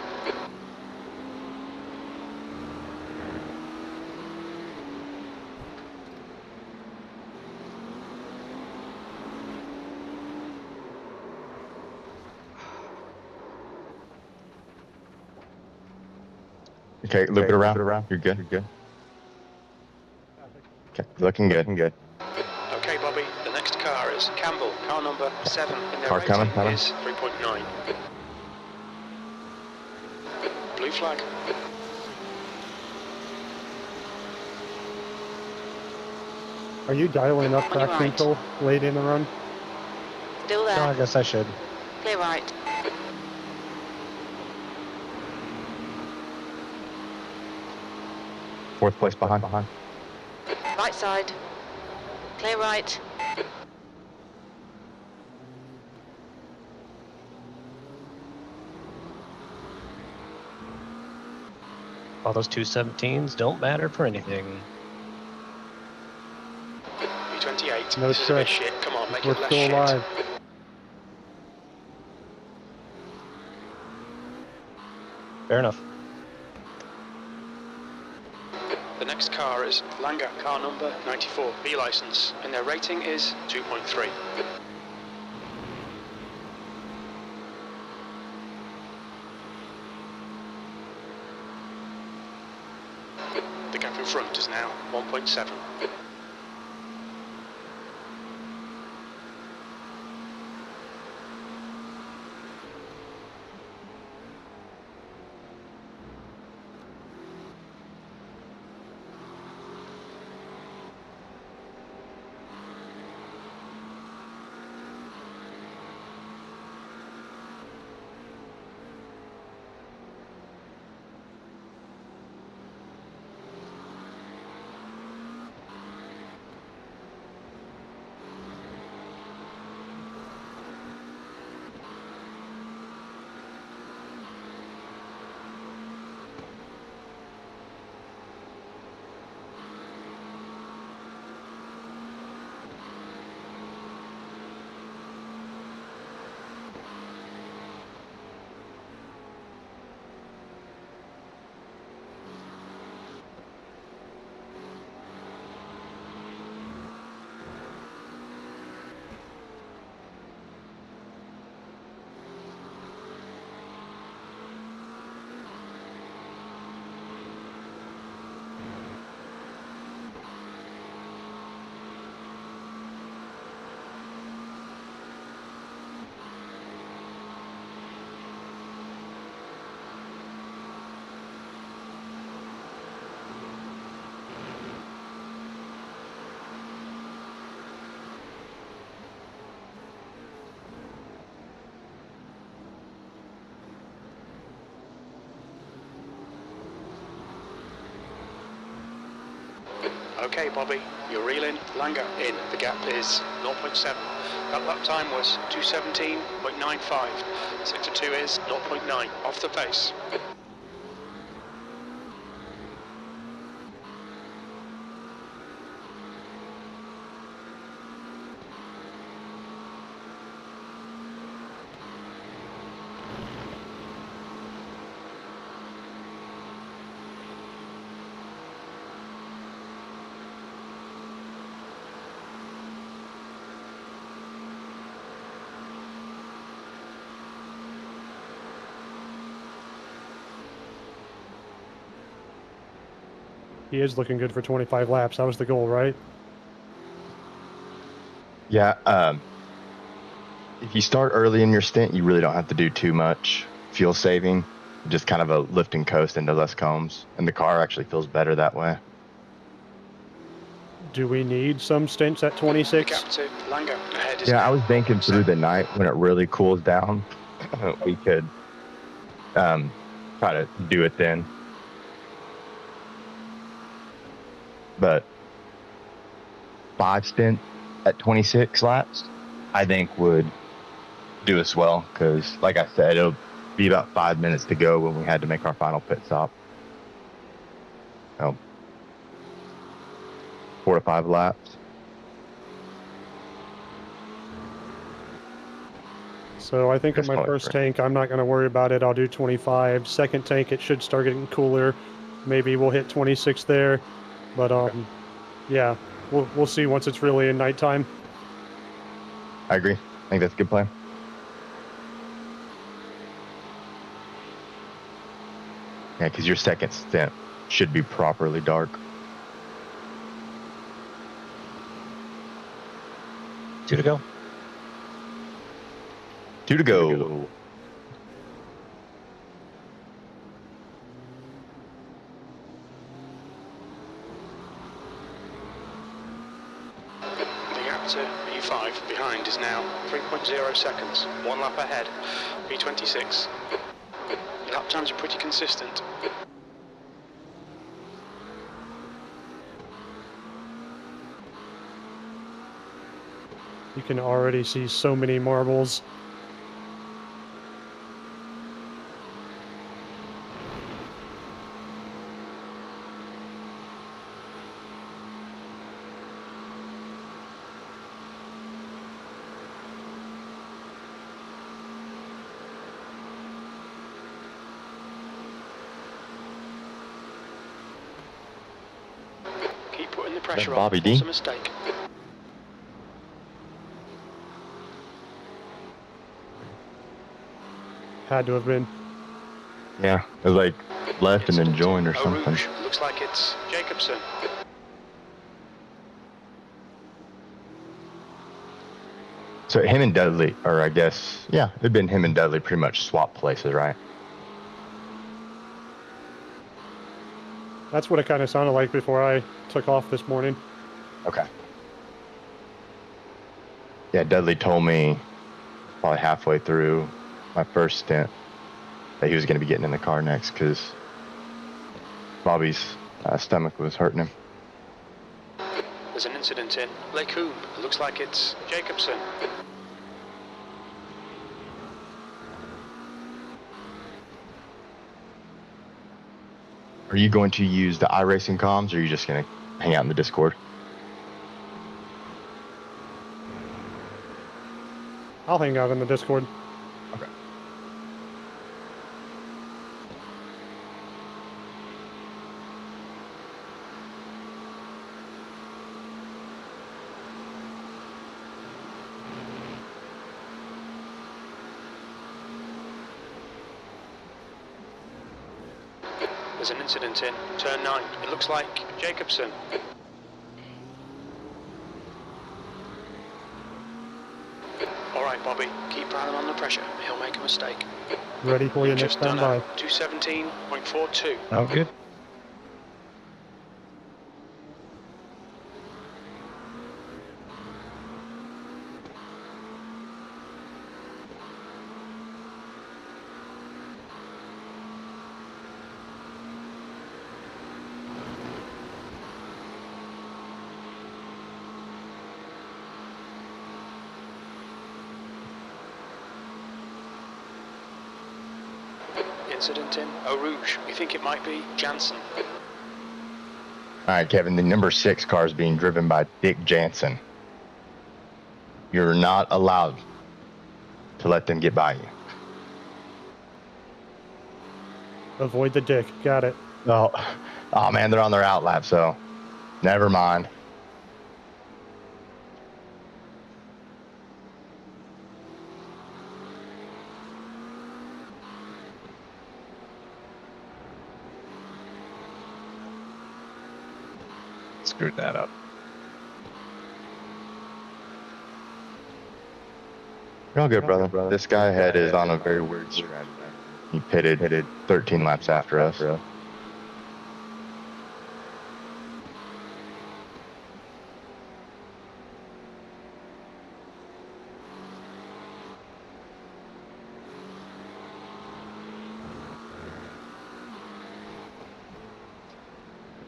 Okay, loop it around. You're good. Okay, looking good. Okay, Bobby, the next car is Campbell, car number 7. In their Car rating coming. is 3.9. Blue flag. Are you dialing up On your traction right. control late in the run? Still No, I there. guess I should. Clear right. Fourth place behind. Right side. Clear right. All those 217s don't matter for anything. P28. No This is a bit stress. shit. Come on, make We're it less still shit. alive. Fair enough. The next car is Langer, car number 94, B license, and their rating is 2.3. The gap in front is now 1.7. Okay, Bobby, you're reeling. Langer in. The gap is 0.7. That lap time was 2:17.95. Sector 2 is 0.9 off the pace. He is looking good for 25 laps. That was the goal, right? Yeah. If you start early in your stint, you really don't have to do too much fuel saving. Just kind of a lift and coast into less combs, and the car actually feels better that way. Do we need some stints at The 26? gap to Langer ahead is Yeah, now I was thinking 0.7. through the night when it really cools down, we could try to do it then. But 5 stints at 26 laps, I think would do us well because, like I said, it'll be about 5 minutes to go when we had to make our final pit stop. 4 to 5 laps. So I think at That's my probably first fair. tank, I'm not going to worry about it. I'll do 25. Second tank, it should start getting cooler. Maybe we'll hit 26 there. But yeah, we'll see once it's really in nighttime. I agree. I think that's a good plan. Yeah, because your second stint should be properly dark. 2 to go. 2 to go. The gap to P5 behind is now 3.0 seconds. 1 lap ahead. P26. The lap times are pretty consistent. You can already see so many marbles. pressure That's Bobby on. D. What's a mistake? Had to have been. Yeah, it was like left and then Incident joined or Eau something. Rouge. Looks like it's Jacobson. So him and Dudley, or I guess, yeah, it'd been him and Dudley pretty much swap places, right? That's what it kind of sounded like before I took off this morning. Okay. Yeah, Dudley told me probably halfway through my first stint that he was going to be getting in the car next because Bobby's stomach was hurting him. There's an incident in Lake Coombe. Looks like it's Jacobson. Are you going to use the iRacing comms or are you just going to hang out in the Discord? I'll hang out in the Discord. Okay. There's an incident in turn 9. It looks like Jacobson. All right, Bobby, keep Brandon under pressure. He'll make a mistake. Ready for you next Just time done by. a 217.42. Oh, good. Incident in Eau Rouge. We think it might be Jansen. All right, Kevin, the number 6 car is being driven by Dick Jansen. You're not allowed to let them get by you. Avoid the dick. Got it. Oh man, they're on their out lap, so never mind. Screwed that up. You're all good, brother. This guy ahead is on a very weird strategy. He pitted 13 laps after us.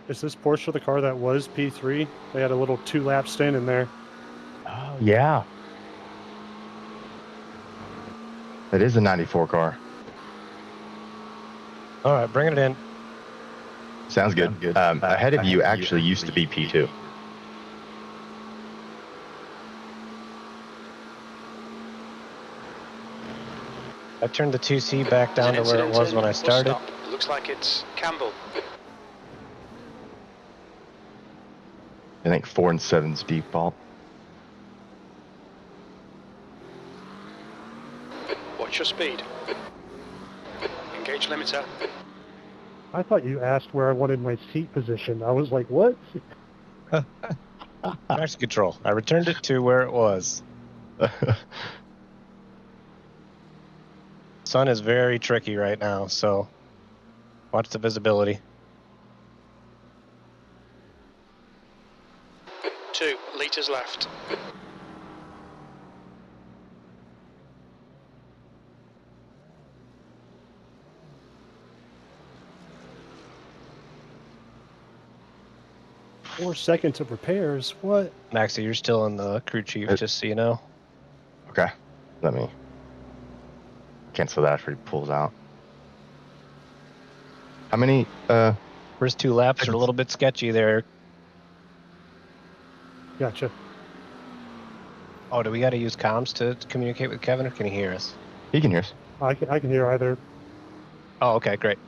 Is this Porsche the car that was P3? They had a little 2-lap stint in there. Oh, yeah. That is a 94 car. All right, bring it in. Sounds good. Ahead of you actually used to be P2. I turned the 2C back down to There's an where it was incident when I in started. Bus stop. It looks like it's Campbell. I think 4 and 7's default. Watch your speed. Engage limiter. I thought you asked where I wanted my seat position. I was like, what? Traction control. I returned it to where it was. Sun is very tricky right now, so watch the visibility. 2 litres left. Four seconds of repairs. What? Maxie, you're still in the crew chief, just so you know. Okay, let me cancel that after he pulls out. How many? First 2 laps are a little bit sketchy there. Gotcha. Oh, do we got to use comms to communicate with Kevin, or can he hear us? He can hear us. I can hear either. Oh, okay, great.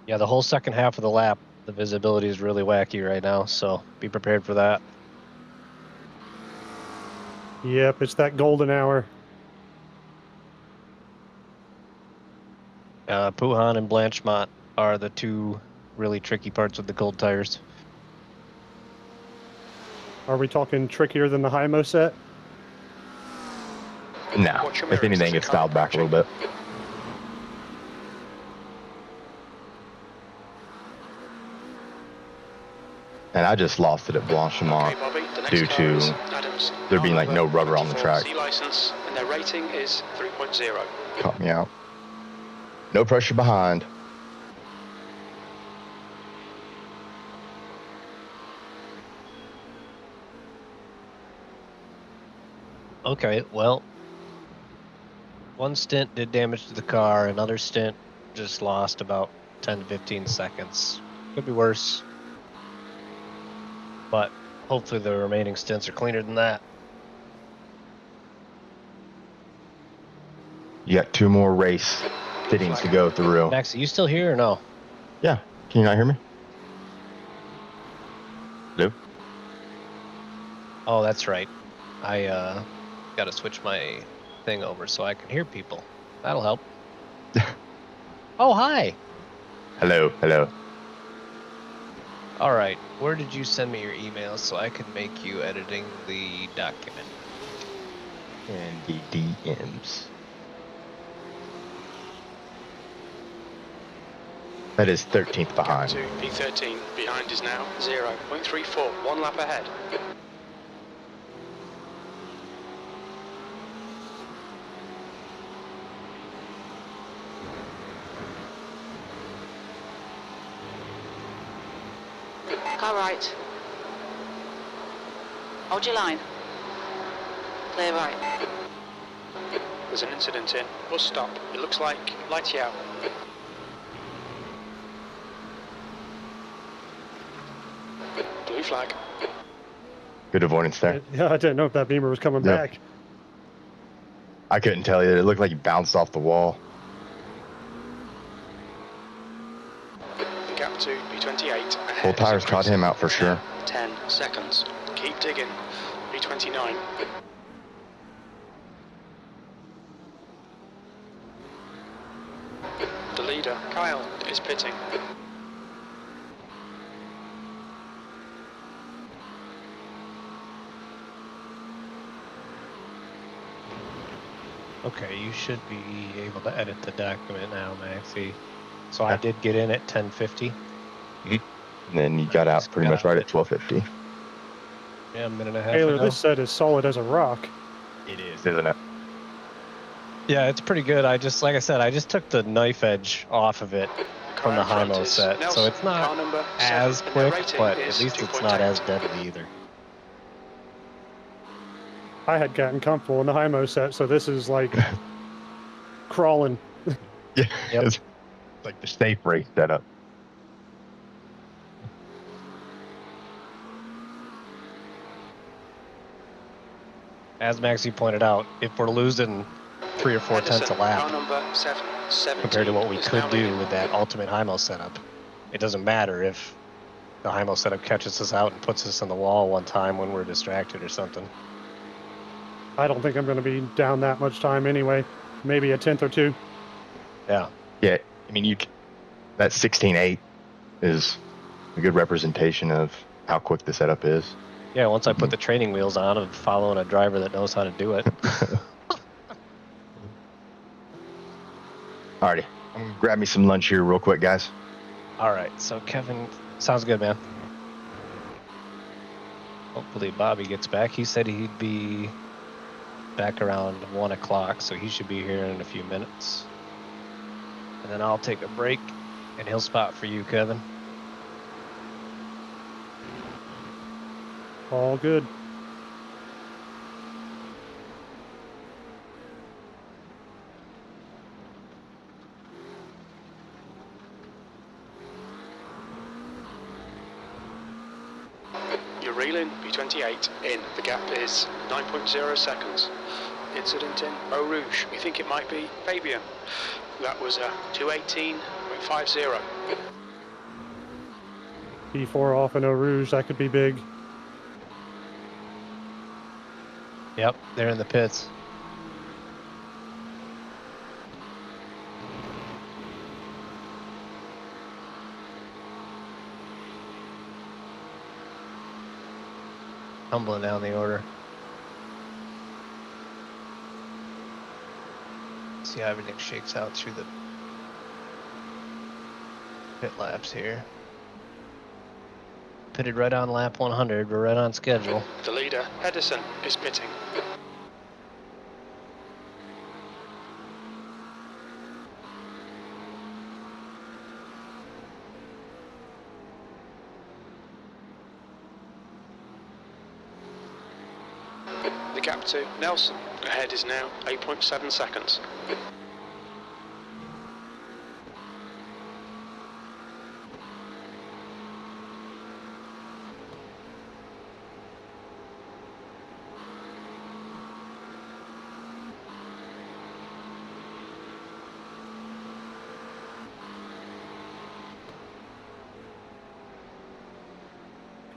Yeah, the whole second half of the lap, the visibility is really wacky right now, so be prepared for that. Yep, it's that golden hour. Puhan and Blanchemont are the two really tricky parts with the cold tires. Are we talking trickier than the Hymo set? No. Watch your If mirrors anything, as the it's car dialed back a little approaching. bit. And I just lost it at Blanchemont Okay, Bobby, the next due car is to Adams. there being like Car no number rubber on the 24 track. C license, and their rating is 3.0. Caught me out. No pressure behind. Okay, well, one stint did damage to the car, another stint just lost about 10 to 15 seconds. Could be worse. But hopefully the remaining stints are cleaner than that. You got 2 more race fittings to go through. Max, are you still here or no? Yeah. Can you not hear me? Hello? Oh, that's right. I gotta switch my thing over so I can hear people. That'll help. Oh, hi. Hello. Hello. All right, where did you send me your email so I can make you editing the document? And the DMs. That is 13th behind. To P13, behind is now 0.34, 1 lap ahead. Car right. Hold your line. Clear right. There's an incident in. Bus stop. It looks like lights you out. Blue flag. Good avoidance there. Yeah, I didn't know if that beamer was coming Yep. back. I couldn't tell you. It looked like he bounced off the wall. The gap to P28. Ahead Full is tires caught increasing. him out for sure. 10 seconds. Keep digging. P29. The leader, Kyle, is pitting. Okay, you should be able to edit the document now, Maxie. So I did get in at 10:50. And then you got out Just pretty got much right out at 12:50. Yeah, a minute and a half Taylor, ago. this set is solid as a rock. It is, isn't it? Yeah, it's pretty good. I just, like I said, I just took the knife edge off of it from the Car in front Hymo is set, Nelson, so it's car not number as 7, and their quick, rating but at is least it's not 2.8. as deadly either. I had gotten comfortable in the Hymo set, so this is like crawling. Yeah. Yep. It's like the safe race setup. As Maxie pointed out, if we're losing 3 or 4 tenths a Henderson, car lap number 7, 17 compared to what we is could now do leading. with that ultimate Hymo setup, it doesn't matter if the Hymo setup catches us out and puts us on the wall one time when we're distracted or something. I don't think I'm going to be down that much time anyway. Maybe a tenth or two. Yeah. Yeah. I mean, that 16.8 is a good representation of how quick the setup is. Yeah, once I put the training wheels on and following a driver that knows how to do it. Alrighty. I'm gonna grab me some lunch here real quick, guys. All right, so Kevin, sounds good, man. Hopefully Bobby gets back. He said he'd be back around 1 o'clock, so he should be here in a few minutes. And then I'll take a break, and he'll spot for you, Kevin. All good. You're reeling, P28 in. The gap is 9.0 seconds. Incident in Eau Rouge. We think it might be Fabian. That was a 218.50. P4 off in Eau Rouge, that could be big. Yep, they're in the pits. Tumbling down the order. See how everything shakes out through the pit laps here. Pitted right on lap 100. We're right on schedule. The leader, Pedersen, is pitting. The gap to Nelson ahead is now 8.7 seconds.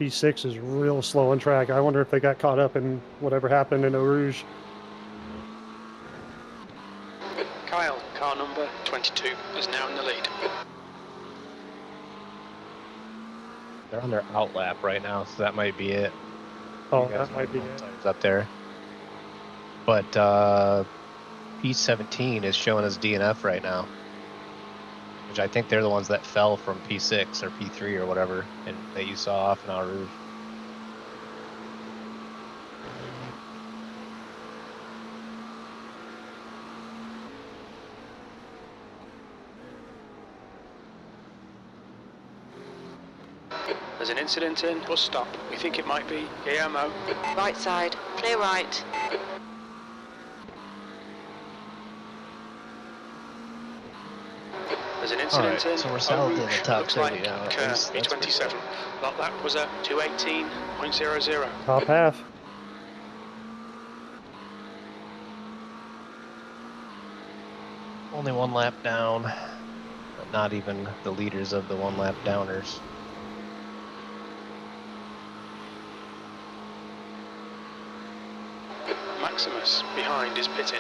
P6 is real slow on track. I wonder if they got caught up in whatever happened in Eau Rouge. Kyle, car number 22, is now in the lead. They're on their out lap right now, so that might be it. Oh, You guys that might be know it. times up there. But P17 is showing us DNF right now, which I think they're the ones that fell from P6 or P3 or whatever, and that you saw off in Eau Rouge. There's an incident in bus stop. We think it might be Guillermo. Right side, clear right. There's an incident in so we're solid in the Rouge. top Looks 30 like now, at Kern, least. That's pretty E27. Lot that was a 218.00. Top half. Only one lap down, but not even the leaders of the one lap downers. Maximus behind is pitting.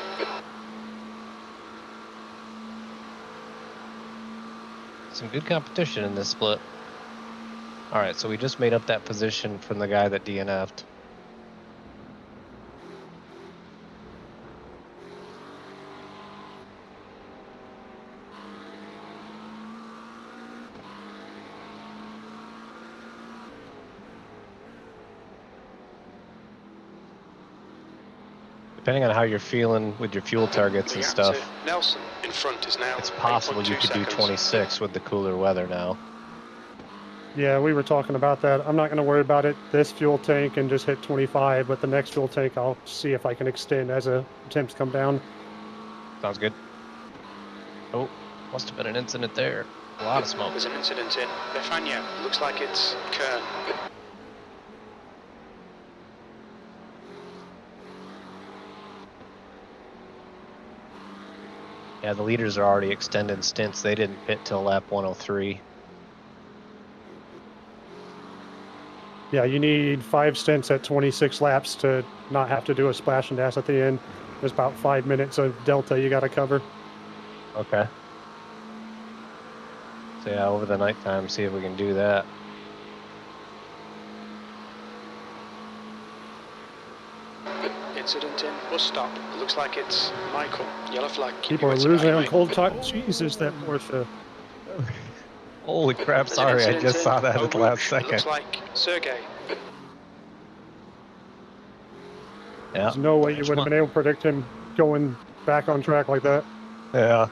Some good competition in this split. Alright, so we just made up that position from the guy that DNF'd. Depending on how you're feeling with your fuel targets The and gap stuff, to Nelson in front is now it's possible you 8.2 could do seconds. 26 with the cooler weather now. Yeah, we were talking about that. I'm not going to worry about it this fuel tank and just hit 25, but the next fuel tank I'll see if I can extend as temps come down. Sounds good. Oh, must have been an incident there. A lot of smoke. There's an incident in Befania. Looks like it's Kern. Yeah, the leaders are already extended stints. They didn't pit till lap 103. Yeah, you need 5 stints at 26 laps to not have to do a splash and dash at the end. There's about 5 minutes of delta you got to cover. Okay. So yeah, over the nighttime, see if we can do that. Incident in bus stop. Looks like it's Michael. Yellow flag. Keep People your are wits about losing you, on mate. cold top. Jesus, that Porsche. Holy crap, There's an sorry, I incident just in saw that at the Eau last Rouge. It second. looks like Sergey. Yeah. There's no way you would have been able to predict him going back on track like that. Yeah.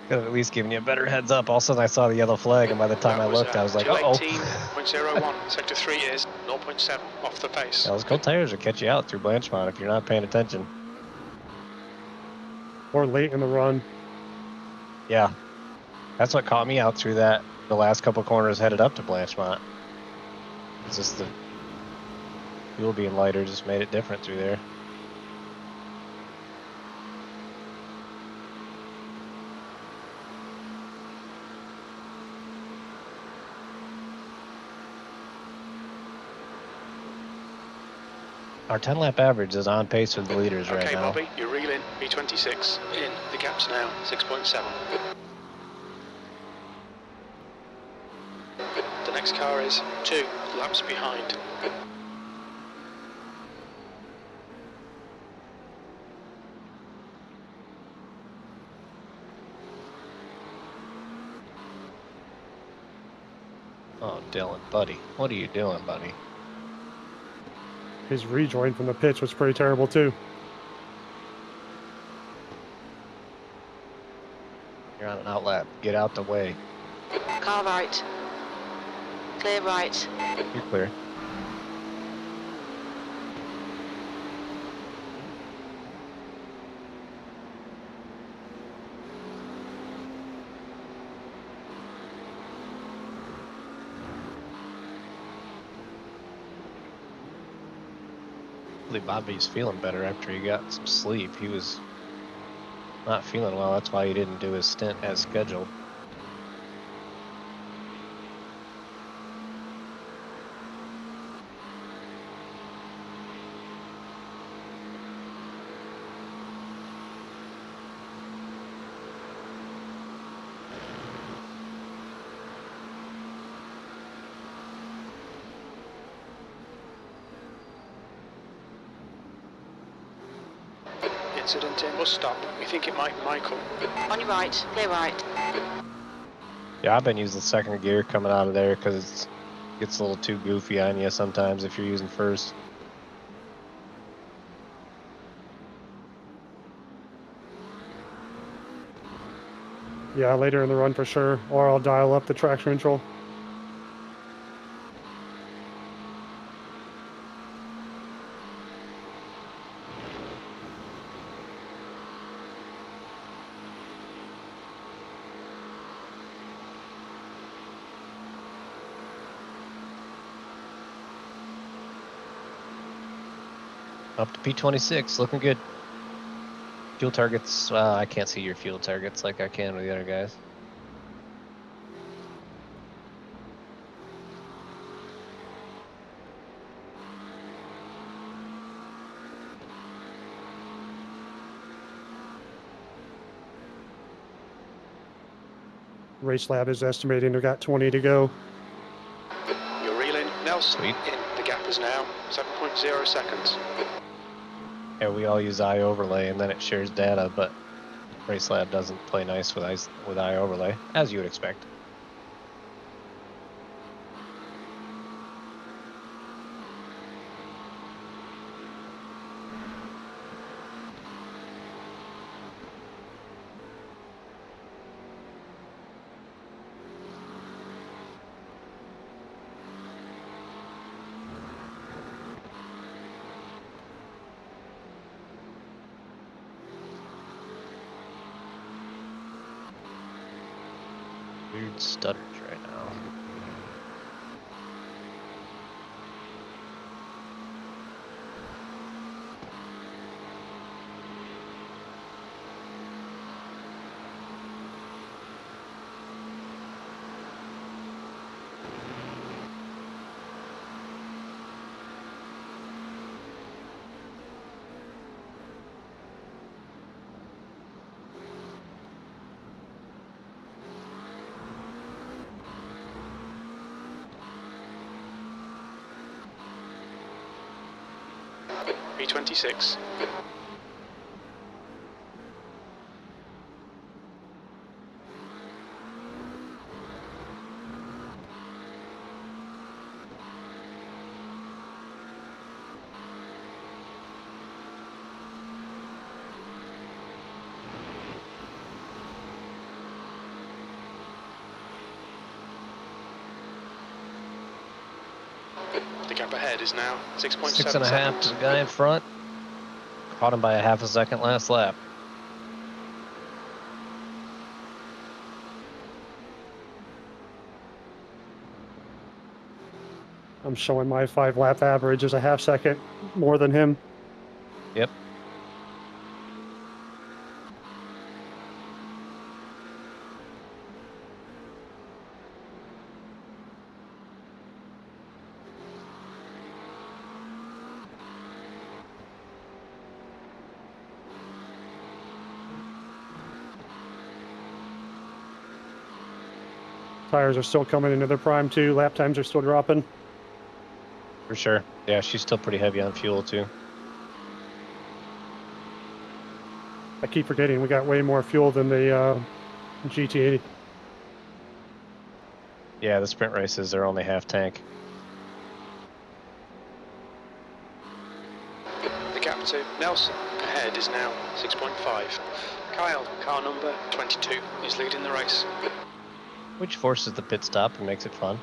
Could have at least given you a better heads up. All of a sudden I saw the yellow flag, and by the time That I looked, I was like, uh-oh. 218.01. Sector 3 is 0.7 off the pace. Yeah, those cold tires will catch you out through Blanchemont if you're not paying attention. Or late in the run. Yeah. That's what caught me out through the last couple corners headed up to Blanchemont. It's just the fuel being lighter just made it different through there. Our 10 lap average is on pace with the leaders right Okay, now. Bobby, you reel in. B26 in. The gap's now 6.7. The next car is 2 laps behind. Oh, Dylan, buddy. What are you doing, buddy? His rejoin from the pitch was pretty terrible too. You're on an outlap. Get out the way. Car right. Clear right. You're clear. Hopefully Bobby's feeling better after he got some sleep. He was not feeling well. That's why he didn't do his stint as scheduled. Incident in bus stop. We think it might be Michael. On your right. Clear right. Yeah, I've been using second gear coming out of there because it gets a little too goofy on you sometimes if you're using first. Yeah, later in the run for sure, or I'll dial up the traction control. Up to P26, looking good. Fuel targets, I can't see your fuel targets like I can with the other guys. Race Lab is estimating they've got 20 to go. You're reeling. Nelson Sweet. in. The gap is now 7.0 seconds. Yeah, we all use iOverlay and then it shares data, but RaceLab doesn't play nice with iOverlay, as you would expect. Weird stutters right now. B26. The gap ahead is now 6.7 6.5 to the seconds. guy in front. Caught him by a half a second last lap. I'm showing my 5-lap average as a half second more than him. Yep. Tires are still coming into their prime too. Lap times are still dropping. For sure. Yeah, she's still pretty heavy on fuel too. I keep forgetting we got way more fuel than the GT80. Yeah, the sprint races are only half tank. The gap to Nelson ahead is now 6.5. Kyle, car number 22, is leading the race. Which forces the pit stop and makes it fun.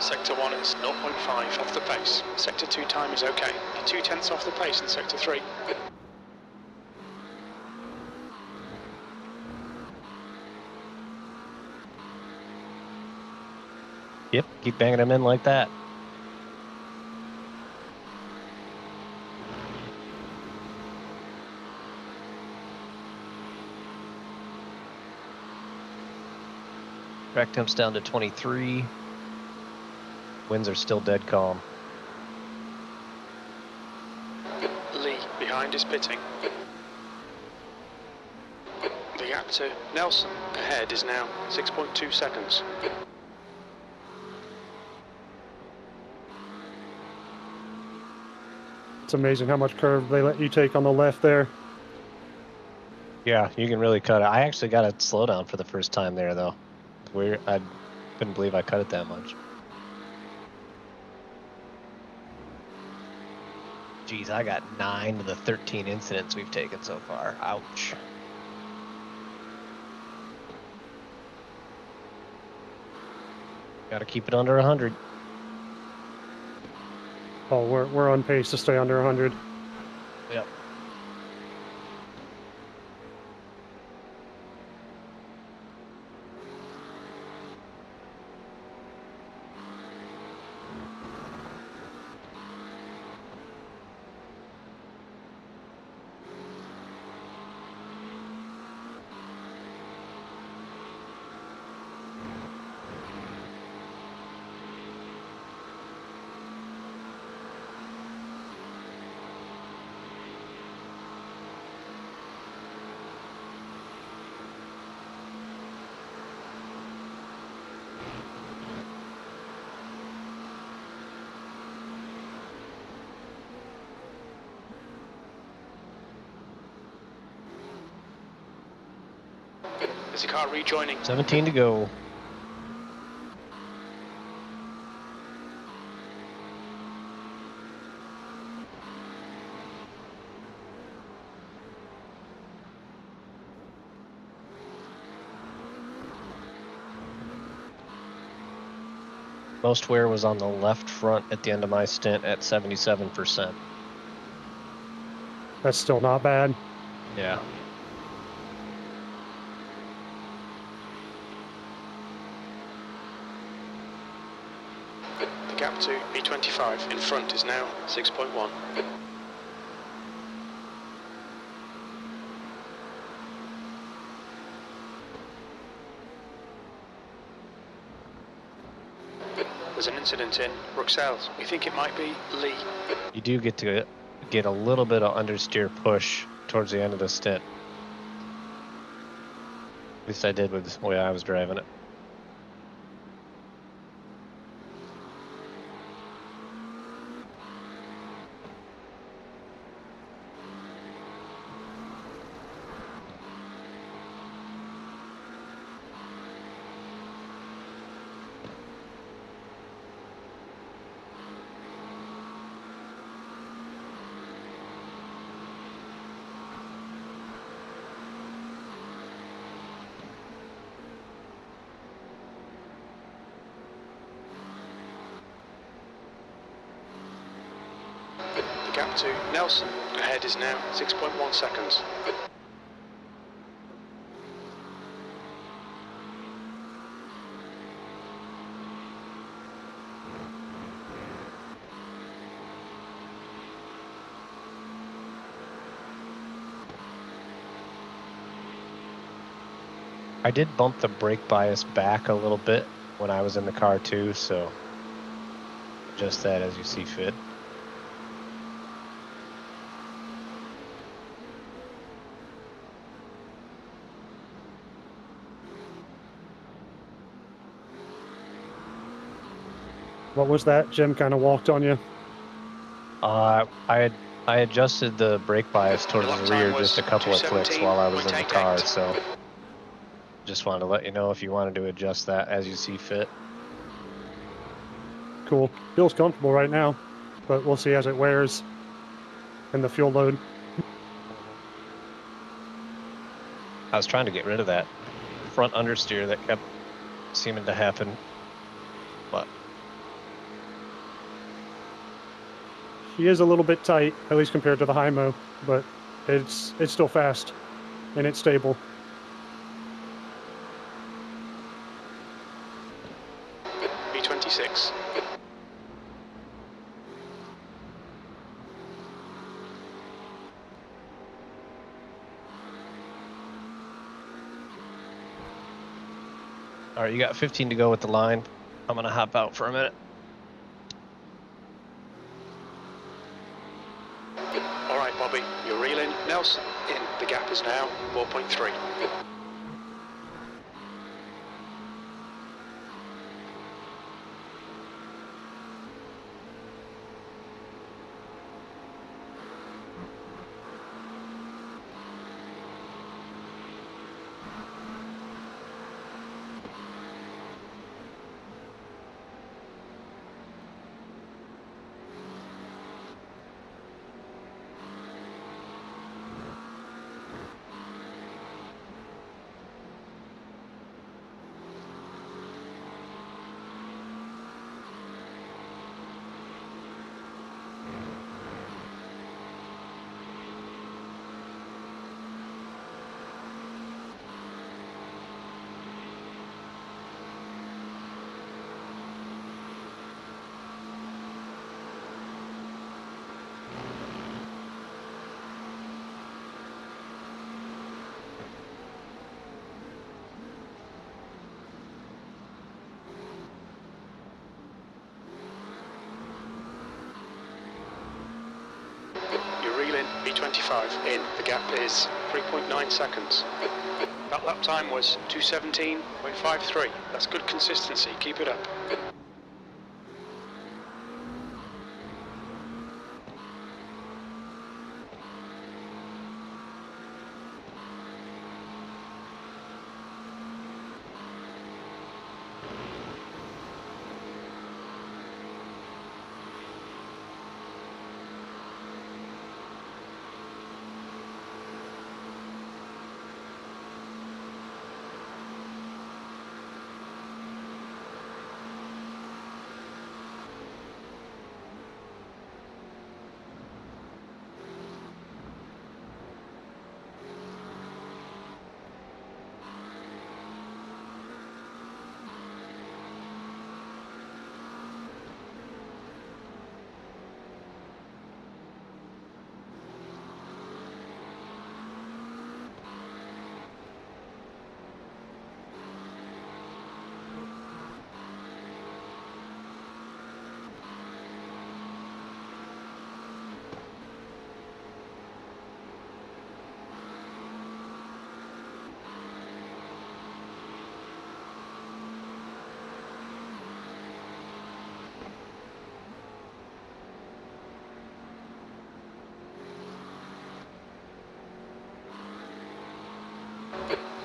Sector 1 is 0.5 off the pace. Sector 2 time is okay. 0.2 off the pace in Sector 3. Yep, keep banging them in like that. Track temps down to 23. Winds are still dead calm. Lee behind is pitting. The gap to Nelson ahead is now 6.2 seconds. It's amazing how much curve they let you take on the left there. Yeah, you can really cut it. I actually got a slowdown for the first time there, though. Weird. I couldn't believe I cut it that much. Geez, I got 9 of the 13 incidents we've taken so far. Ouch. Gotta keep it under 100. Oh, we're on pace to stay under 100. Yep. Is the car rejoining? 17 to go. Most wear was on the left front at the end of my stint at 77%. That's still not bad. Yeah. The gap to B25 in front is now 6.1. There's an incident in Bruxelles. We think it might be Lee. You do get to get a little bit of understeer push towards the end of the stint. At least I did with the way I was driving it. gap to Nelson ahead is now 6.1 seconds. I did bump the brake bias back a little bit when I was in the car too, so adjust that as you see fit. What was that? Jim kind of walked on you. I adjusted the brake bias towards Your lap the time rear was just a couple of clicks while I was in the 2:17.88. car, so just wanted to let you know if you wanted to adjust that as you see fit. Cool. Feels comfortable right now, but we'll see as it wears and the fuel load. I was trying to get rid of that front understeer that kept seeming to happen, but She is a little bit tight, at least compared to the Hymo, but it's still fast and it's stable. B26. all right, you got 15 to go with the line. I'm gonna hop out for a minute. All right, Bobby, you're reeling. Nelson in. The gap is now 4.3. You're reeling. B25 in. The gap is 3.9 seconds. That lap time was 2:17.53. That's good consistency. Keep it up.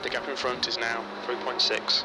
The gap in front is now 3.6.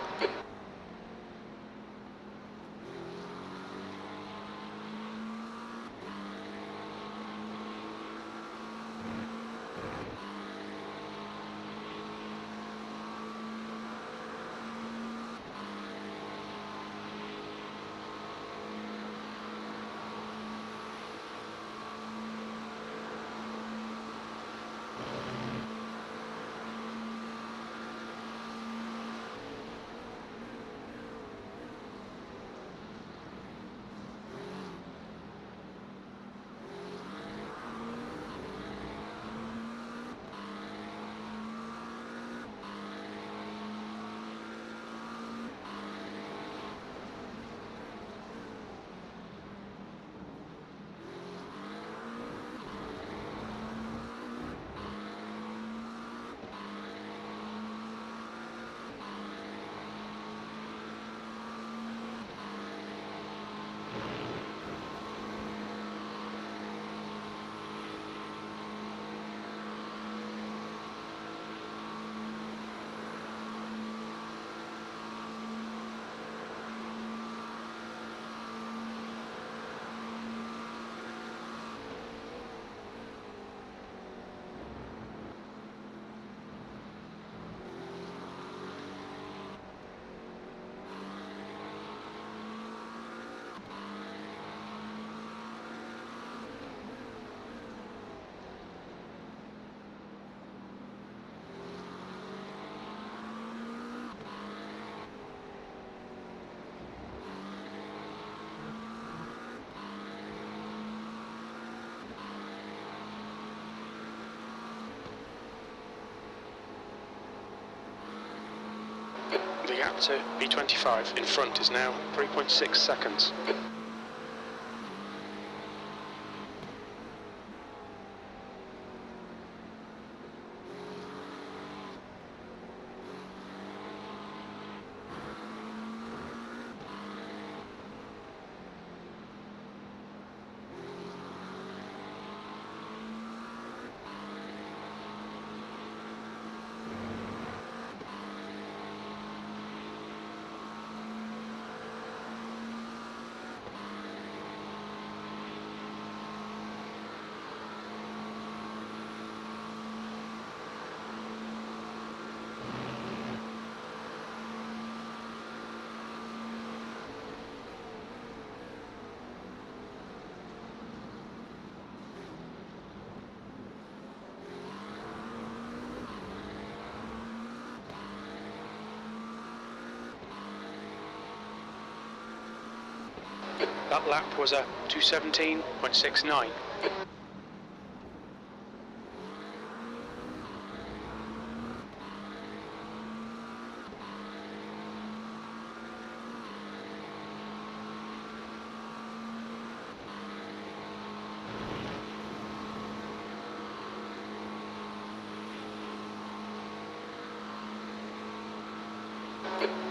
The gap to B25 in front is now 3.6 seconds. That lap was a 2:17.69.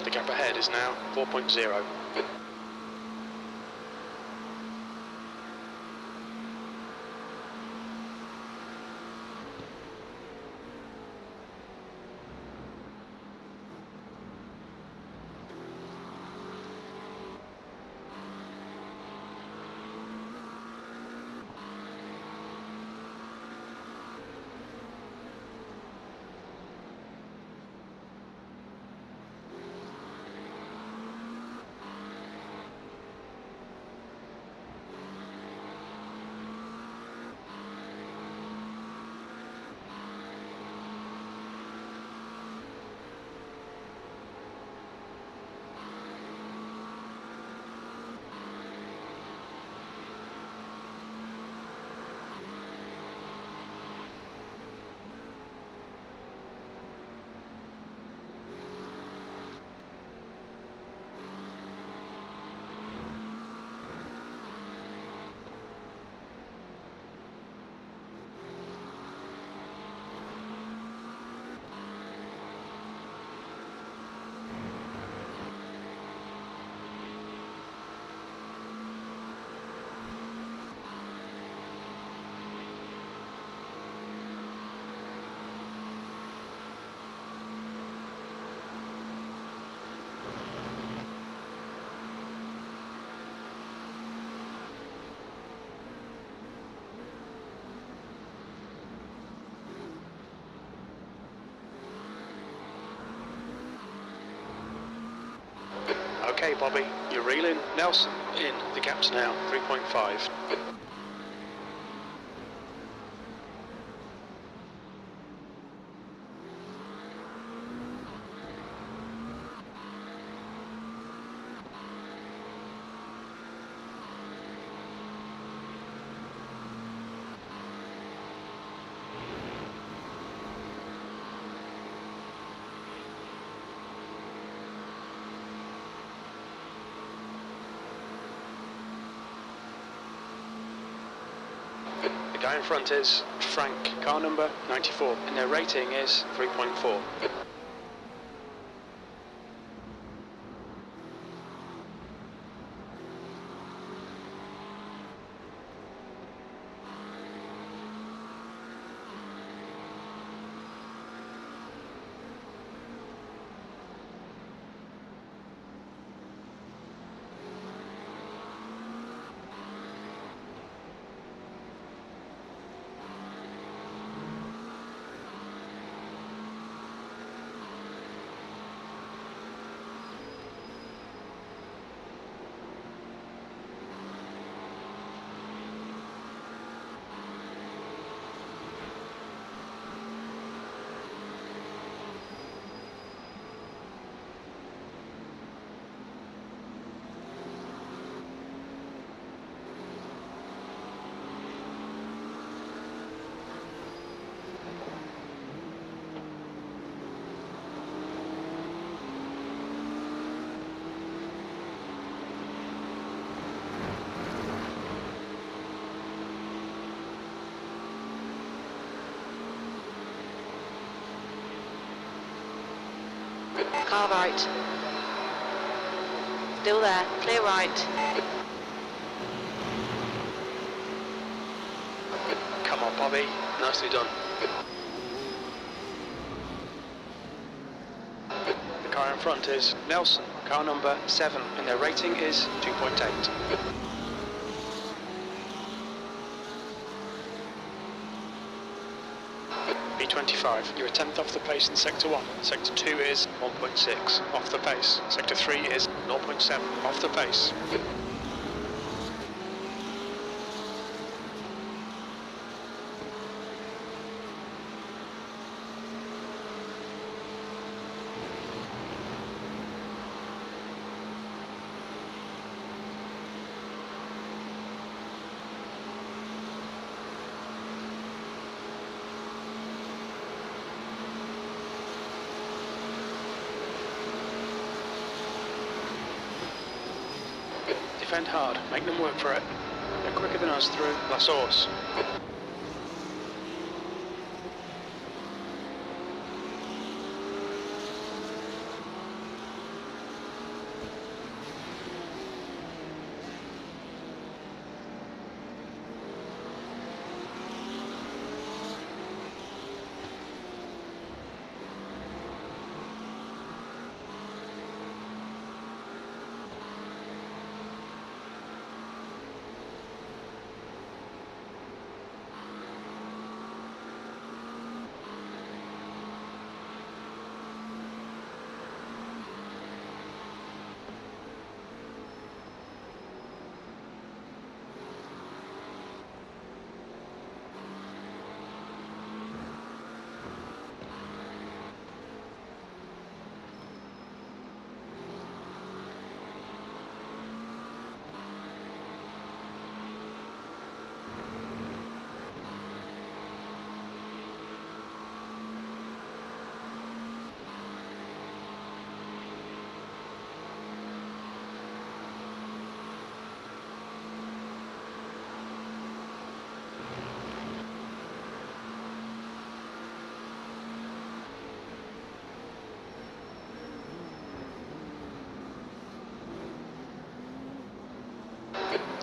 The gap ahead is now 4.0. Okay, Bobby, you're reeling. Nelson in. The gap's now 3.5. The guy in front is Frank, car number 94, and their rating is 3.4. car right. Still there, clear right. Come on, Bobby. Nicely done. The car in front is Nelson, car number 7, and their rating is 2.8. B25, you're a 10th off the pace in Sector 1. Sector 2 is 1.6 off the pace. Sector 3 is 0.7 off the pace. Defend hard, make them work for it. They're quicker than us through La Source.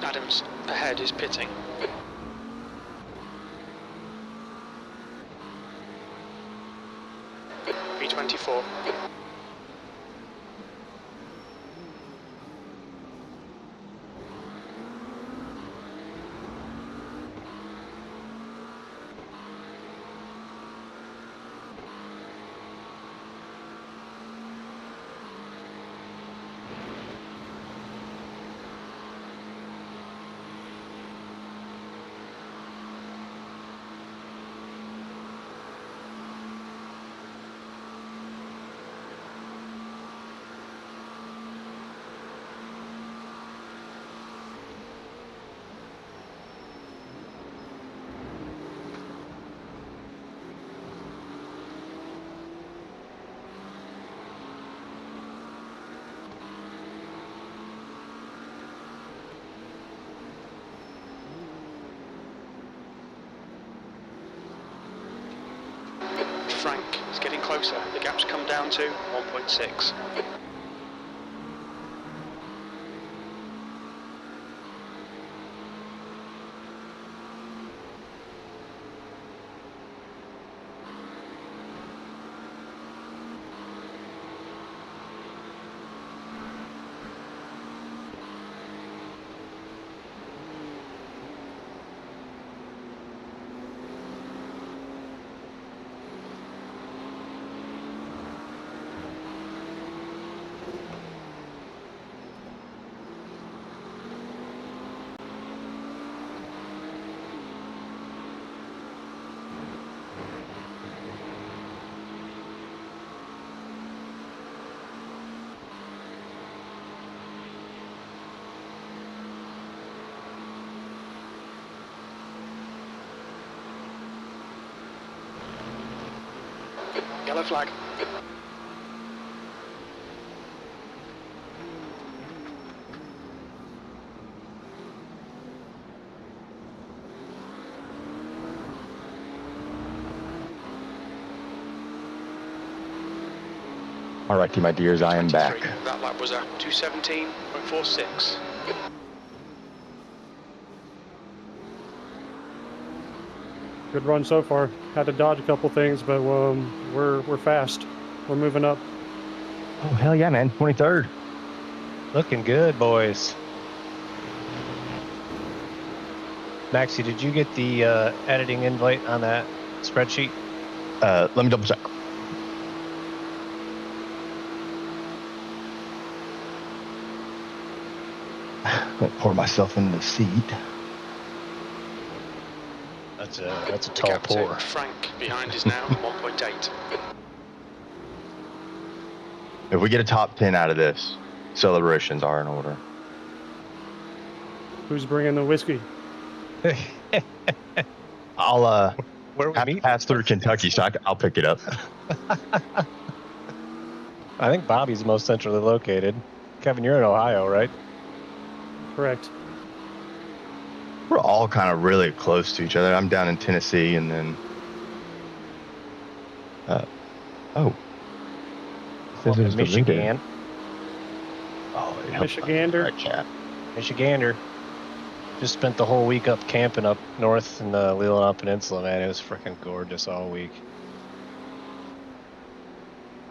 Adams, ahead is pitting. B24. Frank is getting closer. The gap's come down to 1.6. Yellow flag. All righty, my dears, I am back. 23. That lap was a 2:17.46. Good run so far. Had to dodge a couple things, but we're fast. We're moving up. Oh, hell yeah, man. 23rd. Looking good, boys. Maxie, did you get the editing invite on that spreadsheet? Let me double check. I'll pour myself into the seat. That's a The tall gap to pour. Frank behind is now 1.8. If we get a top 10 out of this, celebrations are in order. Who's bringing the whiskey? I'll Where we have to meet? pass through Kentucky, so I'll pick it up. I think Bobby's most centrally located. Kevin, you're in Ohio, right? Correct. We're all kind of really close to each other. I'm down in Tennessee, and then oh, Well, Says it was Michigan. deleted. Oh, it helps Michigander. right, chat. Michigander. Just spent the whole week up camping up north in the Leelanau Peninsula, man. It was freaking gorgeous all week.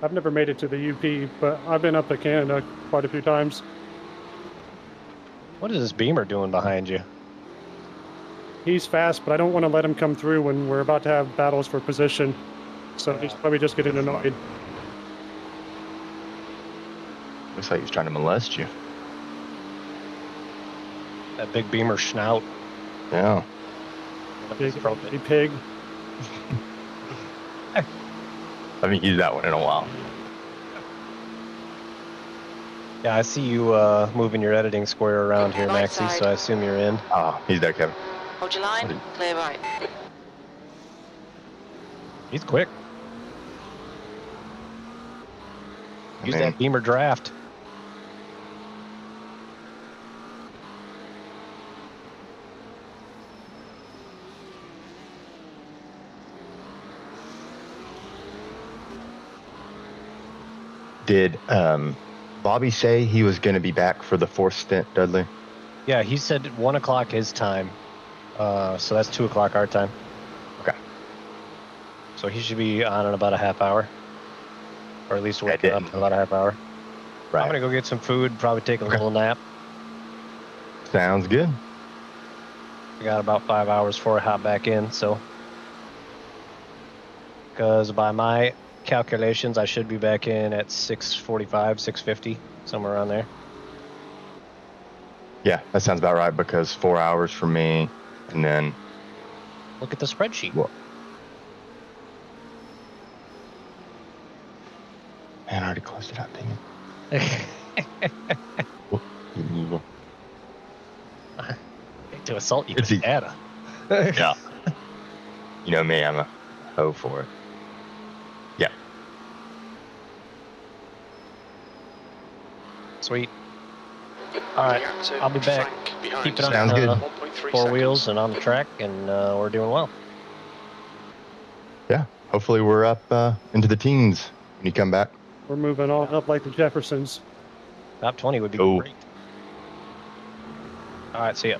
I've never made it to the UP, but I've been up to Canada quite a few times. What is this Beamer doing behind you? He's fast, but I don't want to let him come through when we're about to have battles for position. So he's probably just getting annoyed. Looks like he's trying to molest you. That big Beamer schnout. Yeah. Big pig. I haven't used that one in a while. Yeah, I see you moving your editing square around here, Right Maxie, side. so I assume you're in. Oh, he's there, Kevin. Hold your line, clear right. He's quick. Use Man. that Beamer draft. Did Bobby say he was going to be back for the fourth stint, Dudley? Yeah, he said 1 o'clock his time. So that's 2 o'clock our time. Okay. So he should be on in about a half hour. Or at least waking up didn't. in about a half hour. Right. I'm going to go get some food, probably take a Okay. little nap. Sounds good. I got about 5 hours before I hop back in, so. Because by my calculations, I should be back in at 6:45, 6:50, somewhere around there. Yeah, that sounds about right because 4 hours for me, and then Look at the spreadsheet. what? Man, I already closed it out, dang it. Whoop. Hate to assault you It's with e- data. Yeah. You know me, I'm a hoe for it. Yeah. Sweet. All right, The gap to I'll be back. Frank behind Keep it is on now Sounds good. 1.3 4 seconds. wheels and on the track, and we're doing well. Yeah. Hopefully we're up into the teens when you come back. We're moving on up like the Jeffersons. Top 20 would be Oh. great. All right, see ya.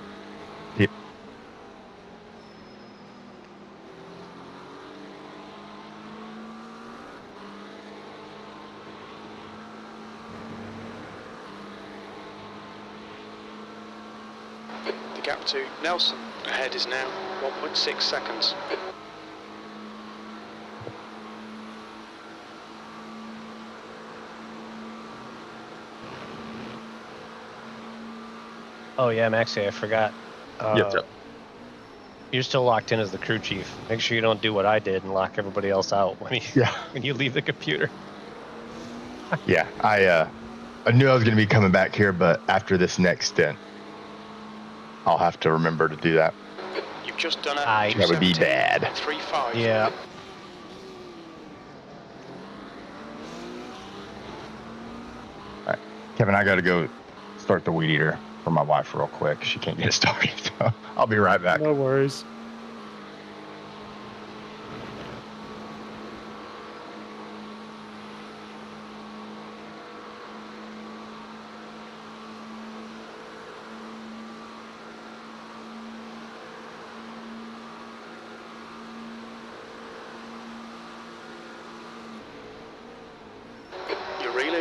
The gap to Nelson ahead is now 1.6 seconds. Oh yeah, Maxie, I forgot. Yep. You're still locked in as the crew chief. Make sure you don't do what I did and lock everybody else out when you Yeah. when you leave the computer. Yeah. I knew I was going to be coming back here, but after this next stint, I'll have to remember to do that. You've just done a That would be bad. 2:17.35. Yeah. Kevin, I got to go start the weed eater for my wife real quick. She can't get it started, so I'll be right back. No worries.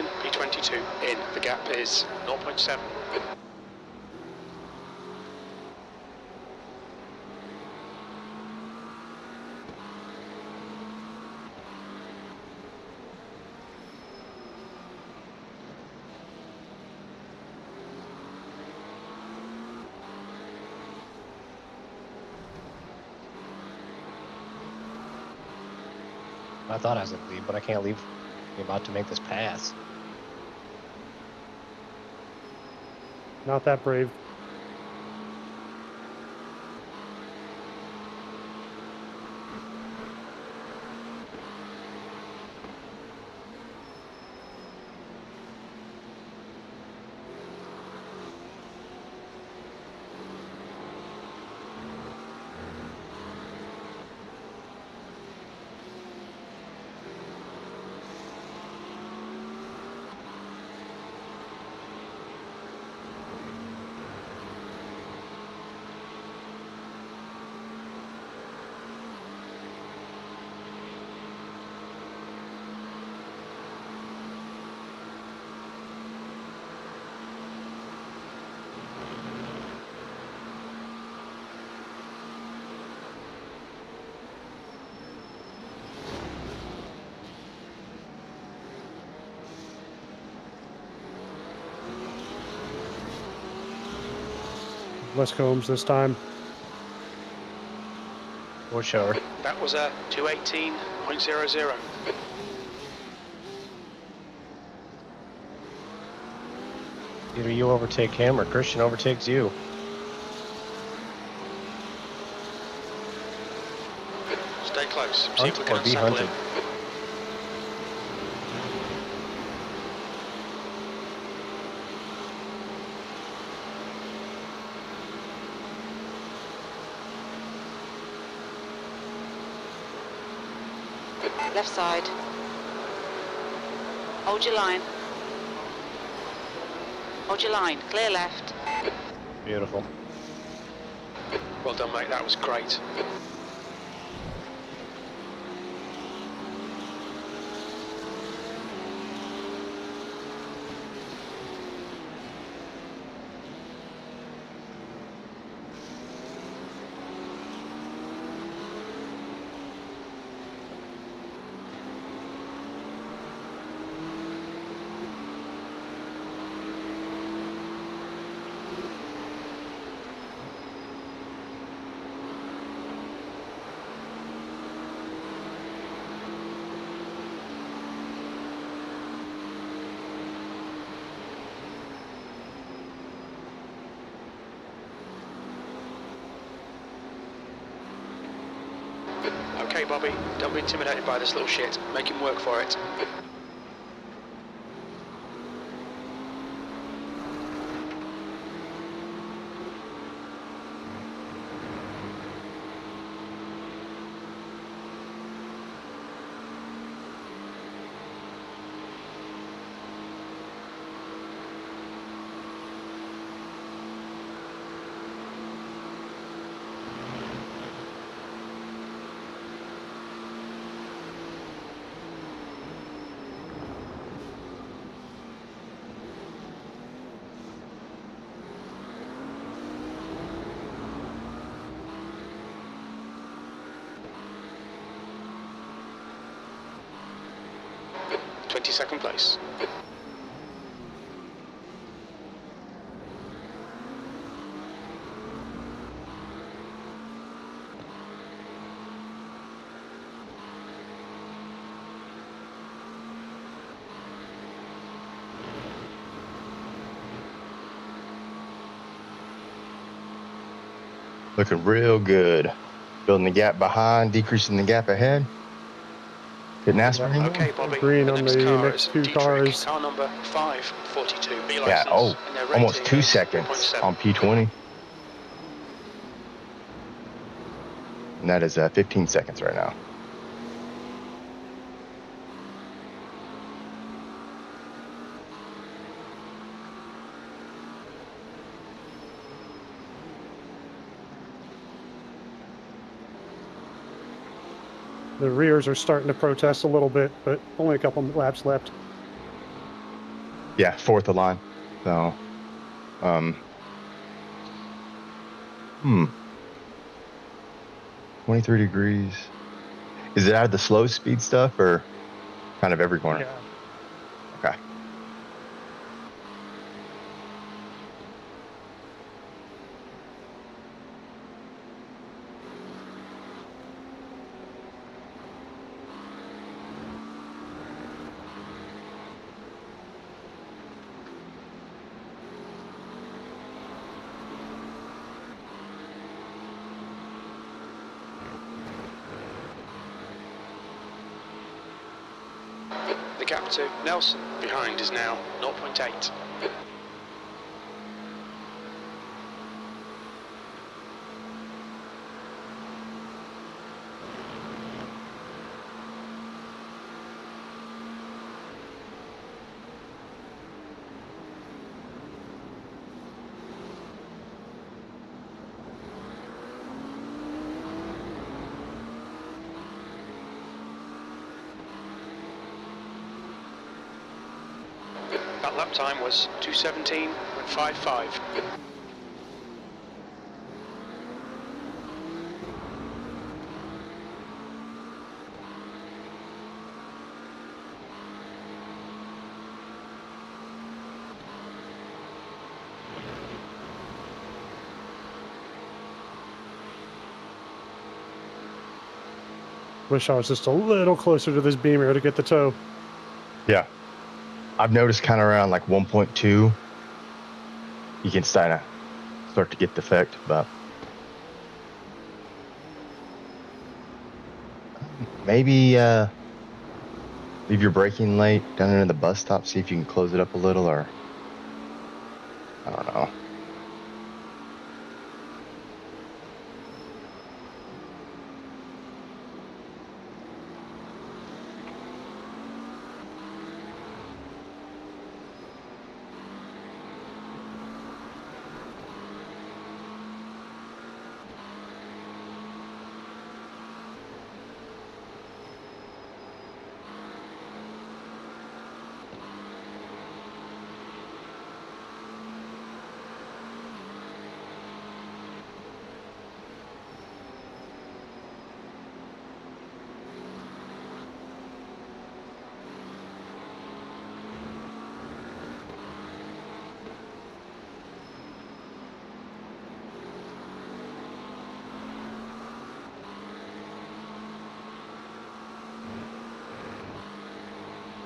in, P22 in. The gap is 0.7. I thought I was going to leave, but I can't leave. I'm about to make this pass. Not that brave. Less combs this time. For sure. That was a 218.00. Either you overtake him or Christian overtakes you. Stay close. See Hunt if we or can be settle hunted. in. Left side. Hold your line. Hold your line. Clear left. Beautiful. Well done, mate. That was great. Okay, Bobby, don't be intimidated by this little shit. Make him work for it. Second place. Looking real good. Building the gap behind, decreasing the gap ahead. Couldn't ask for any more. Okay, Bobby. Green the on next the car next is two Dietrich, cars. Car number 542. B Yeah, license, and their almost rating 2 is seconds 0.7. on P20. And that is 15 seconds right now. The rears are starting to protest a little bit, but only a couple laps left. Yeah, fourth of line. So, 23 degrees. Is it out of the slow speed stuff or kind of every corner? Yeah. Okay. The gap to Nelson behind is now 0.8. That lap time was 2:17.55. Wish I was just a little closer to this beamer to get the tow. Yeah. I've noticed kind of around like 1.2, you can start to get the effect, but maybe leave your braking late down in the bus stop, see if you can close it up a little, or I don't know.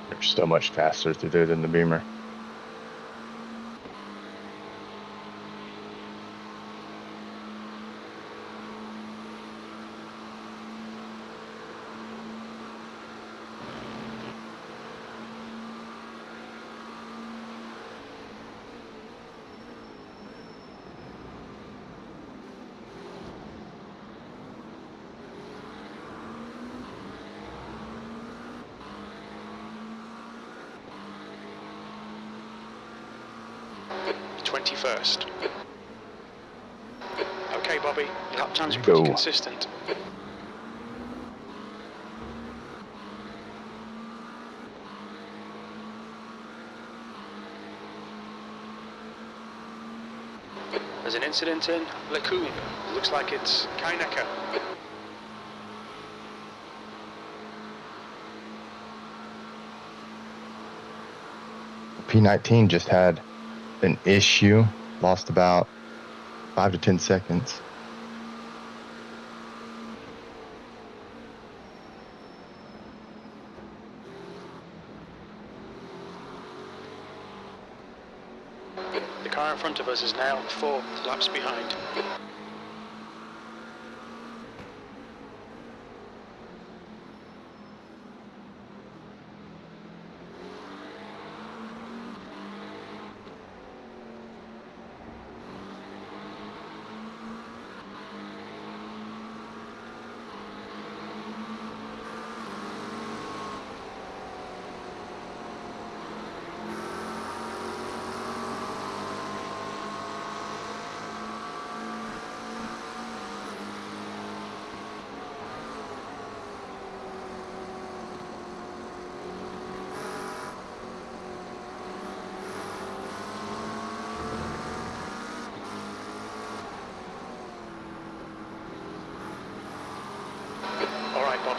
They're so much faster through there than the Beamer. First. Okay, Bobby, lap time's Go. pretty consistent. There's an incident in Lacoon. Looks like it's Kaineka. P19 just had an issue, lost about 5 to 10 seconds. The car in front of us is now 4 laps behind.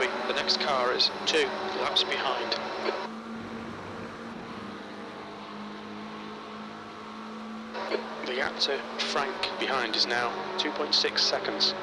quickly. The next car is 2 laps behind. The gap to Frank behind is now 2.6 seconds.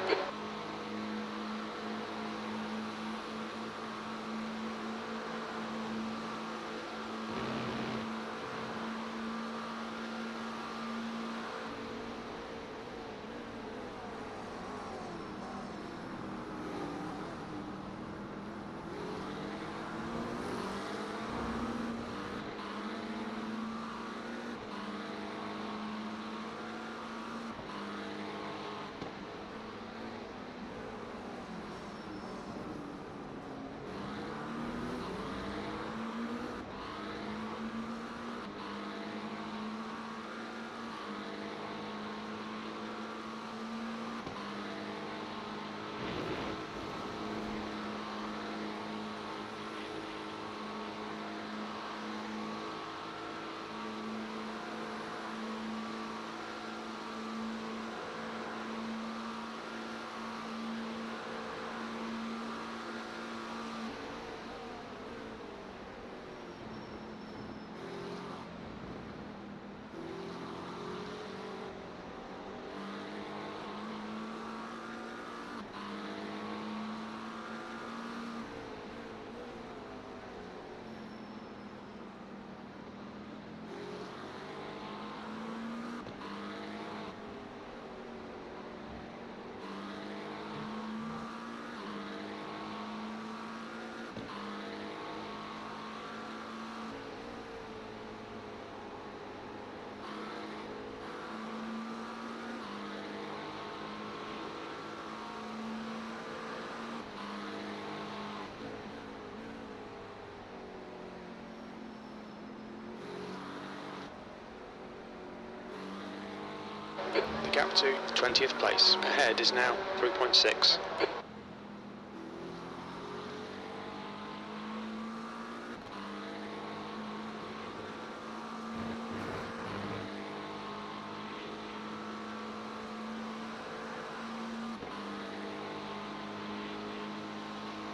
The gap to 20th place ahead is now 3.6.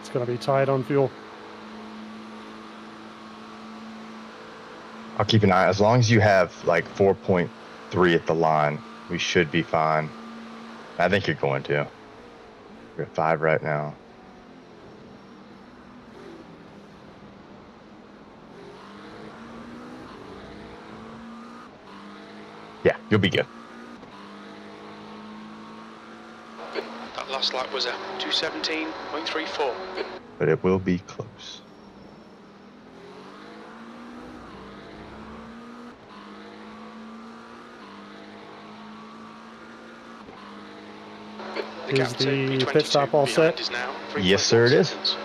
It's going to be tight on fuel. I'll keep an eye. As long as you have like 4.3 at the line, we should be fine. I think you're going to. You're at 5 right now. Yeah, you'll be good. That last lap was a 2:17.34. But it will be close. The Is gap to the P22 pit stop all behind set? is now Yes, sir, it 3.1 is. seconds.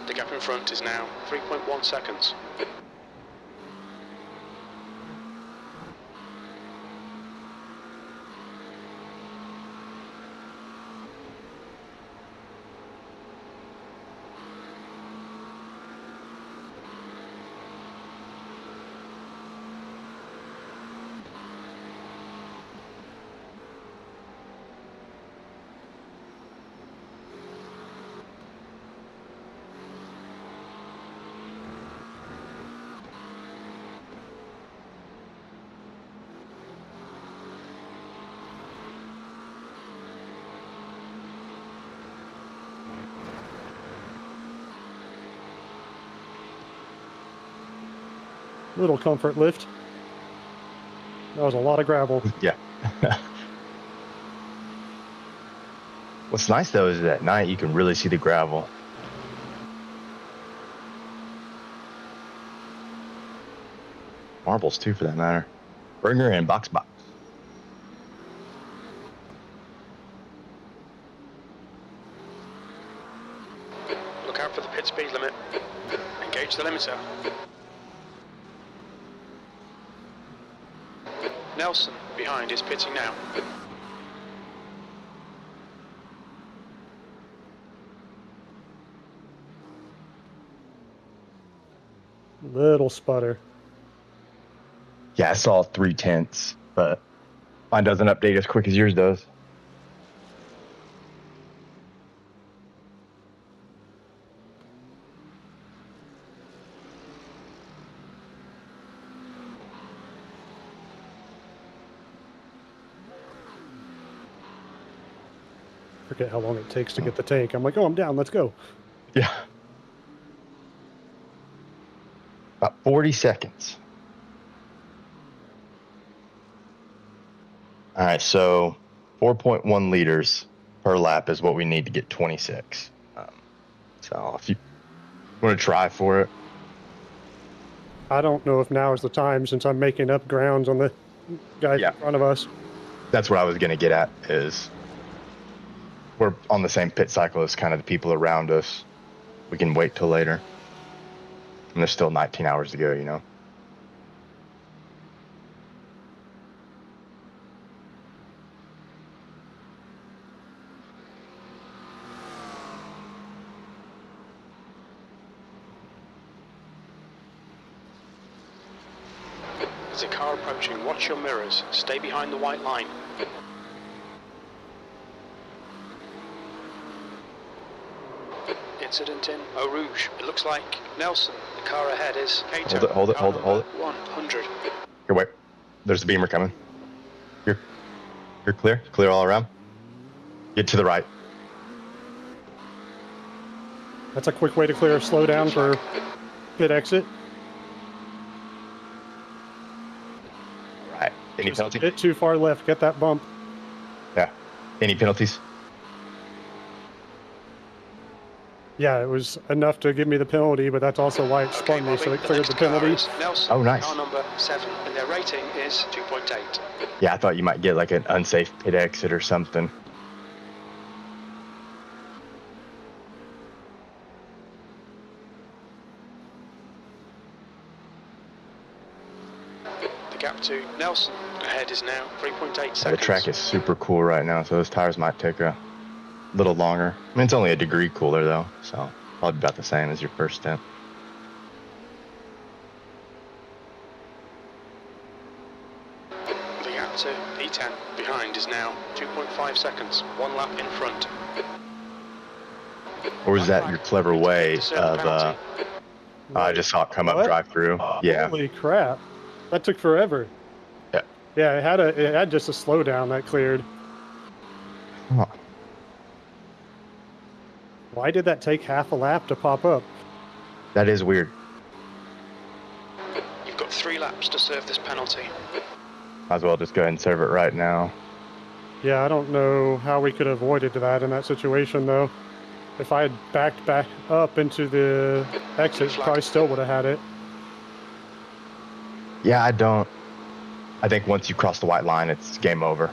The gap in front is now 3.1 seconds. Little comfort lift. That was a lot of gravel. Yeah. What's nice though is that at night you can really see the gravel. Marbles too, for that matter. Burger and box. Look out for the pit speed limit. Engage the limiter. Nelson, behind, is pitting now. Little sputter. Yeah, I saw 3/10, but mine doesn't update as quick as yours does. Forget how long it takes to get the tank. I'm like, oh, I'm down. Let's go. Yeah. About 40 seconds. All right, so 4.1 liters per lap is what we need to get 26. So if you want to try for it. I don't know if now is the time since I'm making up grounds on the guys Yeah. in front of us. That's what I was going to get at, is we're on the same pit cycle as kind of the people around us. We can wait till later. And there's still 19 hours to go, you know? There's a car approaching. Watch your mirrors. Stay behind the white line. Incident in Eau Rouge. It looks like Nelson. The car ahead is Kato. Hold it. 100. Here, wait. There's a beamer coming. You're clear? Clear all around? Get to the right. That's a quick way to clear a slowdown for pit exit. Right. Any Just a penalty? bit too far left. Get that bump. Yeah. Any penalties? Yeah, it was enough to give me the penalty, but that's also why it spun me, so it cleared the penalty. Nelson, Oh, nice. car number 7, and their rating is 2.8. Yeah, I thought you might get like an unsafe pit exit or something. The gap to Nelson ahead is now 3.8 seconds. The track is super cool right now, so those tires might take a little longer. I mean, it's only a degree cooler though, so probably about the same as your first stint. The gap to P10 behind is now 2.5 seconds, 1 lap in front. Or was that your clever way of, I just saw it come up What? drive through. Yeah. Holy crap. That took forever. Yeah. Yeah, it had just a slowdown that cleared. Huh. Why did that take half a lap to pop up? That is weird. You've got 3 laps to serve this penalty. Might as well just go ahead and serve it right now. Yeah, I don't know how we could have avoided that in that situation, though. If I had backed back up into the exit, probably still would have had it. Yeah, I think once you cross the white line, it's game over.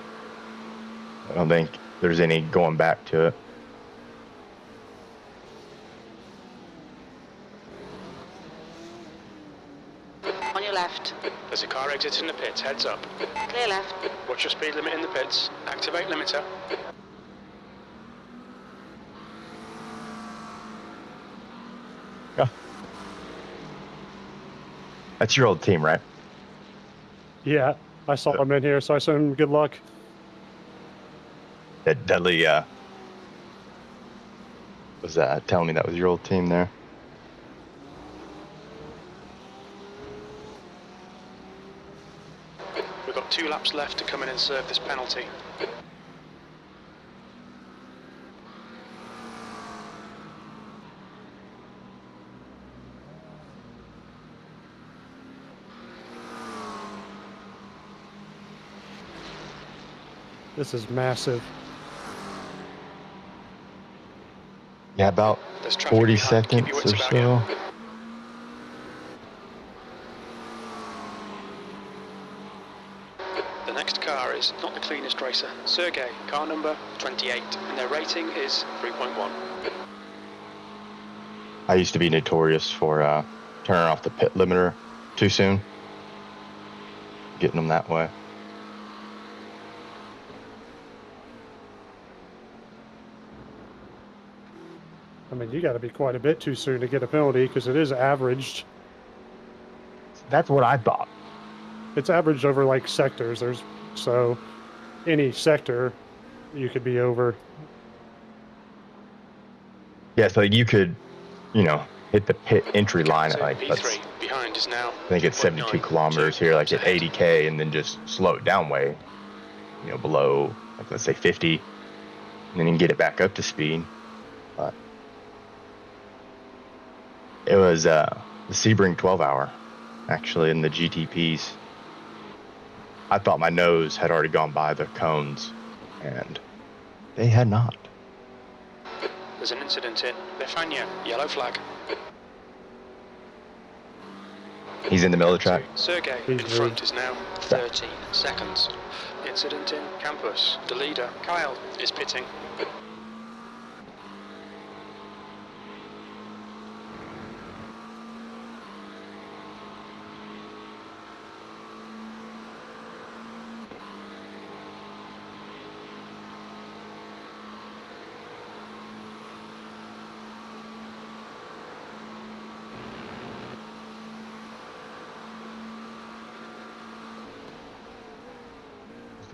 I don't think there's any going back to it. On your left. There's a car exiting the pits, heads up. Clear left. Watch your speed limit in the pits. Activate limiter. Yeah. That's your old team, right? Yeah, I saw him in here, so I sent him good luck. That Dudley was telling me that was your old team there. We've got 2 laps left to come in and serve this penalty. This is massive. Yeah, about There's traffic 40 behind. Keep seconds your wits or about so. you. The next car is not the cleanest racer. Sergey, car number 28, and their rating is 3.1. I used to be notorious for turning off the pit limiter too soon, getting them that way. I mean, you got to be quite a bit too soon to get a penalty because it is averaged. That's what I thought. It's averaged over like sectors. So any sector you could be over. Yeah, so you could, hit the pit entry line at like, V3 behind is now. I think it's 72 kilometers here, like at 80K, and then just slow it down way, below, like let's say 50, and then you can get it back up to speed. But it was the Sebring 12-hour, actually, in the GTPs. I thought my nose had already gone by the cones, and they had not. There's an incident in Befania, yellow flag. He's in the middle of the track. Sergey in front is now 13 seconds. Incident in Campus. The leader, Kyle, is pitting.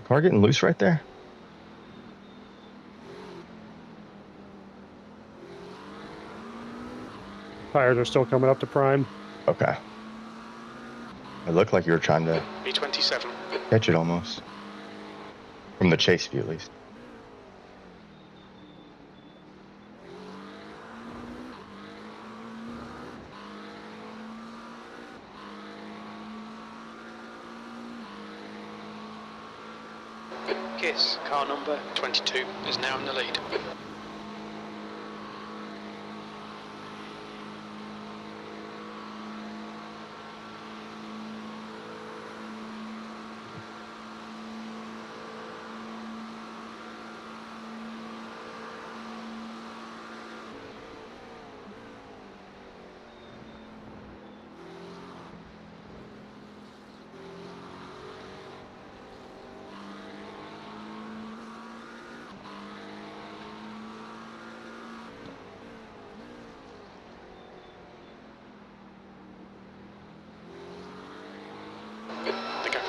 Car getting loose right there? Tires are still coming up to prime. Okay. It looked like you were trying to B27. catch it almost. From the chase view, at least. Kiss, car number 22, is now in the lead.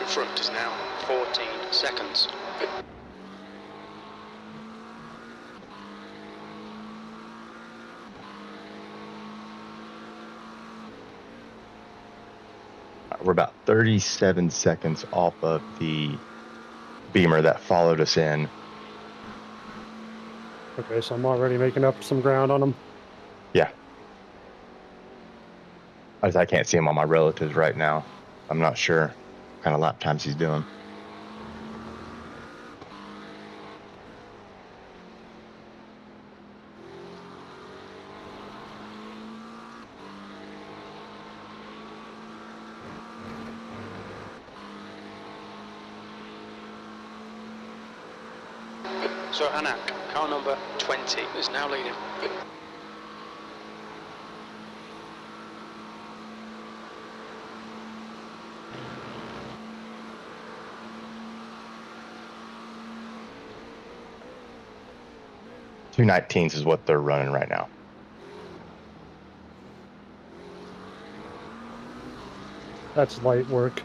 Front is now 14 seconds. We're about 37 seconds off of the Beamer that followed us in. Okay, so I'm already making up some ground on them. Yeah. I can't see him on my relatives right now. I'm not sure what kind of lap times he's doing. So Anak, car number 20, is now leading. Two 19s is what they're running right now. That's light work.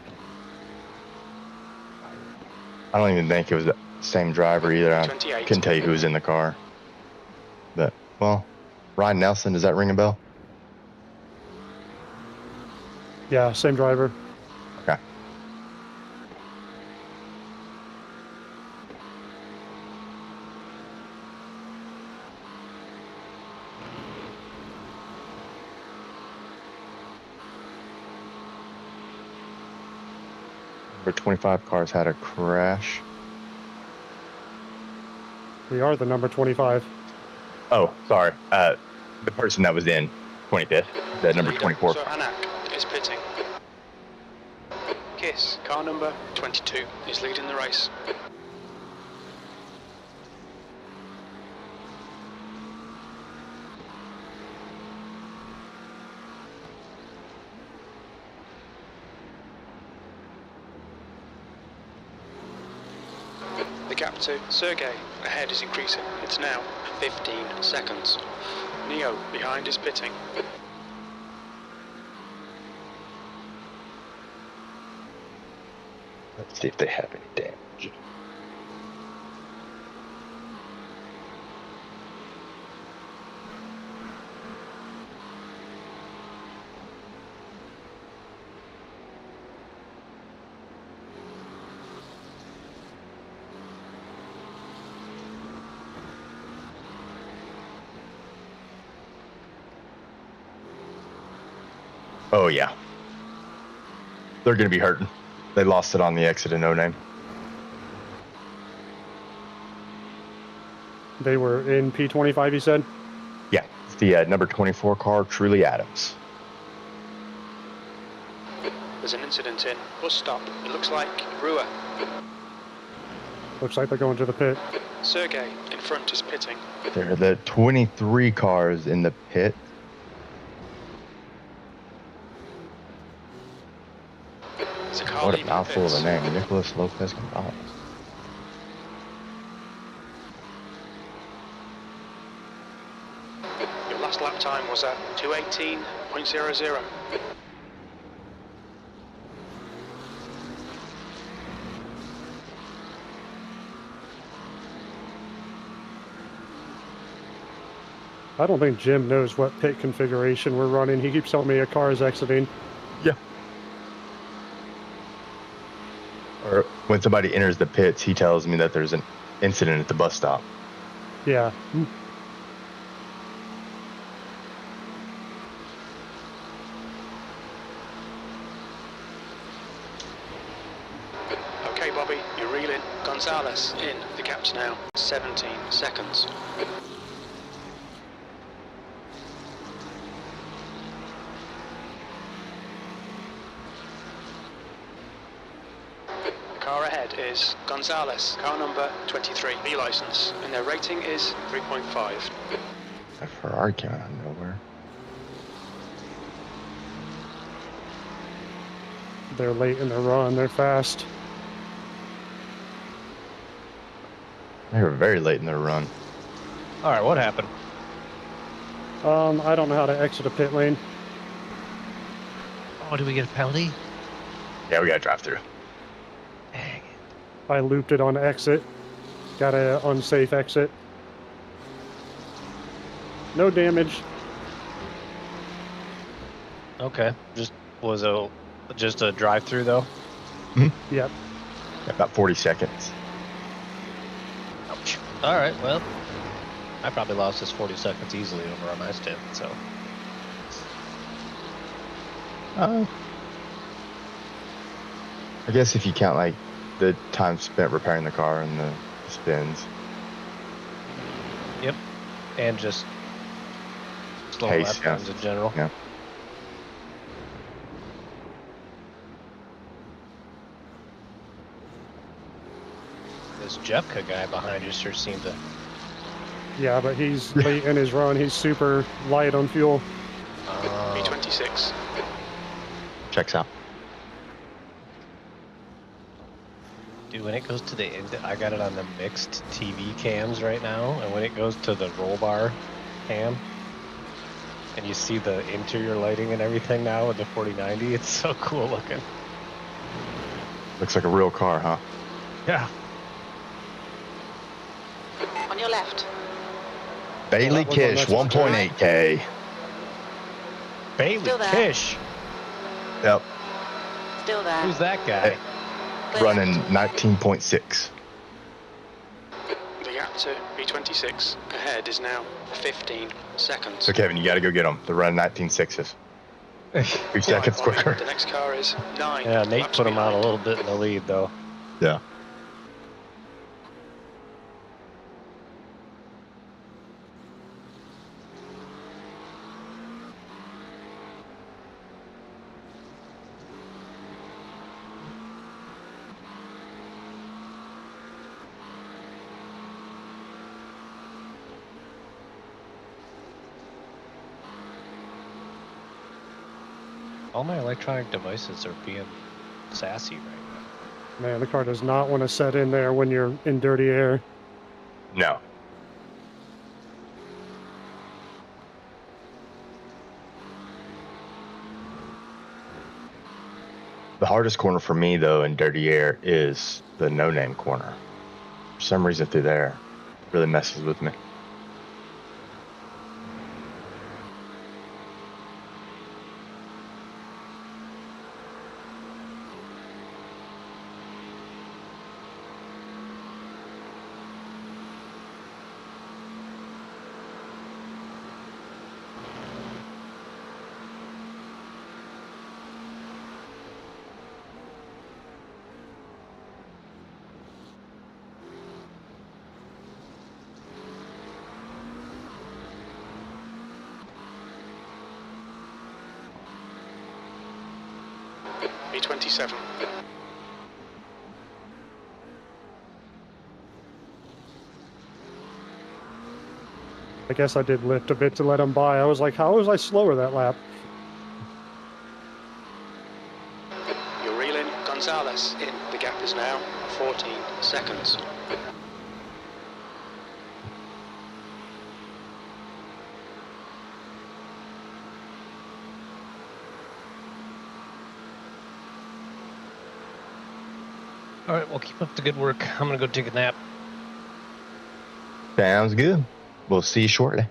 I don't even think it was the same driver either. I 28. couldn't tell you who was in the car. But, well, Ryan Nelson, does that ring a bell? Yeah, same driver. Okay. Number 25 cars had a crash. We are the number 25. Oh, sorry. The person that was in 25th, the number Leader, 24. So Anak is pitting. Kiss, car number 22, is leading the race. The gap to Sergey ahead is increasing. It's now 15 seconds. Neo behind is pitting. Let's see if they have any damage. Oh yeah. They're gonna be hurting. They lost it on the exit of No Name. They were in P25, you said? Yeah, it's the number 24 car, Truly Adams. There's an incident in bus stop. It looks like Rua. Looks like they're going to the pit. Sergey in front is pitting. There are the 23 cars in the pit. There's a car What a leaving mouthful of pits. a name, Nicholas Lopez Gonzalez. Your last lap time was at 2:18.00. I don't think Jim knows what pit configuration we're running. He keeps telling me a car is exiting. Yeah. Or when somebody enters the pits, he tells me that there's an incident at the bus stop. Yeah. Okay, Bobby, you're reeling. Gonzalez in. The gap's now 17 seconds. The car ahead is Gonzalez, car number 23, B license, and their rating is 3.5. A Ferrari came out of nowhere. They're late in the run. They're fast. They were very late in their run. All right, what happened? I don't know how to exit a pit lane. Oh, did we get a penalty? Yeah, we got to drive through. Dang it. I looped it on exit. Got a unsafe exit. No damage. Okay, just a drive-through though. Yep. About 40 seconds. Ouch. All right, well, I probably lost this 40 seconds easily over on my stint, so. I guess if you count like the time spent repairing the car and the spins. Yep. And just slow Pace, lap yeah. times in general. Yeah. This Jeffka guy behind you sure seemed to. Yeah, but he's late in his run. He's super light on fuel. B26. Checks out. Dude, when it goes to the end, I got it on the mixed TV cams right now, and when it goes to the roll bar cam, and you see the interior lighting and everything now with the 4090, it's so cool looking. Looks like a real car, huh? Yeah. On your left. Bailey that was on Kish, that side. 1.8K. Bailey Still there. Kish. Yep. Still there. Who's that guy? Clear. Running 19.6. The gap to B26 ahead is now 15 seconds. So Kevin, you got to go get them. They're running 19.6s. 2 seconds Bobby, quicker. The next car is 9. Yeah, Nate laps put him out a behind. little bit in the lead, though. Yeah. All my electronic devices are being sassy right now. Man, the car does not want to set in there when you're in dirty air. No. The hardest corner for me, though, in dirty air is the no-name corner. For some reason through there, it really messes with me. B27. I guess I did lift a bit to let him by. I was like, how was I slower that lap? You're reeling Gonzalez in. The gap is now 14 seconds. All right, well, keep up the good work. I'm gonna go take a nap. Sounds good. We'll see you shortly.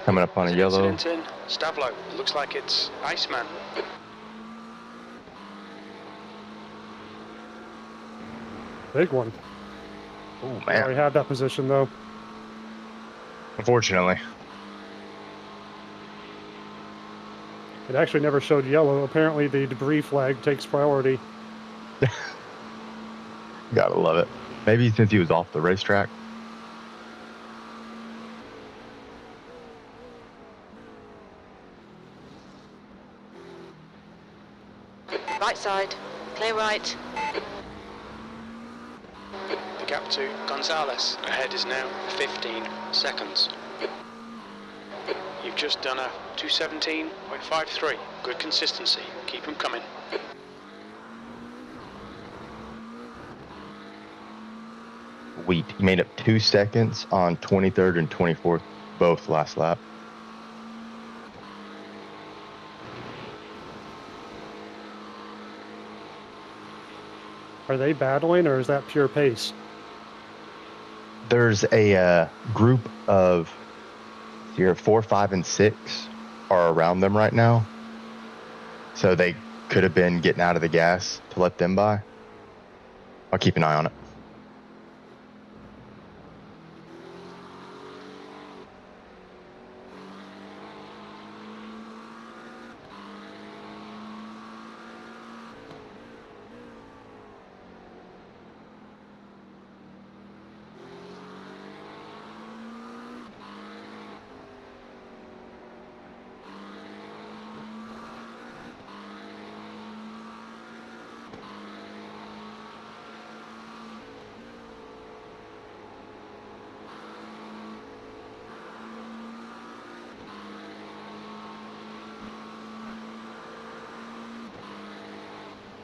Coming up on a yellow. Incident in Stavlo. Looks like it's Iceman. Big one. Oh, I already man. had that position, though. Unfortunately. It actually never showed yellow. Apparently, the debris flag takes priority. Gotta love it. Maybe since he was off the racetrack. Right side, clear right. The gap to Gonzalez ahead is now 15 seconds. You've just done a 2:17.53. Good consistency. Keep them coming. Wheat. He made up 2 seconds on 23rd and 24th, both last lap. Are they battling, or is that pure pace? There's a group of here 4, 5, and 6 are around them right now. So they could have been getting out of the gas to let them by. I'll keep an eye on it.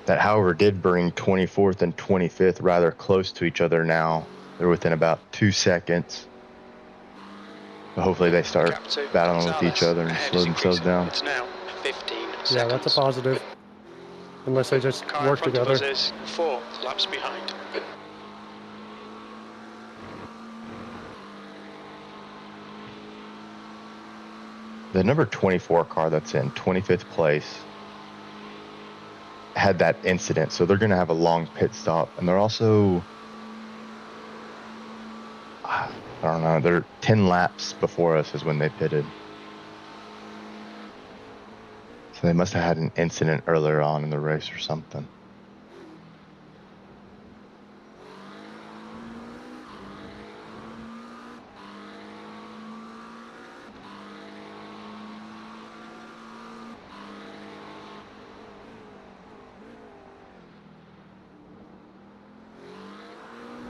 That, however, did bring 24th and 25th rather close to each other now. They're within about 2 seconds. But hopefully they start Gap to battling with Gonzalez each other and ahead slow is themselves increasing. down. It's now 15 seconds. Yeah, that's a positive. Unless they just Car in work front together. of us is 4 laps behind. the number 24 car that's in 25th place had that incident, so they're going to have a long pit stop, and they're also, I don't know, they're 10 laps before us is when they pitted. So they must have had an incident earlier on in the race or something.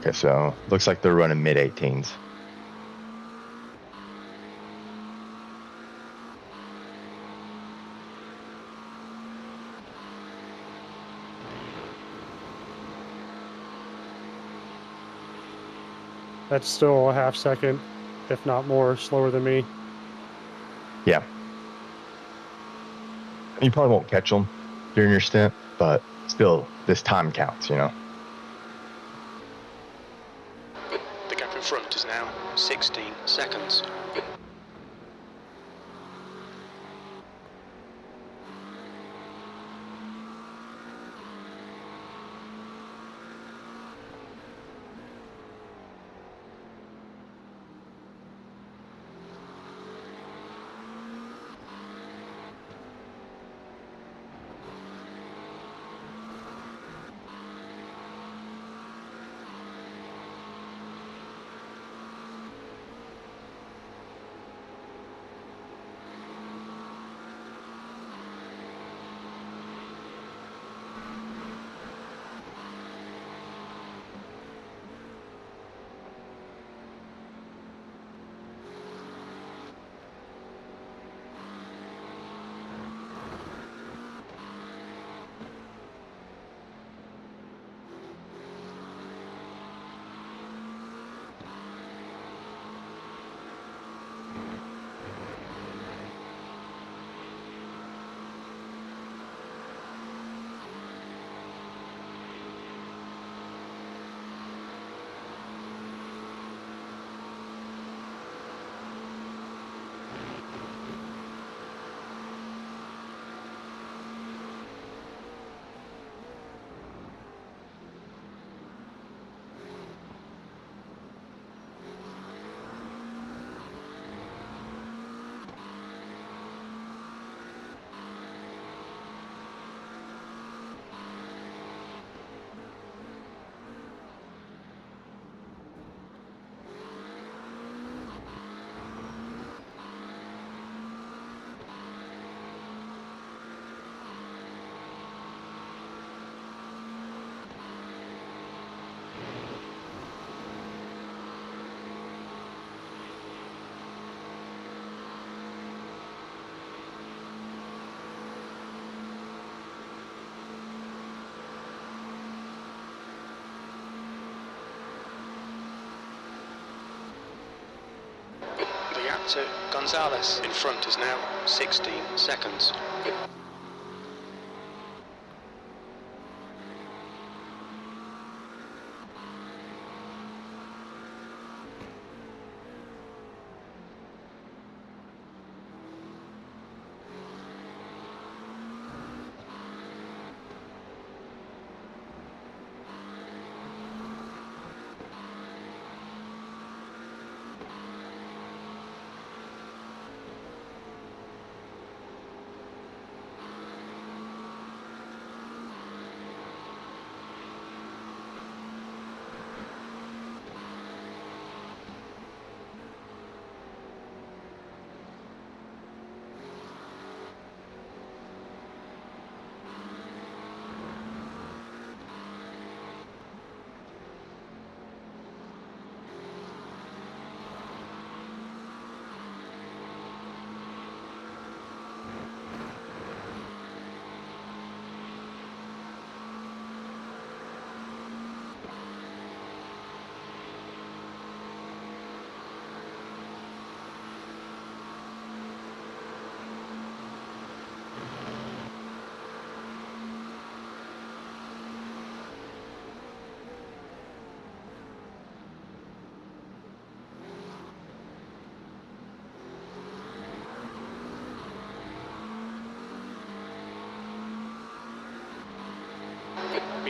Okay, so looks like they're running mid-18s. That's still a half second, if not more, slower than me. Yeah. You probably won't catch them during your stint, but still, this time counts, you know? The gap in front is now 16 seconds. The gap to Gonzalez in front is now 16 seconds.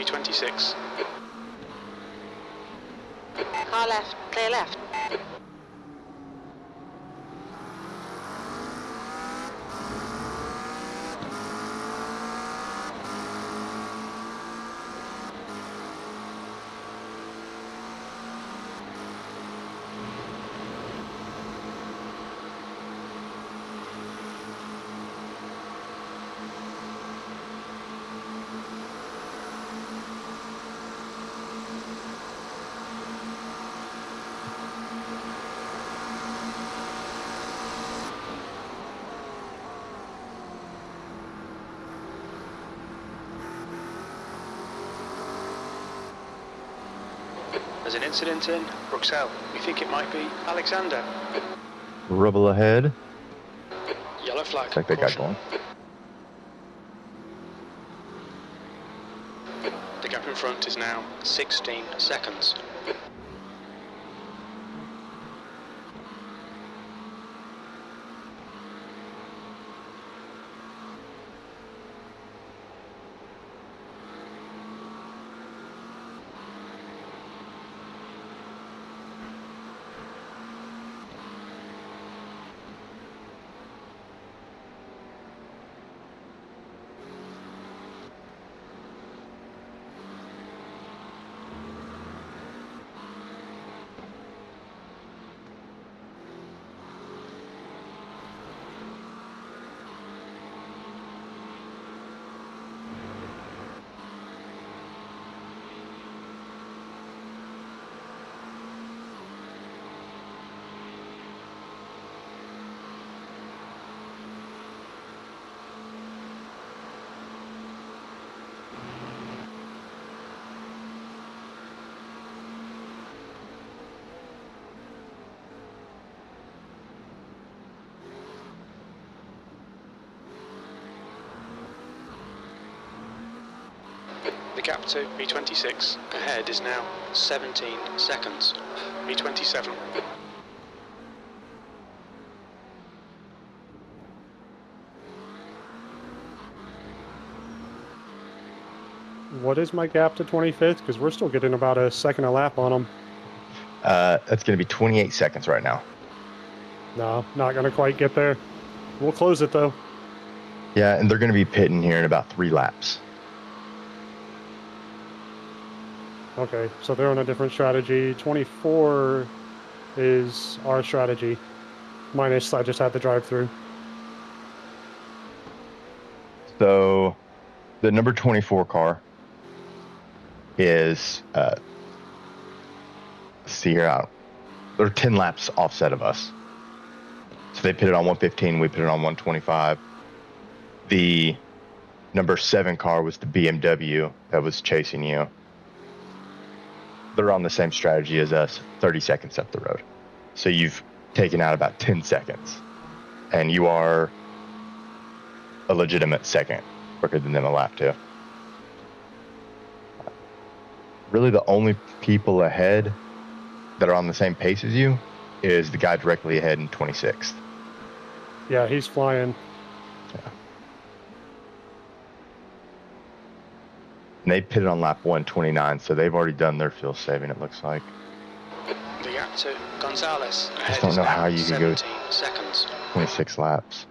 B26. Car left, clear left. There's an incident in Bruxelles. We think it might be Alexander. Rubble ahead. Yellow flag. Looks like they got Caution. going. The gap in front is now 16 seconds. The gap to B26 ahead is now 17 seconds. B27. What is my gap to 25th? Because we're still getting about a second a lap on them. That's going to be 28 seconds right now. No, not going to quite get there. We'll close it, though. Yeah, and they're going to be pitting here in about 3 laps. Okay, so they're on a different strategy. 24 is our strategy. Minus, I just had the drive-through. So the number 24 car is, see here out. They're 10 laps offset of us. So they pitted on 115, we pitted on 125. The number 7 car was the BMW that was chasing you. They're on the same strategy as us, 30 seconds up the road. So you've taken out about 10 seconds. And you are a legitimate second, quicker than them a lap too. Really the only people ahead that are on the same pace as you is the guy directly ahead in 26th. Yeah, he's flying. Yeah. And they pitted on lap 129, so they've already done their fuel saving, it looks like. The gap to Gonzalez I ahead just don't is know now how you could go 17 seconds. 26 laps.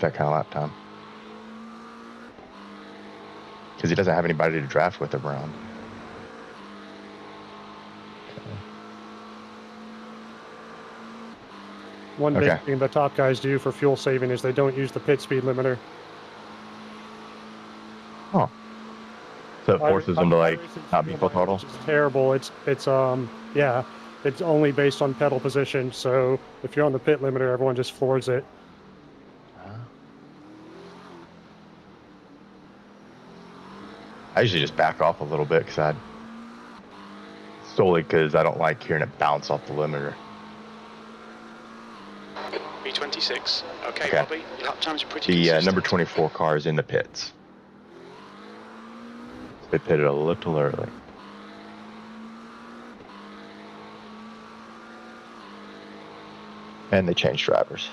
That kind of lap time. Because he doesn't have anybody to draft with him around. One big Okay. thing the top guys do for fuel saving is they don't use the pit speed limiter. Oh. So it forces them to like not be full throttle? It's terrible. It's yeah, it's only based on pedal position. So if you're on the pit limiter, everyone just floors it. I usually just back off a little bit solely because I don't like hearing it bounce off the limiter. B26. Okay, Okay. Robbie, your lap times are pretty The consistent. number 24 car is in the pits. They pitted a little early. And they changed drivers.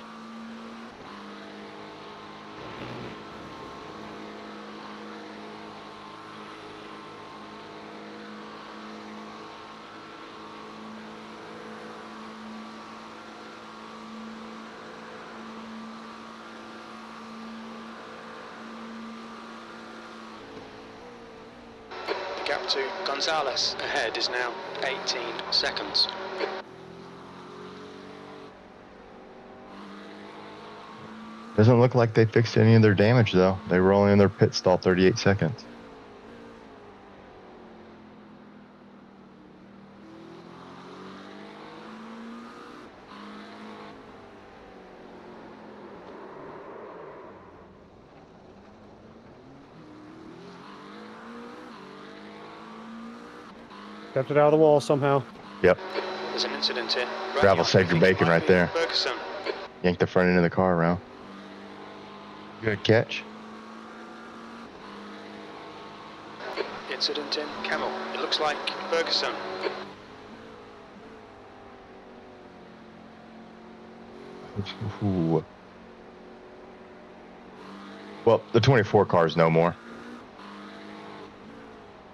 gap to Gonzalez ahead is now 18 seconds. Doesn't look like they fixed any of their damage though. They were only in their pit stall 38 seconds. Kept it out of the wall somehow. Yep. There's an incident in. Gravel saved your bacon right there. Ferguson. Yanked the front end of the car around. Good catch. Incident in Camel. It looks like Ferguson. Ooh. Well, the 24 cars no more.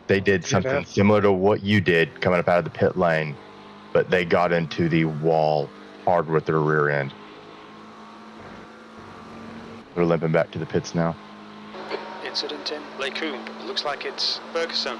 They did something similar to what you did coming up out of the pit lane, but they got into the wall hard with their rear end. They're limping back to the pits now. Incident in Lacoum. It looks like it's Ferguson.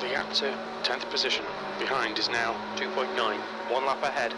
The gap to 10th position. Behind is now 2.9. 1 lap ahead.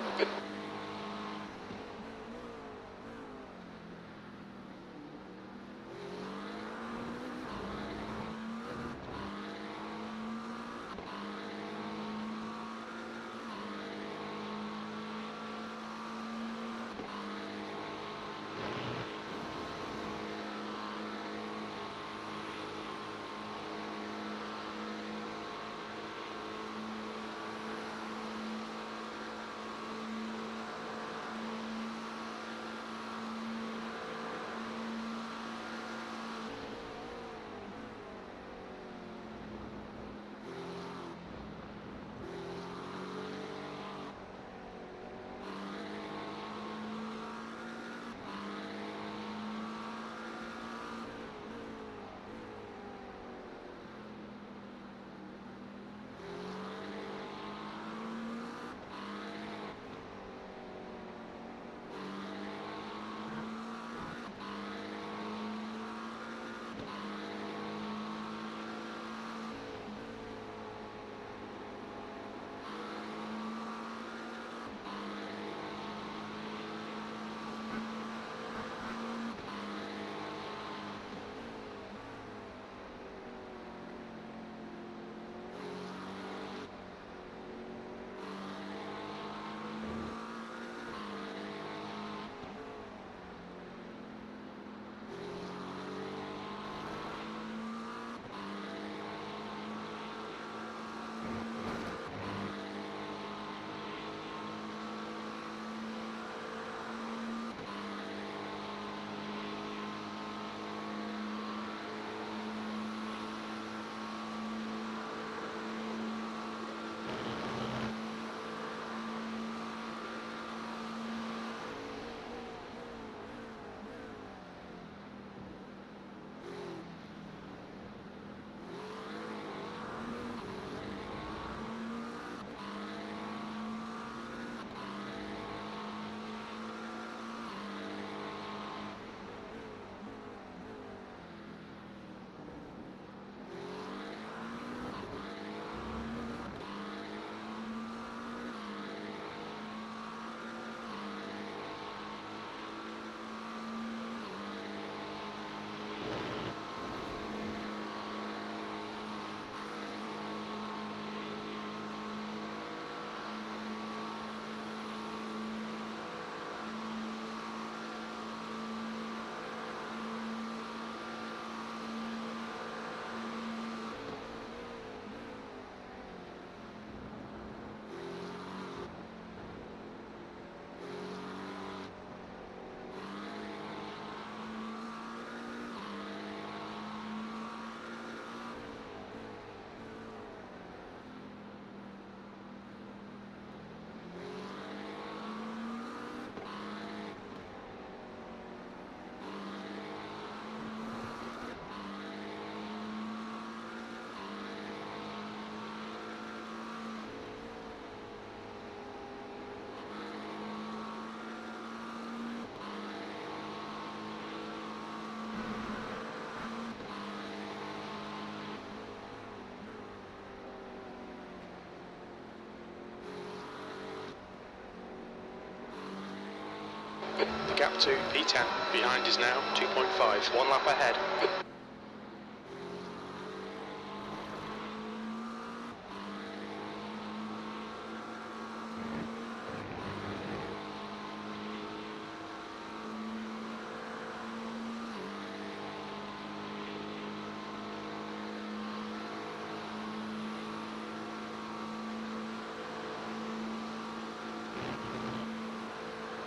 gap to P10. Behind is now 2.5. 1 lap ahead.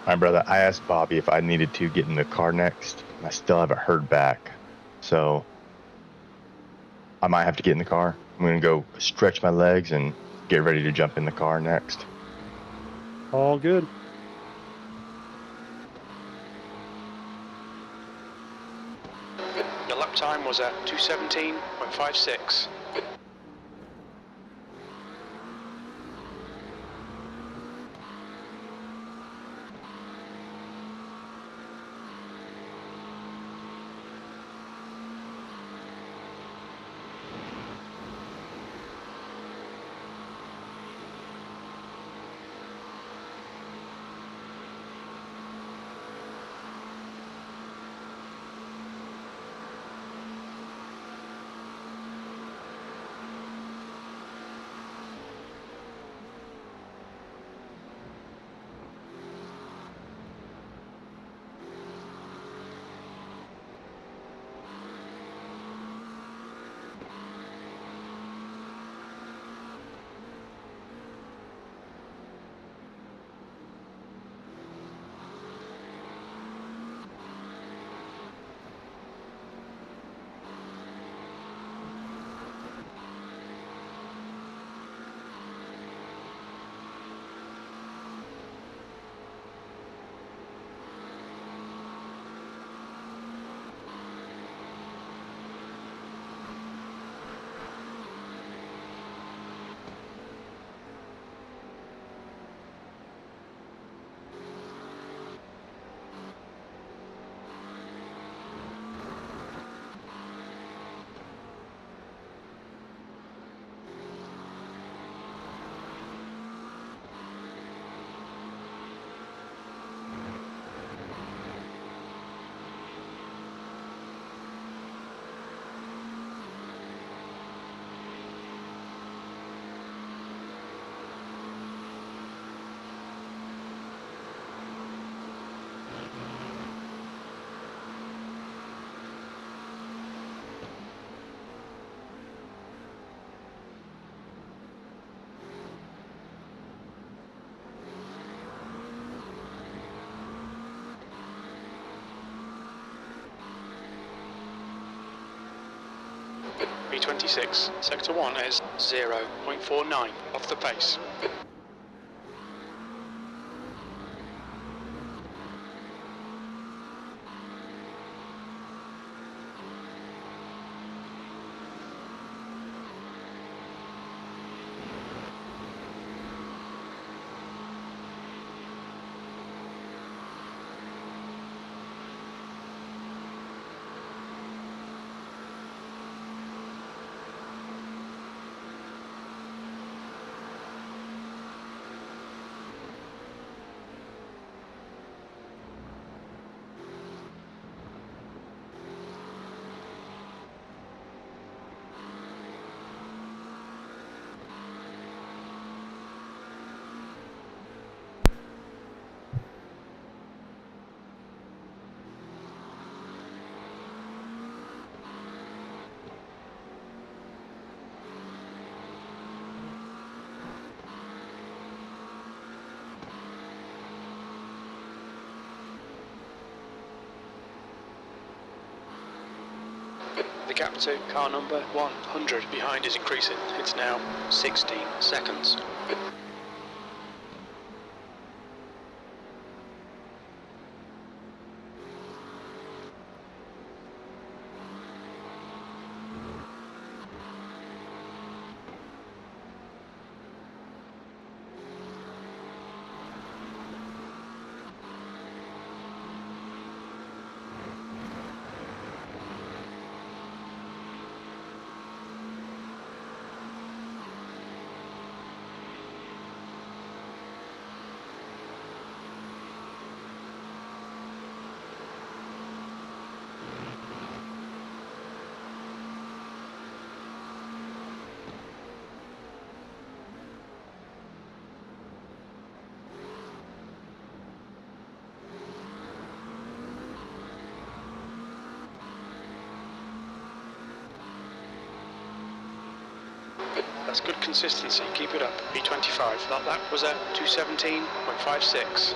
My brother, I asked Bobby if I needed to get in the car next, and I still haven't heard back. So I might have to get in the car. I'm going to go stretch my legs and get ready to jump in the car next. All good. Your lap time was at 2:17.56. P26, sector 1 is 0.49 off the pace. The gap to car number 100 behind is increasing. It's now 16 seconds. That's good consistency. Keep it up. B25. That lap was at 217.56.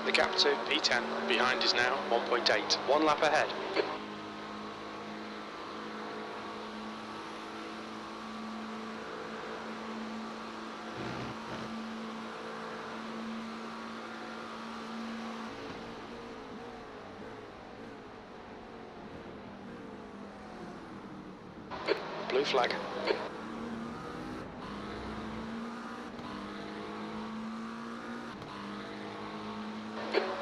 The gap to P10 behind is now 1.8. 1 lap ahead. Blue flag.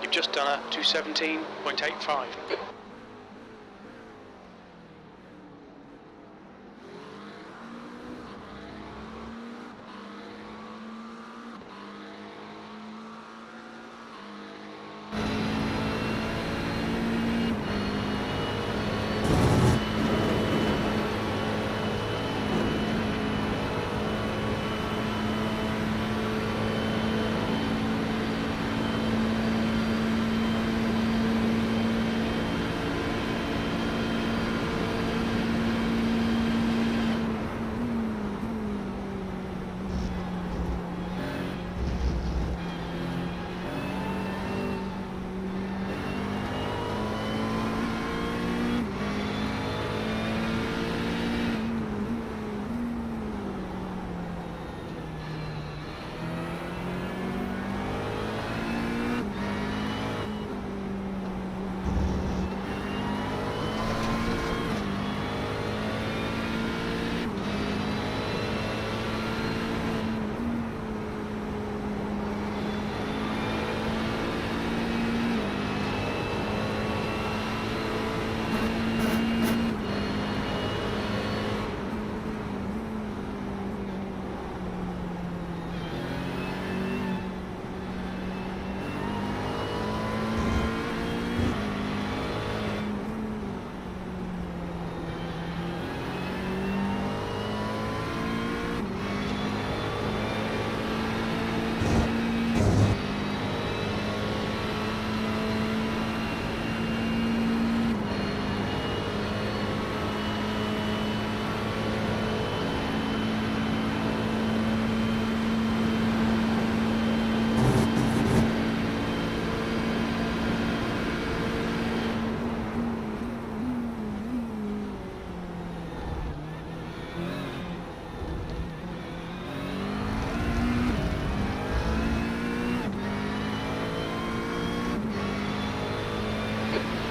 You've just done a 217.85.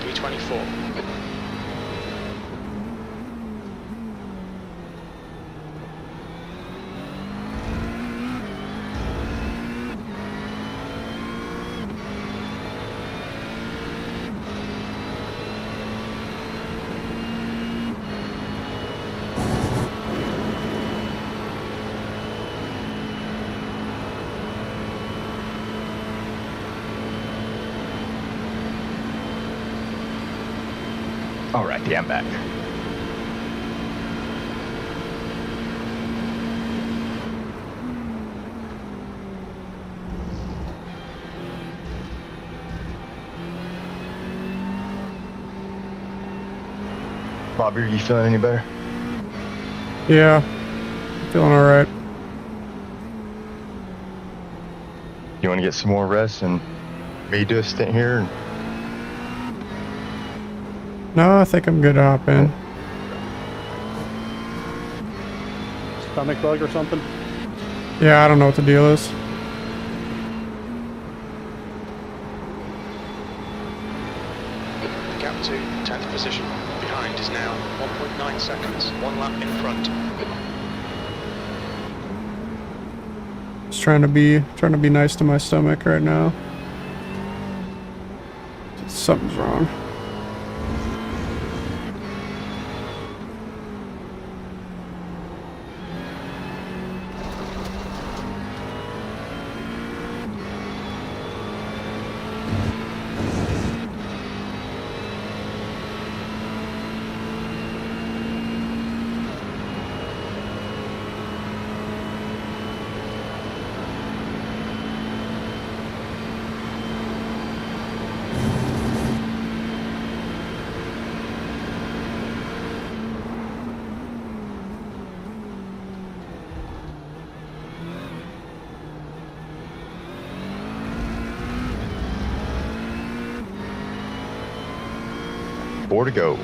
B24. All right, yeah, I'm back. Bobby, are you feeling any better? Yeah, feeling all right. You want to get some more rest and me do a stint here? No, I think I'm good to hop in. Stomach bug or something? Yeah, I don't know what the deal is. The gap to 10th position behind is now 1.9 seconds, 1 lap in front. Just trying to be nice to my stomach right now. Something's wrong. Four to go.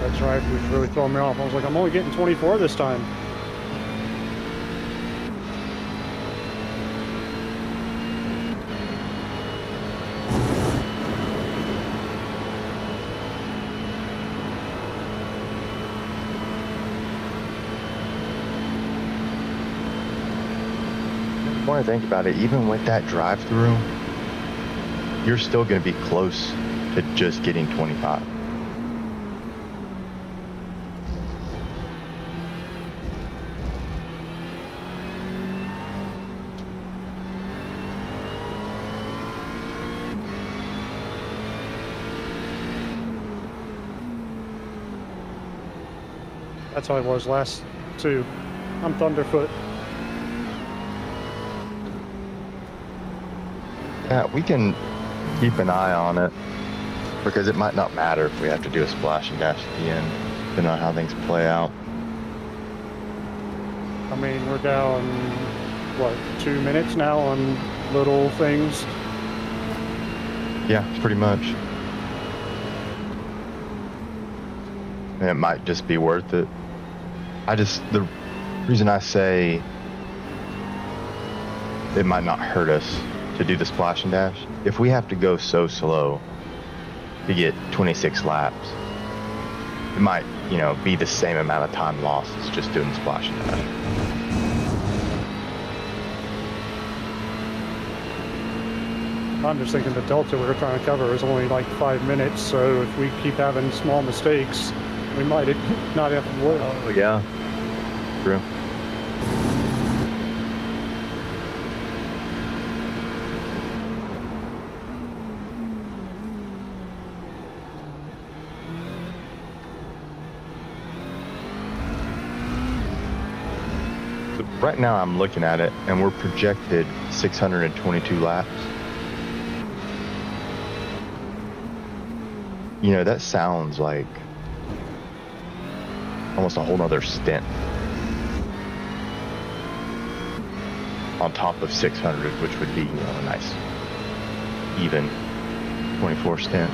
That's right, it was really throwing me off. I was like, I'm only getting 24 this time. The more I think about it, even with that drive-through, you're still going to be close to just getting 25. That's how it was last two. I'm Thunderfoot. Yeah, we can keep an eye on it because it might not matter if we have to do a splash and dash at the end, depending on how things play out. I mean, we're down, what, 2 minutes now on little things? Yeah, pretty much. And it might just be worth it. The reason I say it might not hurt us to do the splash and dash, if we have to go so slow to get 26 laps, it might, be the same amount of time lost as just doing the splash and dash. I'm just thinking the delta we were trying to cover is only like 5 minutes, so if we keep having small mistakes, we might not have to work. Oh, yeah. True. So right now I'm looking at it and we're projected 622 laps. That sounds like almost a whole nother stint on top of 600, which would be, a nice, even 24 stints.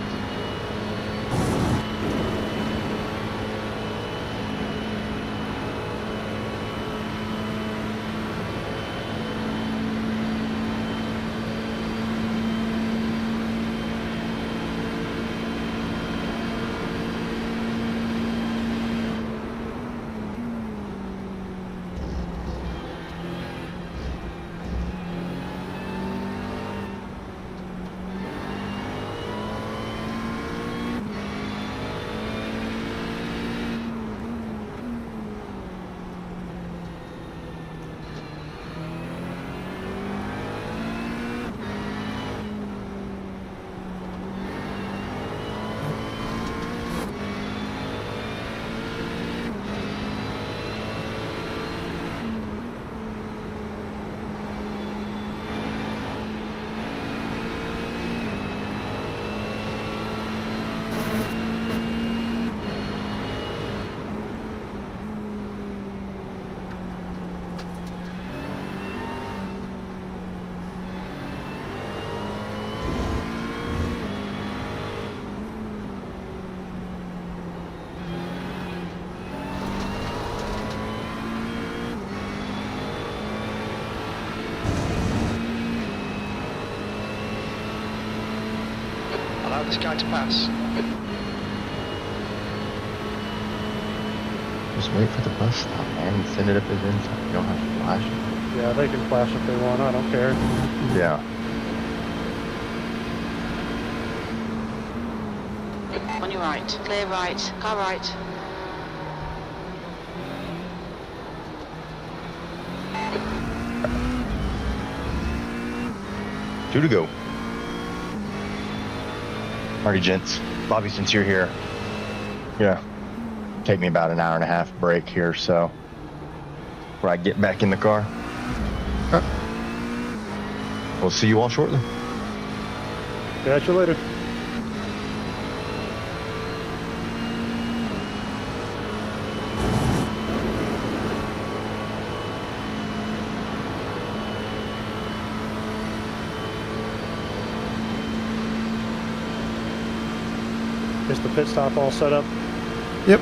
Allow this guy to pass. Just wait for the bus stop, man, and send it up as inside. You don't have to flash it. Yeah, they can flash if they want. I don't care. Yeah. On your right. Clear right. Car right. Two to go. Alrighty, gents. Bobby, since you're here, yeah, take me about an hour and a half break here, so before I get back in the car. We'll see you all shortly. Catch you later. Is the pit stop all set up? Yep.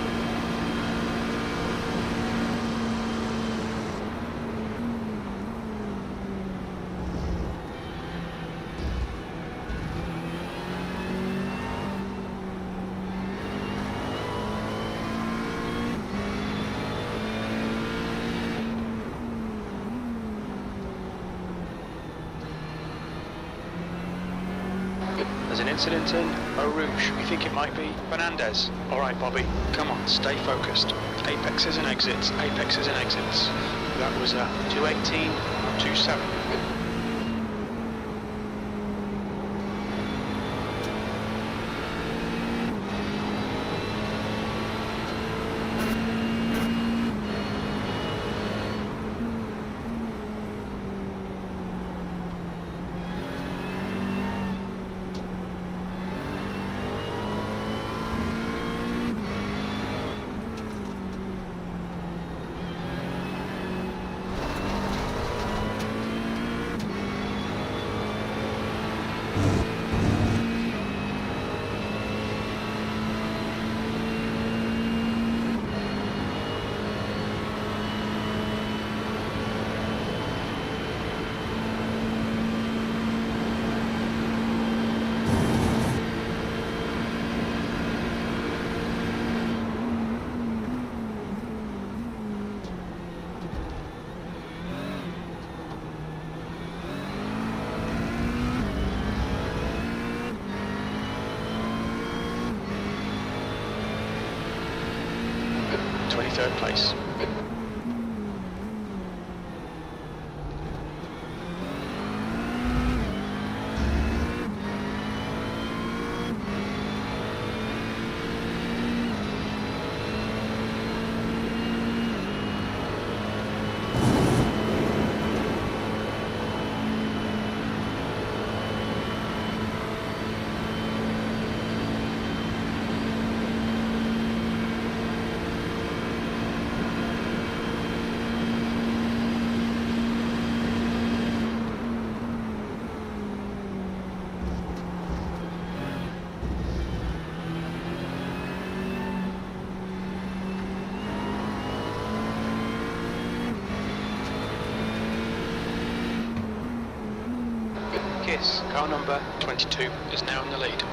There's an incident in Eau Rouge. We think it might be Fernandez. All right, Bobby, come on, stay focused. Apexes and exits, apexes and exits. That was 218, 27. Third place. Kiss, car number 22 is now in the lead.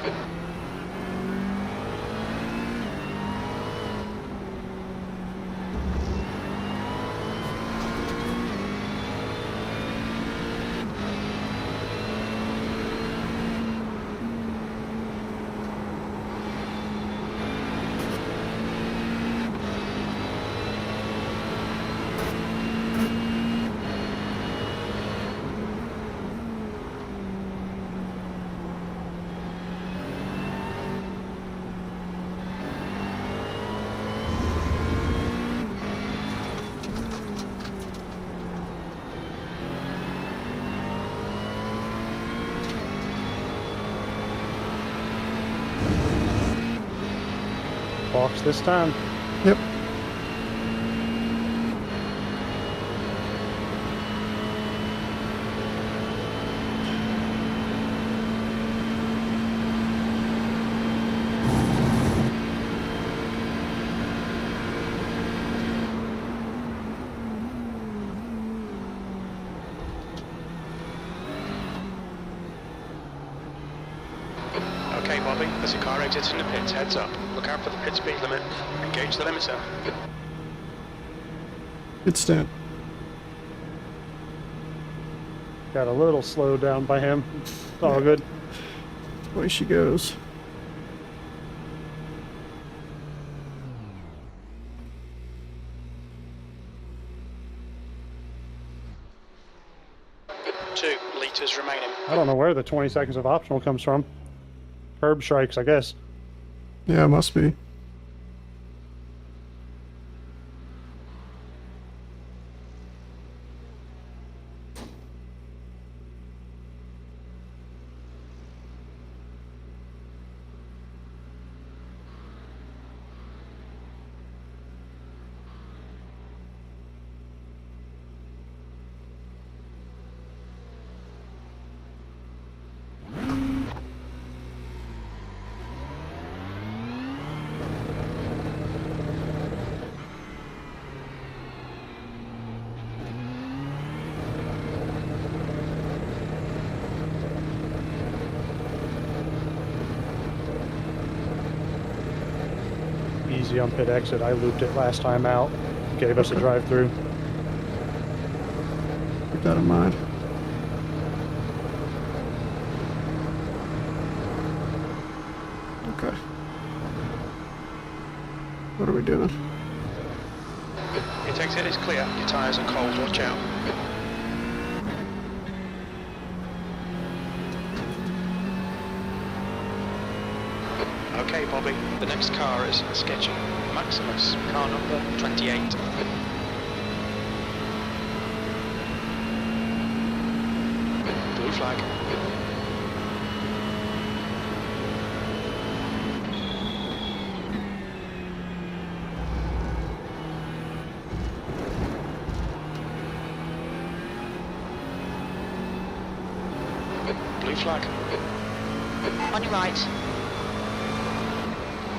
Box this time. Yep. Okay, Bobby, there's a car exiting the pits, heads up. Look out for the pit speed limit. Engage the limiter. Good stint. Got a little slowed down by him. It's all good. Away she goes. Two litres remaining. I don't know where the 20 seconds of optional comes from. Curb strikes, I guess. Yeah, it must be. Easy on pit exit. I looped it last time out. Gave us a drive-through. Keep that in mind. Okay. What are we doing? Pit exit is clear. Your tyres are cold. Watch out. Okay, Bobby. The next car is sketchy. Maximus, car number 28. Blue flag. Blue flag. On your right.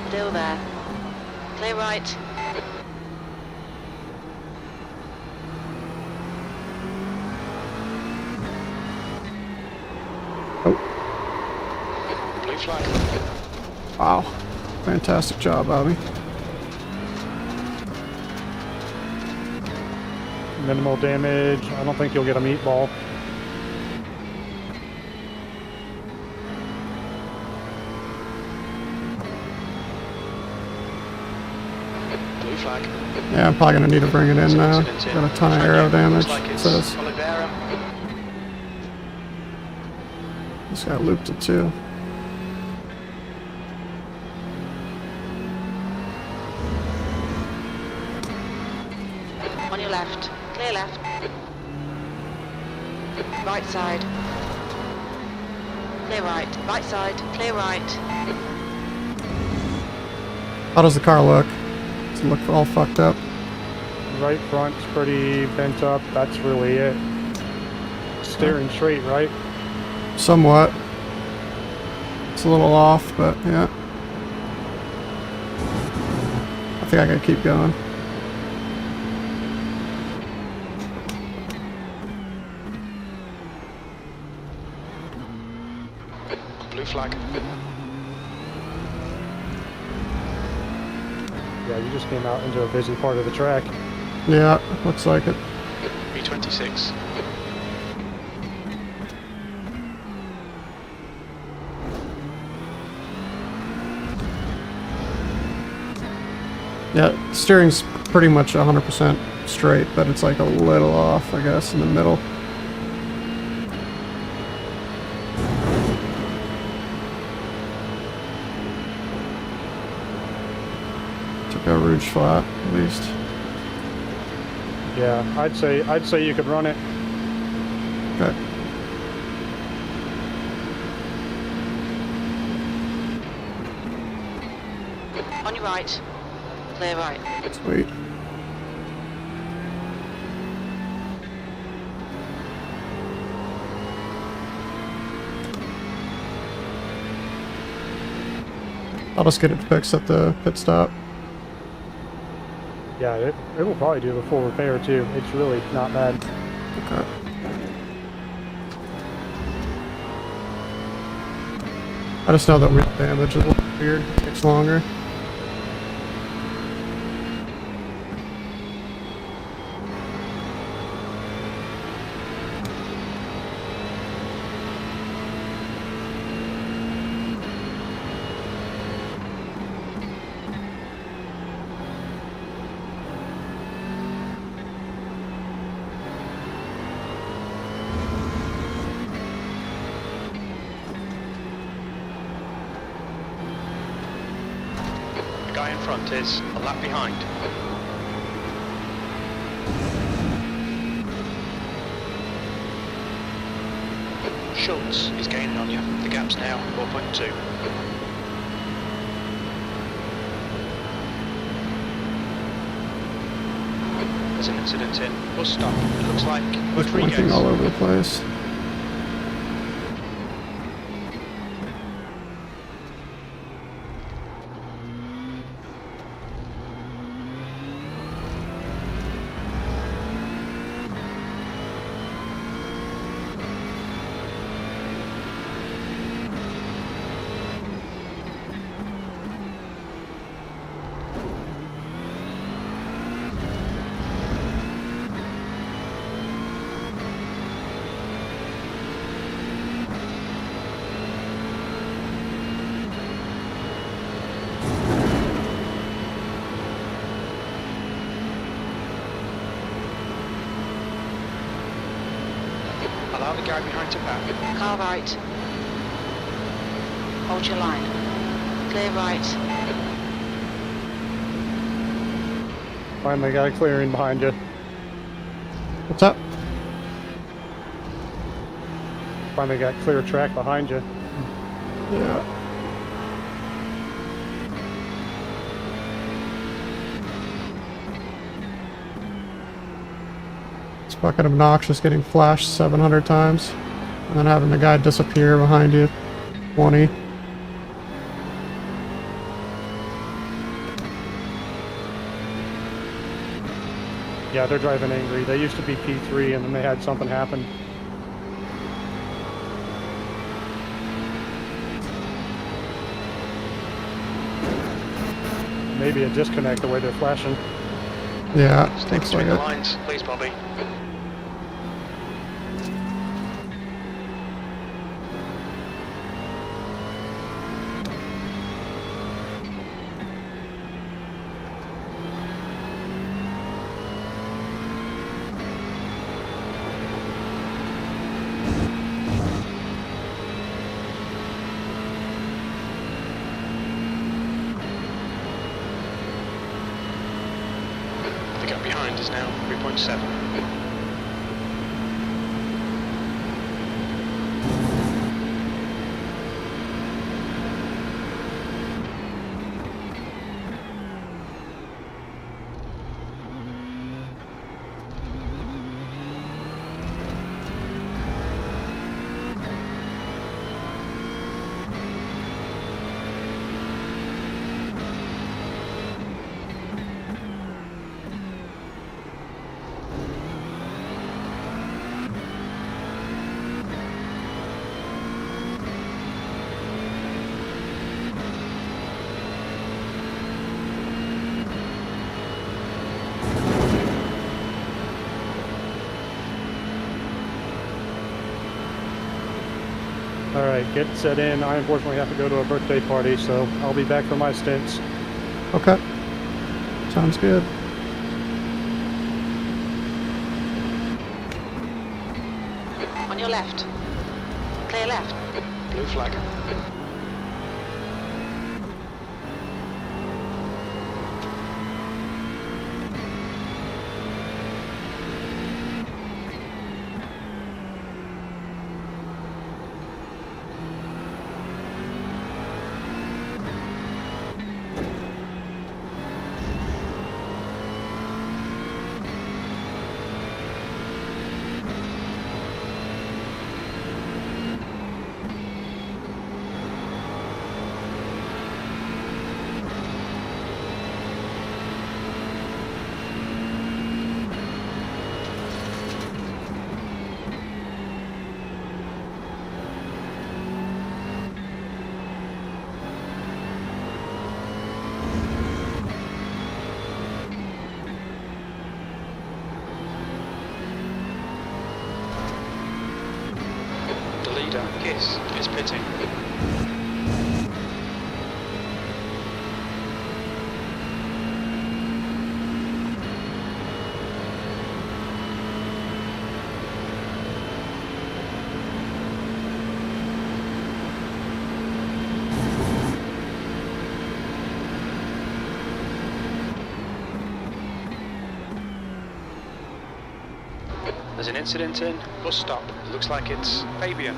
Still there. Clear right. Blue flag. Wow. Fantastic job, Bobby. Minimal damage. I don't think you'll get a meatball. Blue flag. Yeah, I'm probably gonna need to bring it in now. Got a ton of aero damage. Looks like it's Says Oliveira. this guy looped it too. On your left. Clear left. Right side. Clear right. Right side. Clear right. How does the car look? Does it look all fucked up? Right front's pretty bent up. That's really it. Steering straight, right? Somewhat. It's a little off, but yeah. I think I gotta keep going. Blue flag. Yeah, you just came out into a busy part of the track. Yeah, looks like it. B26. Yeah, steering's pretty much 100% straight, but it's like a little off, I guess, in the middle. Took a rouge flat, at least. Yeah, I'd say you could run it. Okay. On your right. Clear right. Sweet. I'll just get it fixed at the pit stop. Yeah, it will probably do the full repair too. It's really not bad. Okay. I just know that wheel damage is a little weird. It takes longer. The guy in front is a lap behind. Schultz is gaining on you. The gap's now 4.2. There's an incident in. Bus stop. It looks like It's three pointing gates. all over the place. Allow the guy behind to back. Car right. Hold your line. Clear right. Finally got a clearing behind you. What's up? Finally got clear track behind you. Yeah. It's fucking obnoxious getting flashed 700 times and then having the guy disappear behind you 20. Yeah, they're driving angry. They used to be P3 and then they had something happen. Maybe a disconnect the way they're flashing. Yeah, Stay looks between like the it. lines, please, Bobby. The gap behind is now 3.7. Alright, get set in. I unfortunately have to go to a birthday party, so I'll be back for my stints. Okay. Sounds good. On your left. Clear left. Blue flag. There's an incident in. Bus stop. It looks like it's Fabian.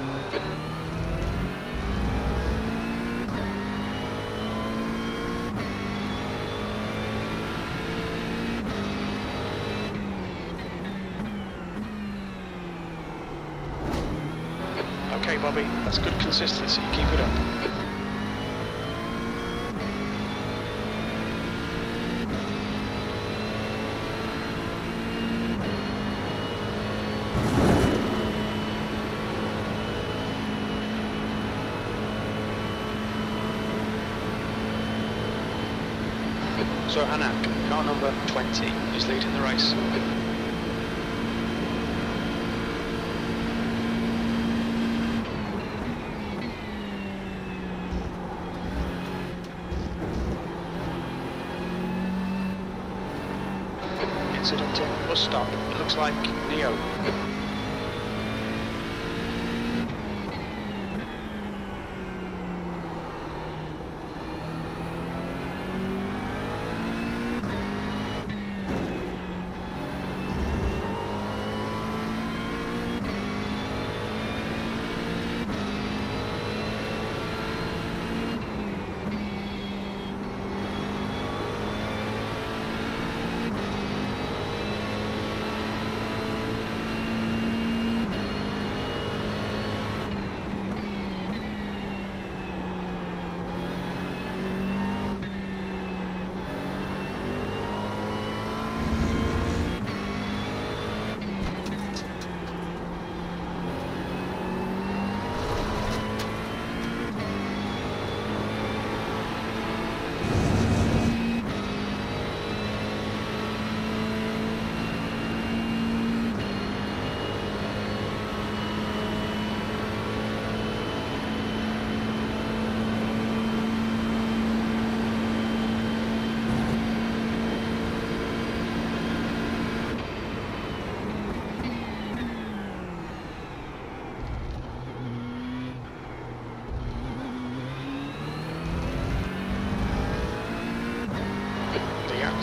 Okay, Bobby, that's good consistency. Keep it up. So Hanak, car number 20, is leading the race. Incident in bus stop. It looks like Neo.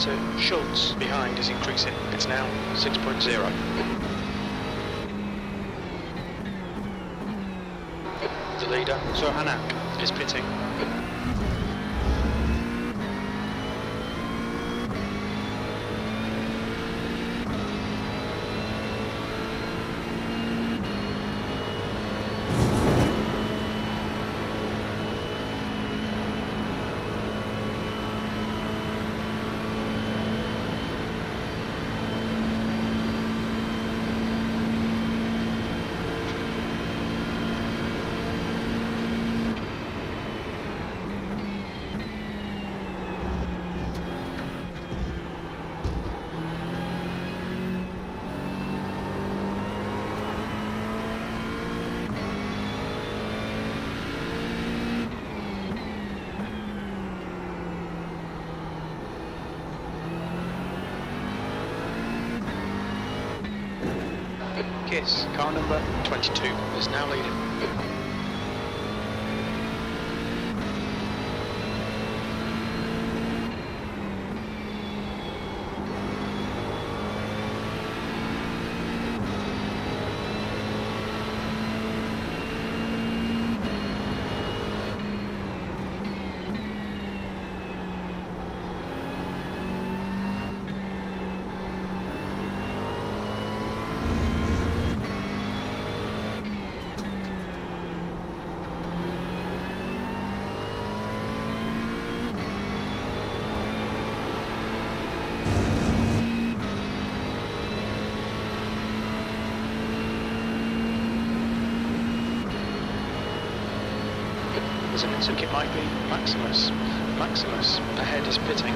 To Schultz behind is increasing. It's now 6.0. The leader, Sohanak, is pitting. Kiss, car number 22, is now leading. It looks like it might be Maximus. Maximus ahead is pitting.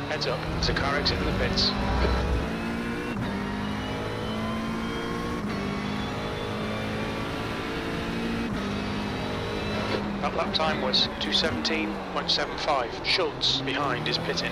Heads up, there's a car exiting the pits. That lap time was 2:17.75. Schultz behind is pitting.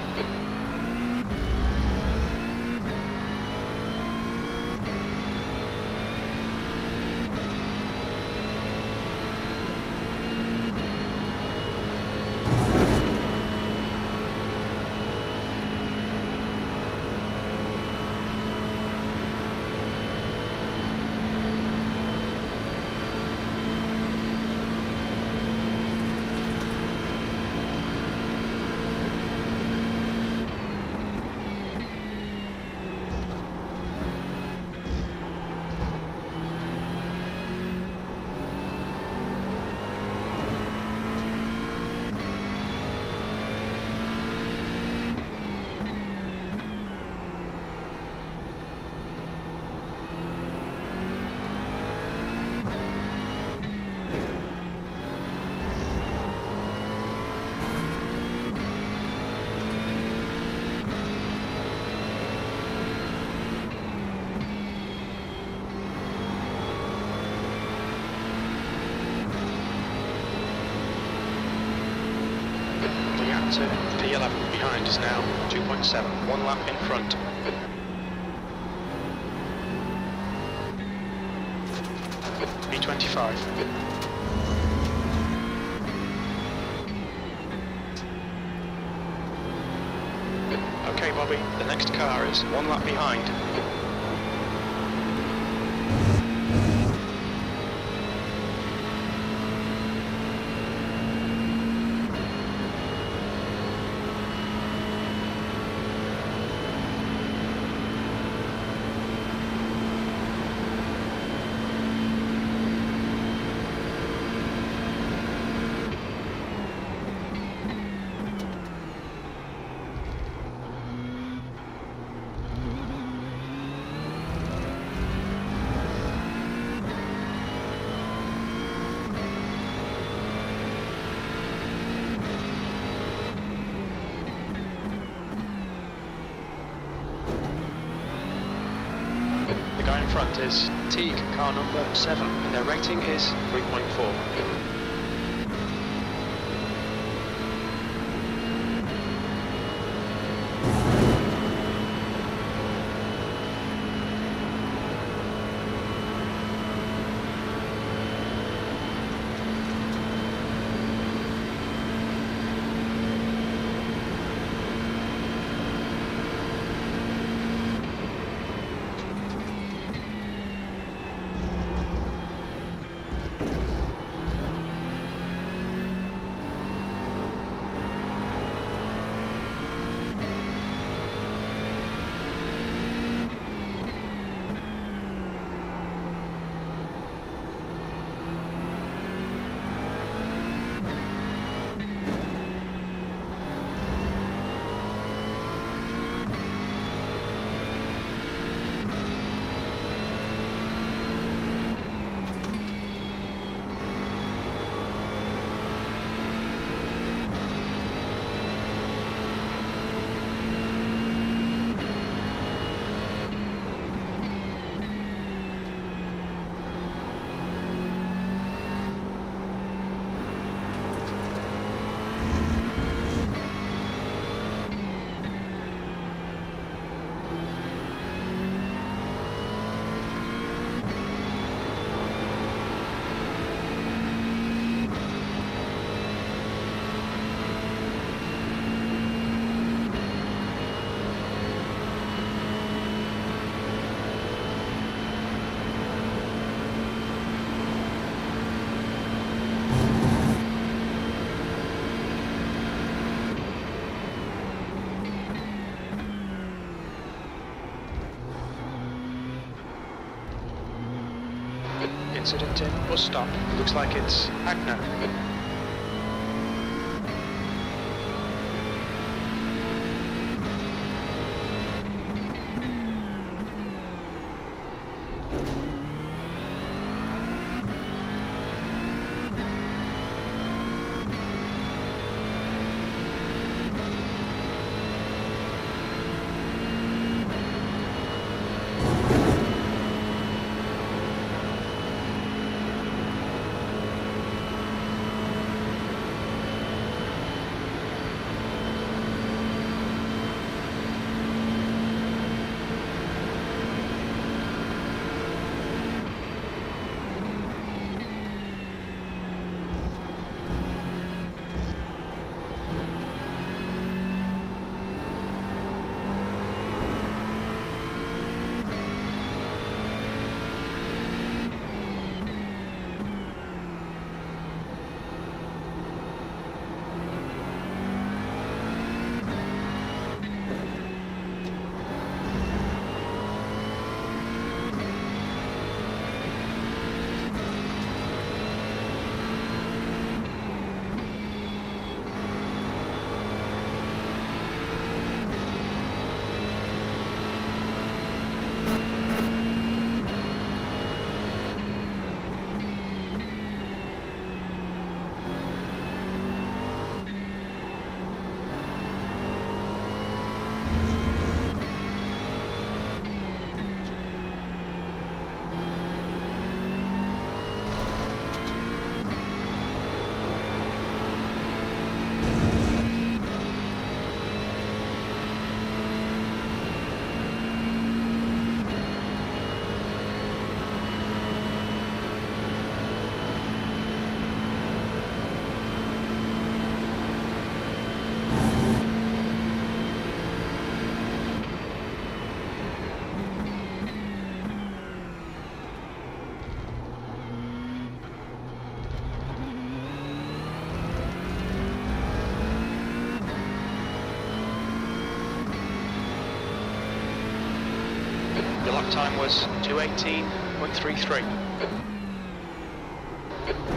lap behind is now 2.7, 1 lap in front. P25. Okay, Bobby, the next car is 1 lap behind. The guy in front is Teague, car number 7, and their rating is 3.4. Incident in bus stop. Looks like it's Agner. Your lap time was 2:18.33.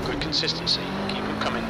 Good consistency. Keep them coming.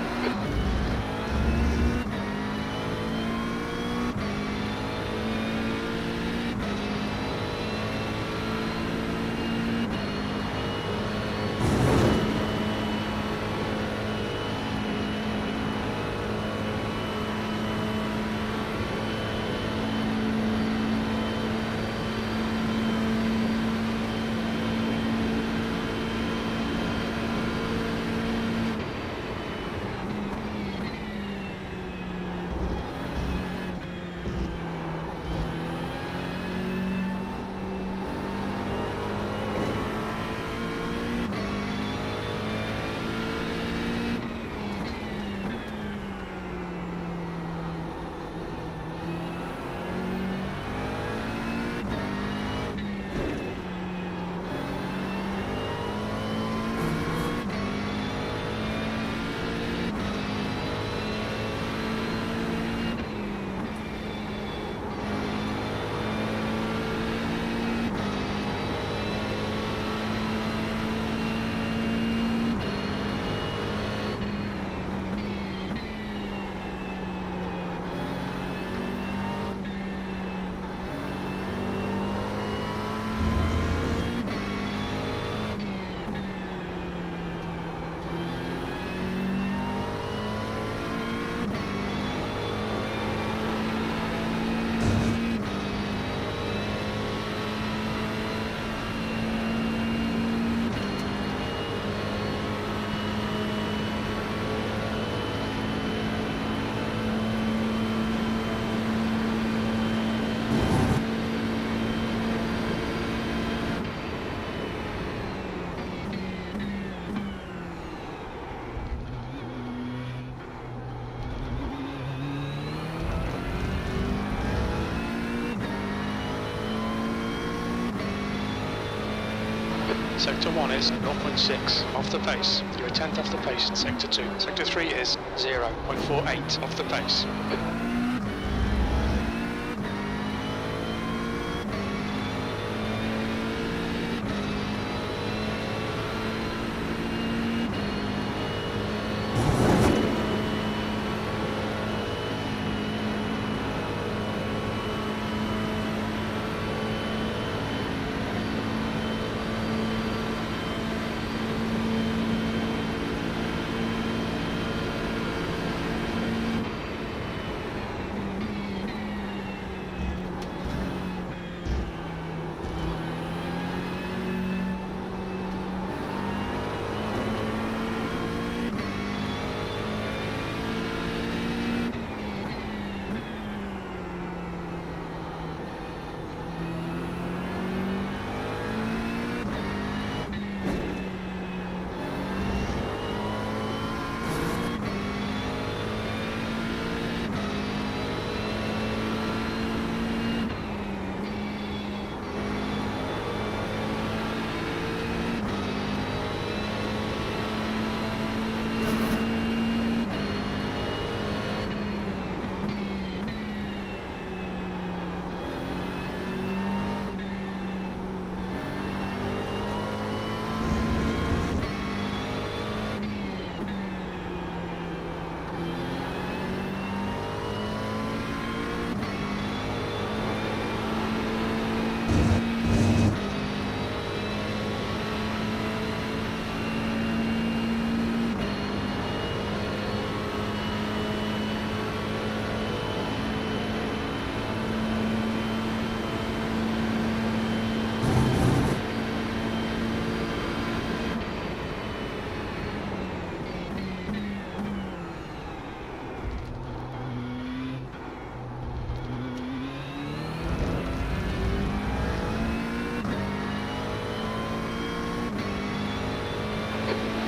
Sector 1 is 0.6 off the pace. You're a tenth off the pace in Sector 2. Sector 3 is 0.48 off the pace.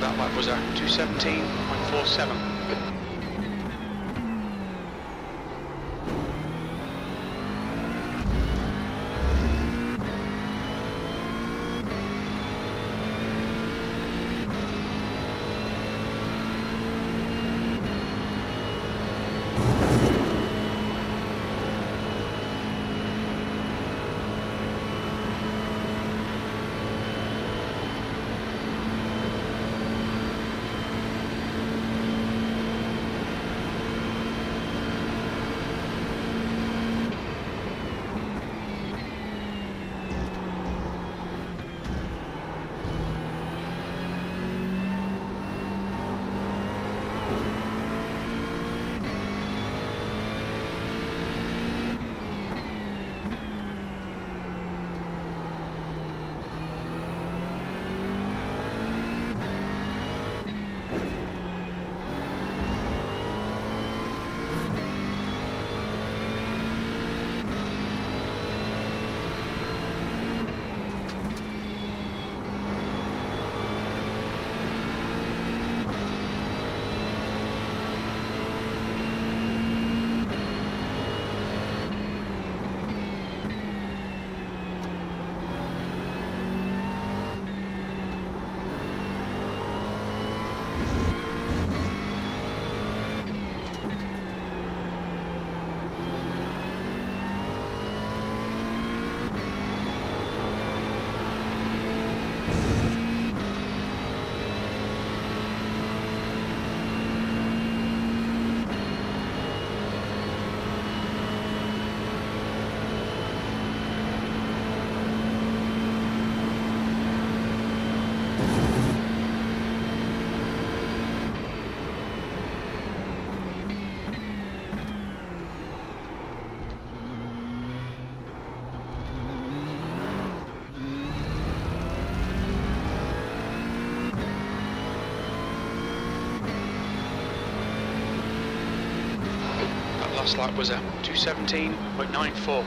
That lap was a 2:17.47. Last lap was a 2:17.94.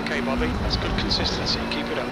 Okay, Bobby, that's good consistency. Keep it up.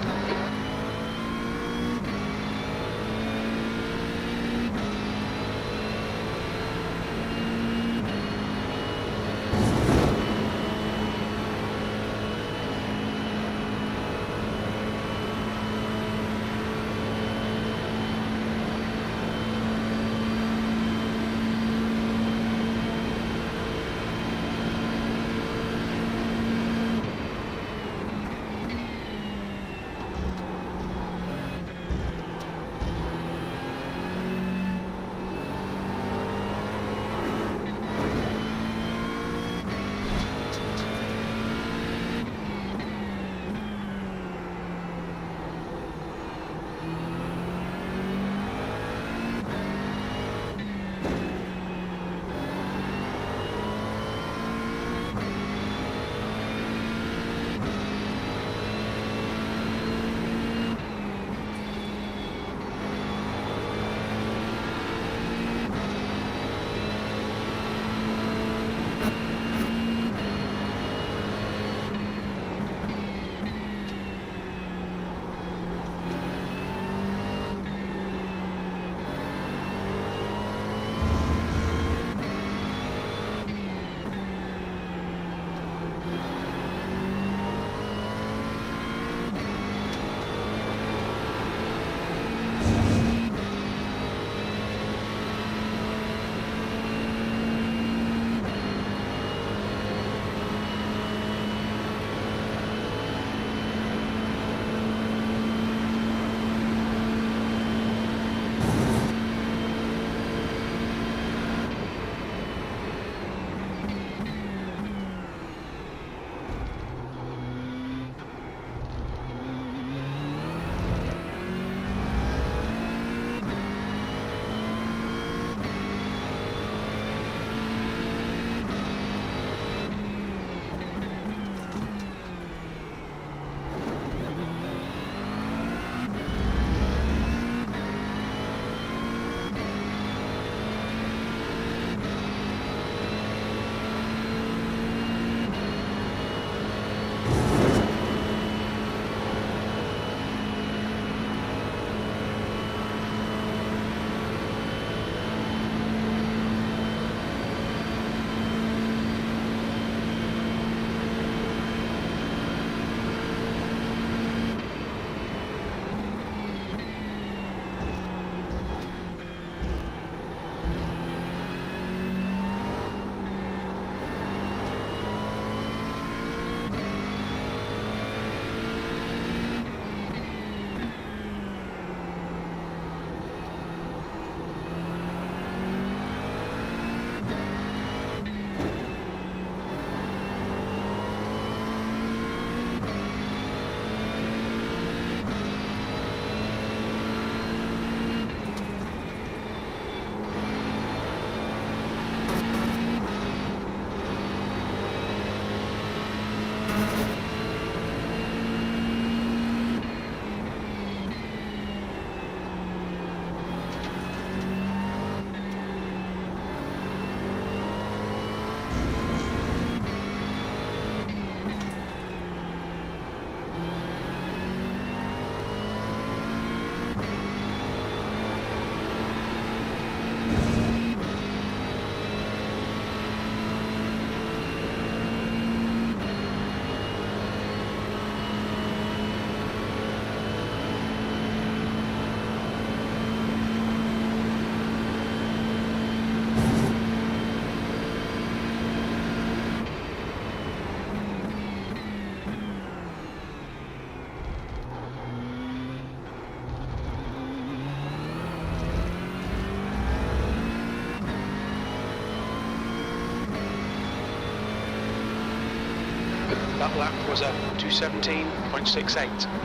lap was a 2:17.68.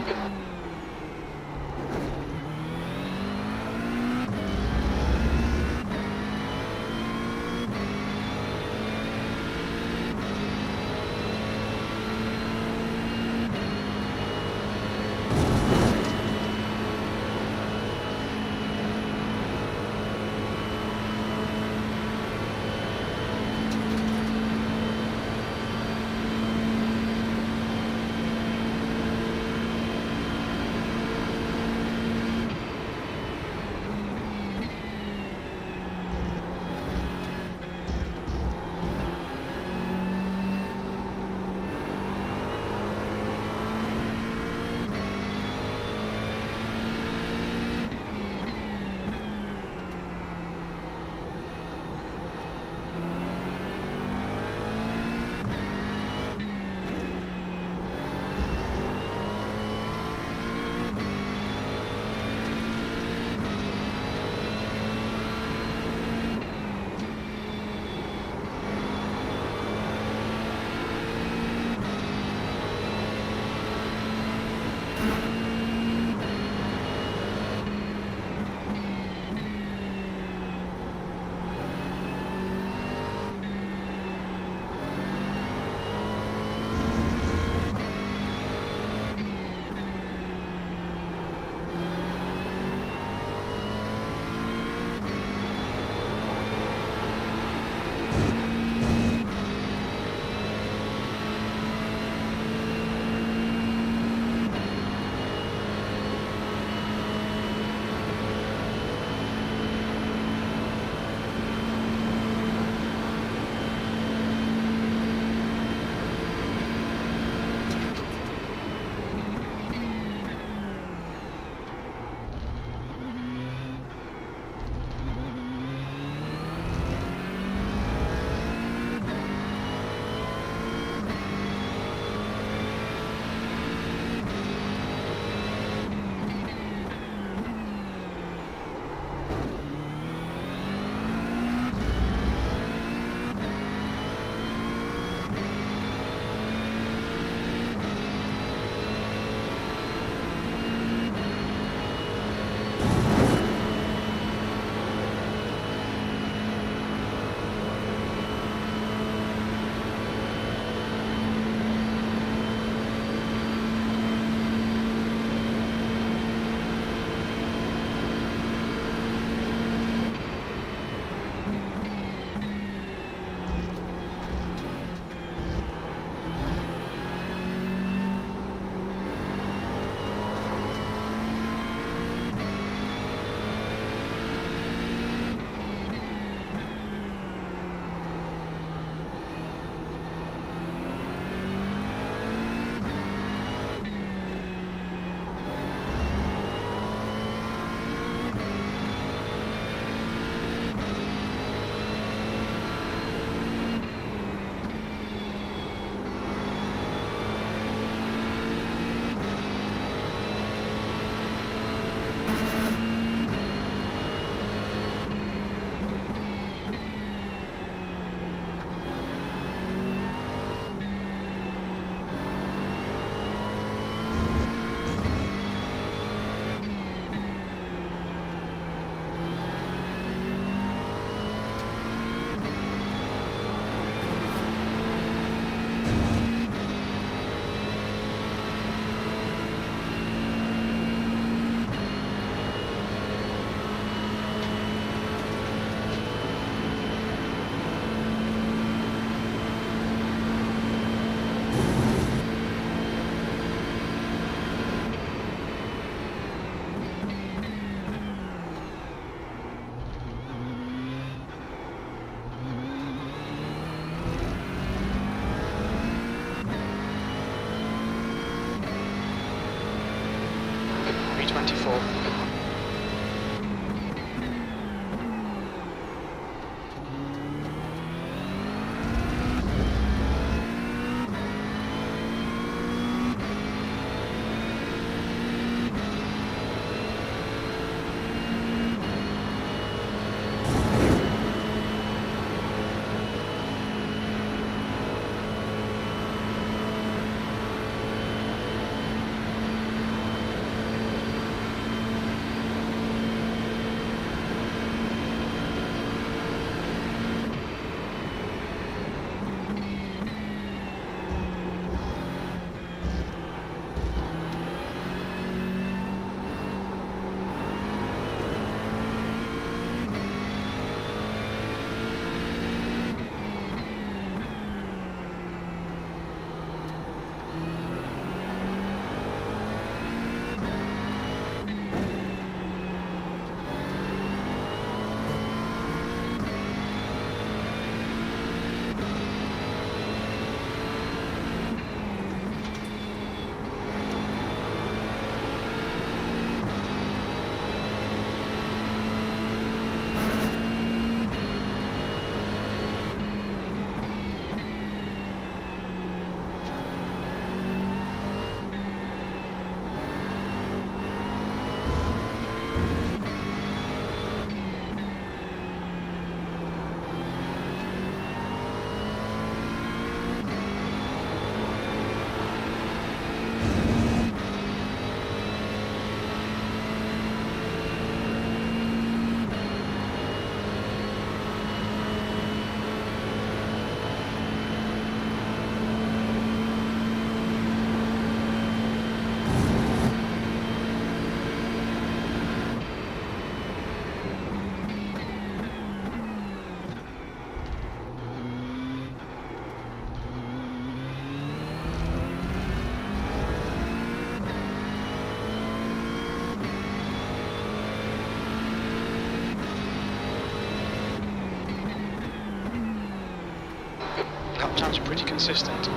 Lap times are pretty consistent.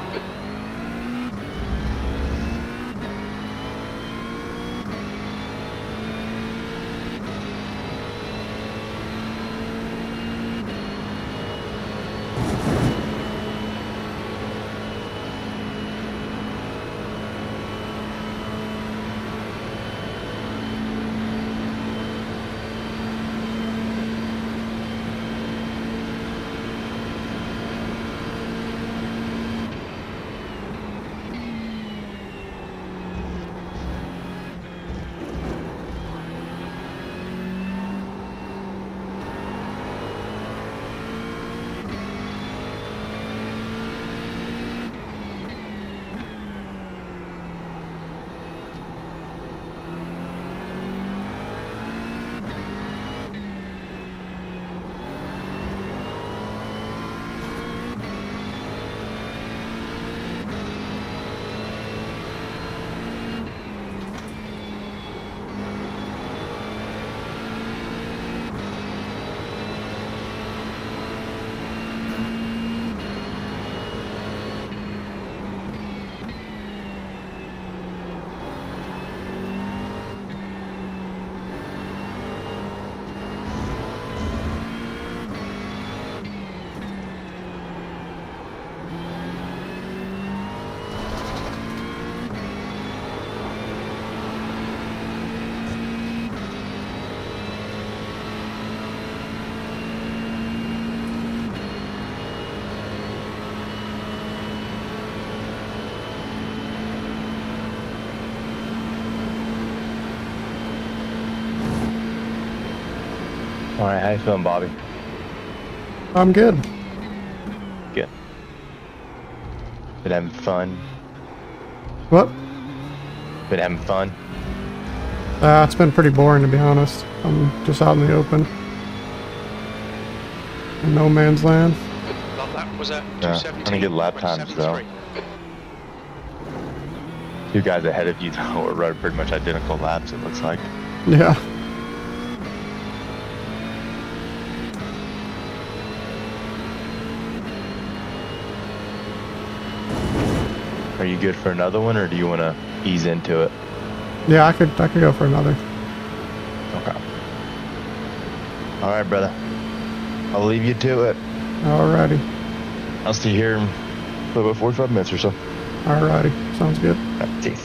All right, how you feeling, Bobby? I'm good. Good. Been having fun. What? Been having fun. It's been pretty boring, to be honest. I'm just out in the open. In no man's land. That was at Yeah, 217. trying to get lap times, though. 73. Two guys ahead of you, though, are running pretty much identical laps, it looks like. Yeah. Are you good for another one, or do you want to ease into it? Yeah, I could go for another. Okay. All right, brother. I'll leave you to it. Alrighty. I'll see you here in about 45 minutes or so. Alrighty. Sounds good. See.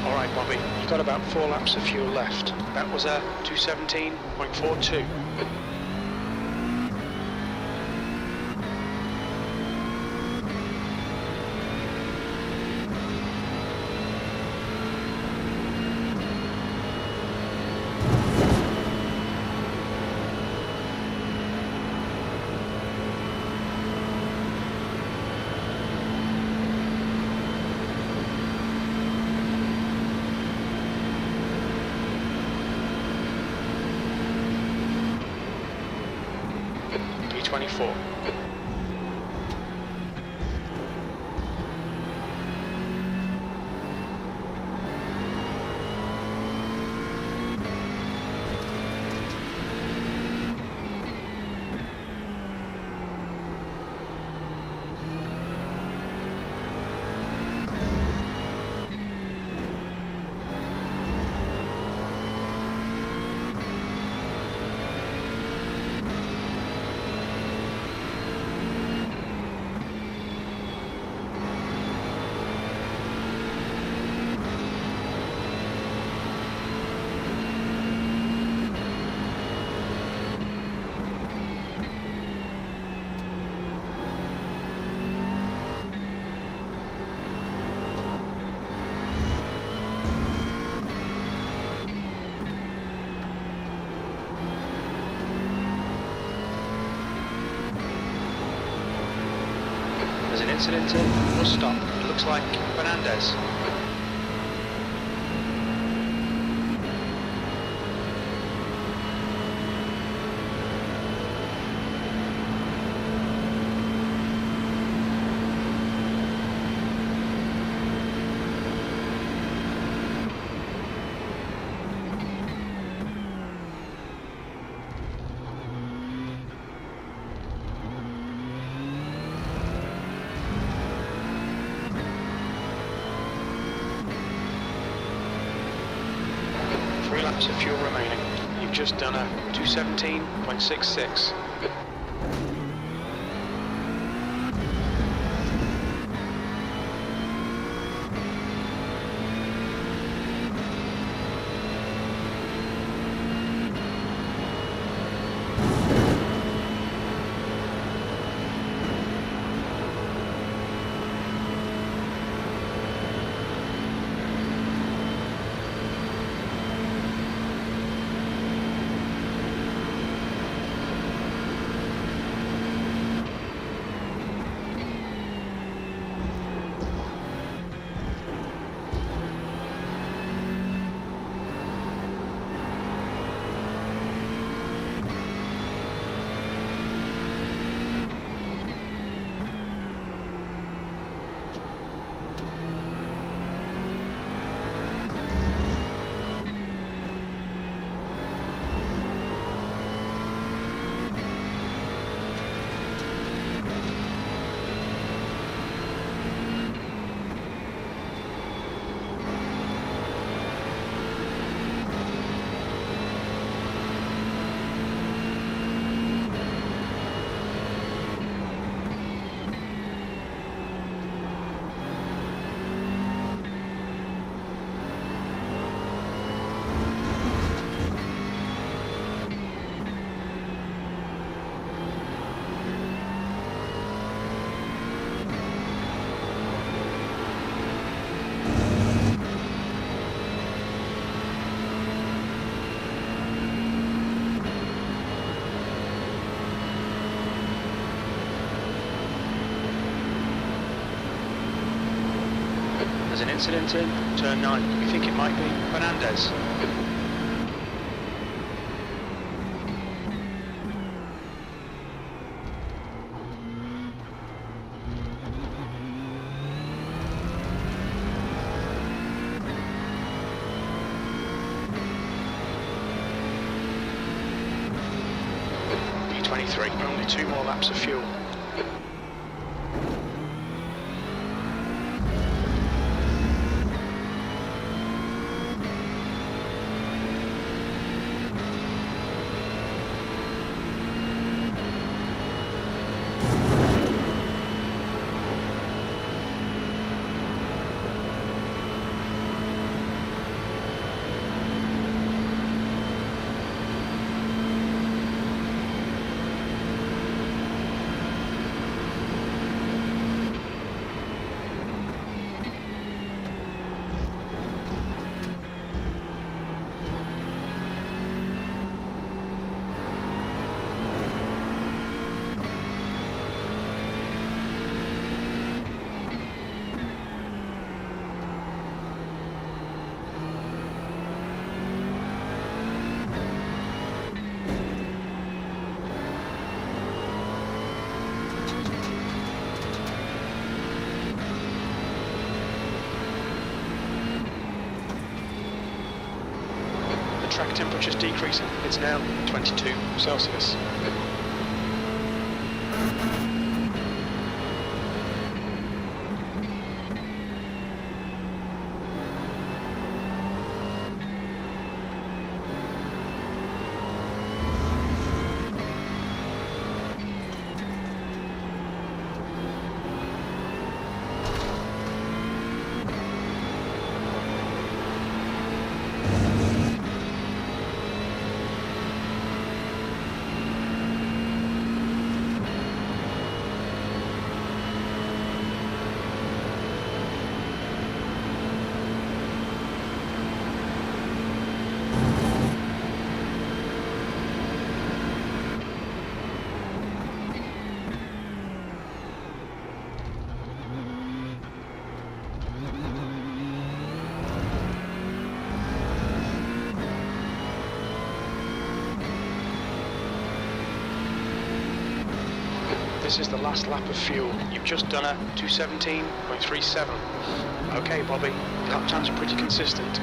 Alright, Bobby, you've got about 4 laps of fuel left. That was a 217.42. V24. There's an incident in, we'll stop. It looks like Fernandez. Three laps of fuel remaining. You've just done a 217.66. There's an incident in, turn 9. We think it might be Fernandez. V23, only 2 more laps of fuel. track temperature's decreasing. It's now 22 Celsius. This is the last lap of fuel. You've just done a 217.37. Okay, Bobby, lap times are pretty consistent.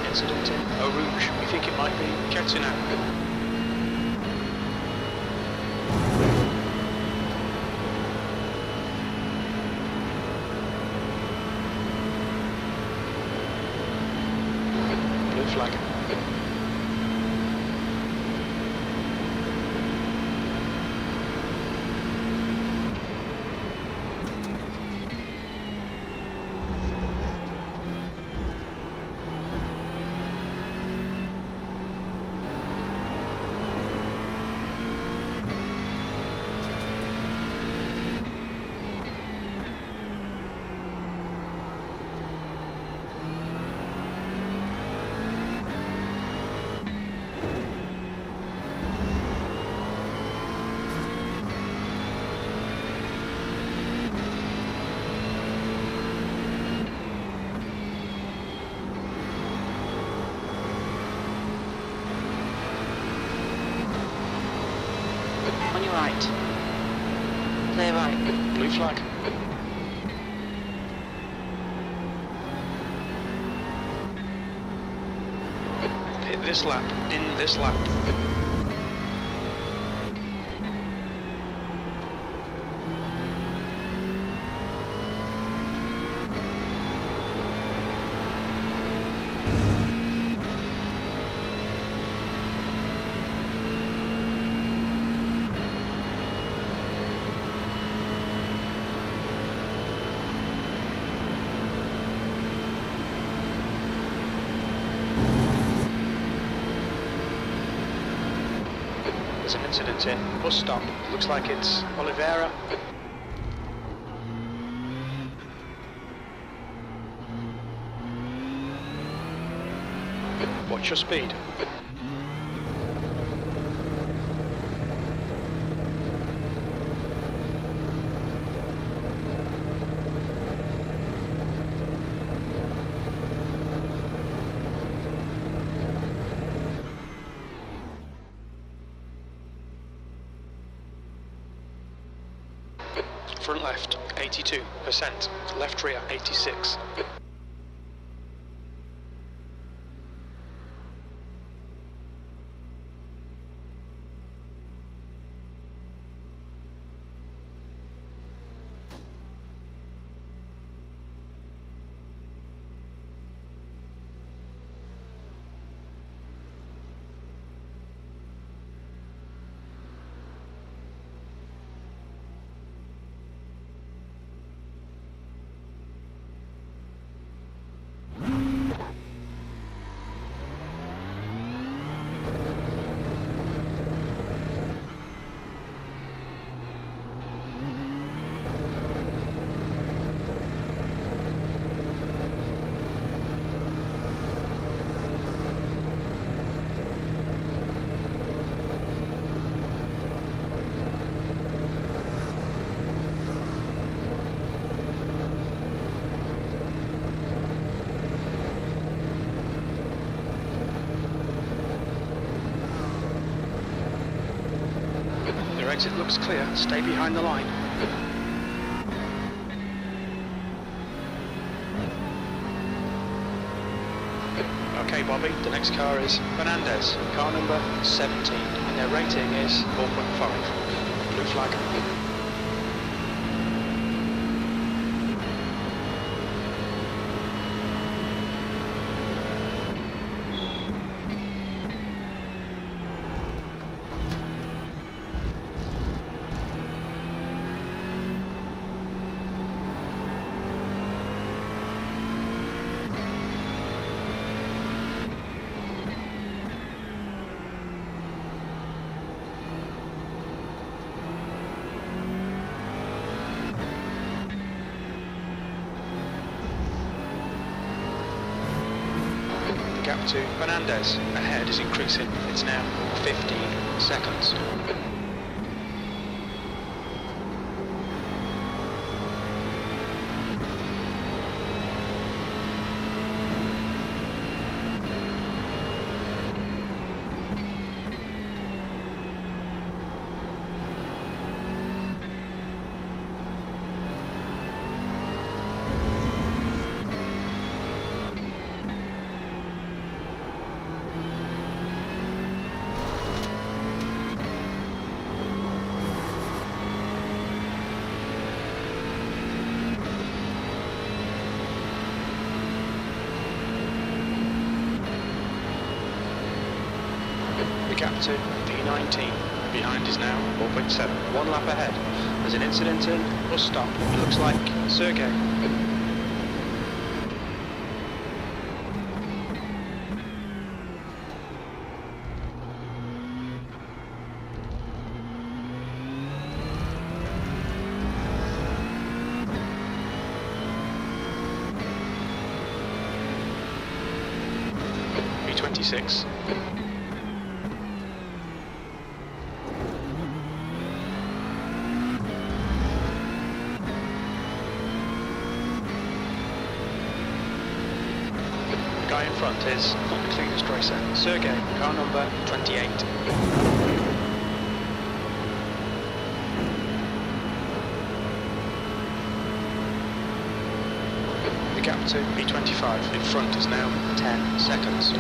Incident in Eau Rouge. We think it might be Ketzina. Blue flag. On your right. Clear right. Blue flag. Hit this lap, in this lap. There's an incident in bus stop. Looks like it's Oliveira. Watch your speed. Front left, 82%. Left rear, 86. Exit looks clear. Stay behind the line. Bobby. The next car is Fernandez, car number 17, and their rating is 4.5. Blue flag. Gap to Fernandez ahead is increasing. It's now 15 seconds. Gap to P19. Behind is now 4.7. 1 lap ahead. There's an incident in bus stop. It looks like Sergey. P26. Guy in front is not the cleanest racer. Sergey, car number 28. The gap to P25 in front is now 10 seconds.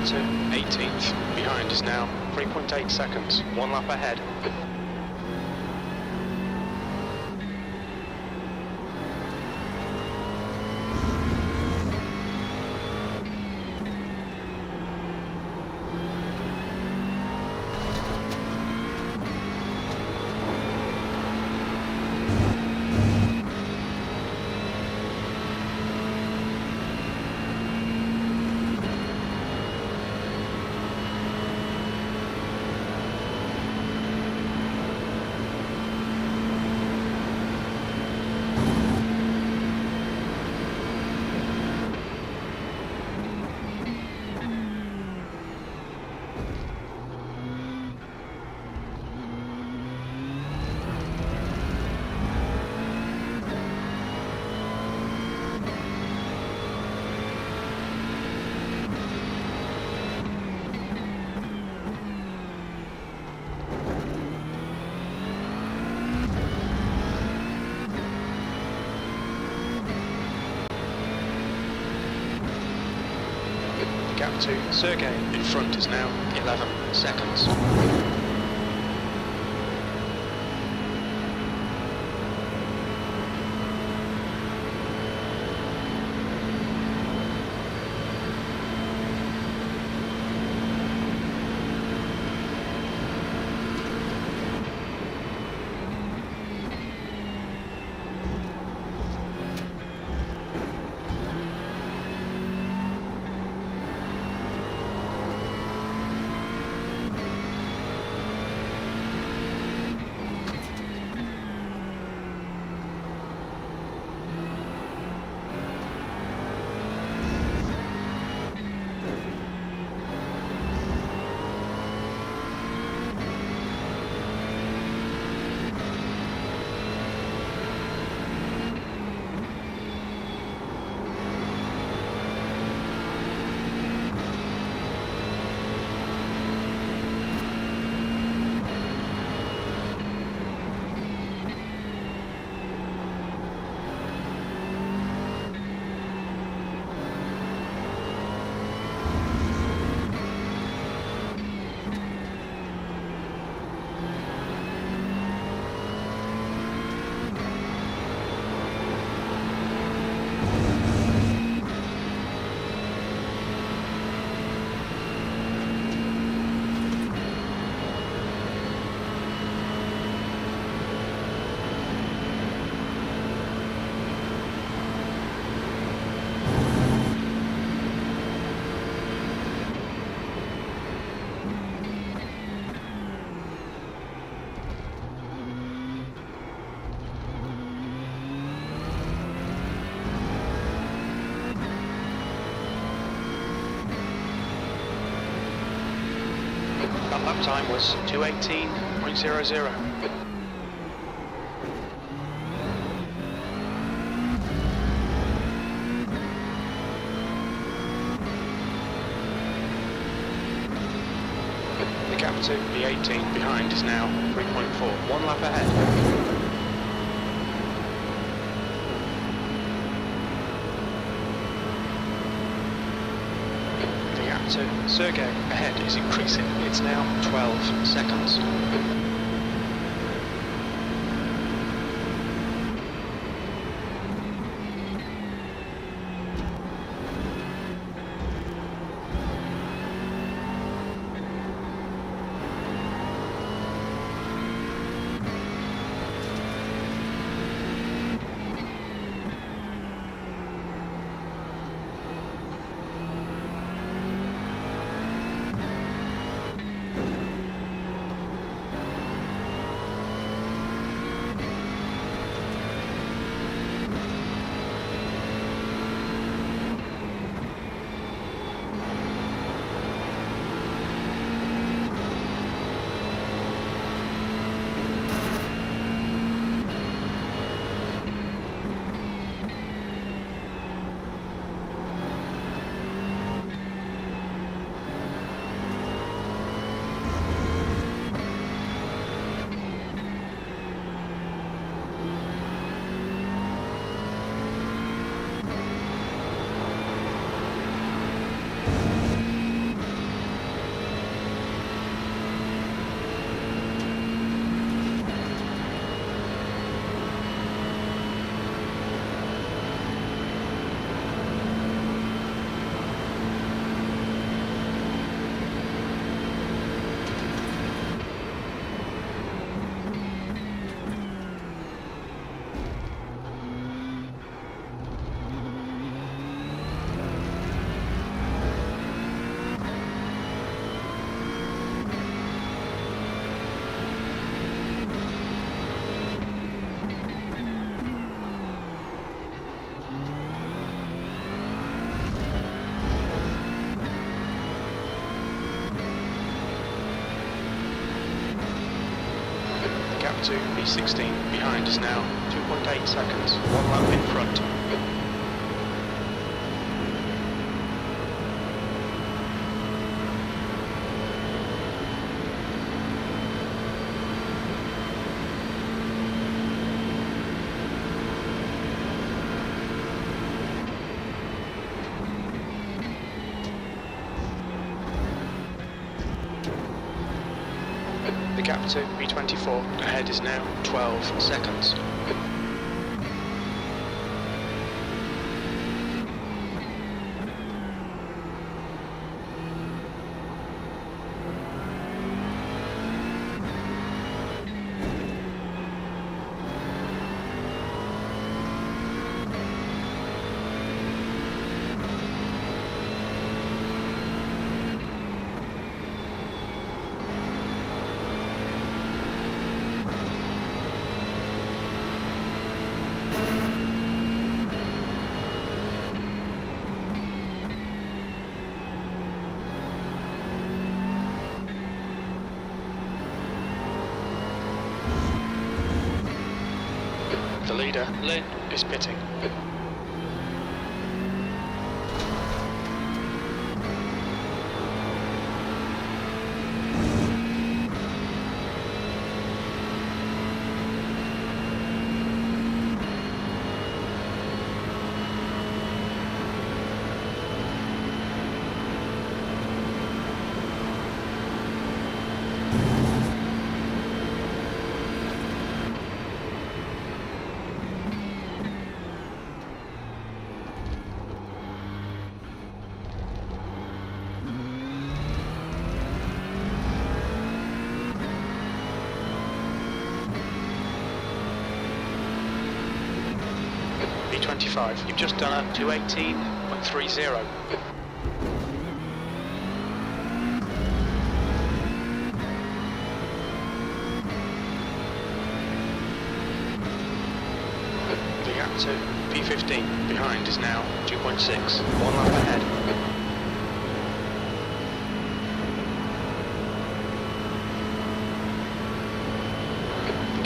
To 18th. Behind is now 3.8 seconds. 1 lap ahead. Gap to Sergey in front is now 11 seconds. Lap time was 2:18.00. The gap to the 18 behind is now 3.4, 1 lap ahead. The gap to Sergey ahead is increasing, it's now 12 seconds. To B16 behind is now 2.8 seconds, 1 lap in front. The gap to B24 ahead is now 12 seconds. The leader, Lynn, is pitting. B25, you've just done a 2:18.30. The gap to P15 behind is now 2.6, 1 lap ahead.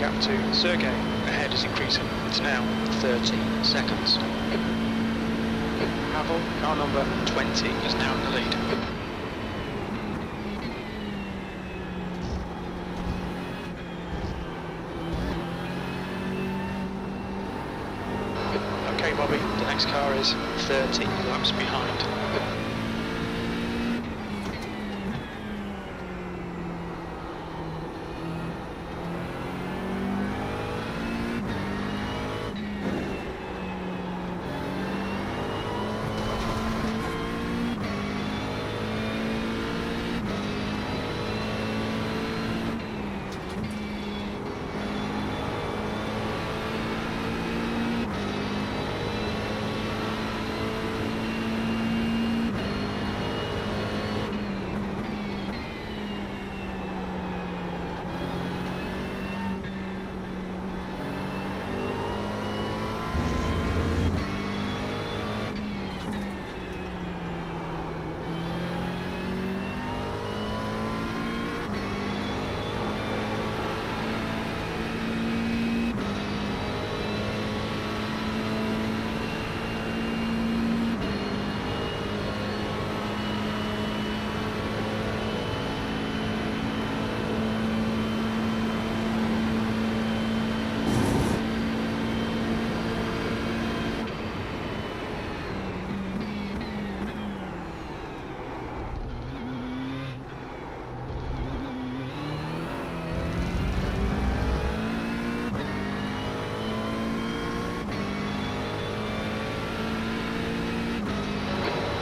gap to Sergey ahead is increasing. It's now 13 seconds. Pavel, car number 20, is now in the lead. Okay, Bobby, the next car is 30 laps behind.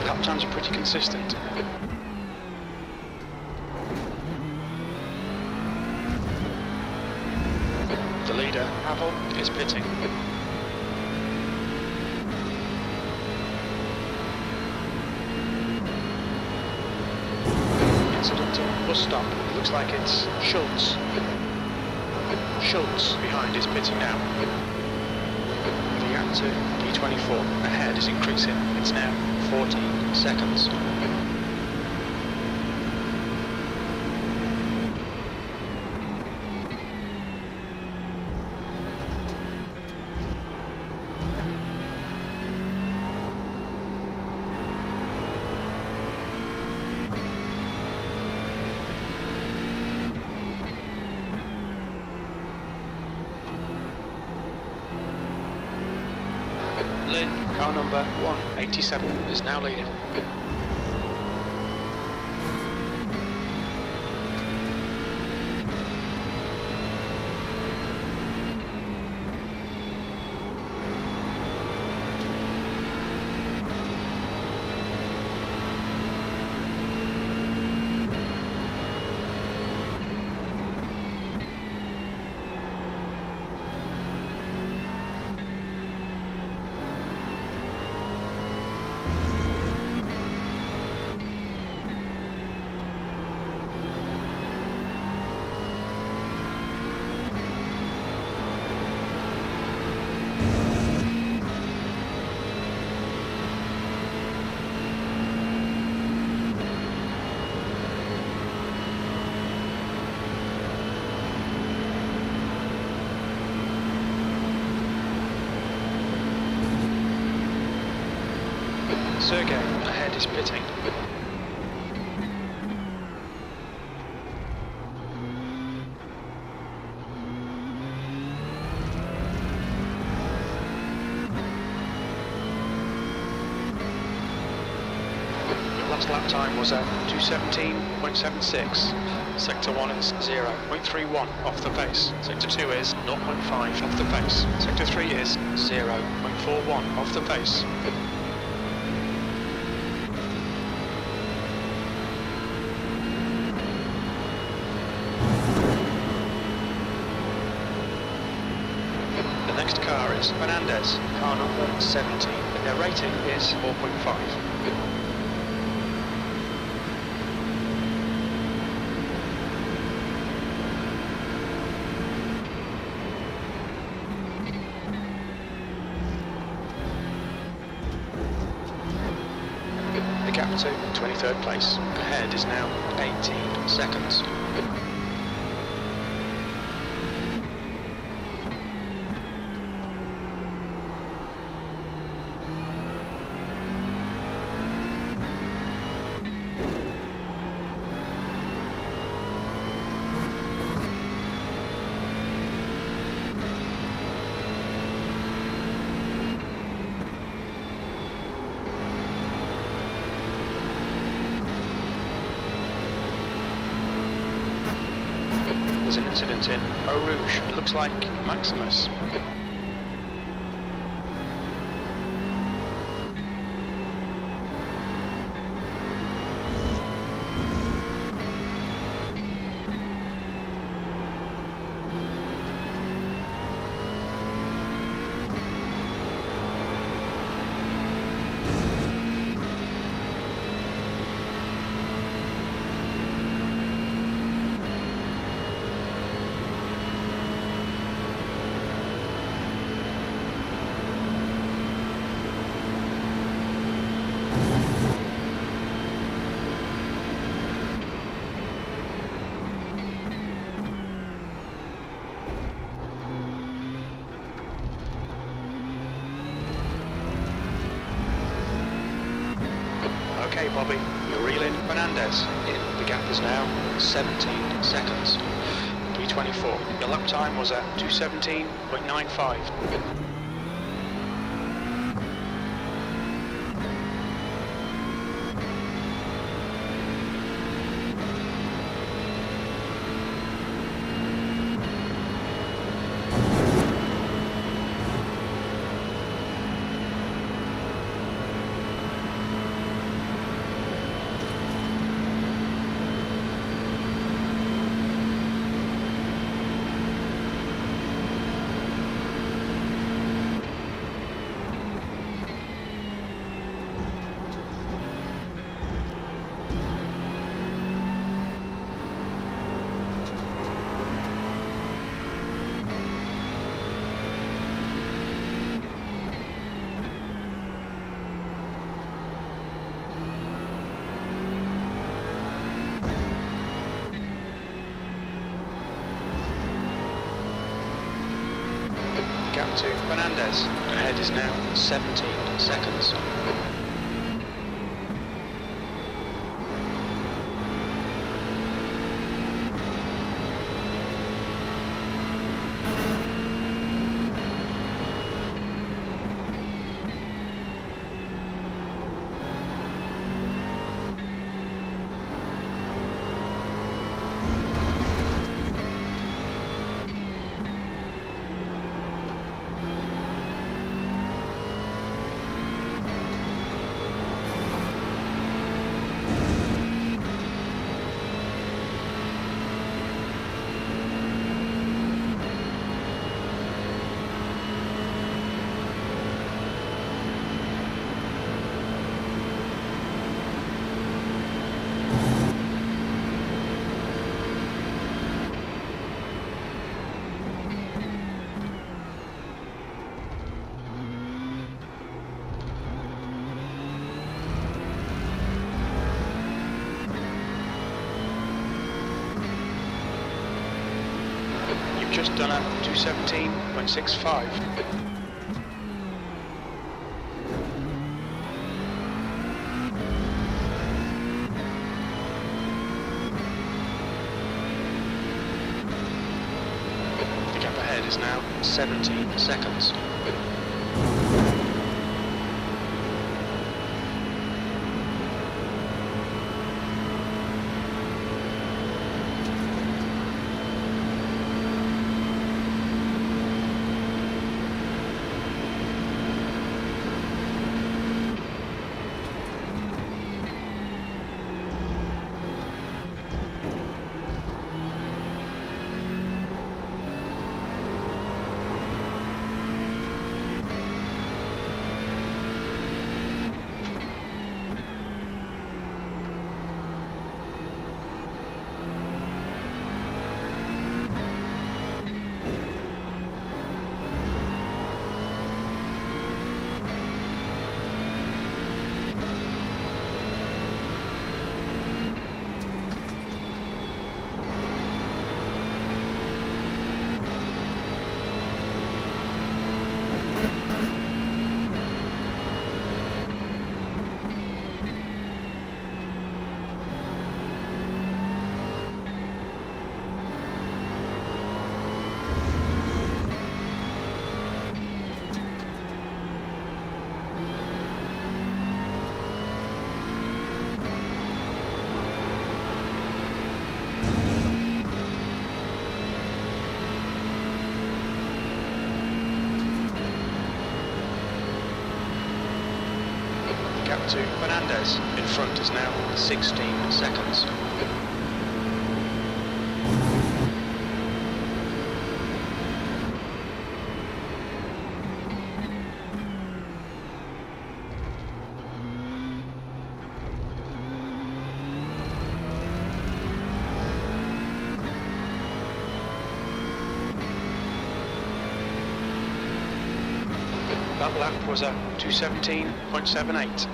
Lap times are pretty consistent. The leader, Pavel, is pitting. Incidental bus stop. It looks like it's Schultz. Schultz behind is pitting now. The gap to P24 ahead is increasing. It's now 14 seconds. Lynn, car number 187, is now leading. Sergey ahead is pitting. Last lap time was at 2:17.76. Sector 1 is 0.31 off the pace. Sector 2 is 0.5 off the pace. Sector 3 is 0.41 off the pace. The next car is Fernandez, car number 17. Their rating is 4.5. The gap to 23rd place ahead is now 18 seconds. There's an incident in Eau Rouge. It looks like Maximus. Okay, Bobby, you're reeling Fernandez in. The gap is now 17 seconds. P24. Your lap time was at 2:17.95. Gap to Fernandez. Ahead is now 17 seconds. Just done at 2:17.65. The gap ahead is now 17 seconds. to Fernandez. In front is now 16 seconds. That lap was a 2:17.78.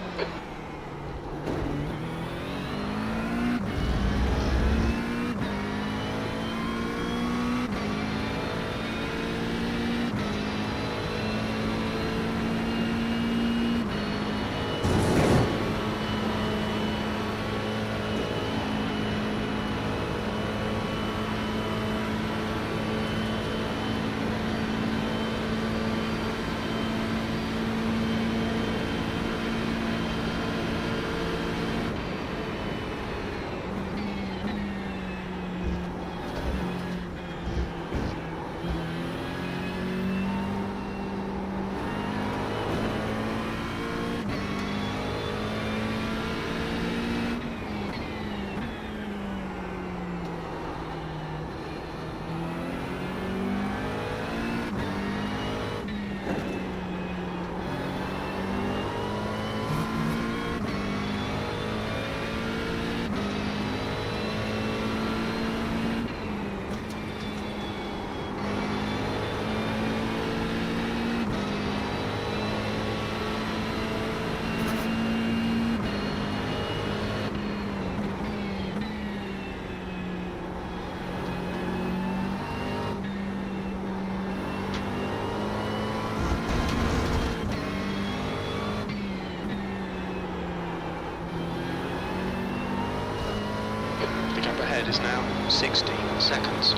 The gap ahead is now 16 seconds.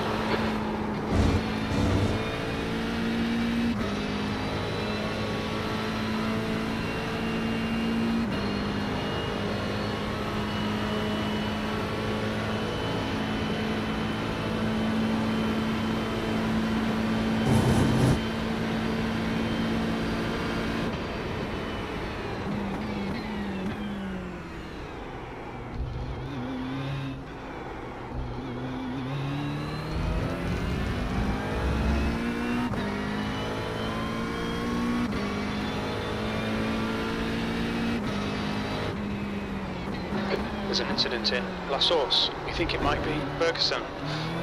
There's an incident in La Source. We think it might be Ferguson.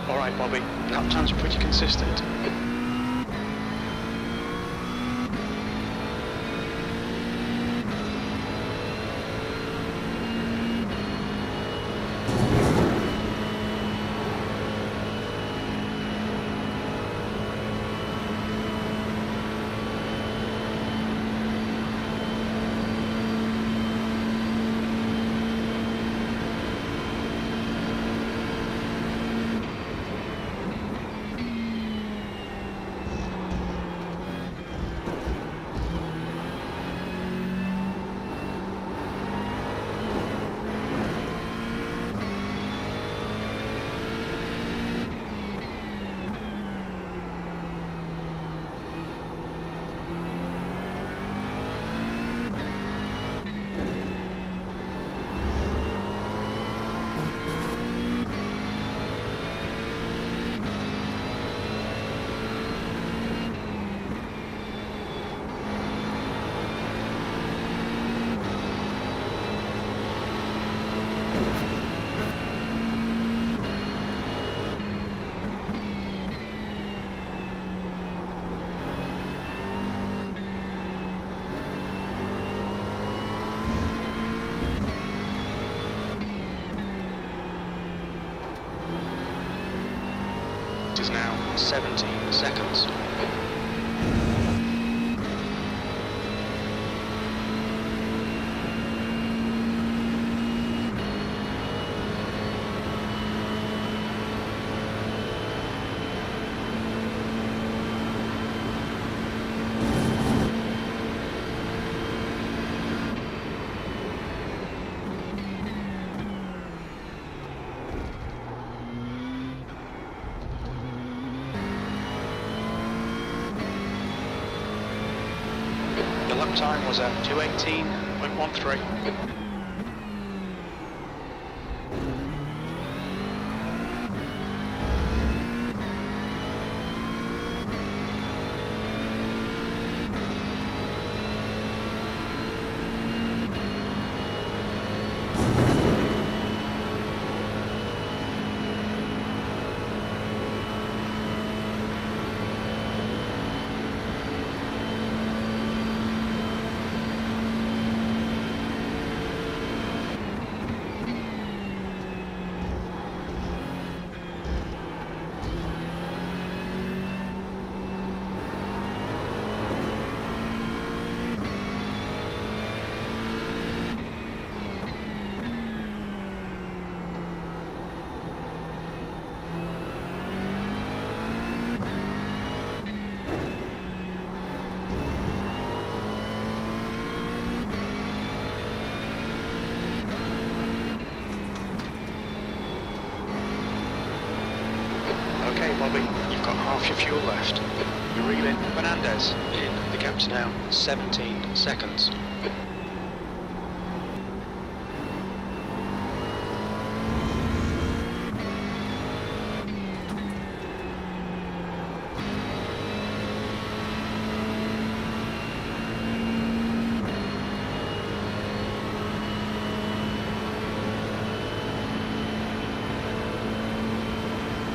All right, Bobby, lap times are pretty consistent. It is now 17 seconds. The lap time was at 2:18. 0.13. Okay, Bobby, you've got half your fuel left. You're reeling Fernandez in. The gap's now 17 seconds.